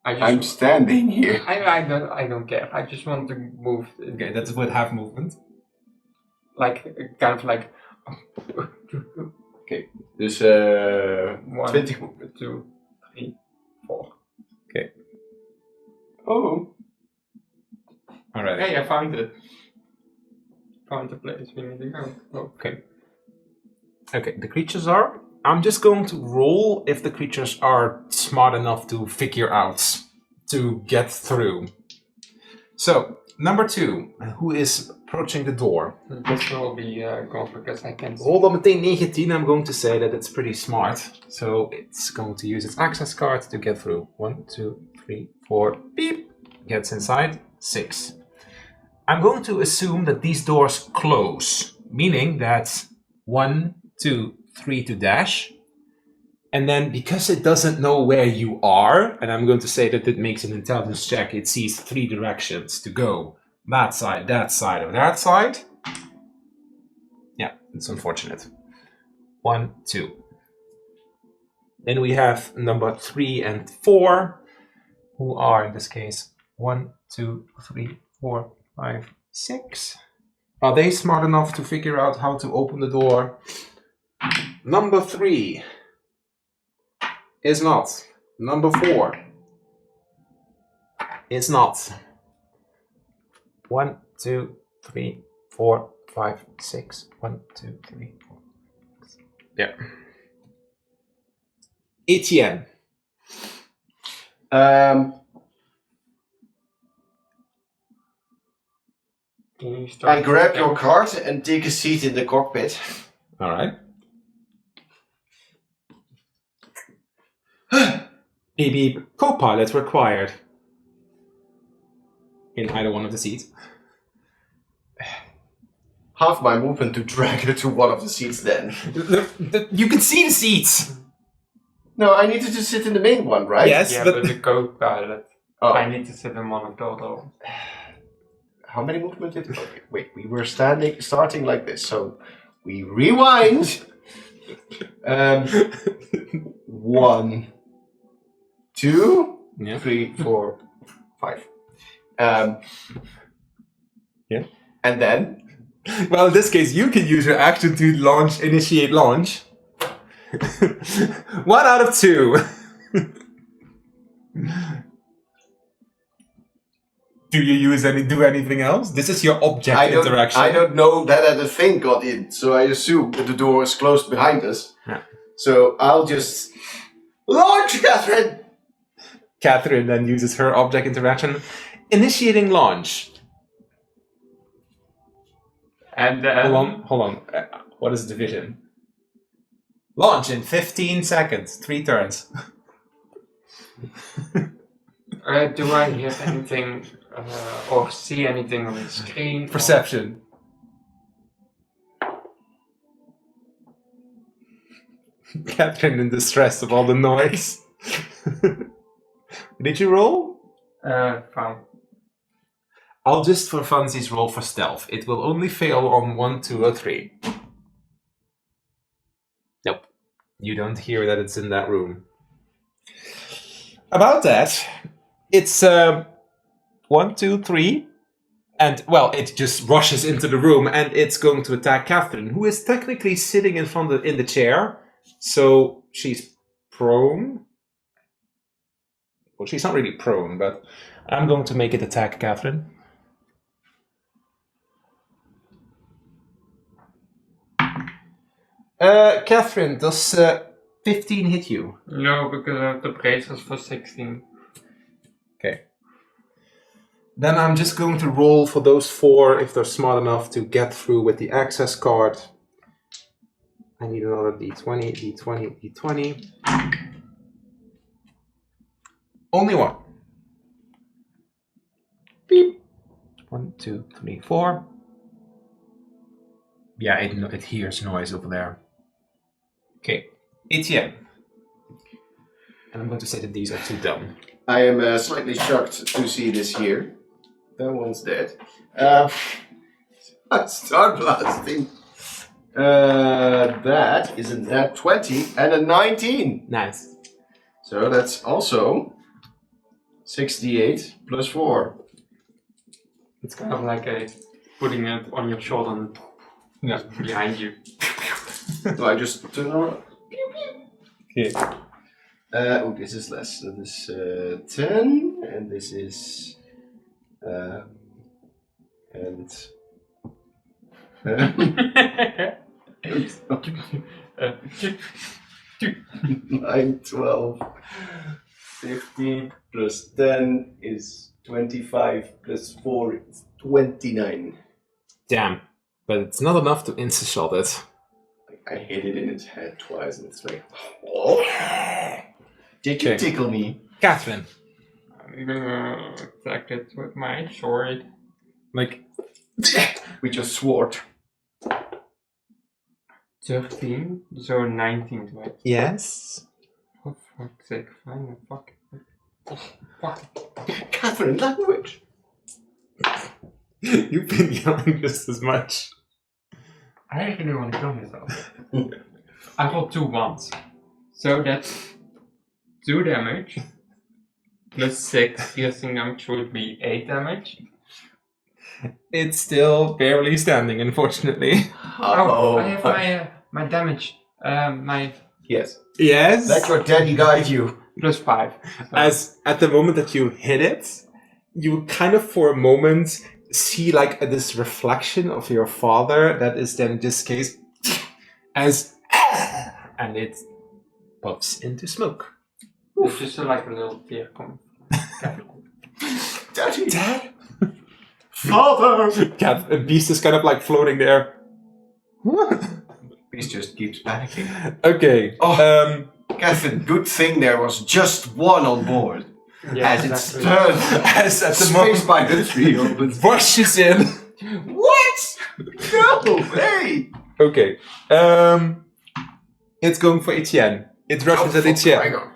I'm standing here. I don't care. I just want to move. Okay, that's with half movement. Like, kind of like... Okay. Dus 1, 20 movement. 2, 3, 4. Okay. Oh. Alright. Hey, I found it. Found the place we need to go. Oh. Okay. Okay, the creatures are... I'm just going to roll if the creatures are smart enough to figure out to get through. So, number 2, who is approaching the door? This will be gone because I can see. Roll on meteen 19, I'm going to say that it's pretty smart. So it's going to use its access card to get through. 1, 2, 3, 4, beep. Gets inside, 6. I'm going to assume that these doors close, meaning that 1, 2, 3 to dash. And then because it doesn't know where you are, and I'm going to say that it makes an intelligence check, it sees 3 directions to go. That side, or that side. Yeah, it's unfortunate. 1, 2. Then we have number 3 and 4, who are in this case 1, 2, 3, 4, 5, 6. Are they smart enough to figure out how to open the door? Number 3 is not. Number 4 is not. 1, 2, 3, 4, 5, 6. 1, 2, 3, 4. Yeah. Etienne. I grab your card and take a seat in the cockpit. All right. Beep beep. Co-pilot required. In either one of the seats. Half my movement to drag her to one of the seats then. You can see the seats! No, I needed to sit in the main one, right? Yes, Yeah, but... but the co-pilot. Oh. I need to sit in one of those. How many movement did... Okay, wait, we were starting like this, so we rewind. 1, 2, Yeah. 3, 4, 5. Yeah. And then... Well, in this case, you can use your action to initiate launch. 1 out of 2. Do you do anything else? This is your object interaction. I don't know that the thing got in, so I assume that the door is closed behind us. Yeah. So I'll just launch, Catherine. Catherine then uses her object interaction, initiating launch. And Hold on. What is division? Launch in 15 seconds. 3 turns. do I hear anything or see anything on the screen. Perception. Catherine in distress of all the noise. Did you roll? Fine. I'll just for funsies roll for stealth. It will only fail on 1, 2, or 3. Nope. You don't hear that it's in that room. About that, it's 1, 2, 3, and well, it just rushes into the room and it's going to attack Catherine, who is technically sitting in the chair, so she's prone. Well, she's not really prone, but I'm going to make it attack Catherine. Catherine, does 15 hit you? No, because I have the braces for 16. Okay. Then I'm just going to roll for those 4 if they're smart enough to get through with the access card. I need another d20, d20, d20. Only 1. Beep. 1, 2, 3, 4. Yeah, it hears noise over there. Okay, Etienne. And I'm going to say that these are 2 done. I am slightly shocked to see this here. That one's dead. Start blasting. That is a nat 20 and a 19. Nice. So that's also 68 plus 4. It's kind of like putting it on your shoulder and behind you. So I just turn around. Okay. Oh, this is less. So this 10, and this is and 9, 12, 15 plus 10 is 25 plus 4 is 29. Damn. But it's not enough to insta-shot it. I hit it in its head twice and it's like, oh. Did you Okay. tickle me? Catherine. I'm gonna attack it with my sword. Like, With your sword. 13, so 19 to it. yes? For fuck's sake, fine, fuck. Fuck. Catherine, language. You've been yelling just as much. I actually want to kill myself. I rolled 2 ones. So that's 2 damage. Plus 6 piercing damage would be 8 damage. It's still barely standing, unfortunately. Oh, I have my damage. My Yes. Yes? Let your daddy guide you. plus 5. So. As at the moment that you hit it, you kind of for a moment see like this reflection of your father that is then in this case as and it puffs into smoke. It's just like a little tear coming. Daddy. Dad? Father. Cat and Beast is kind of like floating there. Beast just keeps panicking. Okay. Oh. Catherine, good thing there was just one on board. Yeah, As exactly. it's turned. As at the Space moment by the tree opens. rushes in. What? No, hey! Okay. It's going for Etienne. It rushes at Etienne. Hang on.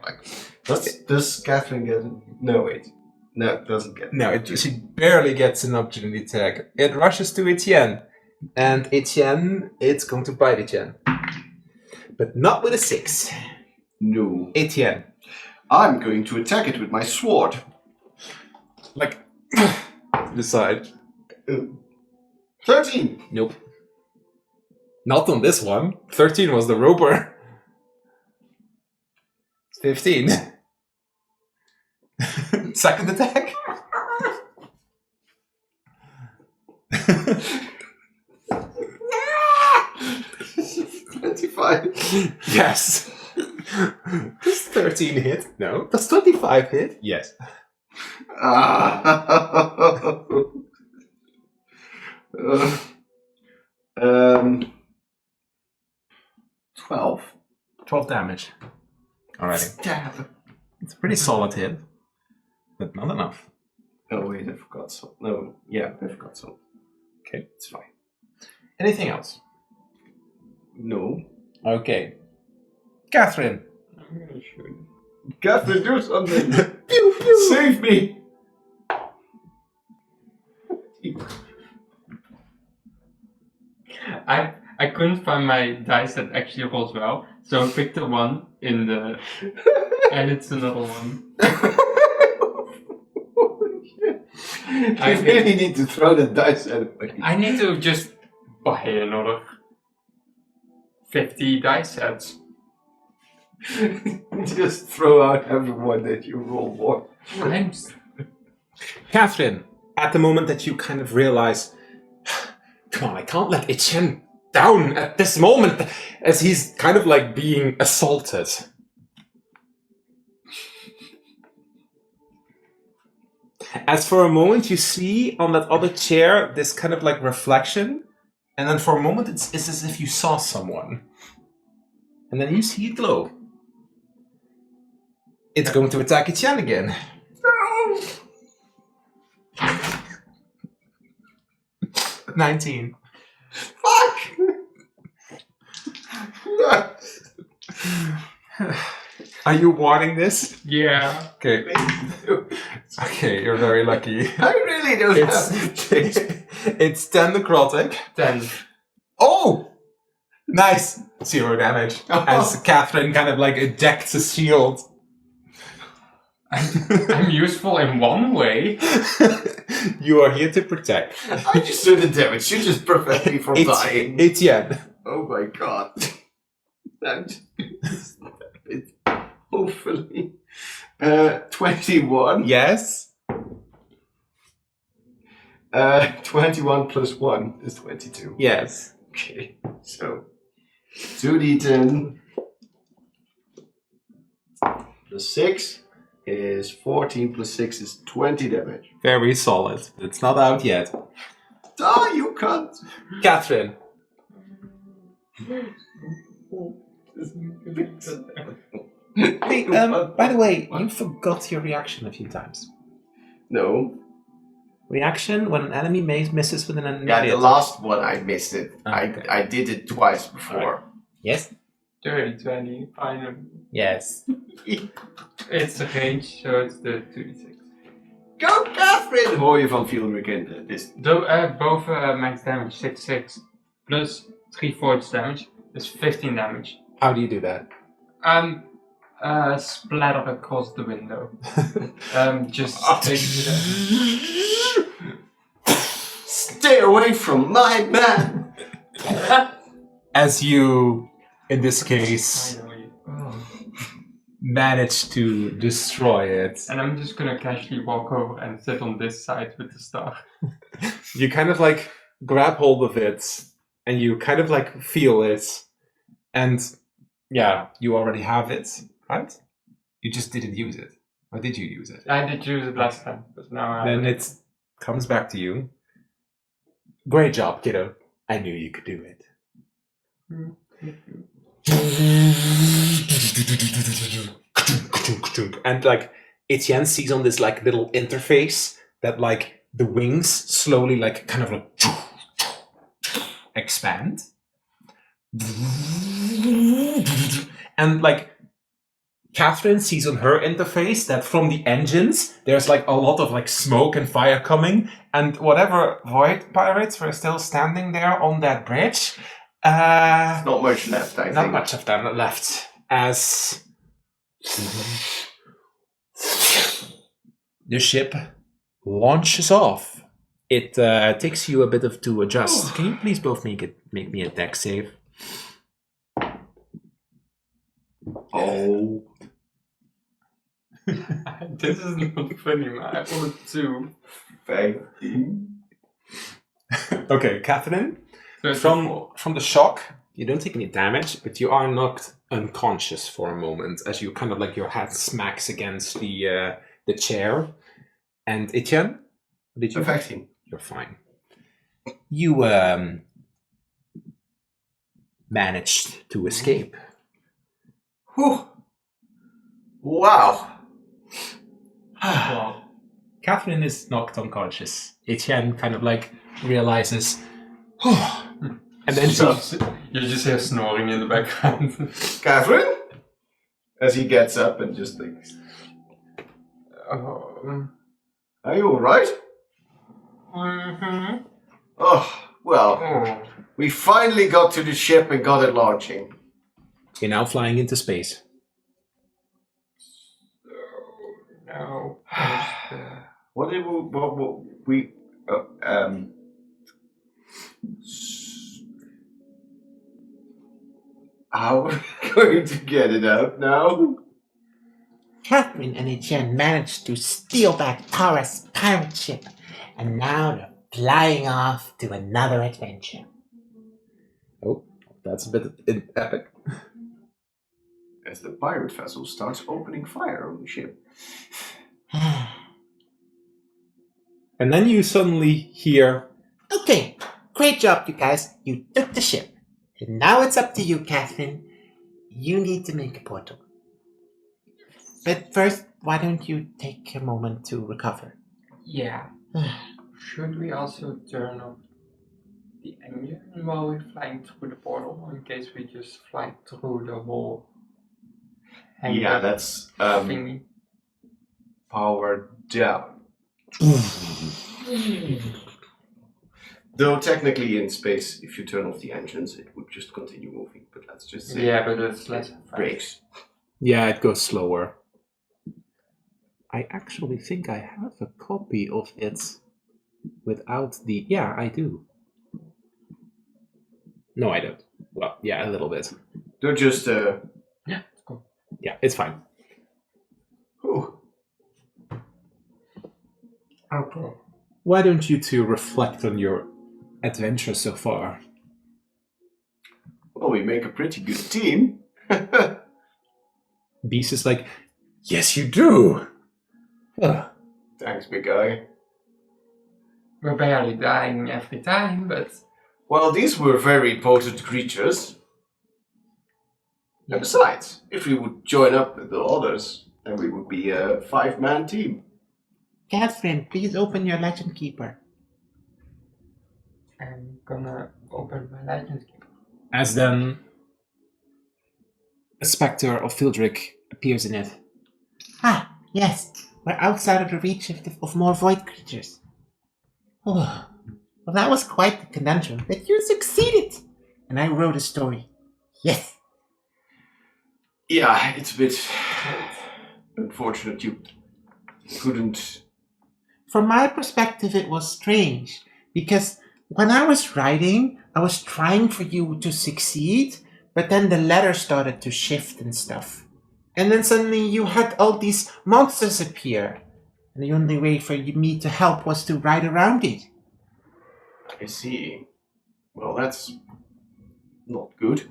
Does Catherine get it? No, wait. No, it doesn't get it. No, she barely gets an opportunity attack. It rushes to Etienne. And Etienne, it's going to bite Etienne. But not with a 6. No. Etienne. I'm going to attack it with my sword. Like, decide. 13. Nope. Not on this one. 13 was the roper. 15. Second attack. 25. Yes. Does 13 hit? No. Does 25 hit? Yes. Ah. 12. 12 damage. Alrighty. Stab. It's a pretty solid hit. But not enough. Oh wait, I forgot some. No, yeah, I forgot some. Okay. It's fine. Anything else? No. Okay. Catherine. I'm gonna shoot him. Catherine, do something! Pew, pew. Save me! I couldn't find my dice that actually rolls well, so I picked the one in the, and it's another one. Holy shit. I really need to throw the dice at it. I need to just buy another 50 dice sets. Just throw out everyone that you roll more. I'm Catherine, at the moment that you kind of realize, come on, I can't let Etienne down at this moment, as he's kind of like being assaulted. As for a moment, you see on that other chair this kind of like reflection, and then for a moment it's as if you saw someone. And then you see it glow. It's going to attack Etienne again. No! 19. Fuck! Are you wanting this? yeah. Okay. Okay, you're very lucky. I really don't have It's 10 necrotic. 10. Oh! Nice! 0 damage. As Catherine kind of like ejects a shield. I'm useful in one way. You are here to protect. I just do the damage. You just prevent me from dying. Etienne. Oh my god. It's hopefully. 21. Yes? 21 plus 1 is 22. Yes. Okay, so 2d10 plus 6 is 14 plus 6 is 20 damage. Very solid. It's not out yet. Ah, you can't. Catherine. Hey, by the way, you forgot your reaction a few times. No. Reaction when an enemy misses with an enemy. Yeah, the last one I missed it. Okay. I did it twice before. Yes? 30, 20, finally. Yes. It's a range, so it's the 2d6. Go, Catherine! Hoor je van Fieldrick in this? Both max damage, 6, plus 3 force damage, is 15 damage. How do you do that? Splatter across the window. Just Stay away from my man! As you, in this case, finally. manage to destroy it, And I'm just gonna casually walk over and sit on this side with the star. you kind of like grab hold of it and you kind of like feel it, and yeah, you already have it, right? You just didn't use it. Or did you use it? I did use it last time, but now I Then it comes back to you. Great job, kiddo. I knew you could do it. And like Etienne sees on this like little interface that like the wings slowly like kind of like expand. And like Catherine sees on her interface that from the engines there's like a lot of like smoke and fire coming, and whatever void pirates were still standing there on that bridge, Not much left, I think. not much of them left, as the ship launches off. It takes you a bit of to adjust. Can you please both make me a deck save? Oh. This is not funny, man. I rolled a 2. 15. Okay, Catherine. 34. From the shock, you don't take any damage, but you are knocked unconscious for a moment as you kind of like your head smacks against the chair. And Etienne, what did you? 15. You're fine. You managed to escape. Whew. Wow. Wow. Catherine is knocked unconscious. Etienne kind of like realizes, and then You just hear snoring in the background. Catherine? As he gets up and just thinks, Oh. are you alright? Mm-hmm. Oh, well, Oh. we finally got to the ship and got it launching. you're now flying into space. No. What we how are we going to get it out now? Catherine and Etienne managed to steal back Tara's pirate ship, and now they're flying off to another adventure. Oh, that's a bit epic. As the pirate vessel starts opening fire on the ship. And then you suddenly hear, Okay, great job, you guys. You took the ship. And now it's up to you, Catherine. You need to make a portal. But first, why don't you take a moment to recover? Yeah. Should we also turn off the engine while we're flying through the portal, in case we just fly through the whole hangar Yeah, that's thingy? power down. Though technically in space, if you turn off the engines, it would just continue moving. But let's just say Yeah, but it's less fast. brakes. yeah, it goes slower. I actually think I have a copy of it without the... Yeah, I do. No, I don't. Well, yeah, a little bit. Don't just Yeah, it's cool. Yeah, it's fine. Whew. Okay. Why don't you two reflect on your adventure so far? Well, we make a pretty good team. Beast is like, yes, you do. Thanks, big guy. We're barely dying every time, but Well, these were very potent creatures. And besides, if we would join up with the others, then we would be a 5-man team. Catherine, please open your legend keeper. I'm gonna open my legend keeper. As then a spectre of Fildrick appears in it. Ah, yes. We're outside of the reach of more void creatures. Oh, well, that was quite the conundrum, but you succeeded. And I wrote a story. Yes. Yeah, it's a bit unfortunate you couldn't. From my perspective, it was strange because when I was writing, I was trying for you to succeed, but then the letter started to shift and stuff. And then suddenly you had all these monsters appear. And the only way for me to help was to write around it. I see. Well, that's not good.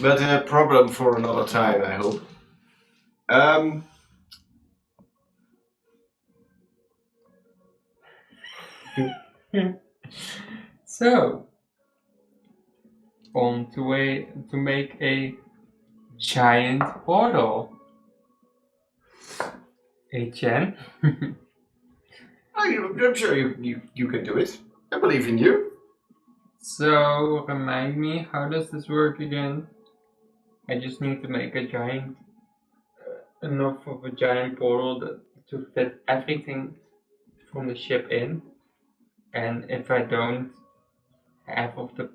But a problem for another time, I hope. So, on to make a giant portal. Etienne? I'm sure you can do it. I believe in you. So, remind me, how does this work again? I just need to make a giant, enough of a giant portal to fit everything from the ship in. And if I don't, half of the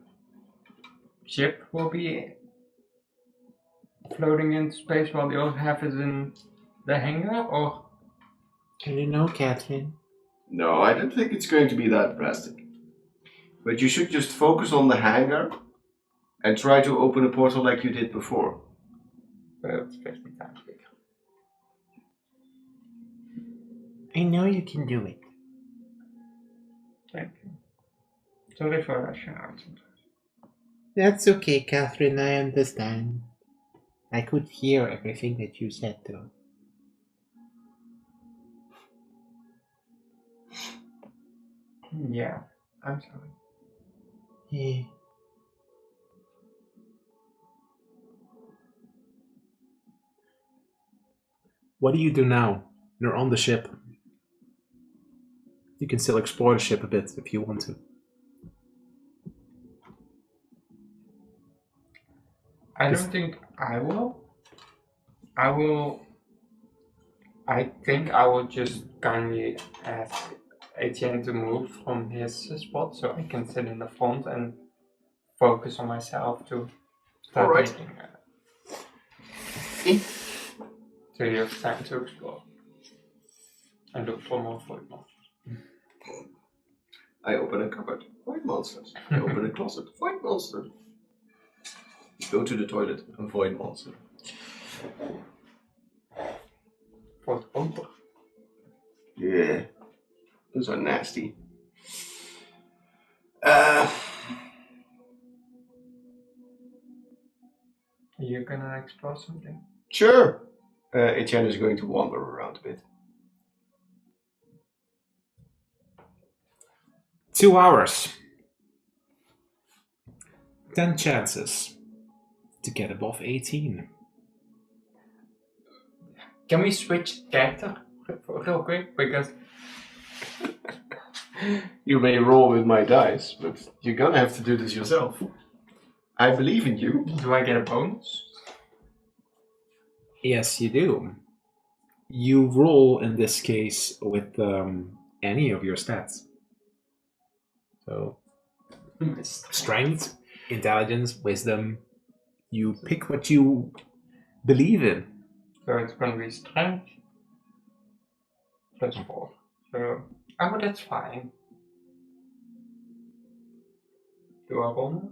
ship will be floating in space while the other half is in the hangar, or? I don't know, Catherine. No, I don't think it's going to be that drastic. But you should just focus on the hangar and try to open a portal like you did before. But it's 50 times bigger. I know you can do it. Thank you. Sorry for rushing out sometimes. That's okay, Catherine, I understand. I could hear everything that you said, though. Yeah, I'm sorry. Yeah. What do you do now? You're on the ship. You can still explore the ship a bit if you want to. I don't think I will. I think I will just kindly ask Etienne to move from his spot so I can sit in the front and focus on myself to start Alright. making so you have time to explore and look for more void monsters. I open a cupboard. Void monsters. I open a closet. Void monster. Go to the toilet. A void monster. Void monster. Yeah. Those are nasty. Are you gonna explore something? Sure. Etienne is going to wander around a bit. 2 hours. 10 chances to get above 18. Can we switch character real quick? Because You may roll with my dice, but you're gonna have to do this yourself. I believe in you. do I get a bonus? Yes, you do. You roll in this case with any of your stats. So, strength, intelligence, wisdom. You pick what you believe in. So it's gonna be strength plus 4. So, that's fine. Do I roll now?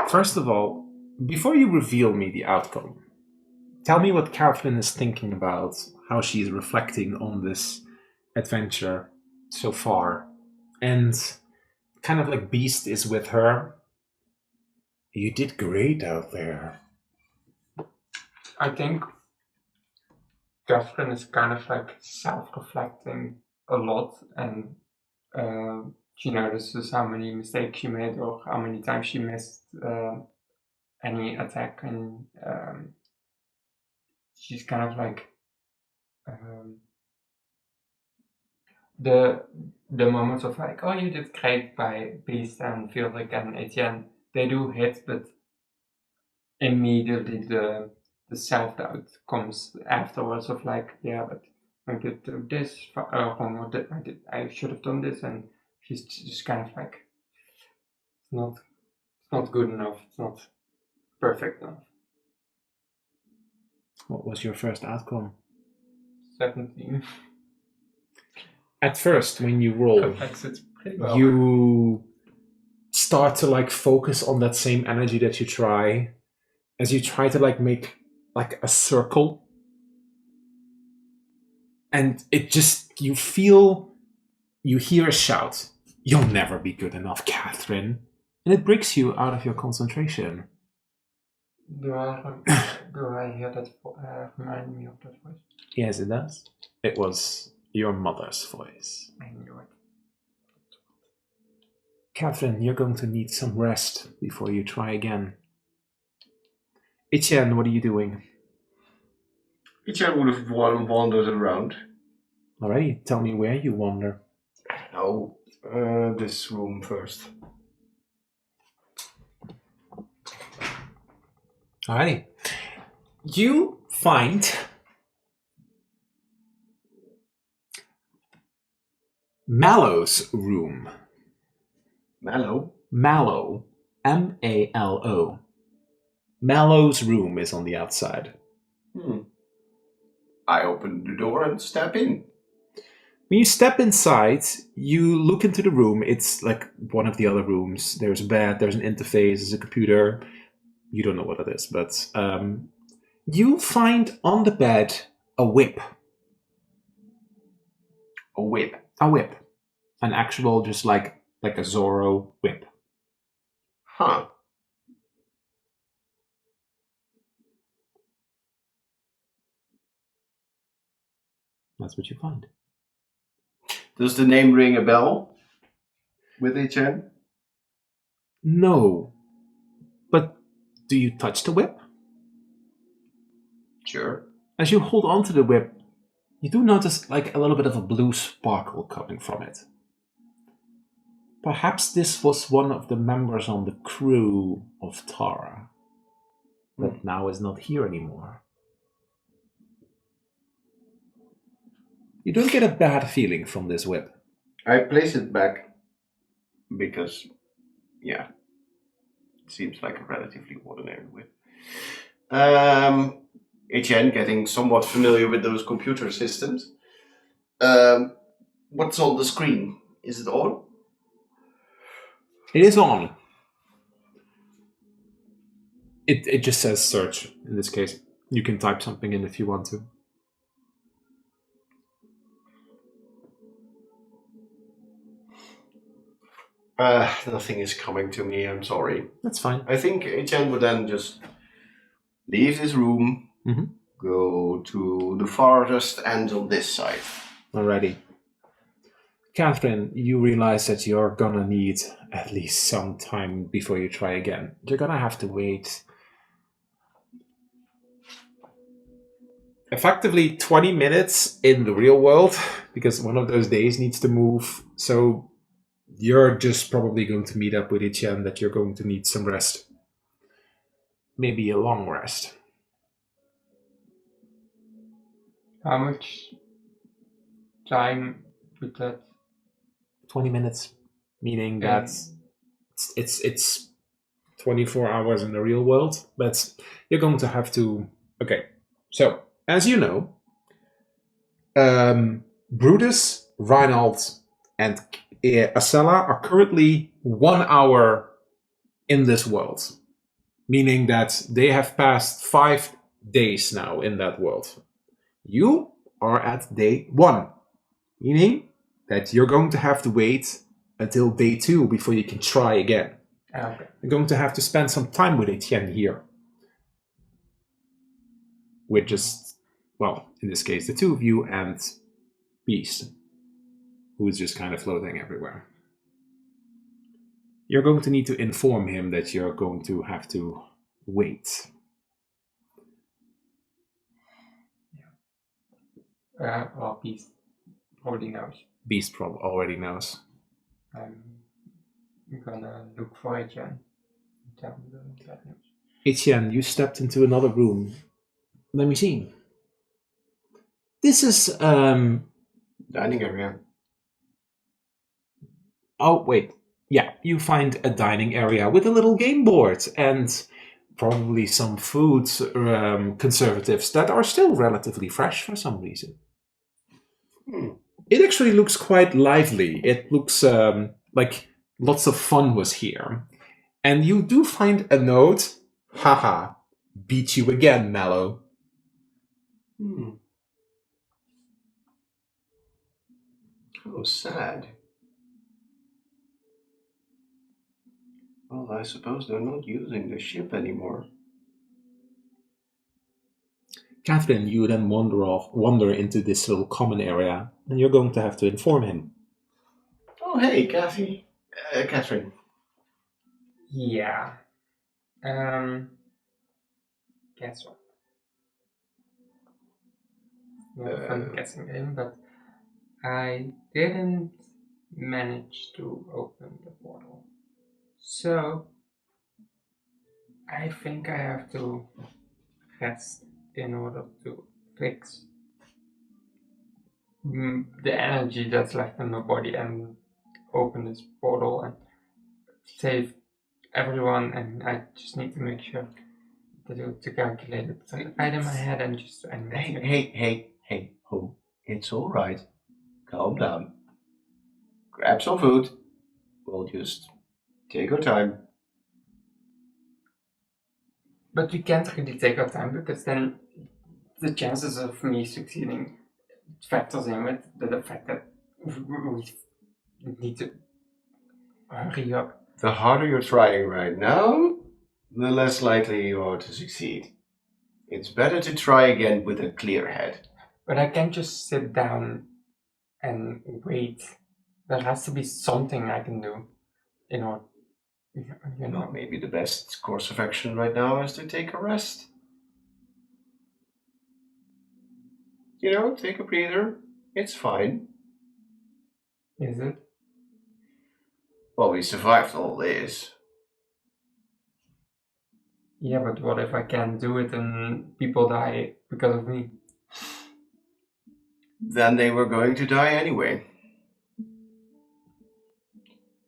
First of all, before you reveal me the outcome, tell me what Catherine is thinking about, how she's reflecting on this adventure so far. And kind of like Beast is with her. You did great out there. I think Catherine is kind of like self-reflecting a lot, and she notices how many mistakes she made or how many times she missed any attack, and she's kind of like the moments of like, oh, you did great by Beast and Fieldrick and Etienne, they do hit, but immediately the self-doubt comes afterwards of like, yeah, but I did do this wrong, or I should have done this, and she's just kind of like, it's not good enough, it's not perfect enough. What was your first outcome? 17. At first, when you roll, Complex it pretty well. you start to like focus on that same energy that you try as you try to like make like a circle, and it just you hear a shout, "You'll never be good enough, Catherine," and it breaks you out of your concentration. Do I hear that remind me of that voice? Yes, it does. It was your mother's voice. I knew it. Catherine, you're going to need some rest before you try again. Etienne, what are you doing? Etienne would have wandered around. Alrighty, tell me where you wander. No, this room first. Alrighty. You find Mallow's room. Mallow? Mallow. M-A-L-O. Mallow's room is on the outside. I open the door and step in. When you step inside, you look into the room. It's like one of the other rooms. There's a bed, there's an interface, there's a computer. You don't know what it is, but you find on the bed a whip. A whip. A whip. An actual, just like a Zorro whip. Huh. That's what you find. Does the name ring a bell with Etienne? No. But do you touch the whip? Sure. As you hold onto the whip, You do notice like a little bit of a blue sparkle coming from it. Perhaps this was one of the members on the crew of Tara, but now is not here anymore. You don't get a bad feeling from this whip. I place it back because, yeah, it seems like a relatively ordinary whip. Etienne, getting somewhat familiar with those computer systems. What's on the screen? Is it on? It is on. It just says search in this case. You can type something in if you want to. Nothing is coming to me, I'm sorry. That's fine. I think Etienne would then just leave this room, go to the farthest end on this side. Alrighty. Catherine, you realize that you're gonna need at least some time before you try again. You're gonna have to wait effectively 20 minutes in the real world because one of those days needs to move. So you're just probably going to meet up with Etienne that you're going to need some rest. Maybe a long rest. How much time would that? 20 minutes, meaning that it's 24 hours in the real world, but you're going to have to... Okay, so, as you know, Brutus, Reinald, and Acela are currently 1 hour in this world, meaning that they have passed 5 days now in that world. You are at day 1, meaning that you're going to have to wait until day 2 before you can try again. Okay. You're going to have to spend some time with Etienne here. With just, well, in this case, the two of you and Beast, who is just kind of floating everywhere. You're going to need to inform him that you're going to have to wait. Well, Beast already knows. Beast probably already knows. I'm gonna look for Etienne. Tell him that news. Etienne, you stepped into another room. Let me see. This is Dining area. Oh, wait. Yeah, you find a dining area with a little game board and probably some food conservatives that are still relatively fresh for some reason. It actually looks quite lively. It looks like lots of fun was here. And you do find a note. Haha, beat you again, Mallow. Oh, sad. Well, I suppose they're not using the ship anymore. Catherine, you then wander into this little common area, and you're going to have to inform him. Oh, hey, Catherine. Yeah. Guess what? Not a fun guessing game, but I didn't manage to open the portal. So I think I have to rest in order to fix the energy that's left in my body and open this portal and save everyone. And I just need to make sure to calculate it right in my head and just to animate it. Hey, ho. It's all right. Calm down. Grab some food. We'll just take our time. But we can't really take our time because then the chances of me succeeding factors in with the fact that we need to hurry up. The harder you're trying right now, the less likely you are to succeed. It's better to try again with a clear head. But I can't just sit down and wait. There has to be something I can do in order. Well, maybe the best course of action right now is to take a rest. take a breather. It's fine. Is it? Well, we survived all this. Yeah, but what if I can't do it and people die because of me? Then they were going to die anyway.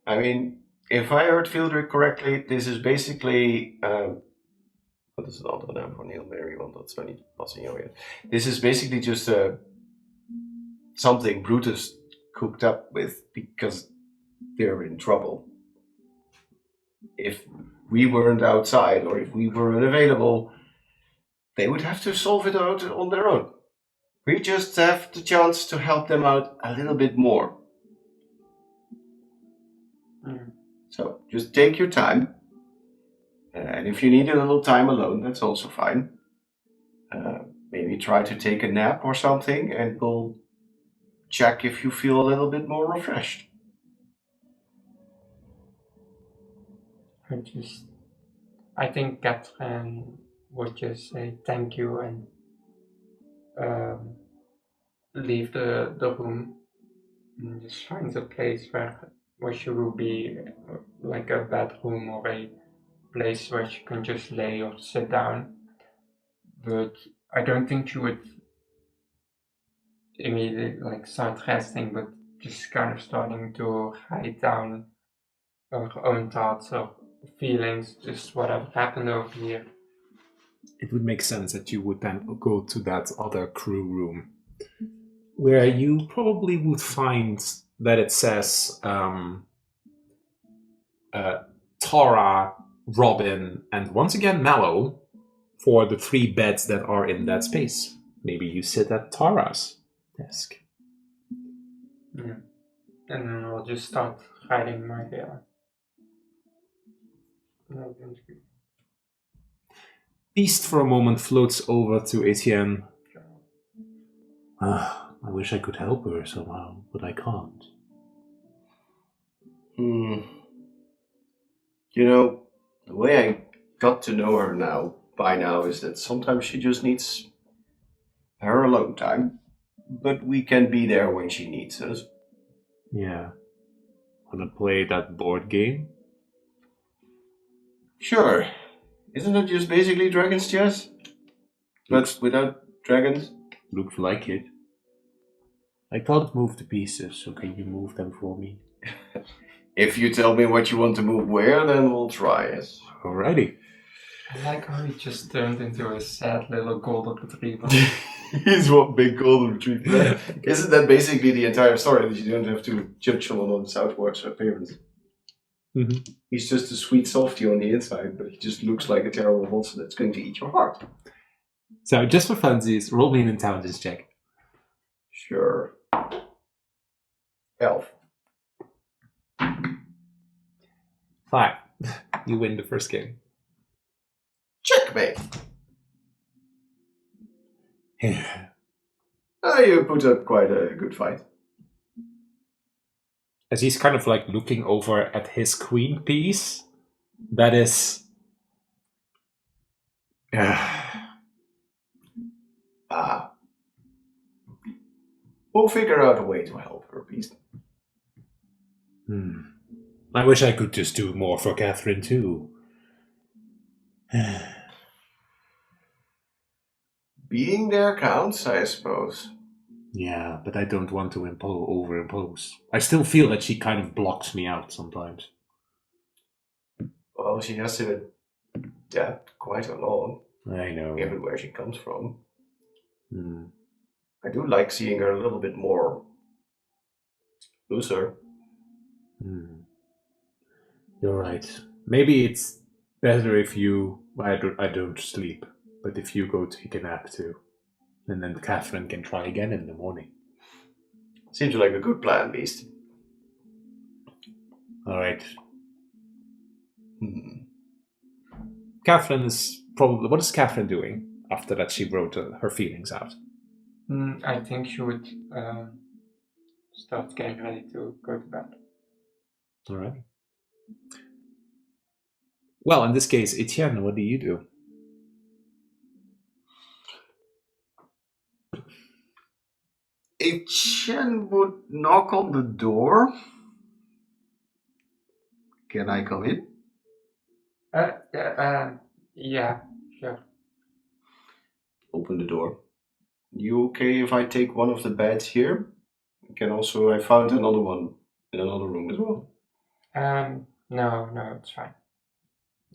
I mean, if I heard Fieldrick correctly, this is basically wat is de andere naam van Hail Mary? Want dat zou niet passen, joh. This is basically just something Brutus cooked up with because they're in trouble. If we weren't outside or if we were unavailable, they would have to solve it out on their own. We just have the chance to help them out a little bit more. So just take your time. And if you need a little time alone, that's also fine. Maybe try to take a nap or something, and we'll check if you feel a little bit more refreshed. I think Catherine would just say thank you and leave the room and just find a place where she will be, like a bedroom or a place where she can just lay or sit down. But I don't think she would immediately start resting, but just kind of starting to write down her own thoughts or feelings, just whatever happened over here. It would make sense that you would then go to that other crew room, where you probably would find that it says Tara, Robin, and once again Mallow for the 3 beds that are in that space. Maybe you sit at Tara's desk. Yeah. And then I'll just start hiding my hair. Beast for a moment floats over to Etienne. I wish I could help her somehow, but I can't. The way I got to know her by now is that sometimes she just needs her alone time, but we can be there when she needs us. Yeah. Wanna play that board game? Sure. Isn't it just basically Dragon's Chess? But without dragons? Looks like it. I can't move the pieces, so can you move them for me? If you tell me what you want to move where, then we'll try it. Alrighty. I like how he just turned into a sad little golden retriever. He's one big golden retriever. Isn't that basically the entire story, that you don't have to judge someone on his outwards appearance? Mm-hmm. He's just a sweet softie on the inside, but he just looks like a terrible monster that's going to eat your heart. So, just for funsies, roll me an intelligence check. Sure. Elf. 5. You win the first game. Checkmate. Yeah. You put up quite a good fight. As he's kind of looking over at his queen piece, that is... We'll figure out a way to help her, Beast. I wish I could just do more for Catherine, too. Being there counts, I suppose. Yeah, but I don't want to overimpose. I still feel that she kind of blocks me out sometimes. Well, she has to adapt quite a lot. I know. Given where she comes from. Hmm. I do like seeing her a little bit more looser. You're right. Maybe it's better if I don't sleep, but if you go take a nap too. And then Catherine can try again in the morning. Seems like a good plan, Beast. Alright. Catherine is probably... What is Catherine doing after that she wrote her feelings out? I think she would start getting ready to go to bed. Alright. Well, in this case, Etienne, what do you do? Chen would knock on the door. Can I come in? Yeah, sure. Open the door. You okay if I take one of the beds here? I found another one in another room as well. No, it's fine.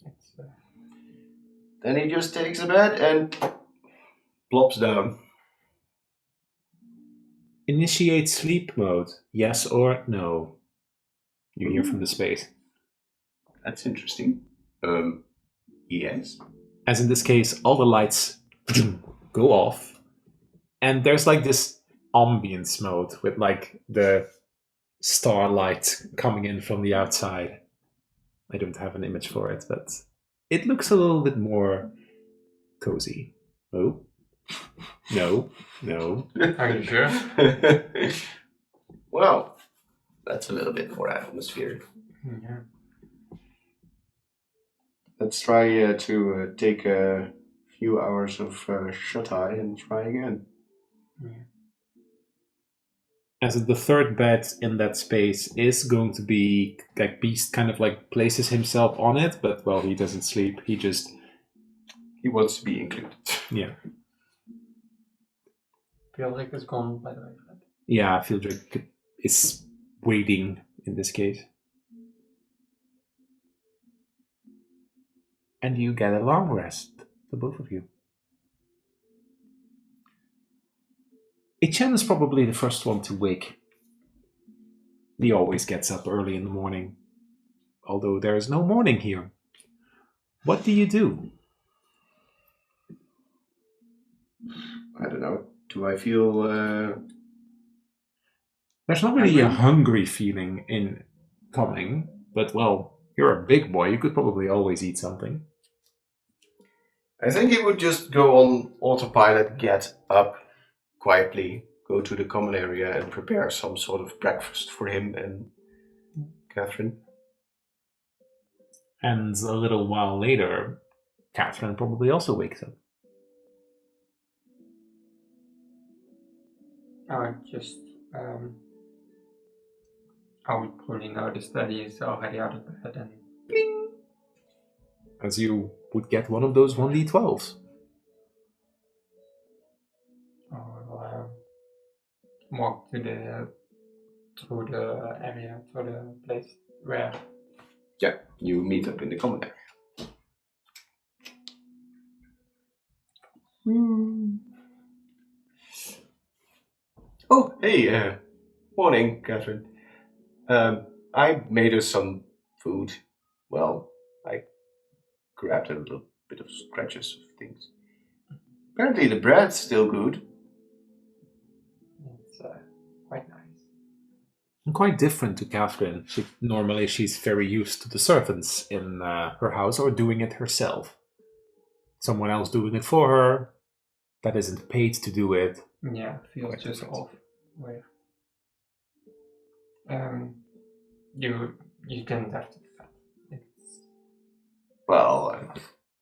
It's, Then he just takes a bed and plops down. Initiate sleep mode, yes or no? You hear from the space. That's interesting. Yes. As in this case, all the lights go off, and there's like this ambience mode with like the starlight coming in from the outside. I don't have an image for it, but it looks a little bit more cozy. Oh, no. are you sure? Well, that's a little bit more atmosphere. Yeah. Let's try to take a few hours of shut-eye and try again. As the third bed in that space is going to be like Beast kind of like places himself on it, but well, he doesn't sleep. He wants to be included. Yeah. Fieldrick is gone, by the way. Yeah, Fieldrick is waiting in this case. And you get a long rest, the both of you. Etienne is probably the first one to wake. He always gets up early in the morning, although there is no morning here. What do you do? I don't know. Do I feel... There's not really a hungry feeling in coming, but well, you're a big boy, you could probably always eat something. I think he would just go on autopilot, get up quietly, go to the common area and prepare some sort of breakfast for him and Catherine. And a little while later, Catherine probably also wakes up. I would probably notice that he is already out of bed and Bling! As you would get one of those 1d12s. I will walk through the area, to the place where... Yeah, you meet up in the common area. Oh, hey, morning, Catherine. I made us some food. Well, I grabbed a little bit of scratches of things. Apparently the bread's still good. It's quite nice. And quite different to Catherine. Normally she's very used to the servants in her house or doing it herself. Someone else doing it for her that isn't paid to do it. Yeah, feels Quite just different. off. Where you didn't have to do that. It's Well,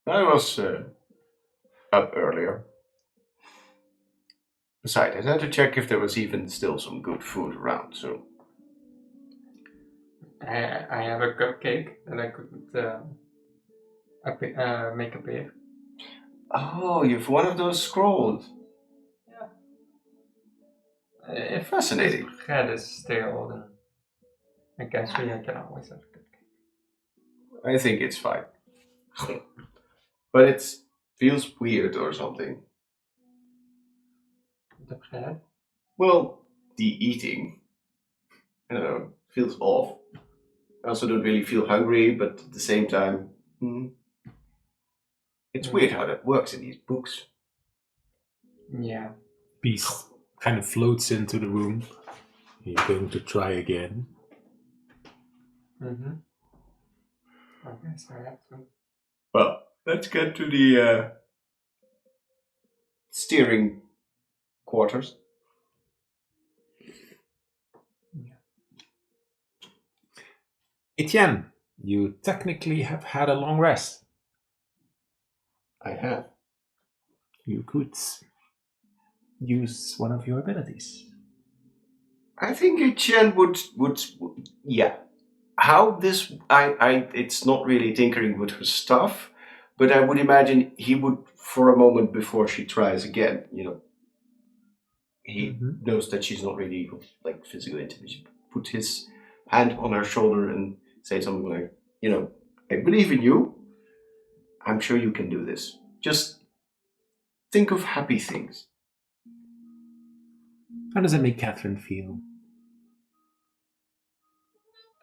I was up earlier. Besides, I had to check if there was even still some good food around, so... I have a cupcake that I could make appear. Oh, you've one of those scrolls. If Fascinating. this bread is stale, then I guess we can always have a cupcake. I think it's fine. But it feels weird or something. The bread? Well, the eating, I don't know, feels off. I also don't really feel hungry, but at the same time, it's weird how that works in these books. Yeah. Beast kind of floats into the room. You're going to try again. Mm-hmm. I guess I have to. Well, let's get to the steering quarters. Etienne, you technically have had a long rest. I have. You could use one of your abilities. I think Etienne would yeah. How this it's not really tinkering with her stuff, but I would imagine he would for a moment before she tries again. He knows that she's not really like physical intimacy. Put his hand on her shoulder and say something like, I believe in you. I'm sure you can do this. Just think of happy things. How does it make Catherine feel?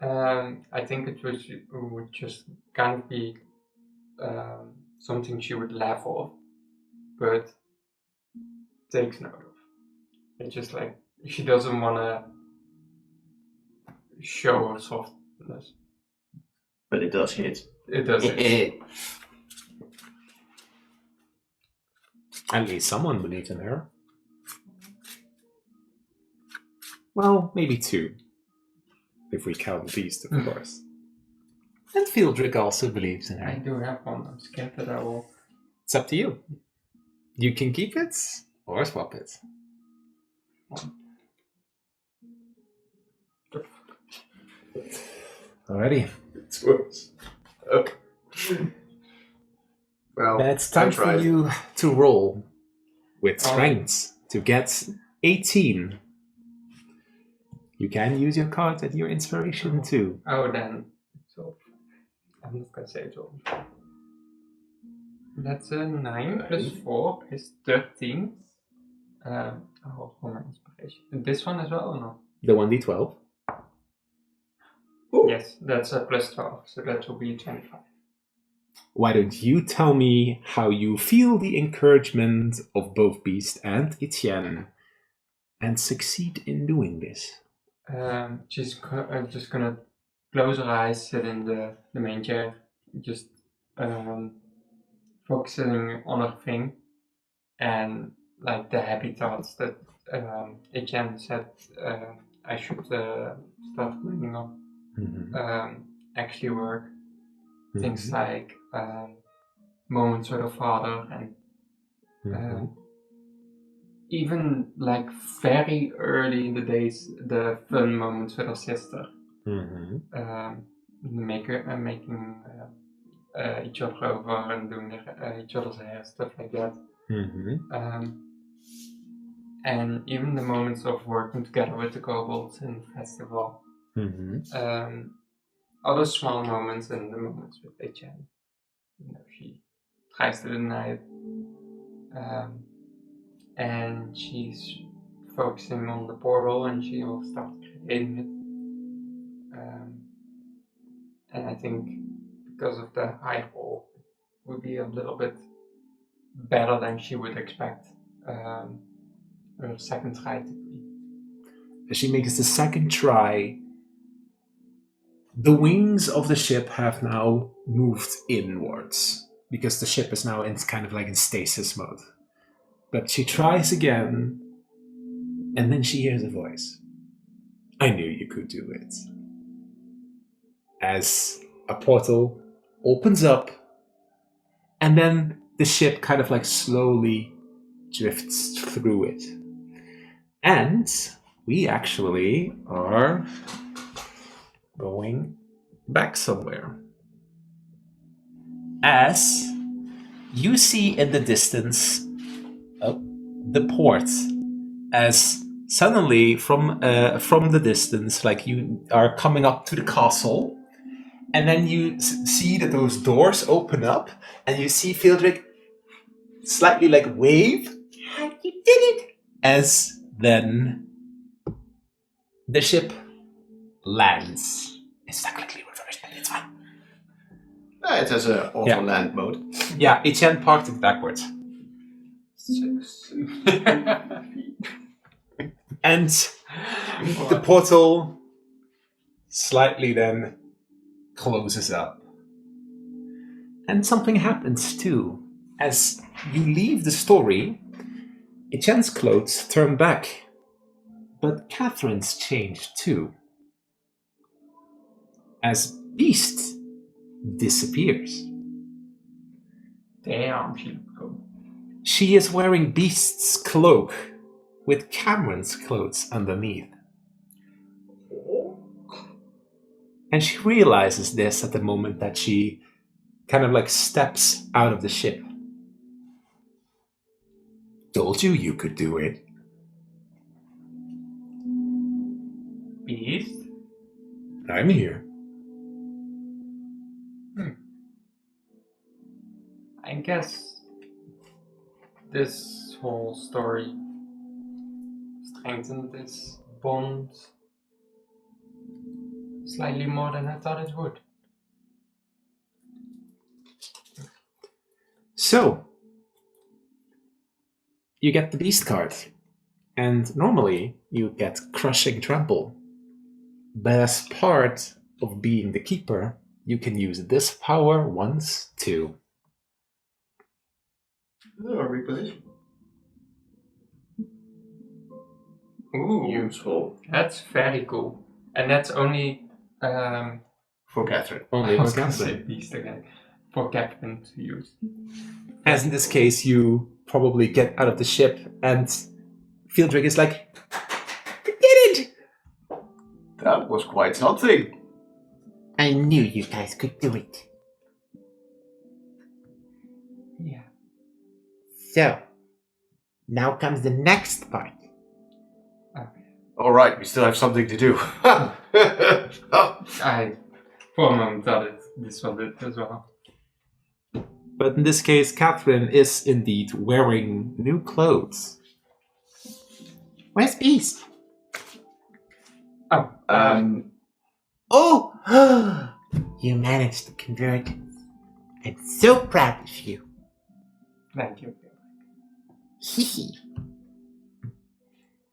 I think would just kind of be something she would laugh off, but takes note of. It's just like she doesn't want to show her softness. But it does hit. It does hit. At least someone believes in her. Well, maybe two. If we count Beast, of course. And Fieldrick also believes in I her. do have one. I'm scared that I will. It's up to you. You can keep it or swap it. Alrighty. It's worse. Okay. Well, Then it's time for you to roll with strength to get 18. You can use your card at your inspiration too. Oh, then. So, I'm not going to say it all. That's a 9 plus 4 is 13. I'll hold for my inspiration. And this one as well or not? The 1d12. Ooh. Yes, that's a plus 12, so that will be 25. Why don't you tell me how you feel the encouragement of both Beast and Etienne and succeed in doing this? She's just gonna close her eyes, sit in the main chair, just focusing on her thing, and like the happy thoughts that Etienne said I should start cleaning up actually work. Things like moments with her father and even like very early in the days, the fun moments with her sister. Making each other over and doing each other's hair, stuff like that. And even the moments of working together with the kobolds in the festival. Other small moments and the moments with Etienne. She tries to deny it. And she's focusing on the portal and she will start creating it. And I think because of the high roll, it would be a little bit better than she would expect her second try to be. As she makes the second try, the wings of the ship have now moved inwards because the ship is now in kind of like in stasis mode. But she tries again, and then she hears a voice. I knew you could do it. As a portal opens up, and then the ship kind of like slowly drifts through it. And we actually are going back somewhere. As you see in the distance the port, as suddenly from the distance, like you are coming up to the castle, and then you see that those doors open up, and you see Fieldrick slightly like wave. You did it! As then the ship lands. It's technically reversed, but it's fine. It has an auto land mode. Yeah, Etienne parked it backwards. And the portal slightly then closes up. And something happens too. As you leave the story, Etienne's clothes turn back. But Catherine's changed too. As Beast disappears. Damn, she looked cool. She is wearing Beast's cloak with Cameron's clothes underneath. And she realizes this at the moment that she kind of like steps out of the ship. Told you could do it. Beast? I'm here. I guess this whole story strengthened this bond slightly more than I thought it would. So, you get the beast card. And normally you get crushing trample. But as part of being the keeper, you can use this power once too. Reposition. Ooh, Useful that's very cool. And that's only for Catherine. Only I was for gonna say Catherine. beast again. For Captain to use. As in this case, you probably get out of the ship and Fieldrick is like, "You did it!" That was quite something. I knew you guys could do it. Yeah. So, now comes the next part. All right, we still have something to do. I for a moment thought this was it as well. But in this case, Catherine is indeed wearing new clothes. Where's Beast? Oh, Oh! You managed to convert. I'm so proud of you. thank you. Hee.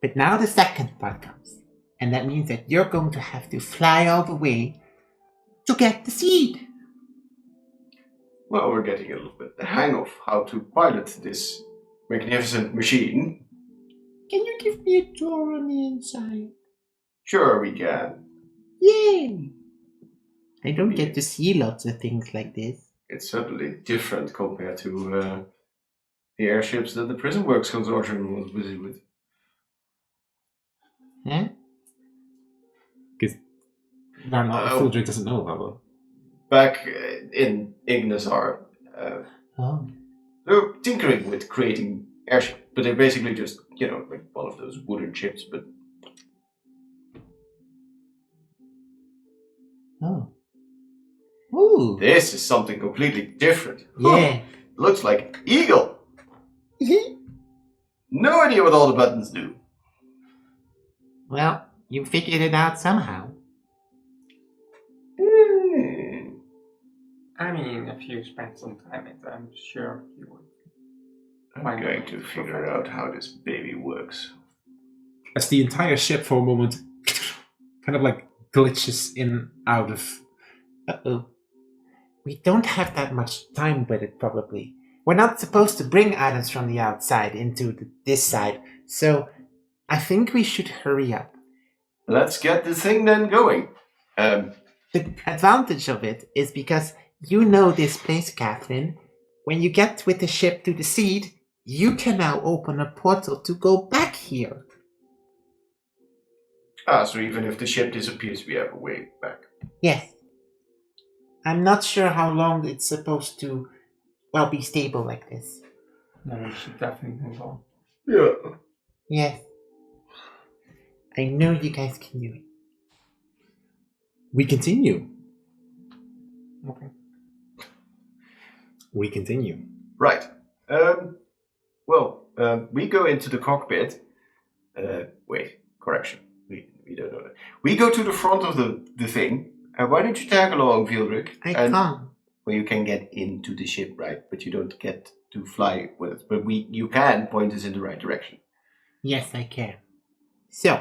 But now the second part comes. And that means that you're going to have to fly all the way to get the seed. Well, we're getting a little bit the hang of how to pilot this magnificent machine. Can you give me a tour on the inside? Sure, we can. Yay! I don't get to see lots of things like this. It's certainly different compared to the airships that the Prison Works Consortium was busy with. Huh? Because Fieldrick doesn't know about it. Back in Ignisar, Oh. they're tinkering with creating airships, but they're basically just, like one of those wooden ships, but Oh. Ooh. this is something completely different. Yeah. Looks like Eagle. No idea what all the buttons do. Well, you figured it out somehow. I mean, if you spend some time in it, I'm sure you would. I'm going to figure out how this baby works. As the entire ship for a moment kind of like glitches in out of. Uh-oh. We don't have that much time with it, probably. We're not supposed to bring items from the outside into this side, so I think we should hurry up. Let's get the thing then going. The advantage of it is because you know this place, Catherine. When you get with the ship to the seed, you can now open a portal to go back here. So even if the ship disappears, we have a way back. Yes. I'm not sure how long it's supposed to, be stable like this. No, we should definitely move on. Yeah. Yes. I know you guys can do it. We continue. Okay. We continue. Right. We go into the cockpit. Wait, correction. We don't know that. We go to the front of the thing. Why don't you tag along, Fieldrick? I can't. Well, you can get into the ship, right? But you don't get to fly with it. But you can point us in the right direction. Yes, I can. So,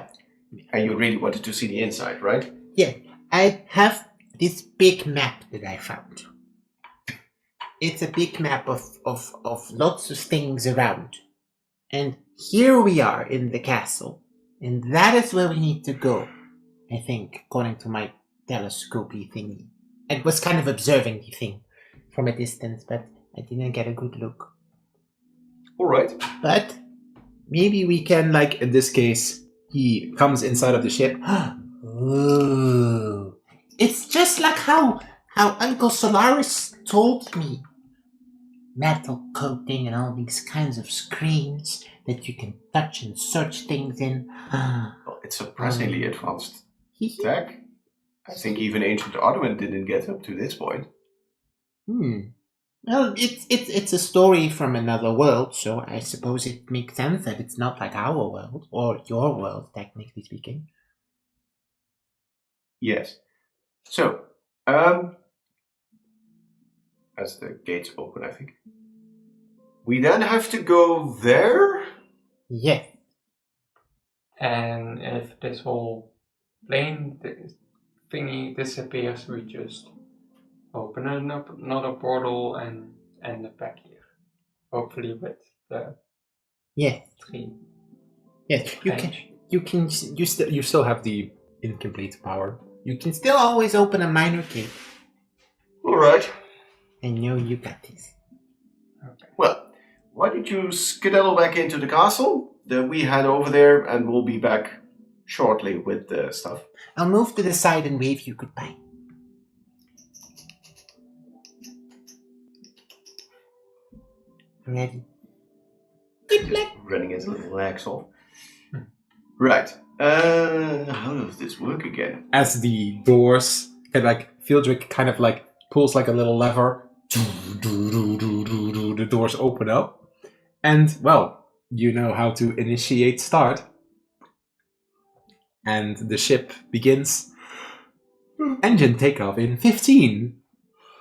And you really wanted to see the inside, right? yeah, I have this big map that I found. It's a big map of lots of things around. And here we are in the castle. And that is where we need to go, I think, according to my telescopy thingy. I was kind of observing the thing from a distance, but I didn't get a good look. All right. But Maybe we can, like in this case, he comes inside of the ship. ooh, It's just like how Uncle Solaris told me. Metal coating and all these kinds of screens that you can touch and search things in. Well, it's surprisingly advanced tech. I think even ancient Arduin didn't get up to this point. Well, it's a story from another world, so I suppose it makes sense that it's not like our world or your world, technically speaking. Yes. So, as the gates open, I think. We then have to go there? Yeah. And if this whole plane thingy disappears, we just open another portal and end up back here. Hopefully with the tree. Yes. You still have the incomplete power. You can still always open a minor gate. Alright. I know you got this. Okay. Well, why don't you skedaddle back into the castle? Then we head over there and we'll be back shortly with the stuff. I'll move to the side and wave you goodbye. Ready? Good luck. Running his little legs off. Right. How does this work again? As the doors, Fieldrick kind of like pulls like a little lever. The doors open up. And, well, you know how to initiate start. And the ship begins. Engine takeoff in 15,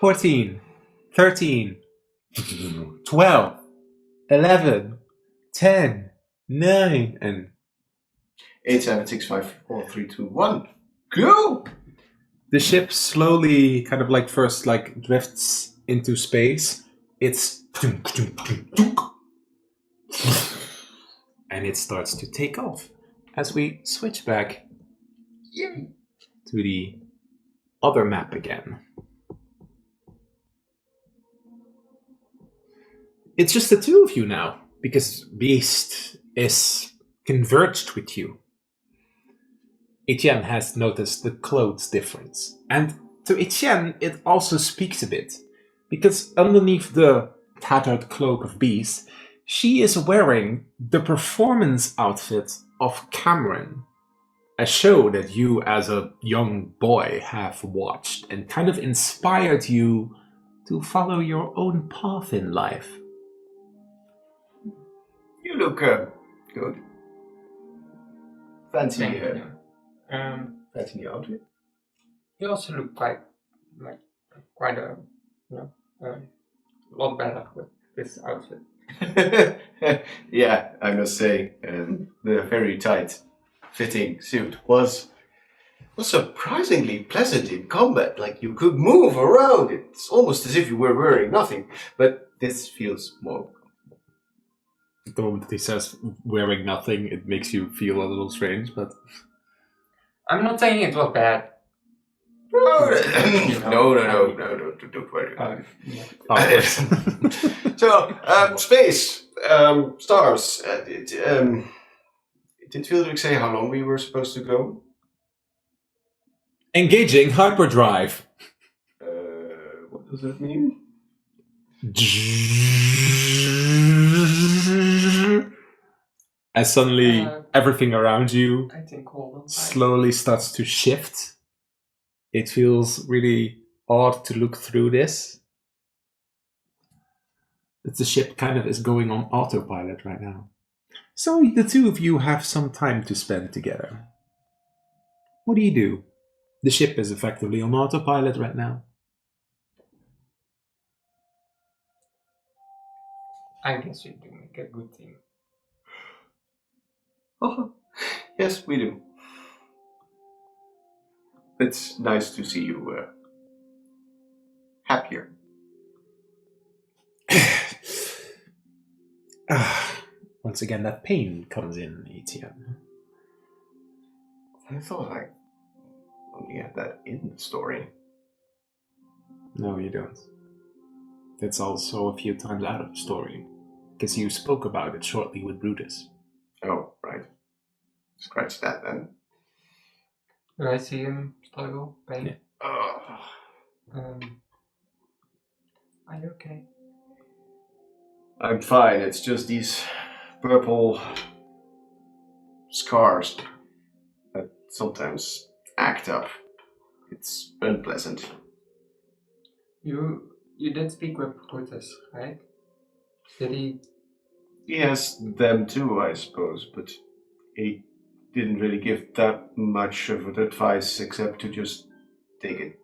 14, 13, 12, 11, 10, 9, and 8, 7, 6, 5, 4, 3, 2, 1. Go! the ship slowly kind of like first like drifts into space. It's and it starts to take off as we switch back to the other map again. It's just the two of you now, because Beast is converged with you. Etienne has noticed the clothes difference. And to Etienne, it also speaks a bit, because underneath the tattered cloak of Beast, she is wearing the performance outfit of Cameron, a show that you as a young boy have watched and kind of inspired you to follow your own path in life. You look good. Fancy, Thank you. fancy new outfit. You also look quite a lot better with this outfit. Yeah, I must say, the very tight fitting suit was surprisingly pleasant in combat. Like, you could move around. It's almost as if you were wearing nothing. But this feels more. The moment that he says wearing nothing, it makes you feel a little strange, but I'm not saying it was bad. No, don't worry about it. Yeah. So, space, stars. Did Fieldrick say how long we were supposed to go? engaging hyperdrive. What does that mean? As suddenly everything around you I think hold on. slowly starts to shift. It feels really odd to look through this. The ship kind of is going on autopilot right now. So the two of you have some time to spend together. What do? The ship is effectively on autopilot right now. I guess we do make a good team. Oh, yes, we do. It's nice to see you happier. Once again, that pain comes in, Etienne. I thought I only had that in the story. No, you don't. That's also a few times out of the story, because you spoke about it shortly with Brutus. Oh, right. Scratch that then. Do I see him struggle, pain? Yeah. Are you okay? I'm fine. It's just these purple scars that sometimes act up. It's unpleasant. You did speak with Brutus, right? Did he? He has them too, I suppose, but he didn't really give that much of advice except to just take it.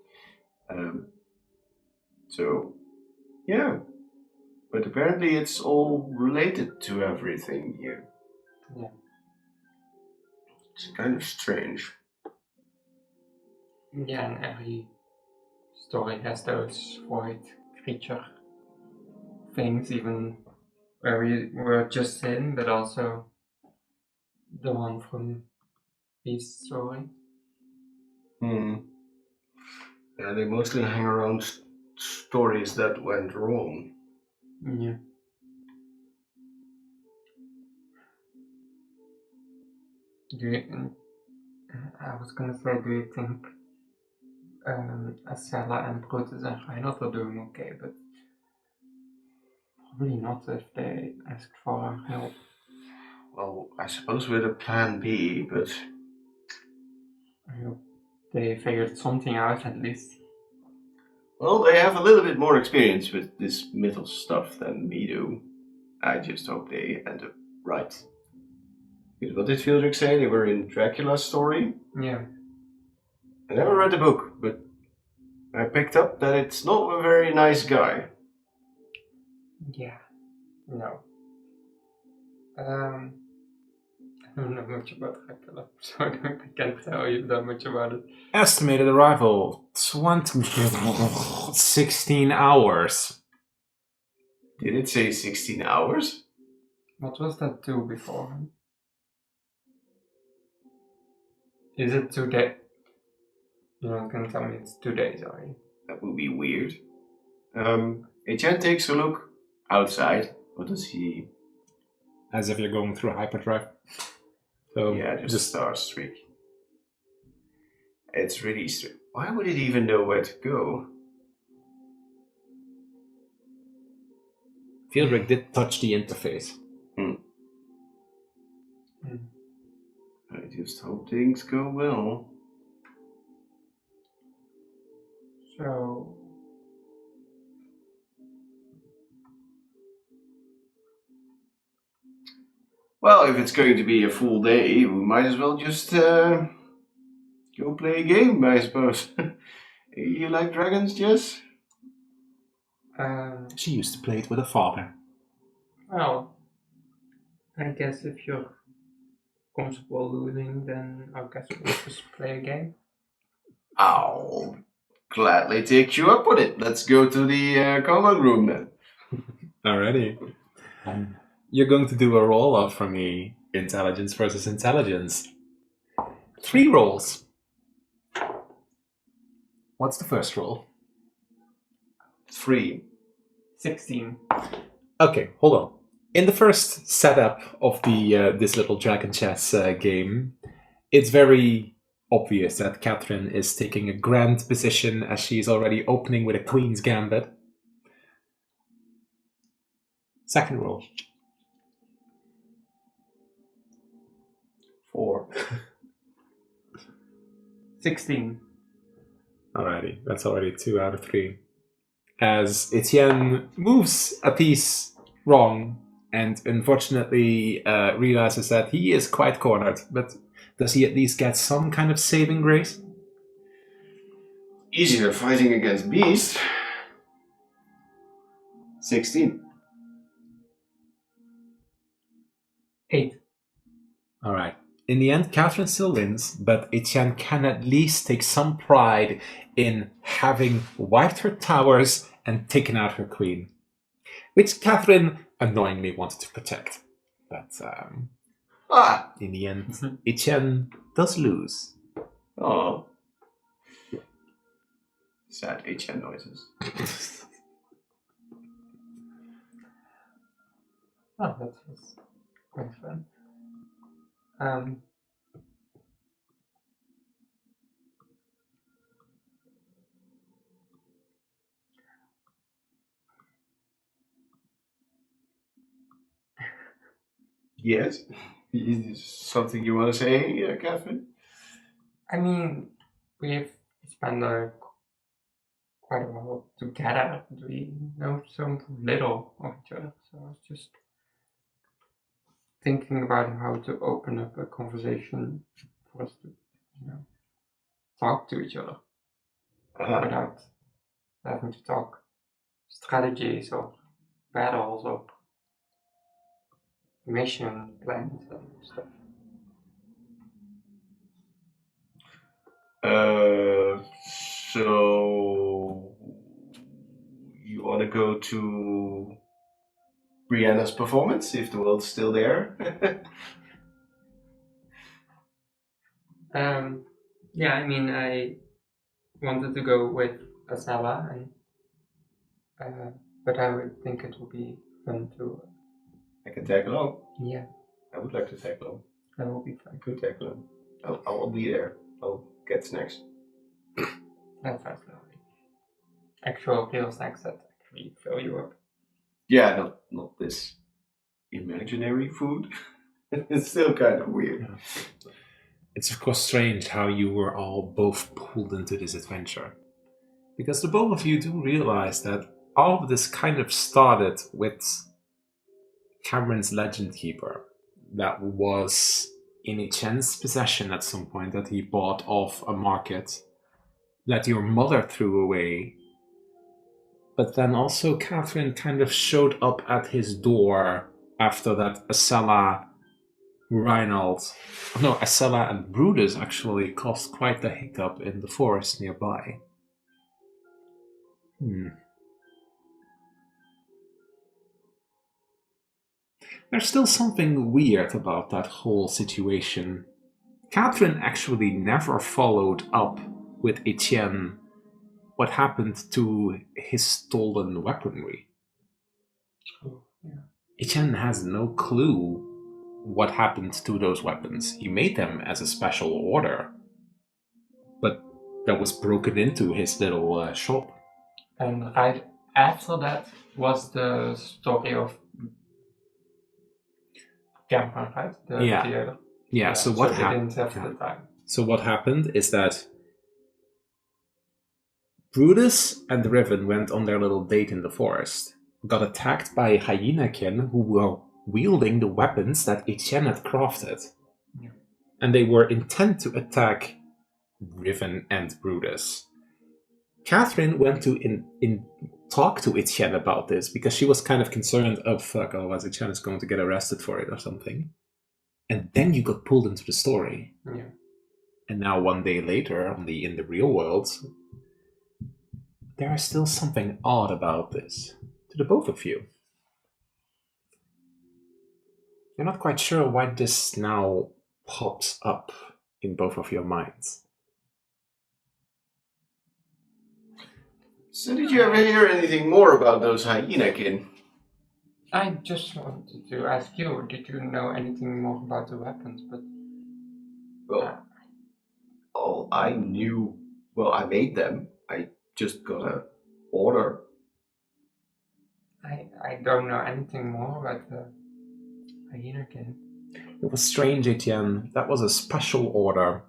So, yeah. But apparently it's all related to everything here. Yeah. It's kind of strange. Yeah, and every story has those void creature things, even where we were just in, but also the one from Beast's story. Yeah, they mostly hang around stories that went wrong. Yeah. Do you, I was gonna say, do you think Asella and Brutus and Reinhold are doing okay? But probably not if they asked for our help. Well, I suppose with a plan B, but I hope they figured something out at least. well, they have a little bit more experience with this middle stuff than me do. I just hope they end up right. Because what did Fieldrick say? They were in Dracula's story? Yeah. I never read the book, but I picked up that it's not a very nice guy. Yeah. No. I don't know much about Dracula, so I can't tell you that much about it. Estimated arrival 16 hours. Did it say 16 hours? What was that 2 before? Is it 2 days? You're not gonna tell me it's 2 days, are you? That would be weird. Etienne takes a look outside. What does he? As if you're going through hyperdrive. So Yeah, just Starstruck. It's really strange. Why would it even know where to go? Fieldrick did touch the interface. I just hope things go well. So, Well, if it's going to be a full day, we might as well just go play a game, I suppose. You like dragons, Jess? She used to play it with her father. well, I guess if you're comfortable losing, then I guess we'll just play a game. I'll gladly take you up on it. Let's go to the common room then. Alrighty. You're going to do a roll off for me. Intelligence versus intelligence. 3 rolls. What's the first roll? 3. 16. Okay, hold on. In the first setup of the this little dragon chess game, it's very obvious that Catherine is taking a grand position as she is already opening with a queen's gambit. Second roll. 4. 16. Alrighty, that's already 2 out of 3. As Etienne moves a piece wrong and unfortunately realizes that he is quite cornered, but does he at least get some kind of saving grace? Easier fighting against beasts. 16. 8. Alright. In the end, Catherine still wins, but Etienne can at least take some pride in having wiped her towers and taken out her queen, which Catherine annoyingly wanted to protect. But in the end, Etienne does lose. Oh. Sad HN noises. Oh, that was quite fun. Yes. Is something you want to say, Catherine? I mean, we've spent quite a while together. We know so little of each other, so I was just thinking about how to open up a conversation for us to, talk to each other without having to talk strategies or battles or mission plans and stuff. So you want to go to Brianna's performance if the world's still there? Yeah, I mean, I wanted to go with Asala, but I would think it would be fun to. I can tag along. Yeah, I would like to tag along. that would be I fun. could tag along. I'll be there. I'll get snacks. That sounds lovely. Actual real snacks that actually fill you up. Yeah, not this imaginary food. It's still kind of weird. Yeah. It's of course strange how you were all both pulled into this adventure. Because the both of you do realize that all of this kind of started with Cameron's Legend Keeper that was in Etienne's possession at some point, that he bought off a market, that your mother threw away. But then also Catherine kind of showed up at his door after that Asella and Brutus actually caused quite the hiccup in the forest nearby. There's still something weird about that whole situation. Catherine actually never followed up with Etienne what happened to his stolen weaponry. Oh, yeah. Etienne has no clue what happened to those weapons. He made them as a special order, but that was broken into his little shop. And right after that was the story of Cameron, right? The theater. Yeah, so what they didn't have the time. So what happened is that Brutus and Riven went on their little date in the forest, got attacked by Hyenakin, who were wielding the weapons that Etienne had crafted. Yeah. And they were intent to attack Riven and Brutus. Catherine went to talk to Etienne about this because she was kind of concerned, oh fuck, otherwise Etienne is going to get arrested for it or something. And then you got pulled into the story. Yeah. And now 1 day later, in the real world, there is still something odd about this to the both of you. You're not quite sure why this now pops up in both of your minds. So did you ever hear anything more about those Hyenakin? I just wanted to ask you, did you know anything more about the weapons? But well, all I knew, I made them. I just got an order. I don't know anything more about the Hyenakin. It was strange, Etienne. That was a special order.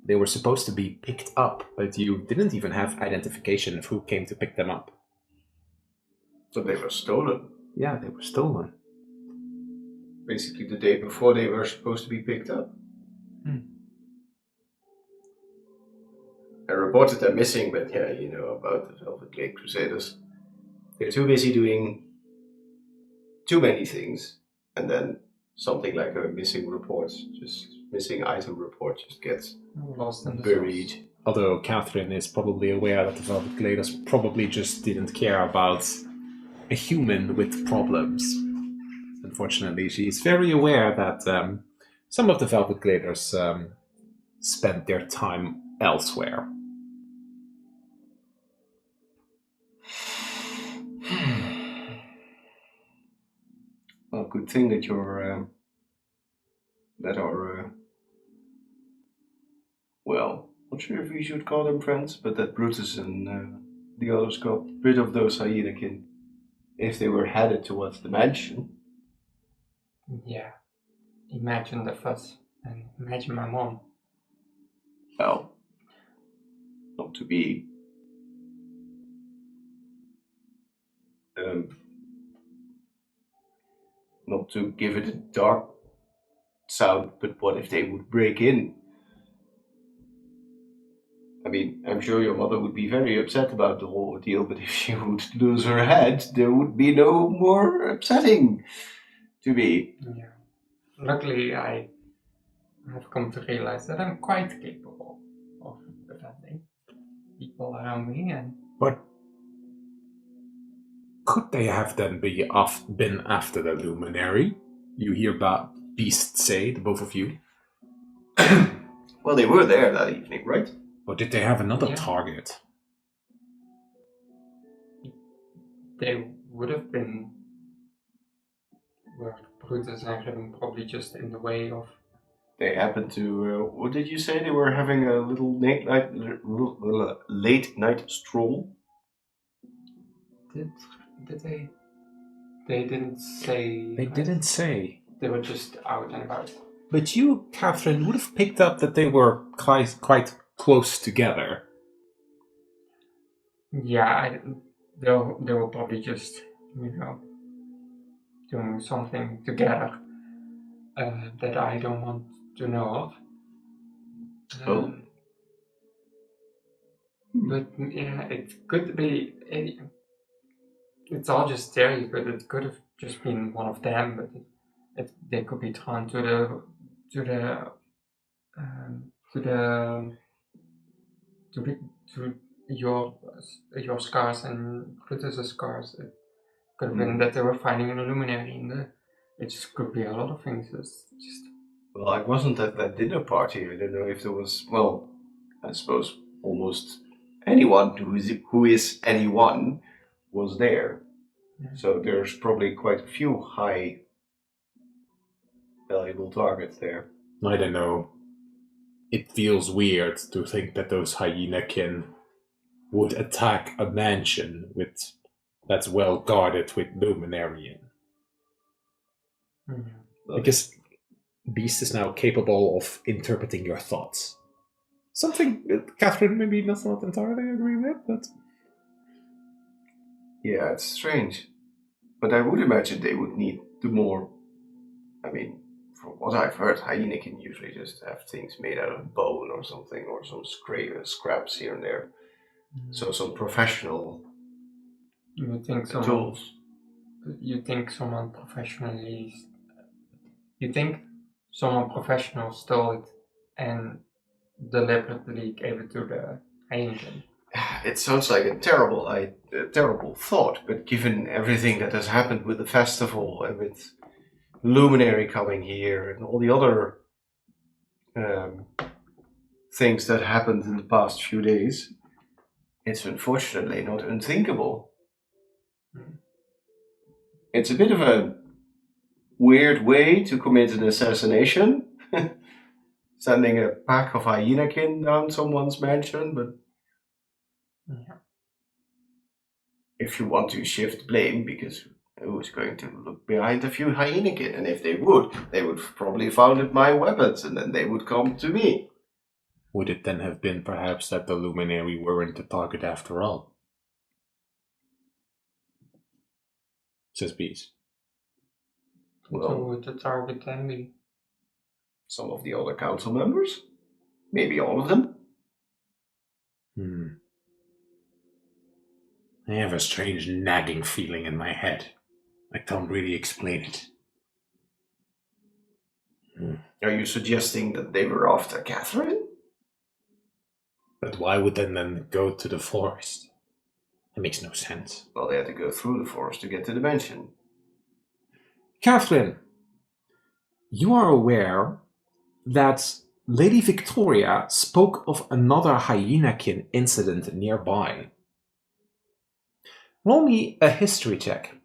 They were supposed to be picked up, but you didn't even have identification of who came to pick them up. So they were stolen. Yeah, they were stolen. Basically the day before they were supposed to be picked up. I reported them missing, but yeah, you know about the Velvet Gate Crusaders. They're too busy doing too many things, and then something like a missing item report just gets Lost in the buried. sauce. Although Catherine is probably aware that the Velvet Gladers probably just didn't care about a human with problems. Unfortunately, she is very aware that some of the Velvet Gladers spent their time elsewhere. Well, good thing that not sure if we should call them friends, but that Brutus and the others got rid of those Hyenakin. If they were headed towards the mansion. Yeah. imagine the fuss and imagine my mom. Well, not to be not to give it a dark sound, but what if they would break in? I mean, I'm sure your mother would be very upset about the whole ordeal, but if she would lose her head, there would be no more upsetting to me. Yeah. Luckily, I have come to realize that I'm quite capable of defending people around me, and But could they have then been after the luminary? You hear Beast say, the both of you. Well, they were there that evening, right? Or did they have another Yeah. target? they would have been were Brutus and Grimm probably just in the way of. They happened to. What did you say? They were having a little late night stroll. Did they? They didn't say. They didn't say. They were just out and about. But you, Catherine, would have picked up that they were quite close together. Yeah, they were probably just, doing something together that I don't want to know of. But yeah, it could be. It's all just theories, but it could have just been one of them. But they could be drawn to your scars and Brutus's scars. It could have been that they were finding an illuminary in the. It just could be a lot of things. It's just. Well, I wasn't at that dinner party. I don't know if there was. Well, I suppose almost anyone who is anyone was there. Yeah. So there's probably quite a few high valuable targets there. I don't know. It feels weird to think that those hyena-kin would attack a mansion that's well guarded with Luminarian. Mm-hmm. Because Beast is now capable of interpreting your thoughts. Something that Catherine maybe does not entirely agree with, but... Yeah, it's strange. But I would imagine they would need the more... I mean, from what I've heard, hyena can usually just have things made out of bone or something, or some scraps here and there. Mm-hmm. So some professional You think tools. You think someone professionally... You think someone professional stole it and deliberately gave it to the Heineken? It sounds like a terrible thought, but given everything that has happened with the festival and with Luminary coming here and all the other things that happened in the past few days, it's unfortunately not unthinkable. It's a bit of a weird way to commit an assassination, sending a pack of hyena-kin down someone's mansion, but if you want to shift blame, because who's going to look behind a few hyena-kin? And if they would probably found my weapons, and then they would come to me. Would it then have been perhaps that the Luminary weren't the target after all? Says Beast. So would the target then be? Some of the other council members? Maybe all of them? I have a strange nagging feeling in my head. I can't really explain it. Are you suggesting that they were after Catherine? But why would they then go to the forest? It makes no sense. Well, they had to go through the forest to get to the mansion. Catherine, you are aware that Lady Victoria spoke of another hyena-kin incident nearby. Roll me a history check.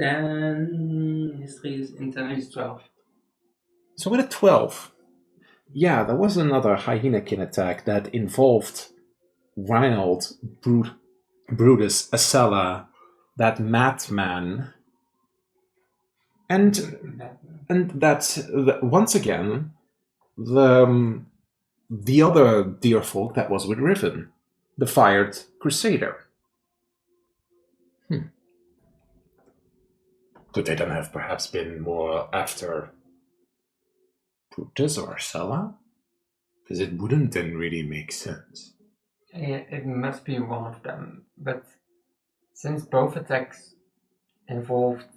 10 history is in 10 is 12. So with a 12, yeah, there was another hyena-kin attack that involved Reinhold, Brutus, Acella, that madman, And that once again, the other dear folk that was with Riven, the fired crusader. Could they then have perhaps been more after Brutus or Sella? Because it wouldn't then really make sense. It must be one of them, but since both attacks involved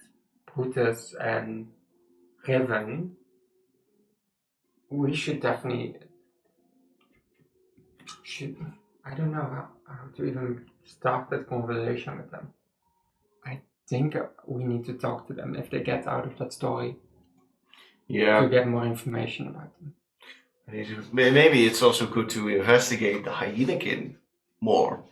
Brutus and Riven, we should definitely I don't know how to even start that conversation with them. I think we need to talk to them if they get out of that story to get more information about them. Maybe it's also good to investigate the Hyenakin more.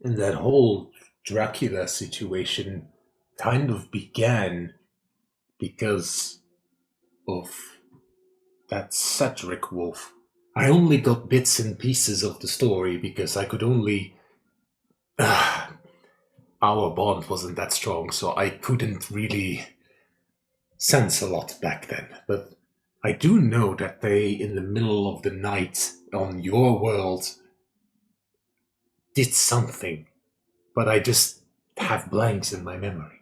And that whole Dracula situation kind of began because of that Cedric wolf. I only got bits and pieces of the story because I could only... our bond wasn't that strong, so I couldn't really sense a lot back then. But I do know that they, in the middle of the night on your world, did something. But I just have blanks in my memory.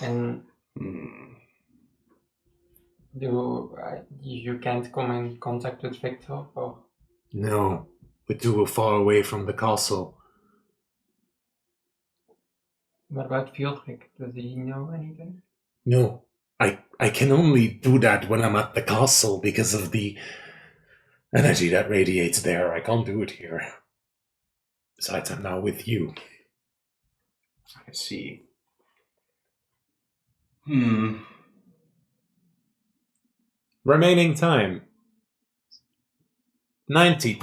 And you can't come in contact with Victor, or? No, but you were far away from the castle. What about Fieldrick? Does he know anything? No, I can only do that when I'm at the castle because of the energy that radiates there. I can't do it here. Besides, I'm now with you. I see. Remaining time 90.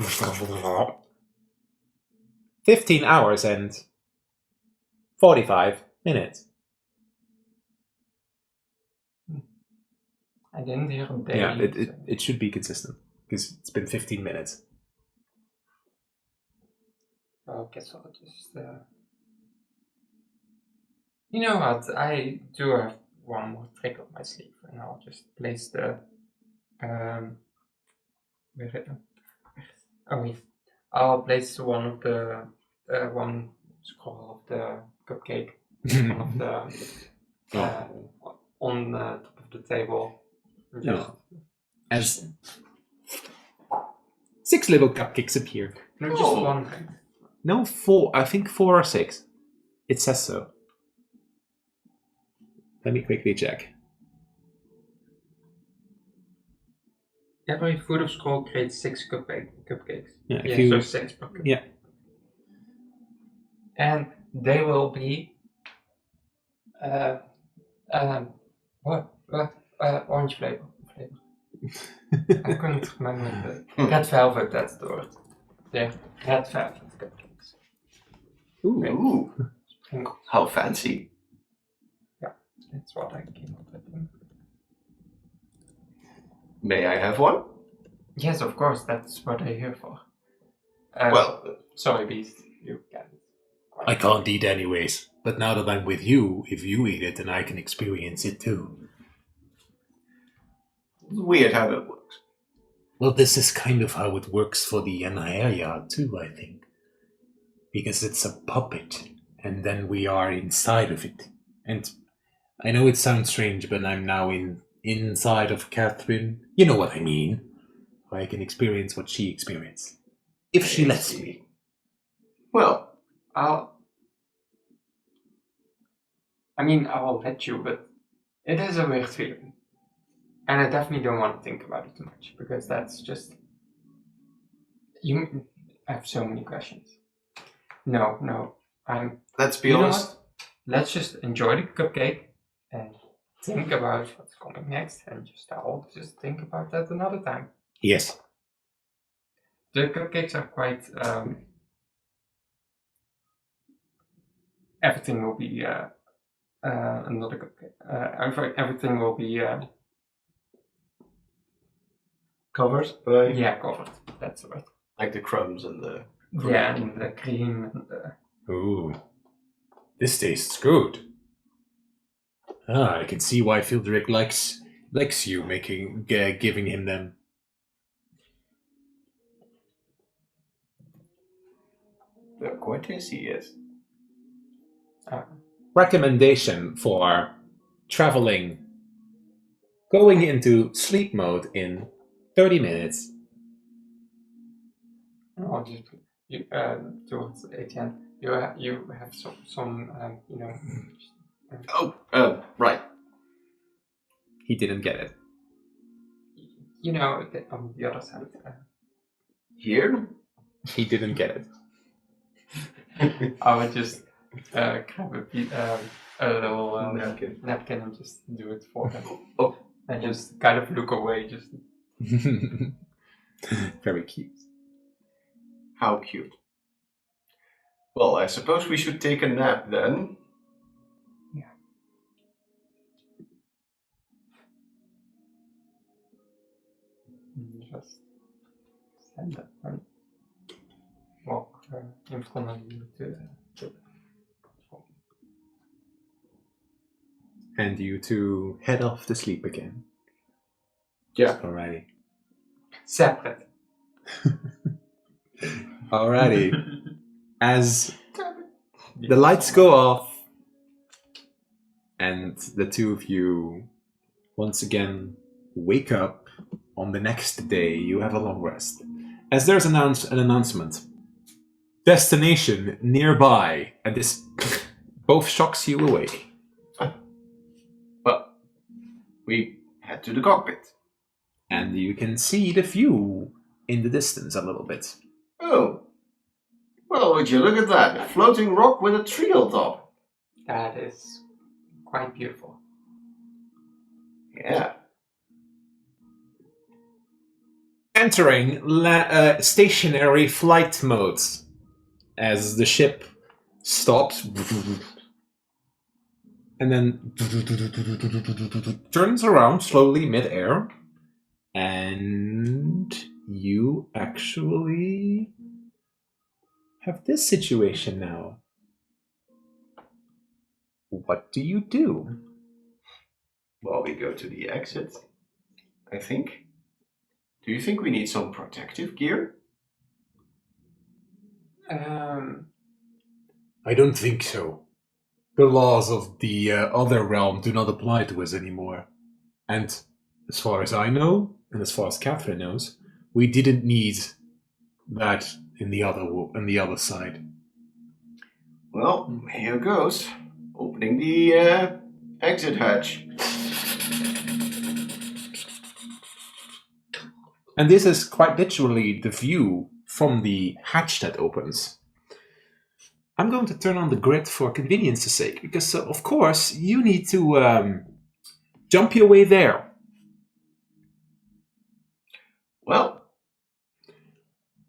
15 hours and 45 minutes. I didn't hear a day. Yeah, it should be consistent because it's been 15 minutes. Okay, so I'll just... You know what? I do have one more trick up my sleeve, and I'll just place the... I'll place one of the... one scroll of the cupcake one of the, on the top of the table. Just... No. As 6 little cupcakes appear. No, just one thing. No, 4. I think 4 or 6. It says so. Let me quickly check. Every food of scroll creates 6 cupcakes. Yeah, So 6 per cupcake. Yeah. And they will be orange flavor. I couldn't remember the red velvet, that's the word. They're red velvet cupcakes. Ooh. How fancy. Yeah, that's what I came up with. May I have one? Yes, of course, that's what I'm here for. Sorry, Beast, you can't. I can't eat anyways, but now that I'm with you, if you eat it, then I can experience it too. Weird how that works. Well, this is kind of how it works for the Anaeria too, I think. Because it's a puppet, and then we are inside of it. And I know it sounds strange, but I'm now inside of Catherine. You know what I mean. I can experience what she experienced. If she lets me. Well, I will let you, but it is a weird feeling. And I definitely don't want to think about it too much, because that's just... I have so many questions. No, let's be honest. Let's just enjoy the cupcake and think about what's coming next, and I'll just think about that another time. Yes. The cupcakes are quite... everything will be another cupcake. Everything will be Covered? Yeah, covered. That's the word. Like the crumbs and the... Yeah, and the cream and the... Ooh. This tastes good. I can see why Fieldrick likes you giving him them. They're quite tasty, yes. Recommendation for traveling, going into sleep mode in 30 minutes. I'll just towards Etienne. You have some Right. He didn't get it. On the other side. Here? He didn't get it. I would just grab a little Napkin. and just do it for him. Oh. And just kind of look away. Just Very cute. How cute. Well, I suppose we should take a nap then. Yeah. Just stand up and walk in front of you to the And you two head off to sleep again. Yeah. Alrighty. separate. Alrighty. As the lights go off and the two of you once again wake up on the next day, you have a long rest. As there's an announcement. Destination nearby. And this both shocks you awake. Well, we head to the cockpit. And you can see the view in the distance a little bit. Oh. Well, would you look at that? A floating rock with a tree on top. That is quite beautiful. Yeah. Entering stationary flight mode as the ship stops and then turns around slowly mid-air, and you actually have this situation now. What do you do? Well, we go to the exit, I think. Do you think we need some protective gear? I don't think so. The laws of the other realm do not apply to us anymore. And as far as I know, and as far as Catherine knows, we didn't need that in the other side. Well, here goes. Opening the exit hatch. And this is quite literally the view from the hatch that opens. I'm going to turn on the grid for convenience's sake, because of course you need to jump your way there. Well,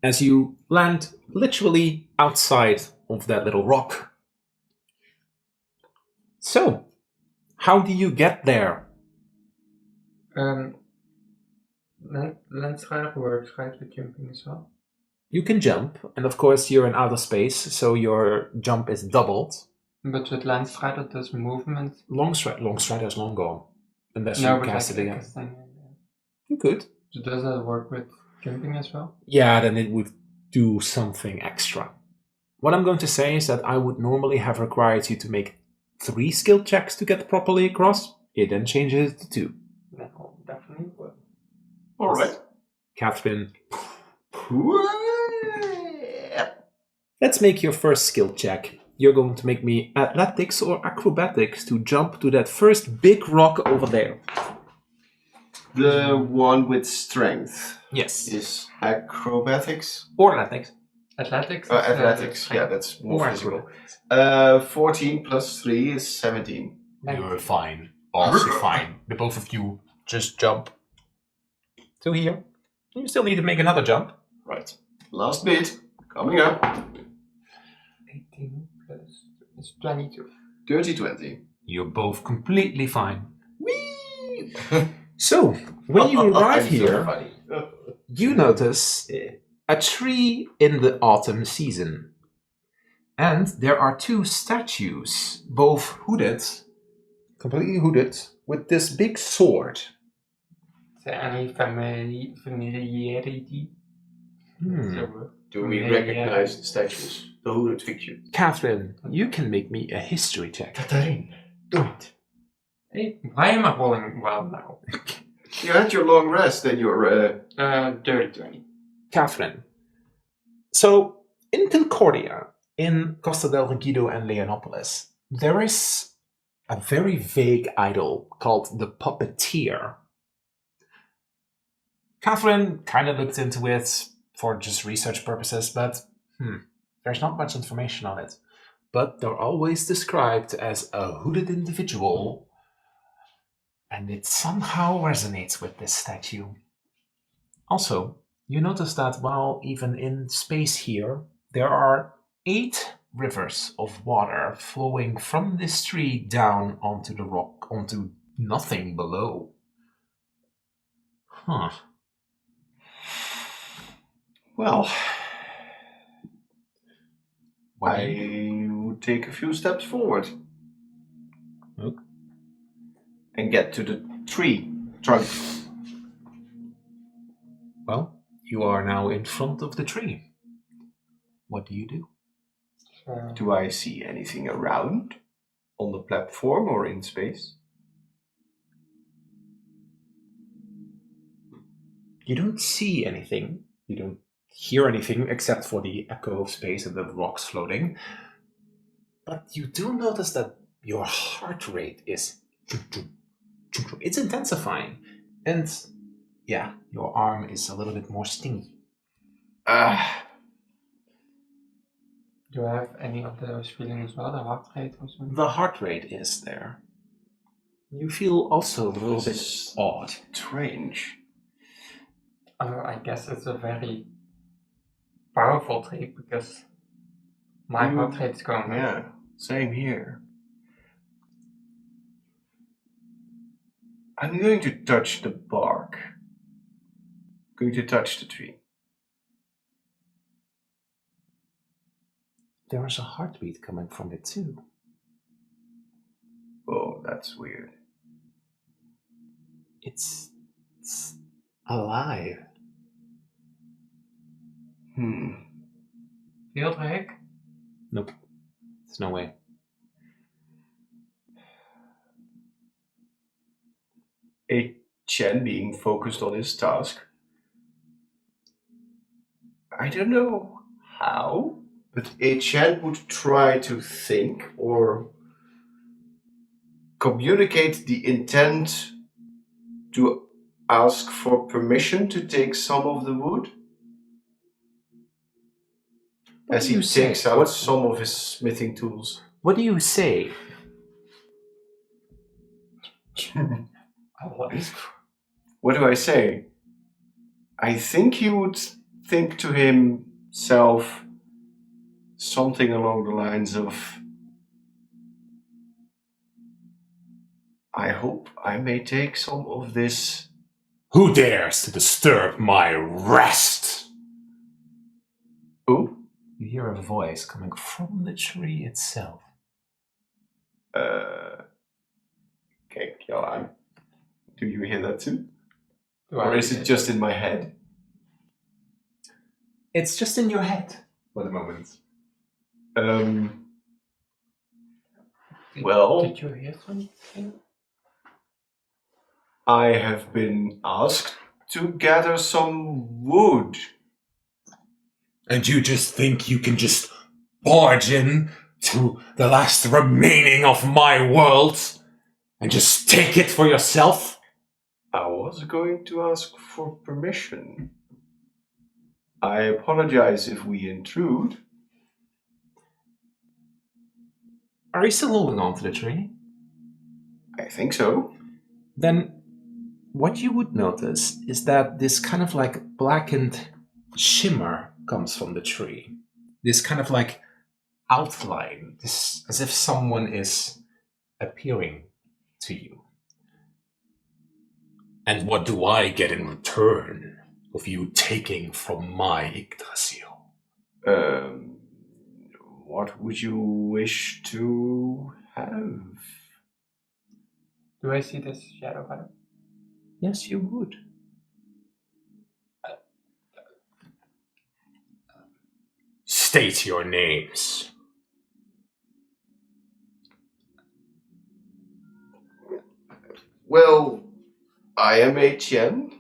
as you land literally outside of that little rock. So, how do you get there? Landstrider works, right, with jumping as well? You can jump, and of course you're in outer space, so your jump is doubled. But with Landstrider, does movement... Longstrider is long gone. Unless No, you but cast it like again. You could. So does that work with jumping as well? Yeah, then it would do something extra. What I'm going to say is that I would normally have required you to make 3 skill checks to get properly across. It then changes it to 2. No, definitely will. alright. Catherine, let's make your first skill check. You're going to make me athletics or acrobatics to jump to that first big rock over there. The one with strength Yes. is acrobatics. Or athletics. Athletics? Athletics, yeah, that's more Or physical. acrobatics. 14 plus 3 is 17. You're fine. Also fine. The both of you just jump to here. You still need to make another jump. Right. Last bit. Coming up. 18 plus... It's 22. 30-20. You're both completely fine. Whee! So, when you arrive I'm so here, funny. you notice a tree in the autumn season. And there are two statues, both hooded, completely hooded, with this big sword. Is there any familiarity? So, Do we Yeah. recognize the statues? The hooded figures? Catherine, you can make me a history check. Catherine, do it. Hey, why am I rolling well now? You had your long rest and your... Dirty 20. Catherine. So, in Concordia, in Costa del Reggido and Leonopolis, there is a very vague idol called the Puppeteer. Catherine kind of looked into it for just research purposes, but there's not much information on it. But they're always described as a hooded individual, and it somehow resonates with this statue. Also, you notice that while even in space here, there are 8 rivers of water flowing from this tree down onto the rock, onto nothing below. Huh. Well, What do I you would take a few steps forward. Okay. And get to the tree trunk. Well, you are now in front of the tree. What do you do? Do I see anything around? On the platform or in space? You don't see anything. You don't hear anything except for the echo of space and the rocks floating. But you do notice that your heart rate is... It's intensifying. And yeah, your arm is a little bit more stingy. Do I have any of those feelings as well? The heart rate or something? The heart rate is there. You feel also a little bit odd. Strange. I guess it's a very powerful trait because my heart rate is going up. Yeah, same here. I'm going to touch the bark. Going to touch the tree. There is a heartbeat coming from it too. Oh, that's weird. It's alive. Field hike? Nope. There's no way. A Chen being focused on his task. I don't know how, but a Chen would try to think or communicate the intent to ask for permission to take some of the wood. What As do he you say? takes out some of his smithing tools. What do you say? What do I say? I think he would think to himself something along the lines of, I hope I may take some of this. Who dares to disturb my rest? Who? You hear a voice coming from the tree itself. Okay, Johan. Do you hear that too? Do Or I is it just in my head? It's just in your head for the moment. Well, Did you hear something? I have been asked to gather some wood. And you just think you can just barge in to the last remaining of my world and just take it for yourself? I was going to ask for permission. I apologize if we intrude. Are you still holding on to the tree? I think so. Then what you would notice is that this kind of like blackened shimmer comes from the tree. This kind of like outline, this as if someone is appearing to you. And what do I get in return of you taking from my Yggdrasil? What would you wish to have? Do I see this shadow button? Yes, you would. State your names. Well, I am Etienne.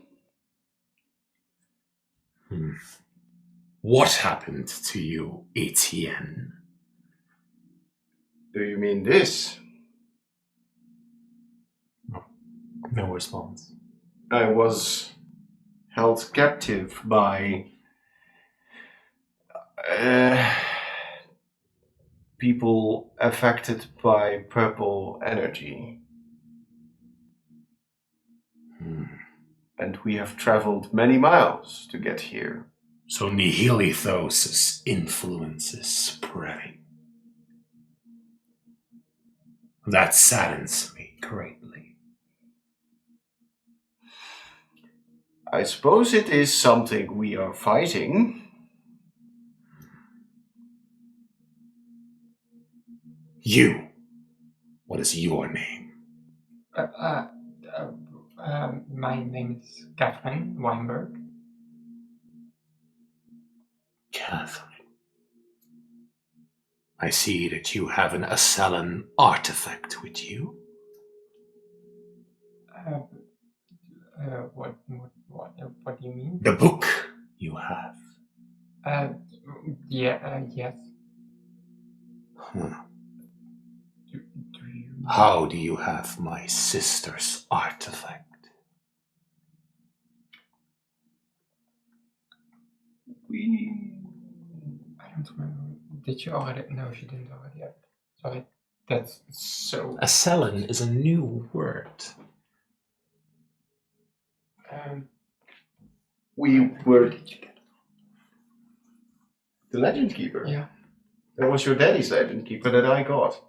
What happened to you, Etienne? Do you mean this? No response. I was held captive by people affected by purple energy. And we have traveled many miles to get here. So Nihilithos' influence is spreading. That saddens me greatly. I suppose it is something we are fighting. You. What is your name? My name is Catherine Weinberg. Catherine. I see that you have an Asalan artifact with you. What do you mean? The book you have. Yes. Do you? How do you have my sister's artifact? I don't remember. Did you already? No, she didn't already have it. Sorry. That's so. Asalan is a new word. We were the Legend Keeper. Yeah. That was your daddy's Legend Keeper that I got.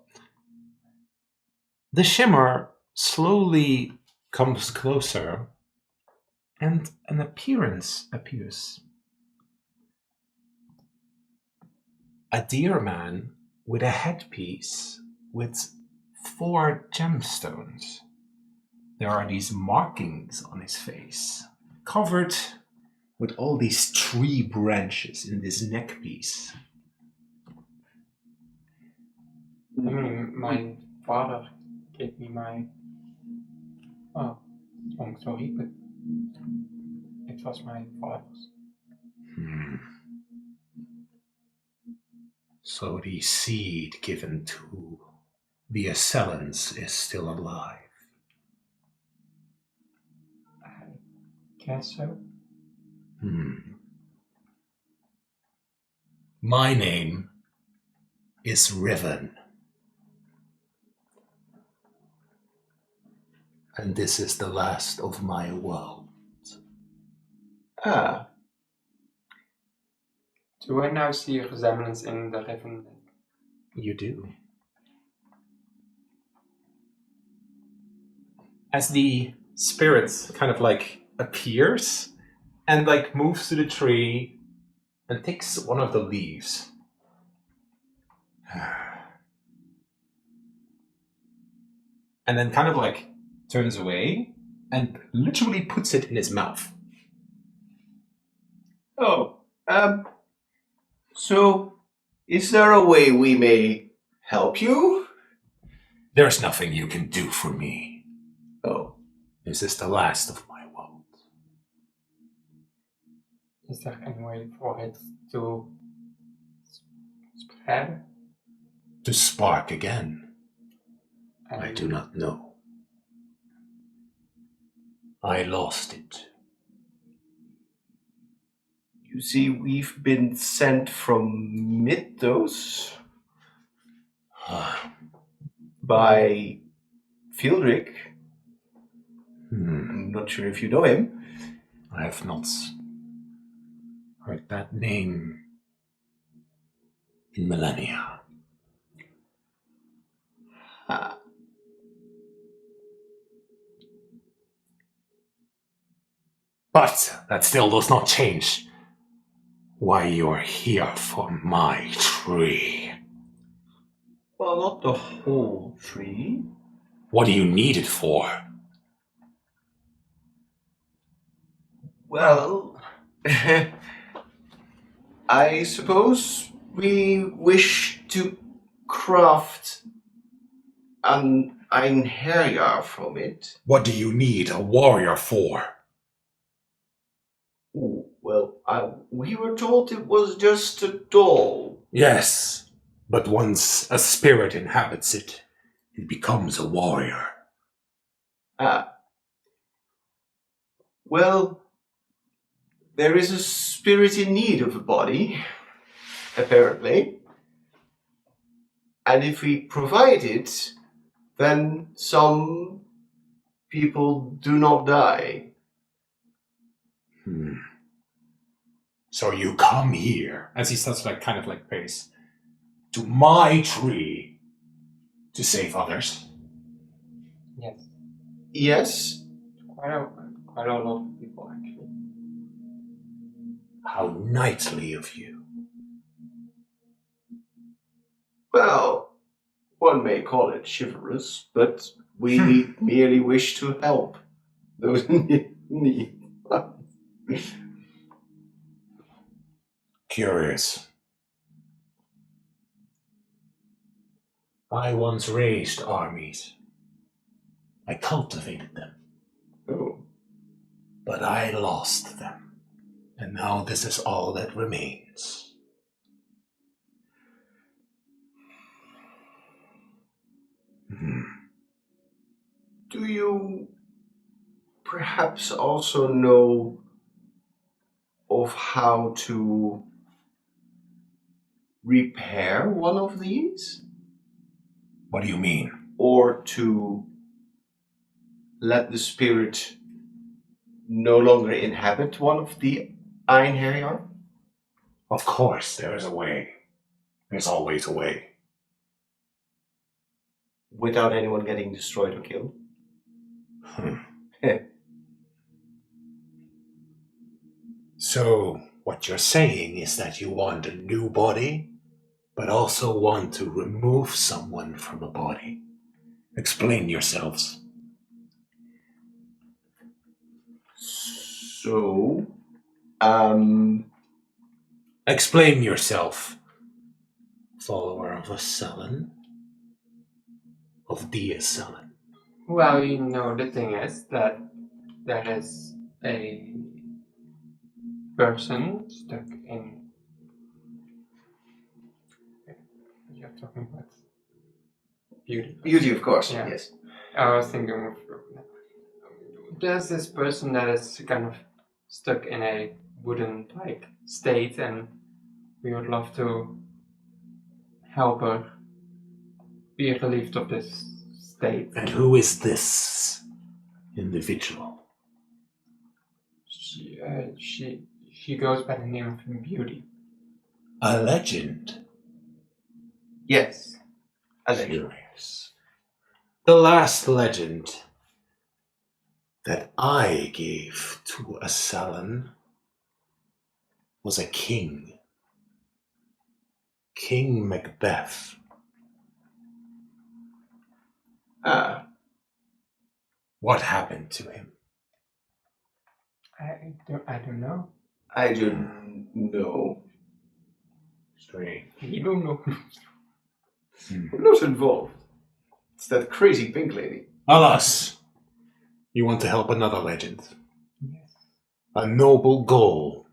The shimmer slowly comes closer, and an appearance appears. A deer man with a headpiece with 4 gemstones. There are these markings on his face, covered with all these tree branches in this neck piece. I mean, my father gave me my. Oh, long story, but it was my father's. So the seed given to the Asalans is still alive. I guess so. My name is Riven. And this is the last of my world. Ah. Do I now see a resemblance in the Riven? You do. As the spirit kind of like appears and like moves to the tree and takes one of the leaves. And then kind of like turns away and literally puts it in his mouth. Oh. So, is there a way we may help you? There's nothing you can do for me. Oh. This is the last of my world. Is there any way for it to spread? To spark again? And I do not know. I lost it. You see, we've been sent from Mythos by Fieldrick. I'm not sure if you know him. I have not heard that name in millennia. But that still does not change why you're here for my tree. Well, not the whole tree. What do you need it for? Well, I suppose we wish to craft an Einherjar from it. What do you need a warrior for? Ooh, well, we were told it was just a doll. Yes, but once a spirit inhabits it, it becomes a warrior. Ah. Well, there is a spirit in need of a body, apparently. And if we provide it, then some people do not die. So you come here, as he starts kind of pace, to my tree to save others. Yes, Yes, quite a lot of people actually. How knightly of you. well, one may call it chivalrous, but we merely wish to help those in need. Curious. I once raised armies. I cultivated them, Oh, but I lost them. And now this is all that remains. do you perhaps also know of how to repair one of these? What do you mean? Or to let the spirit no longer inhabit one of the Einherjar? Of course, there is a way. There's always a way. Without anyone getting destroyed or killed? So, what you're saying is that you want a new body, but also want to remove someone from a body. Explain yourselves. So, Explain yourself, follower of Asellan. Of the Asellan. Well, you know, the thing is that there is a person stuck in. You're talking about beauty. beauty, of course, Yeah. yes. I was thinking of. There's this person that is kind of stuck in a wooden state, and we would love to help her be relieved of this state. And who is this individual? She goes by the name of Beauty. A legend. Yes. A legend. Curious. The last legend that I gave to Asellan was a king. King Macbeth. Ah, What happened to him? I don't know. I don't know. Strange. You don't know. I'm not involved. It's that crazy pink lady. Alas, you want to help another legend. Yes. A noble goal.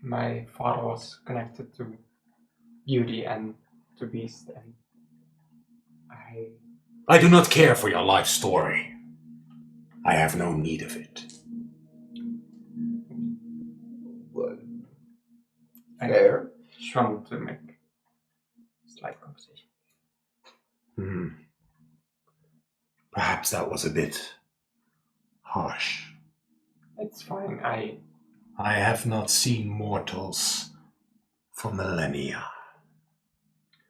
My father was connected to Beauty and to Beast, and I do not care for your life story. I have no need of it. What? I Fair. just wanted to make a slight conversation. Perhaps that was a bit harsh. It's fine. I have not seen mortals for millennia,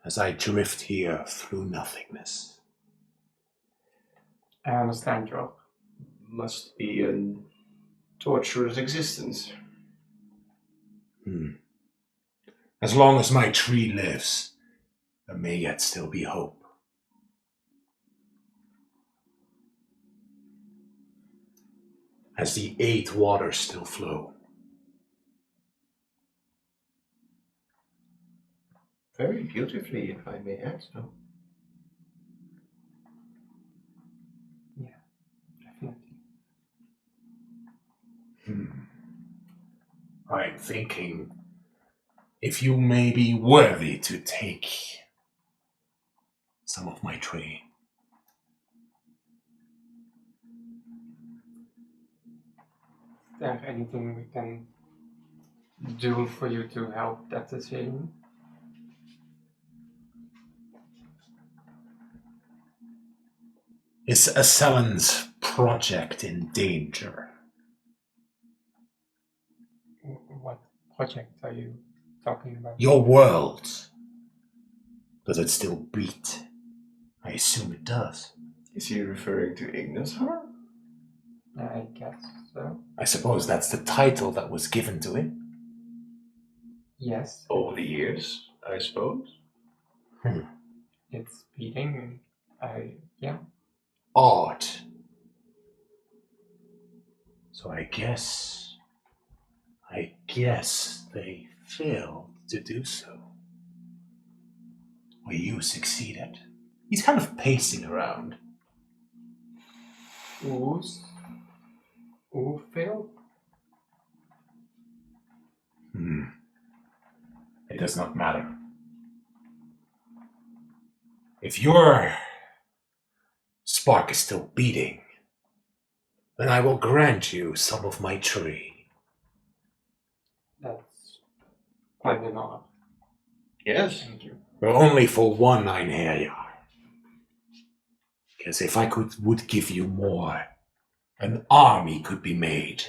as I drift here through nothingness. I understand, Joel. Must be a torturous existence. As long as my tree lives, There may yet still be hope. As the 8 waters still flow. Very beautifully, if I may add so. Yeah, definitely. I'm thinking if you may be worthy to take some of my trade. Is there anything we can do for you to help that decision? Is Asellan's project in danger? What project are you talking about? Your world. Does it still beat? I assume it does. Is he referring to Ignisar? I guess so. I suppose that's the title that was given to it. Yes, Over the years, I suppose. it's beating. Yeah. Odd. So I guess they failed to do so. Or you succeeded. He's kind of pacing around. Who failed? It does not matter. If your spark is still beating, then I will grant you some of my tree. That's quite an honor. Yes. Thank you. But only for one Einherjar. Because if I would give you more, an army could be made.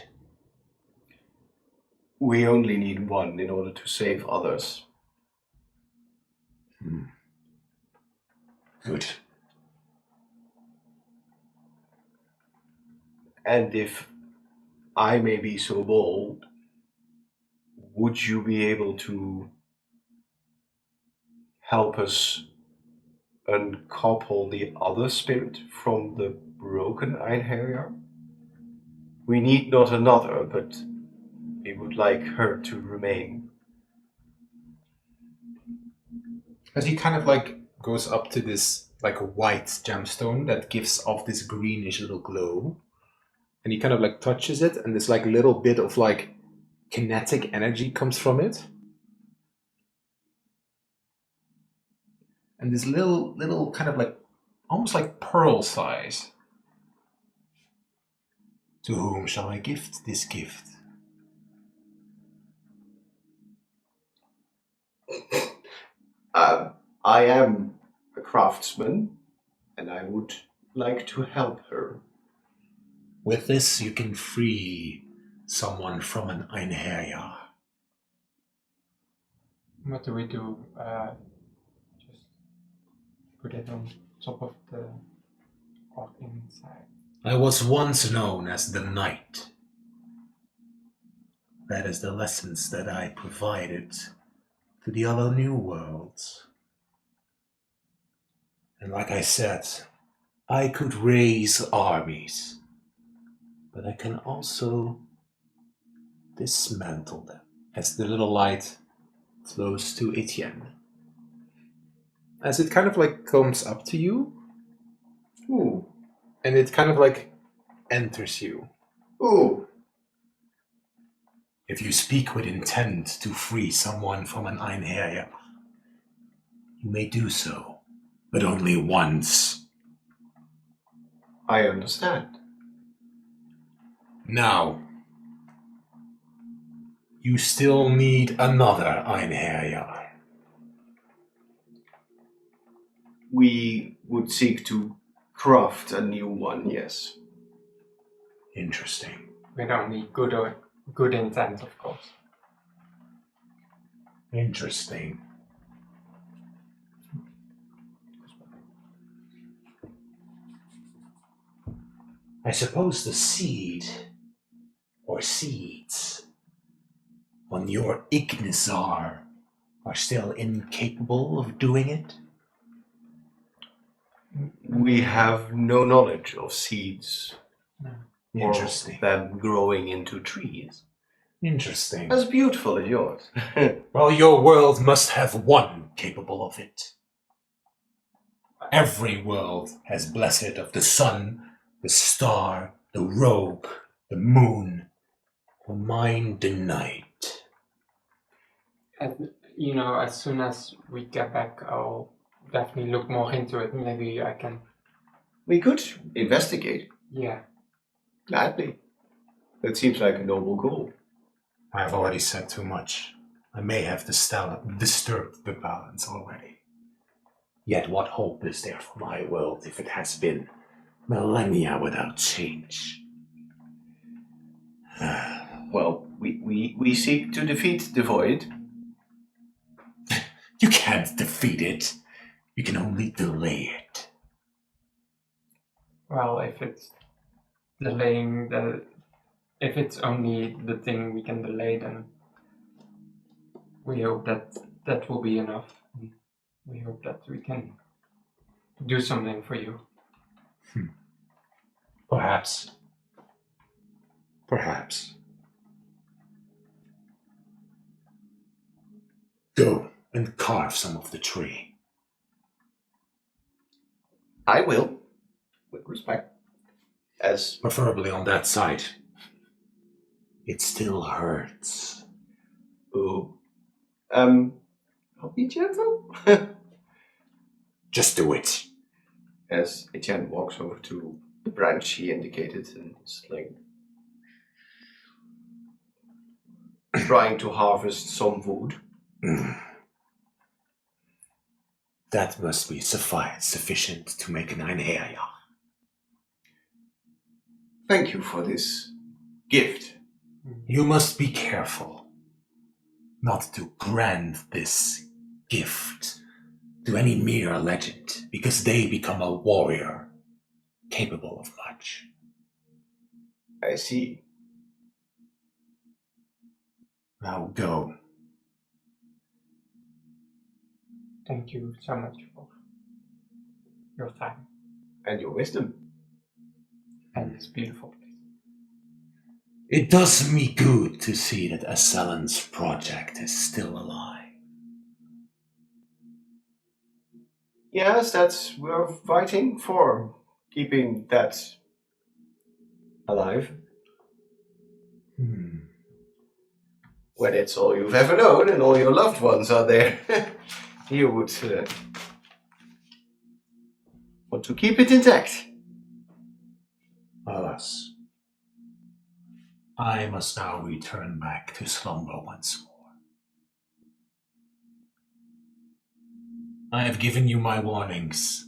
We only need one in order to save others. Good. And if I may be so bold, would you be able to help us uncouple the other spirit from the broken Einherjar? We need not another, but we would like her to remain. As he kind of like goes up to this like a white gemstone that gives off this greenish little glow, and he kind of like touches it, and this like little bit of like kinetic energy comes from it, and this little kind of like almost like pearl size. To whom shall I gift this gift? I am a craftsman, and I would like to help her. With this, you can free someone from an Einherjar. What do we do? Just put it on top of the or inside. I was once known as the Knight. That is the lessons that I provided to the other new worlds. And like I said, I could raise armies, but I can also dismantle them. As the little light flows to Etienne. As it kind of like comes up to you, Ooh. and it kind of like enters you. Ooh. If you speak with intent to free someone from an Einherjar, you may do so, but only once. I understand. Now, you still need another Einherjar. We would seek to craft a new one, yes. Interesting. We don't need good intent, of course. Interesting. I suppose the seed, or seeds, on your Ignisar are still incapable of doing it? We have no knowledge of seeds or Interesting. them growing into trees. Interesting. As beautiful as yours. Well, your world must have one capable of it. Every world has blessed of the sun, the star, the rogue, the moon, or mine the night. And, as soon as we get back, I'll definitely look more into it. Maybe I can. We could investigate, Yeah. gladly. That seems like a noble goal. I have already said too much. I may have disturbed the balance already. Yet what hope is there for my world if it has been millennia without change? Well, we seek to defeat the void. You can't defeat it. You can only delay it. Well, if it's if it's only the thing we can delay, then we hope that will be enough. We hope that we can do something for you. Perhaps. Perhaps. Go and carve some of the tree. I will, with respect. As Preferably on that side. It still hurts. Ooh. I'll be gentle. Just do it. As Etienne walks over to the branch he indicated and is like trying to harvest some wood. That must be sufficient to make an einherjar. Thank you for this gift. You must be careful not to grant this gift to any mere legend, because they become a warrior capable of much. I see. Now go. Thank you so much for your time And your wisdom. and this beautiful place. It does me good to see that Assalan's project is still alive. Yes, that's we're fighting for keeping that alive. When it's all you've ever known and all your loved ones are there, you would want to keep it intact. Alas, I must now return back to slumber once more. I have given you my warnings.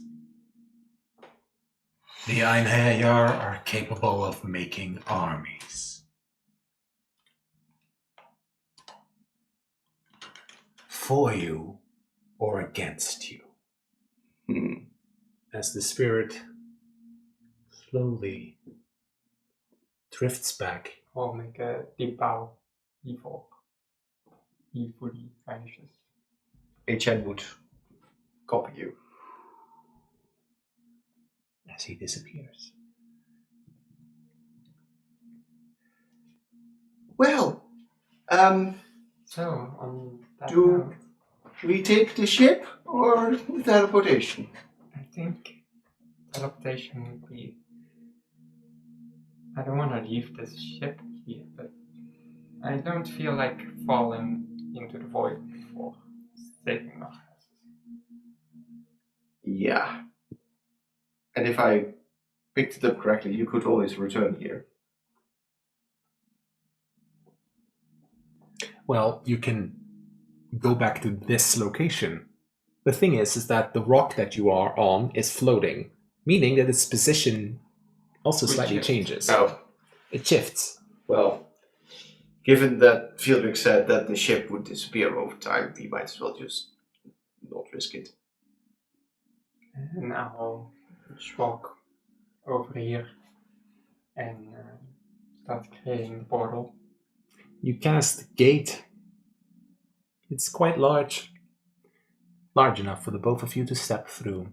The Einherjar are capable of making armies. For you or against you. As the spirit slowly drifts back. I'll make a deep bow before he fully vanishes. Etienne would copy you. As he disappears. Well, So, on that Do- note, we take the ship or the teleportation? I think teleportation would be. I don't want to leave this ship here, but I don't feel like falling into the void before saving our houses. Yeah. And if I picked it up correctly, you could always return here. Well, you can go back to this location. The thing is that the rock that you are on is floating, meaning that its position also slightly changes. Oh, It shifts. well, given that Fieldrick said that the ship would disappear over time, we might as well just not risk it. And I'll just walk over here and start creating the portal. You cast the gate. It's quite large. Large enough for the both of you to step through.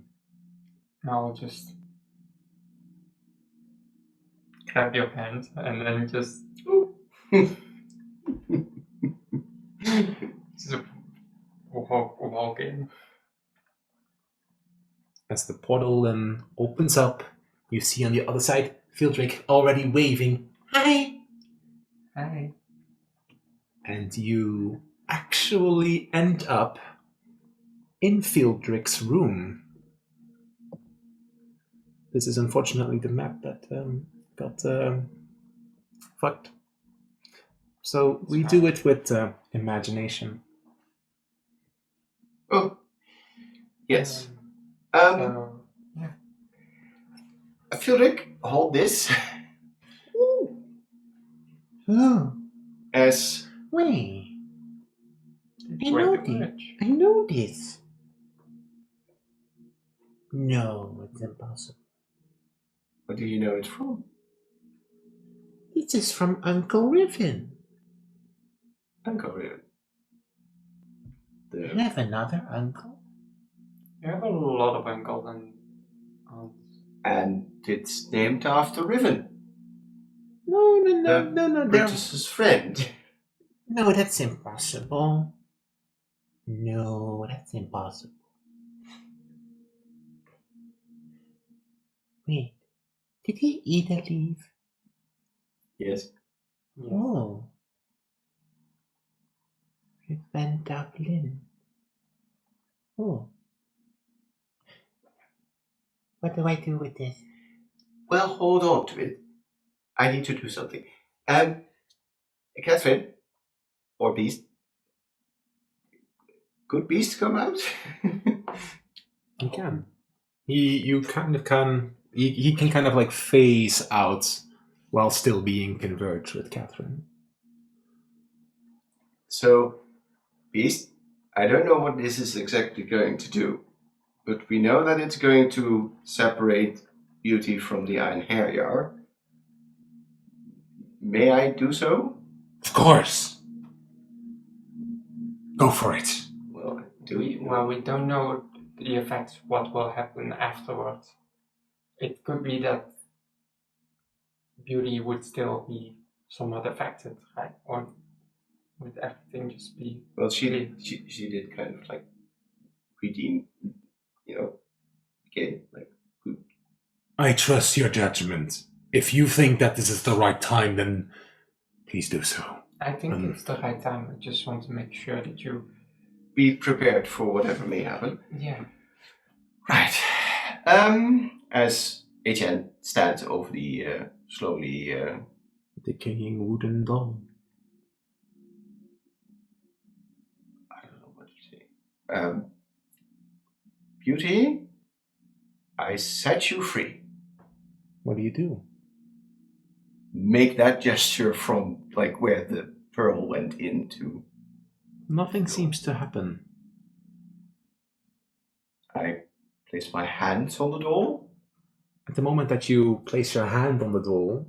I'll just grab your hand and then just walk in. As the portal then opens up, you see on the other side Fieldrick already waving, "Hi!" Hi. And you actually end up in Fieldrick's room. This is unfortunately the map that got fucked. So we do it with imagination. Oh, yes. So, yeah. Fieldrick, hold this Oh, as wait. I Way know too this. much. I know this. No, it's impossible. what do you know it from? This is from Uncle Riven. Uncle Riven. You have another uncle? You have a lot of uncles and aunts. And it's named after Riven, No, they're... Brutus's friend. No, that's impossible. No, that's impossible. Wait, did he either leave? Yes. Yeah. Oh. Van Dublin. Oh. What do I do with this? Well, hold on to it. I need to do something. Catherine, or Beast. Could Beast come out? He can. You kind of can. He can kind of like phase out while still being converged with Catherine. So, Beast, I don't know what this is exactly going to do, but we know that it's going to separate Beauty from the Iron Harrier. May I do so? Of course. Go for it. Well, do you? Well, we don't know the effects, what will happen afterwards. It could be that Beauty would still be somewhat affected, right? Or would everything just be... Well, she did kind of like redeem, again, like good. I trust your judgment. If you think that this is the right time, then please do so. I think it's the right time. I just want to make sure that you... Be prepared for whatever may happen. Yeah. Right. As HN stands over the slowly Decaying wooden doll. I don't know what to say. Beauty, I set you free. What do you do? Make that gesture from like where the pearl went into. Nothing seems to happen. I place my hands on the door. At the moment that you place your hand on the doll,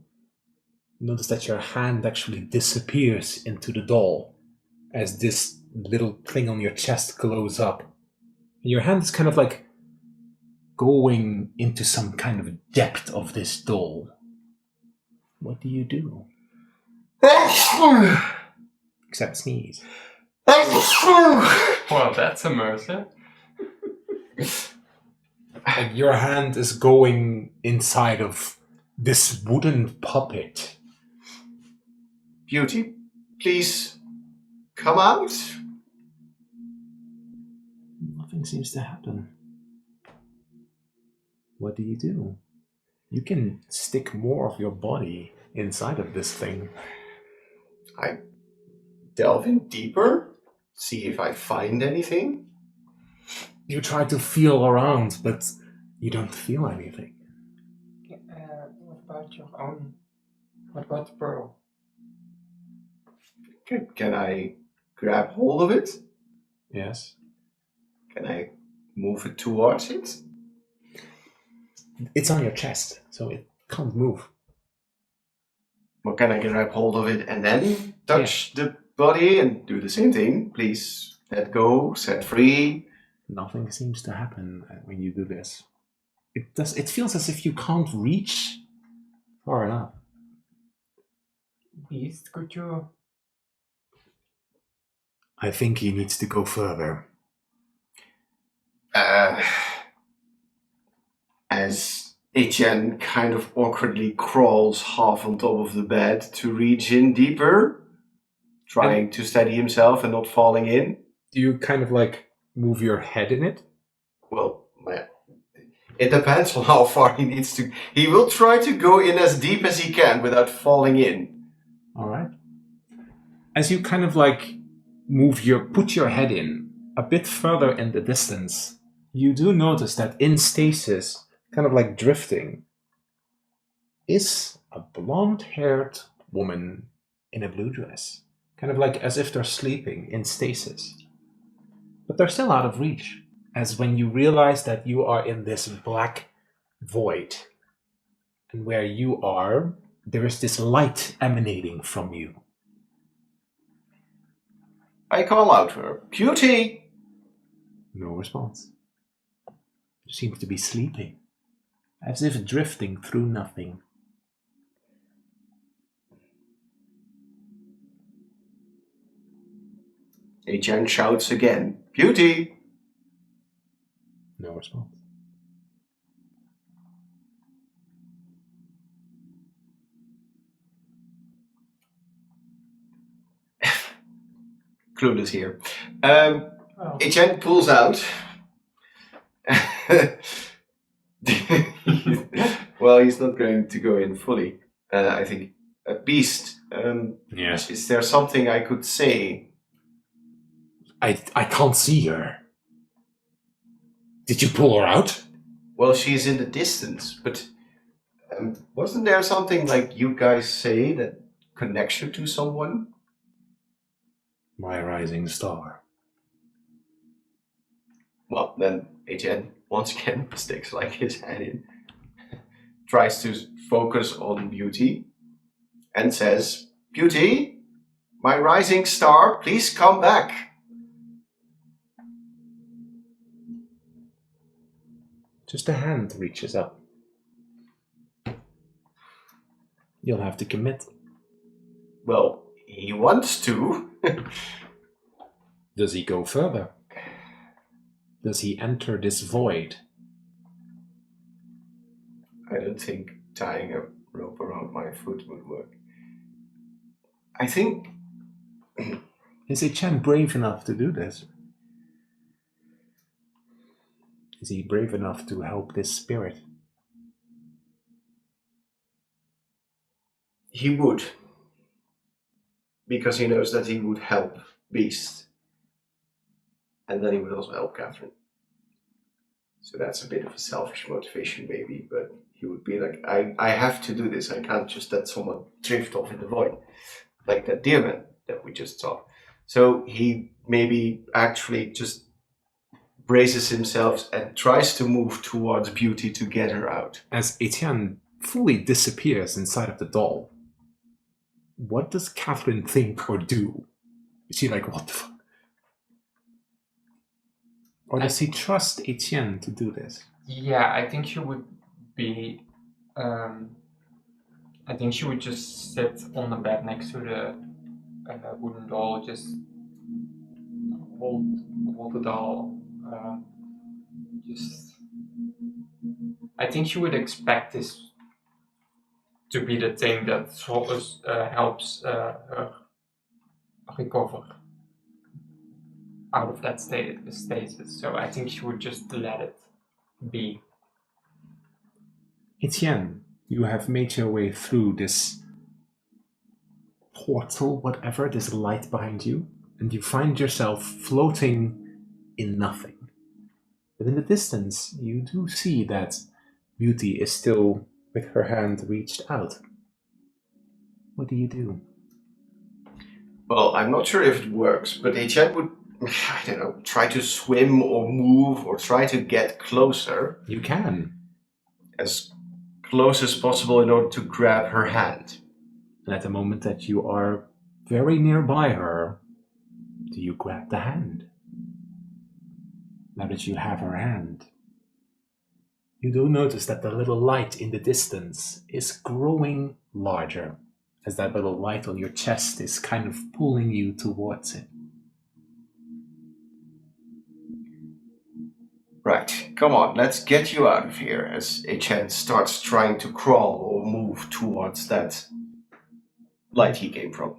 you notice that your hand actually disappears into the doll as this little thing on your chest glows up. And your hand is kind of like going into some kind of depth of this doll. What do you do? Except sneeze. Well, that's immersive. And your hand is going inside of this wooden puppet. Beauty, please come out. Nothing seems to happen. What do you do? You can stick more of your body inside of this thing. I delve in deeper, see if I find anything. You try to feel around, but you don't feel anything. What about your own? What about the pearl? Can I grab hold of it? Yes. Can I move it towards it? It's on your chest, so it can't move. Or can I grab hold of it and then touch the body and do the same thing? Please let go, set free. Nothing seems to happen when you do this. It feels as if you can't reach far enough. Beast, could you? I think he needs to go further. As Etienne kind of awkwardly crawls half on top of the bed to reach in deeper, trying to steady himself and not falling in. Do you kind of like move your head in it? Well, it depends on how far he needs to. He will try to go in as deep as he can without falling in. All right. As you kind of like put your head in a bit further in the distance, you do notice that in stasis, kind of like drifting, is a blonde-haired woman in a blue dress. Kind of like as if they're sleeping in stasis. But they're still out of reach, as when you realize that you are in this black void, and where you are, there is this light emanating from you. I call out to her, "Cutie!" No response. She seems to be sleeping, as if drifting through nothing. Etienne shouts again, "Cutie!" No response. Clueless here. Oh. Etienne pulls out. Well, he's not going to go in fully. I think. Beast, Yes. is there something I could say? I can't see her. Did you pull her out? Well, she's in the distance, but wasn't there something like you guys say that connects you to someone? My rising star. Well, then Etienne once again sticks like his head in, tries to focus on Beauty, and says, "Beauty, my rising star, please come back." Just a hand reaches up. You'll have to commit. Well, he wants to. Does he go further? Does he enter this void? I don't think tying a rope around my foot would work. I think Is Etienne brave enough to do this? Is he brave enough to help this spirit? he would. Because he knows that he would help Beast. And then he would also help Catherine. So that's a bit of a selfish motivation, maybe, but he would be like, I have to do this. I can't just let someone drift off in the void. Like that deer man that we just saw. So he maybe actually just braces himself and tries to move towards Beauty to get her out. As Etienne fully disappears inside of the doll, what does Catherine think or do? Is she like, what the fuck? Or does he trust Etienne to do this? Yeah, I think she would be. I think she would just sit on the bed next to the wooden doll, just hold the doll. I think she would expect this to be the thing that helps her recover out of that stasis. So I think she would just let it be. Etienne, you have made your way through this portal, whatever, this light behind you, and you find yourself floating in nothing. But in the distance, you do see that Beauty is still with her hand reached out. What do you do? Well, I'm not sure if it works, but Etienne would, I don't know, try to swim or move or try to get closer. You can. As close as possible in order to grab her hand. And at the moment that you are very nearby her, do you grab the hand? Now that you have her hand. You do notice that the little light in the distance is growing larger, as that little light on your chest is kind of pulling you towards it. Right, come on, let's get you out of here as HN starts trying to crawl or move towards that light he came from.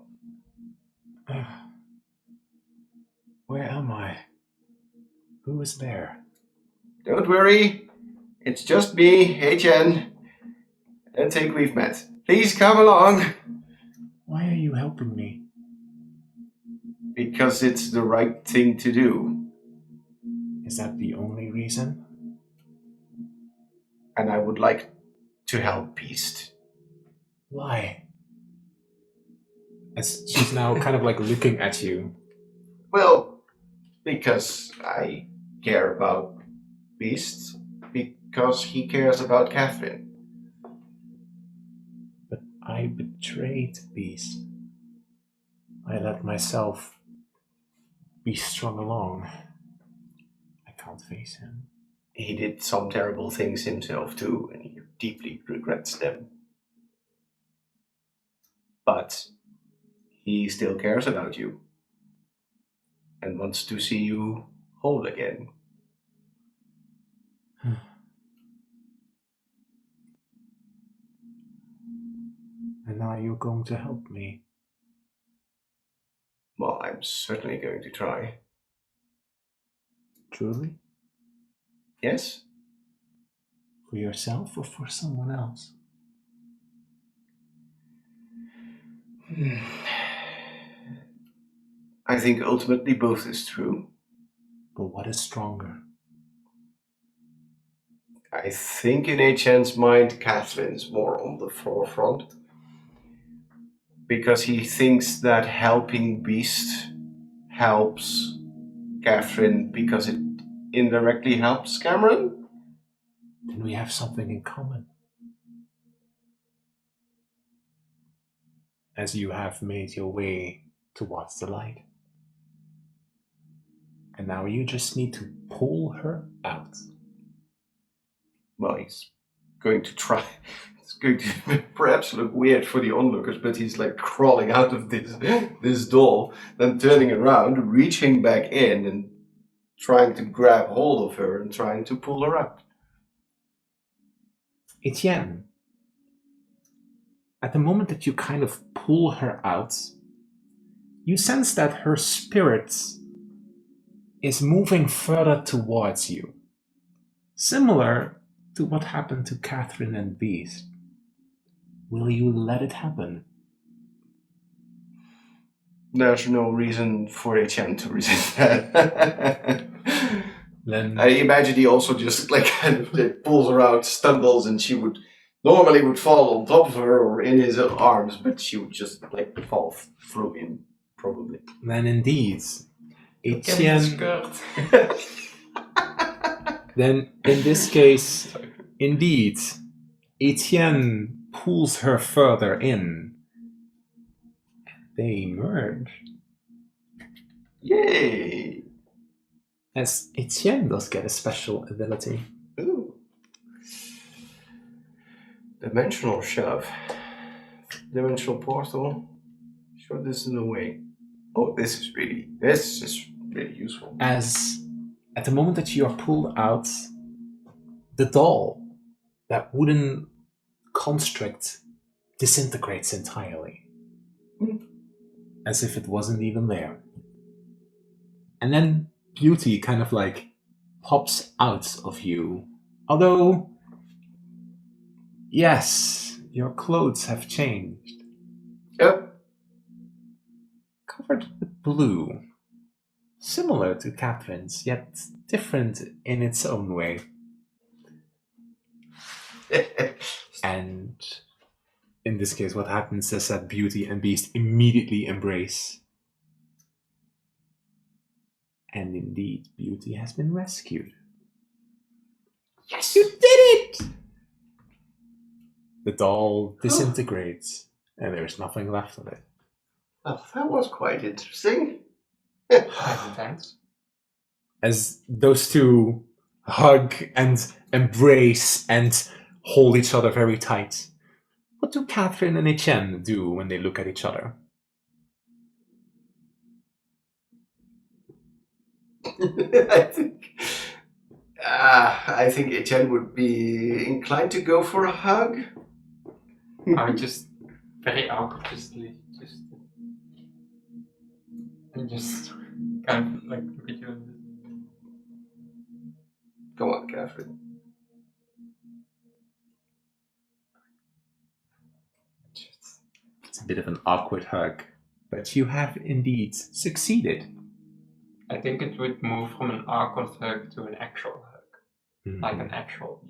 Where am I? Who is there? Don't worry, it's just me, HN. I don't think we've met. Please come along. Why are you helping me? Because it's the right thing to do. Is that the only reason? And I would like to help Beast. Why? As she's now kind of like looking at you. Well, because I care about Beast. Because he cares about Catherine. But I betrayed Beast. I let myself be strung along. I can't face him. He did some terrible things himself too, and he deeply regrets them. But he still cares about you. And wants to see you whole again. And now you're going to help me. Well, I'm certainly going to try. Truly? Yes? For yourself or for someone else? I think ultimately both is true. But what is stronger? I think in HN's mind, Catherine's more on the forefront. Because he thinks that helping Beast helps Catherine because it indirectly helps Cameron. Then we have something in common. As you have made your way towards the light. And now you just need to pull her out. Well, he's going to try. It's going to perhaps look weird for the onlookers, but he's like crawling out of this door, then turning around, reaching back in, and trying to grab hold of her and trying to pull her out. Etienne, at the moment that you kind of pull her out, you sense that her spirit is moving further towards you. Similar to what happened to Catherine and Beast. Will you let it happen? There's no reason for HM to resist that. Then I imagine he also just like kind of pulls her out, stumbles, and she would normally fall on top of her or in his arms, but she would just like fall through him, probably. Then indeed, Etienne. Then in this case, indeed, Etienne pulls her further in. They merge. Yay! As Etienne does get a special ability. Ooh. Dimensional shove. Dimensional portal. Shove this in the way. Oh, this is really useful. As at the moment that you are pulled out, the doll, that wooden construct, disintegrates entirely. As if it wasn't even there. And then Beauty kind of like pops out of you. Although, yes, your clothes have changed. Yep. Covered with blue. Similar to Catherine's, yet different in its own way. And in this case, what happens is that Beauty and Beast immediately embrace. And indeed, Beauty has been rescued. Yes, you did it! The doll disintegrates, and there's nothing left of it. Oh, that was quite interesting. Intense. As those two hug and embrace and hold each other very tight. What do Catherine and Etienne do when they look at each other? I think Etienne would be inclined to go for a hug. I would just very awkwardly just kind of like look at you. Come on, Catherine. It's a bit of an awkward hug, but you have indeed succeeded. I think it would move from an awkward hug to an actual hug. Like an actual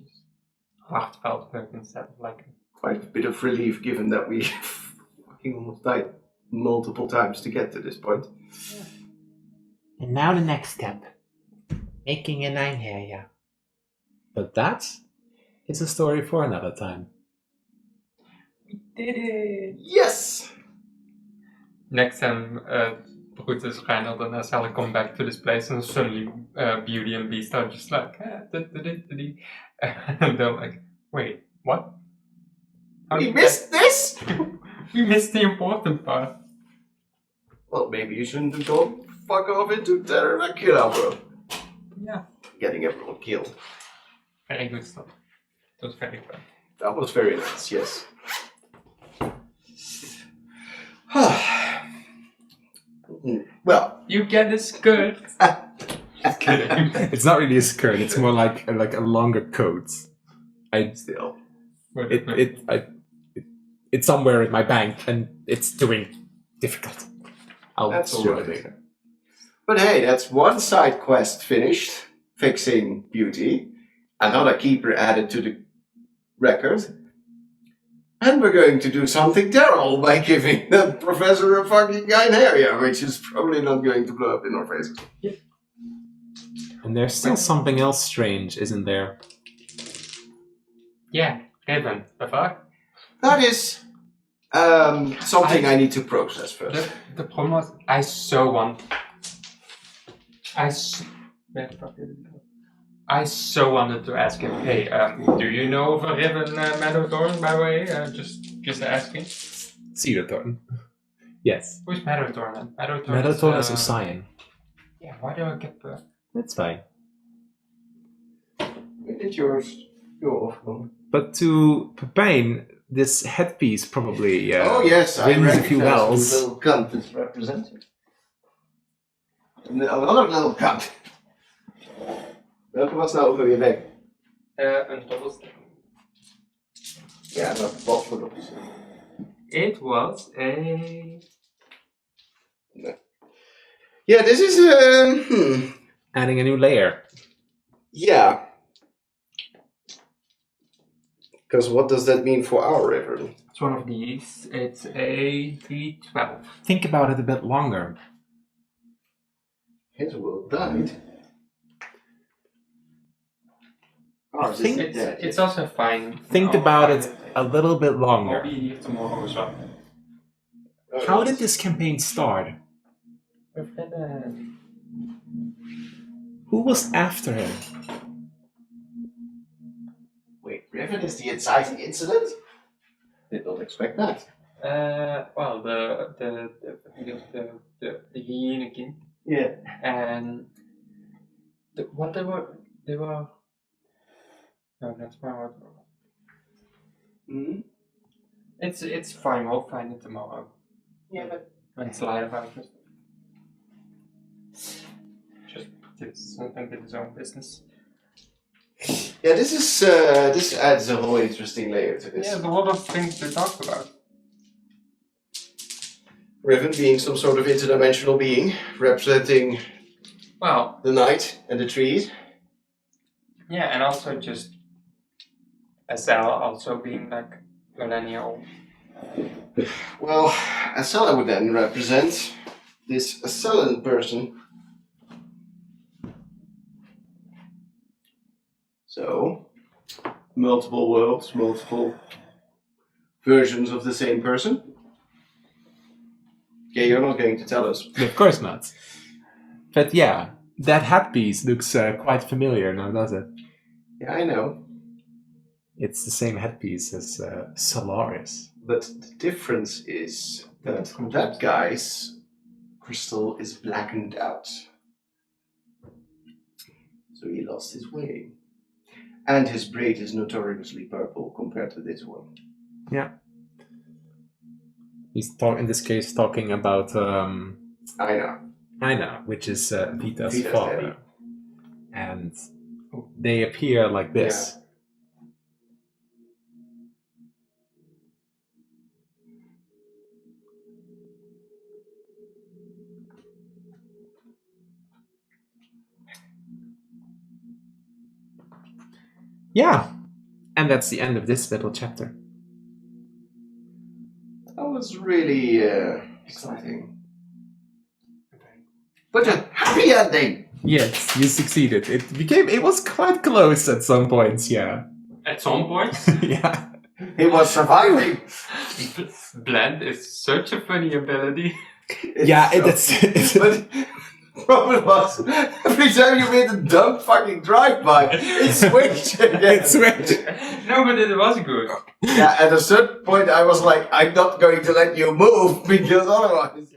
heartfelt hug instead of like Quite a bit of relief given that we fucking almost died multiple times to get to this point. And now the next step. Making a 9 hair. But that is a story for another time. we did it. Yes! Next time Brutus, Reinhard and Estella come back to this place and suddenly Beauty and Beast are just like and they're like, wait, what? How We did missed this? we missed the important part. Well, maybe you shouldn't have gone fuck off into Terracula, bro. Yeah. Getting everyone killed. Very good stuff. It was very fun. That was very nice, yes. Well, You get a skirt. Just kidding. It's not really a skirt, it's more like a longer coat. still. It's somewhere in my bank and it's doing difficult. I'll That's show all it right. later. But hey, that's one side quest finished, fixing Beauty. Another keeper added to the record. And we're going to do something terrible by giving that professor a fucking area, which is probably not going to blow up in our faces. And there's still something else strange, isn't there? Yeah, Raven, the fuck? That is something I need to process first. The problem was, I so want. Where the fuck did it go? I so wanted to ask him, hey, do you know of a Riven Meadowthorn, by the way? Just asking. Cedar Thorn. Yes. Who's Meadowthorn then? Meadowthorn is Usain. Yeah, why do I get the... That's fine. Where did yours go off from? But to Pepijn, this headpiece probably Oh yes, I rings a few recognize bells. the little cunt it's representing. Another little cunt. Welke was nou ook weer weg? Een dobbelsteen. Ja, dat wat voor dobbels. It was a... Yeah, this is Adding a new layer. Yeah. Because what does that mean for our river? It's one of these. It's a D12. Think about it a bit longer. His world died. I think It's also fine. Think about it a little bit I'll longer. be here tomorrow as well. How did this campaign start? Who was after him? Wait, Riven is the inciting incident? Did not expect that. Well, the hyena king Yeah. and what they were. No, that's my word. Mm-hmm. It's fine. We'll find it tomorrow. Yeah, but When it's light about it. Just did his own business. yeah, this adds a whole interesting layer to this. Yeah, there's a lot of things to talk about. Riven being some sort of interdimensional being, representing Well, the night and the trees. yeah, and also just Estelle also being like millennial. Well, Acela would then represent this Acelan person. So, multiple worlds, multiple versions of the same person. Okay, you're not going to tell us. Of course not. But yeah, that headpiece looks quite familiar now, does it? Yeah, I know. It's the same headpiece as Solaris. But the difference is that that guy's crystal is blackened out. So he lost his way. And his braid is notoriously purple compared to this one. Yeah. He's in this case talking about Aina, which is Vita's father. daddy. And they appear like this. Yeah. And that's the end of this little chapter. That was really exciting. But a happy ending! Yes, you succeeded. It was quite close at some points, yeah. At some point, Yeah. He was surviving! Blend is such a funny ability. Yeah, But the problem was, every time you made a dumb fucking drive-by, it switched again. It switched. No, but it was good. Yeah, at a certain point I was like, I'm not going to let you move, because otherwise...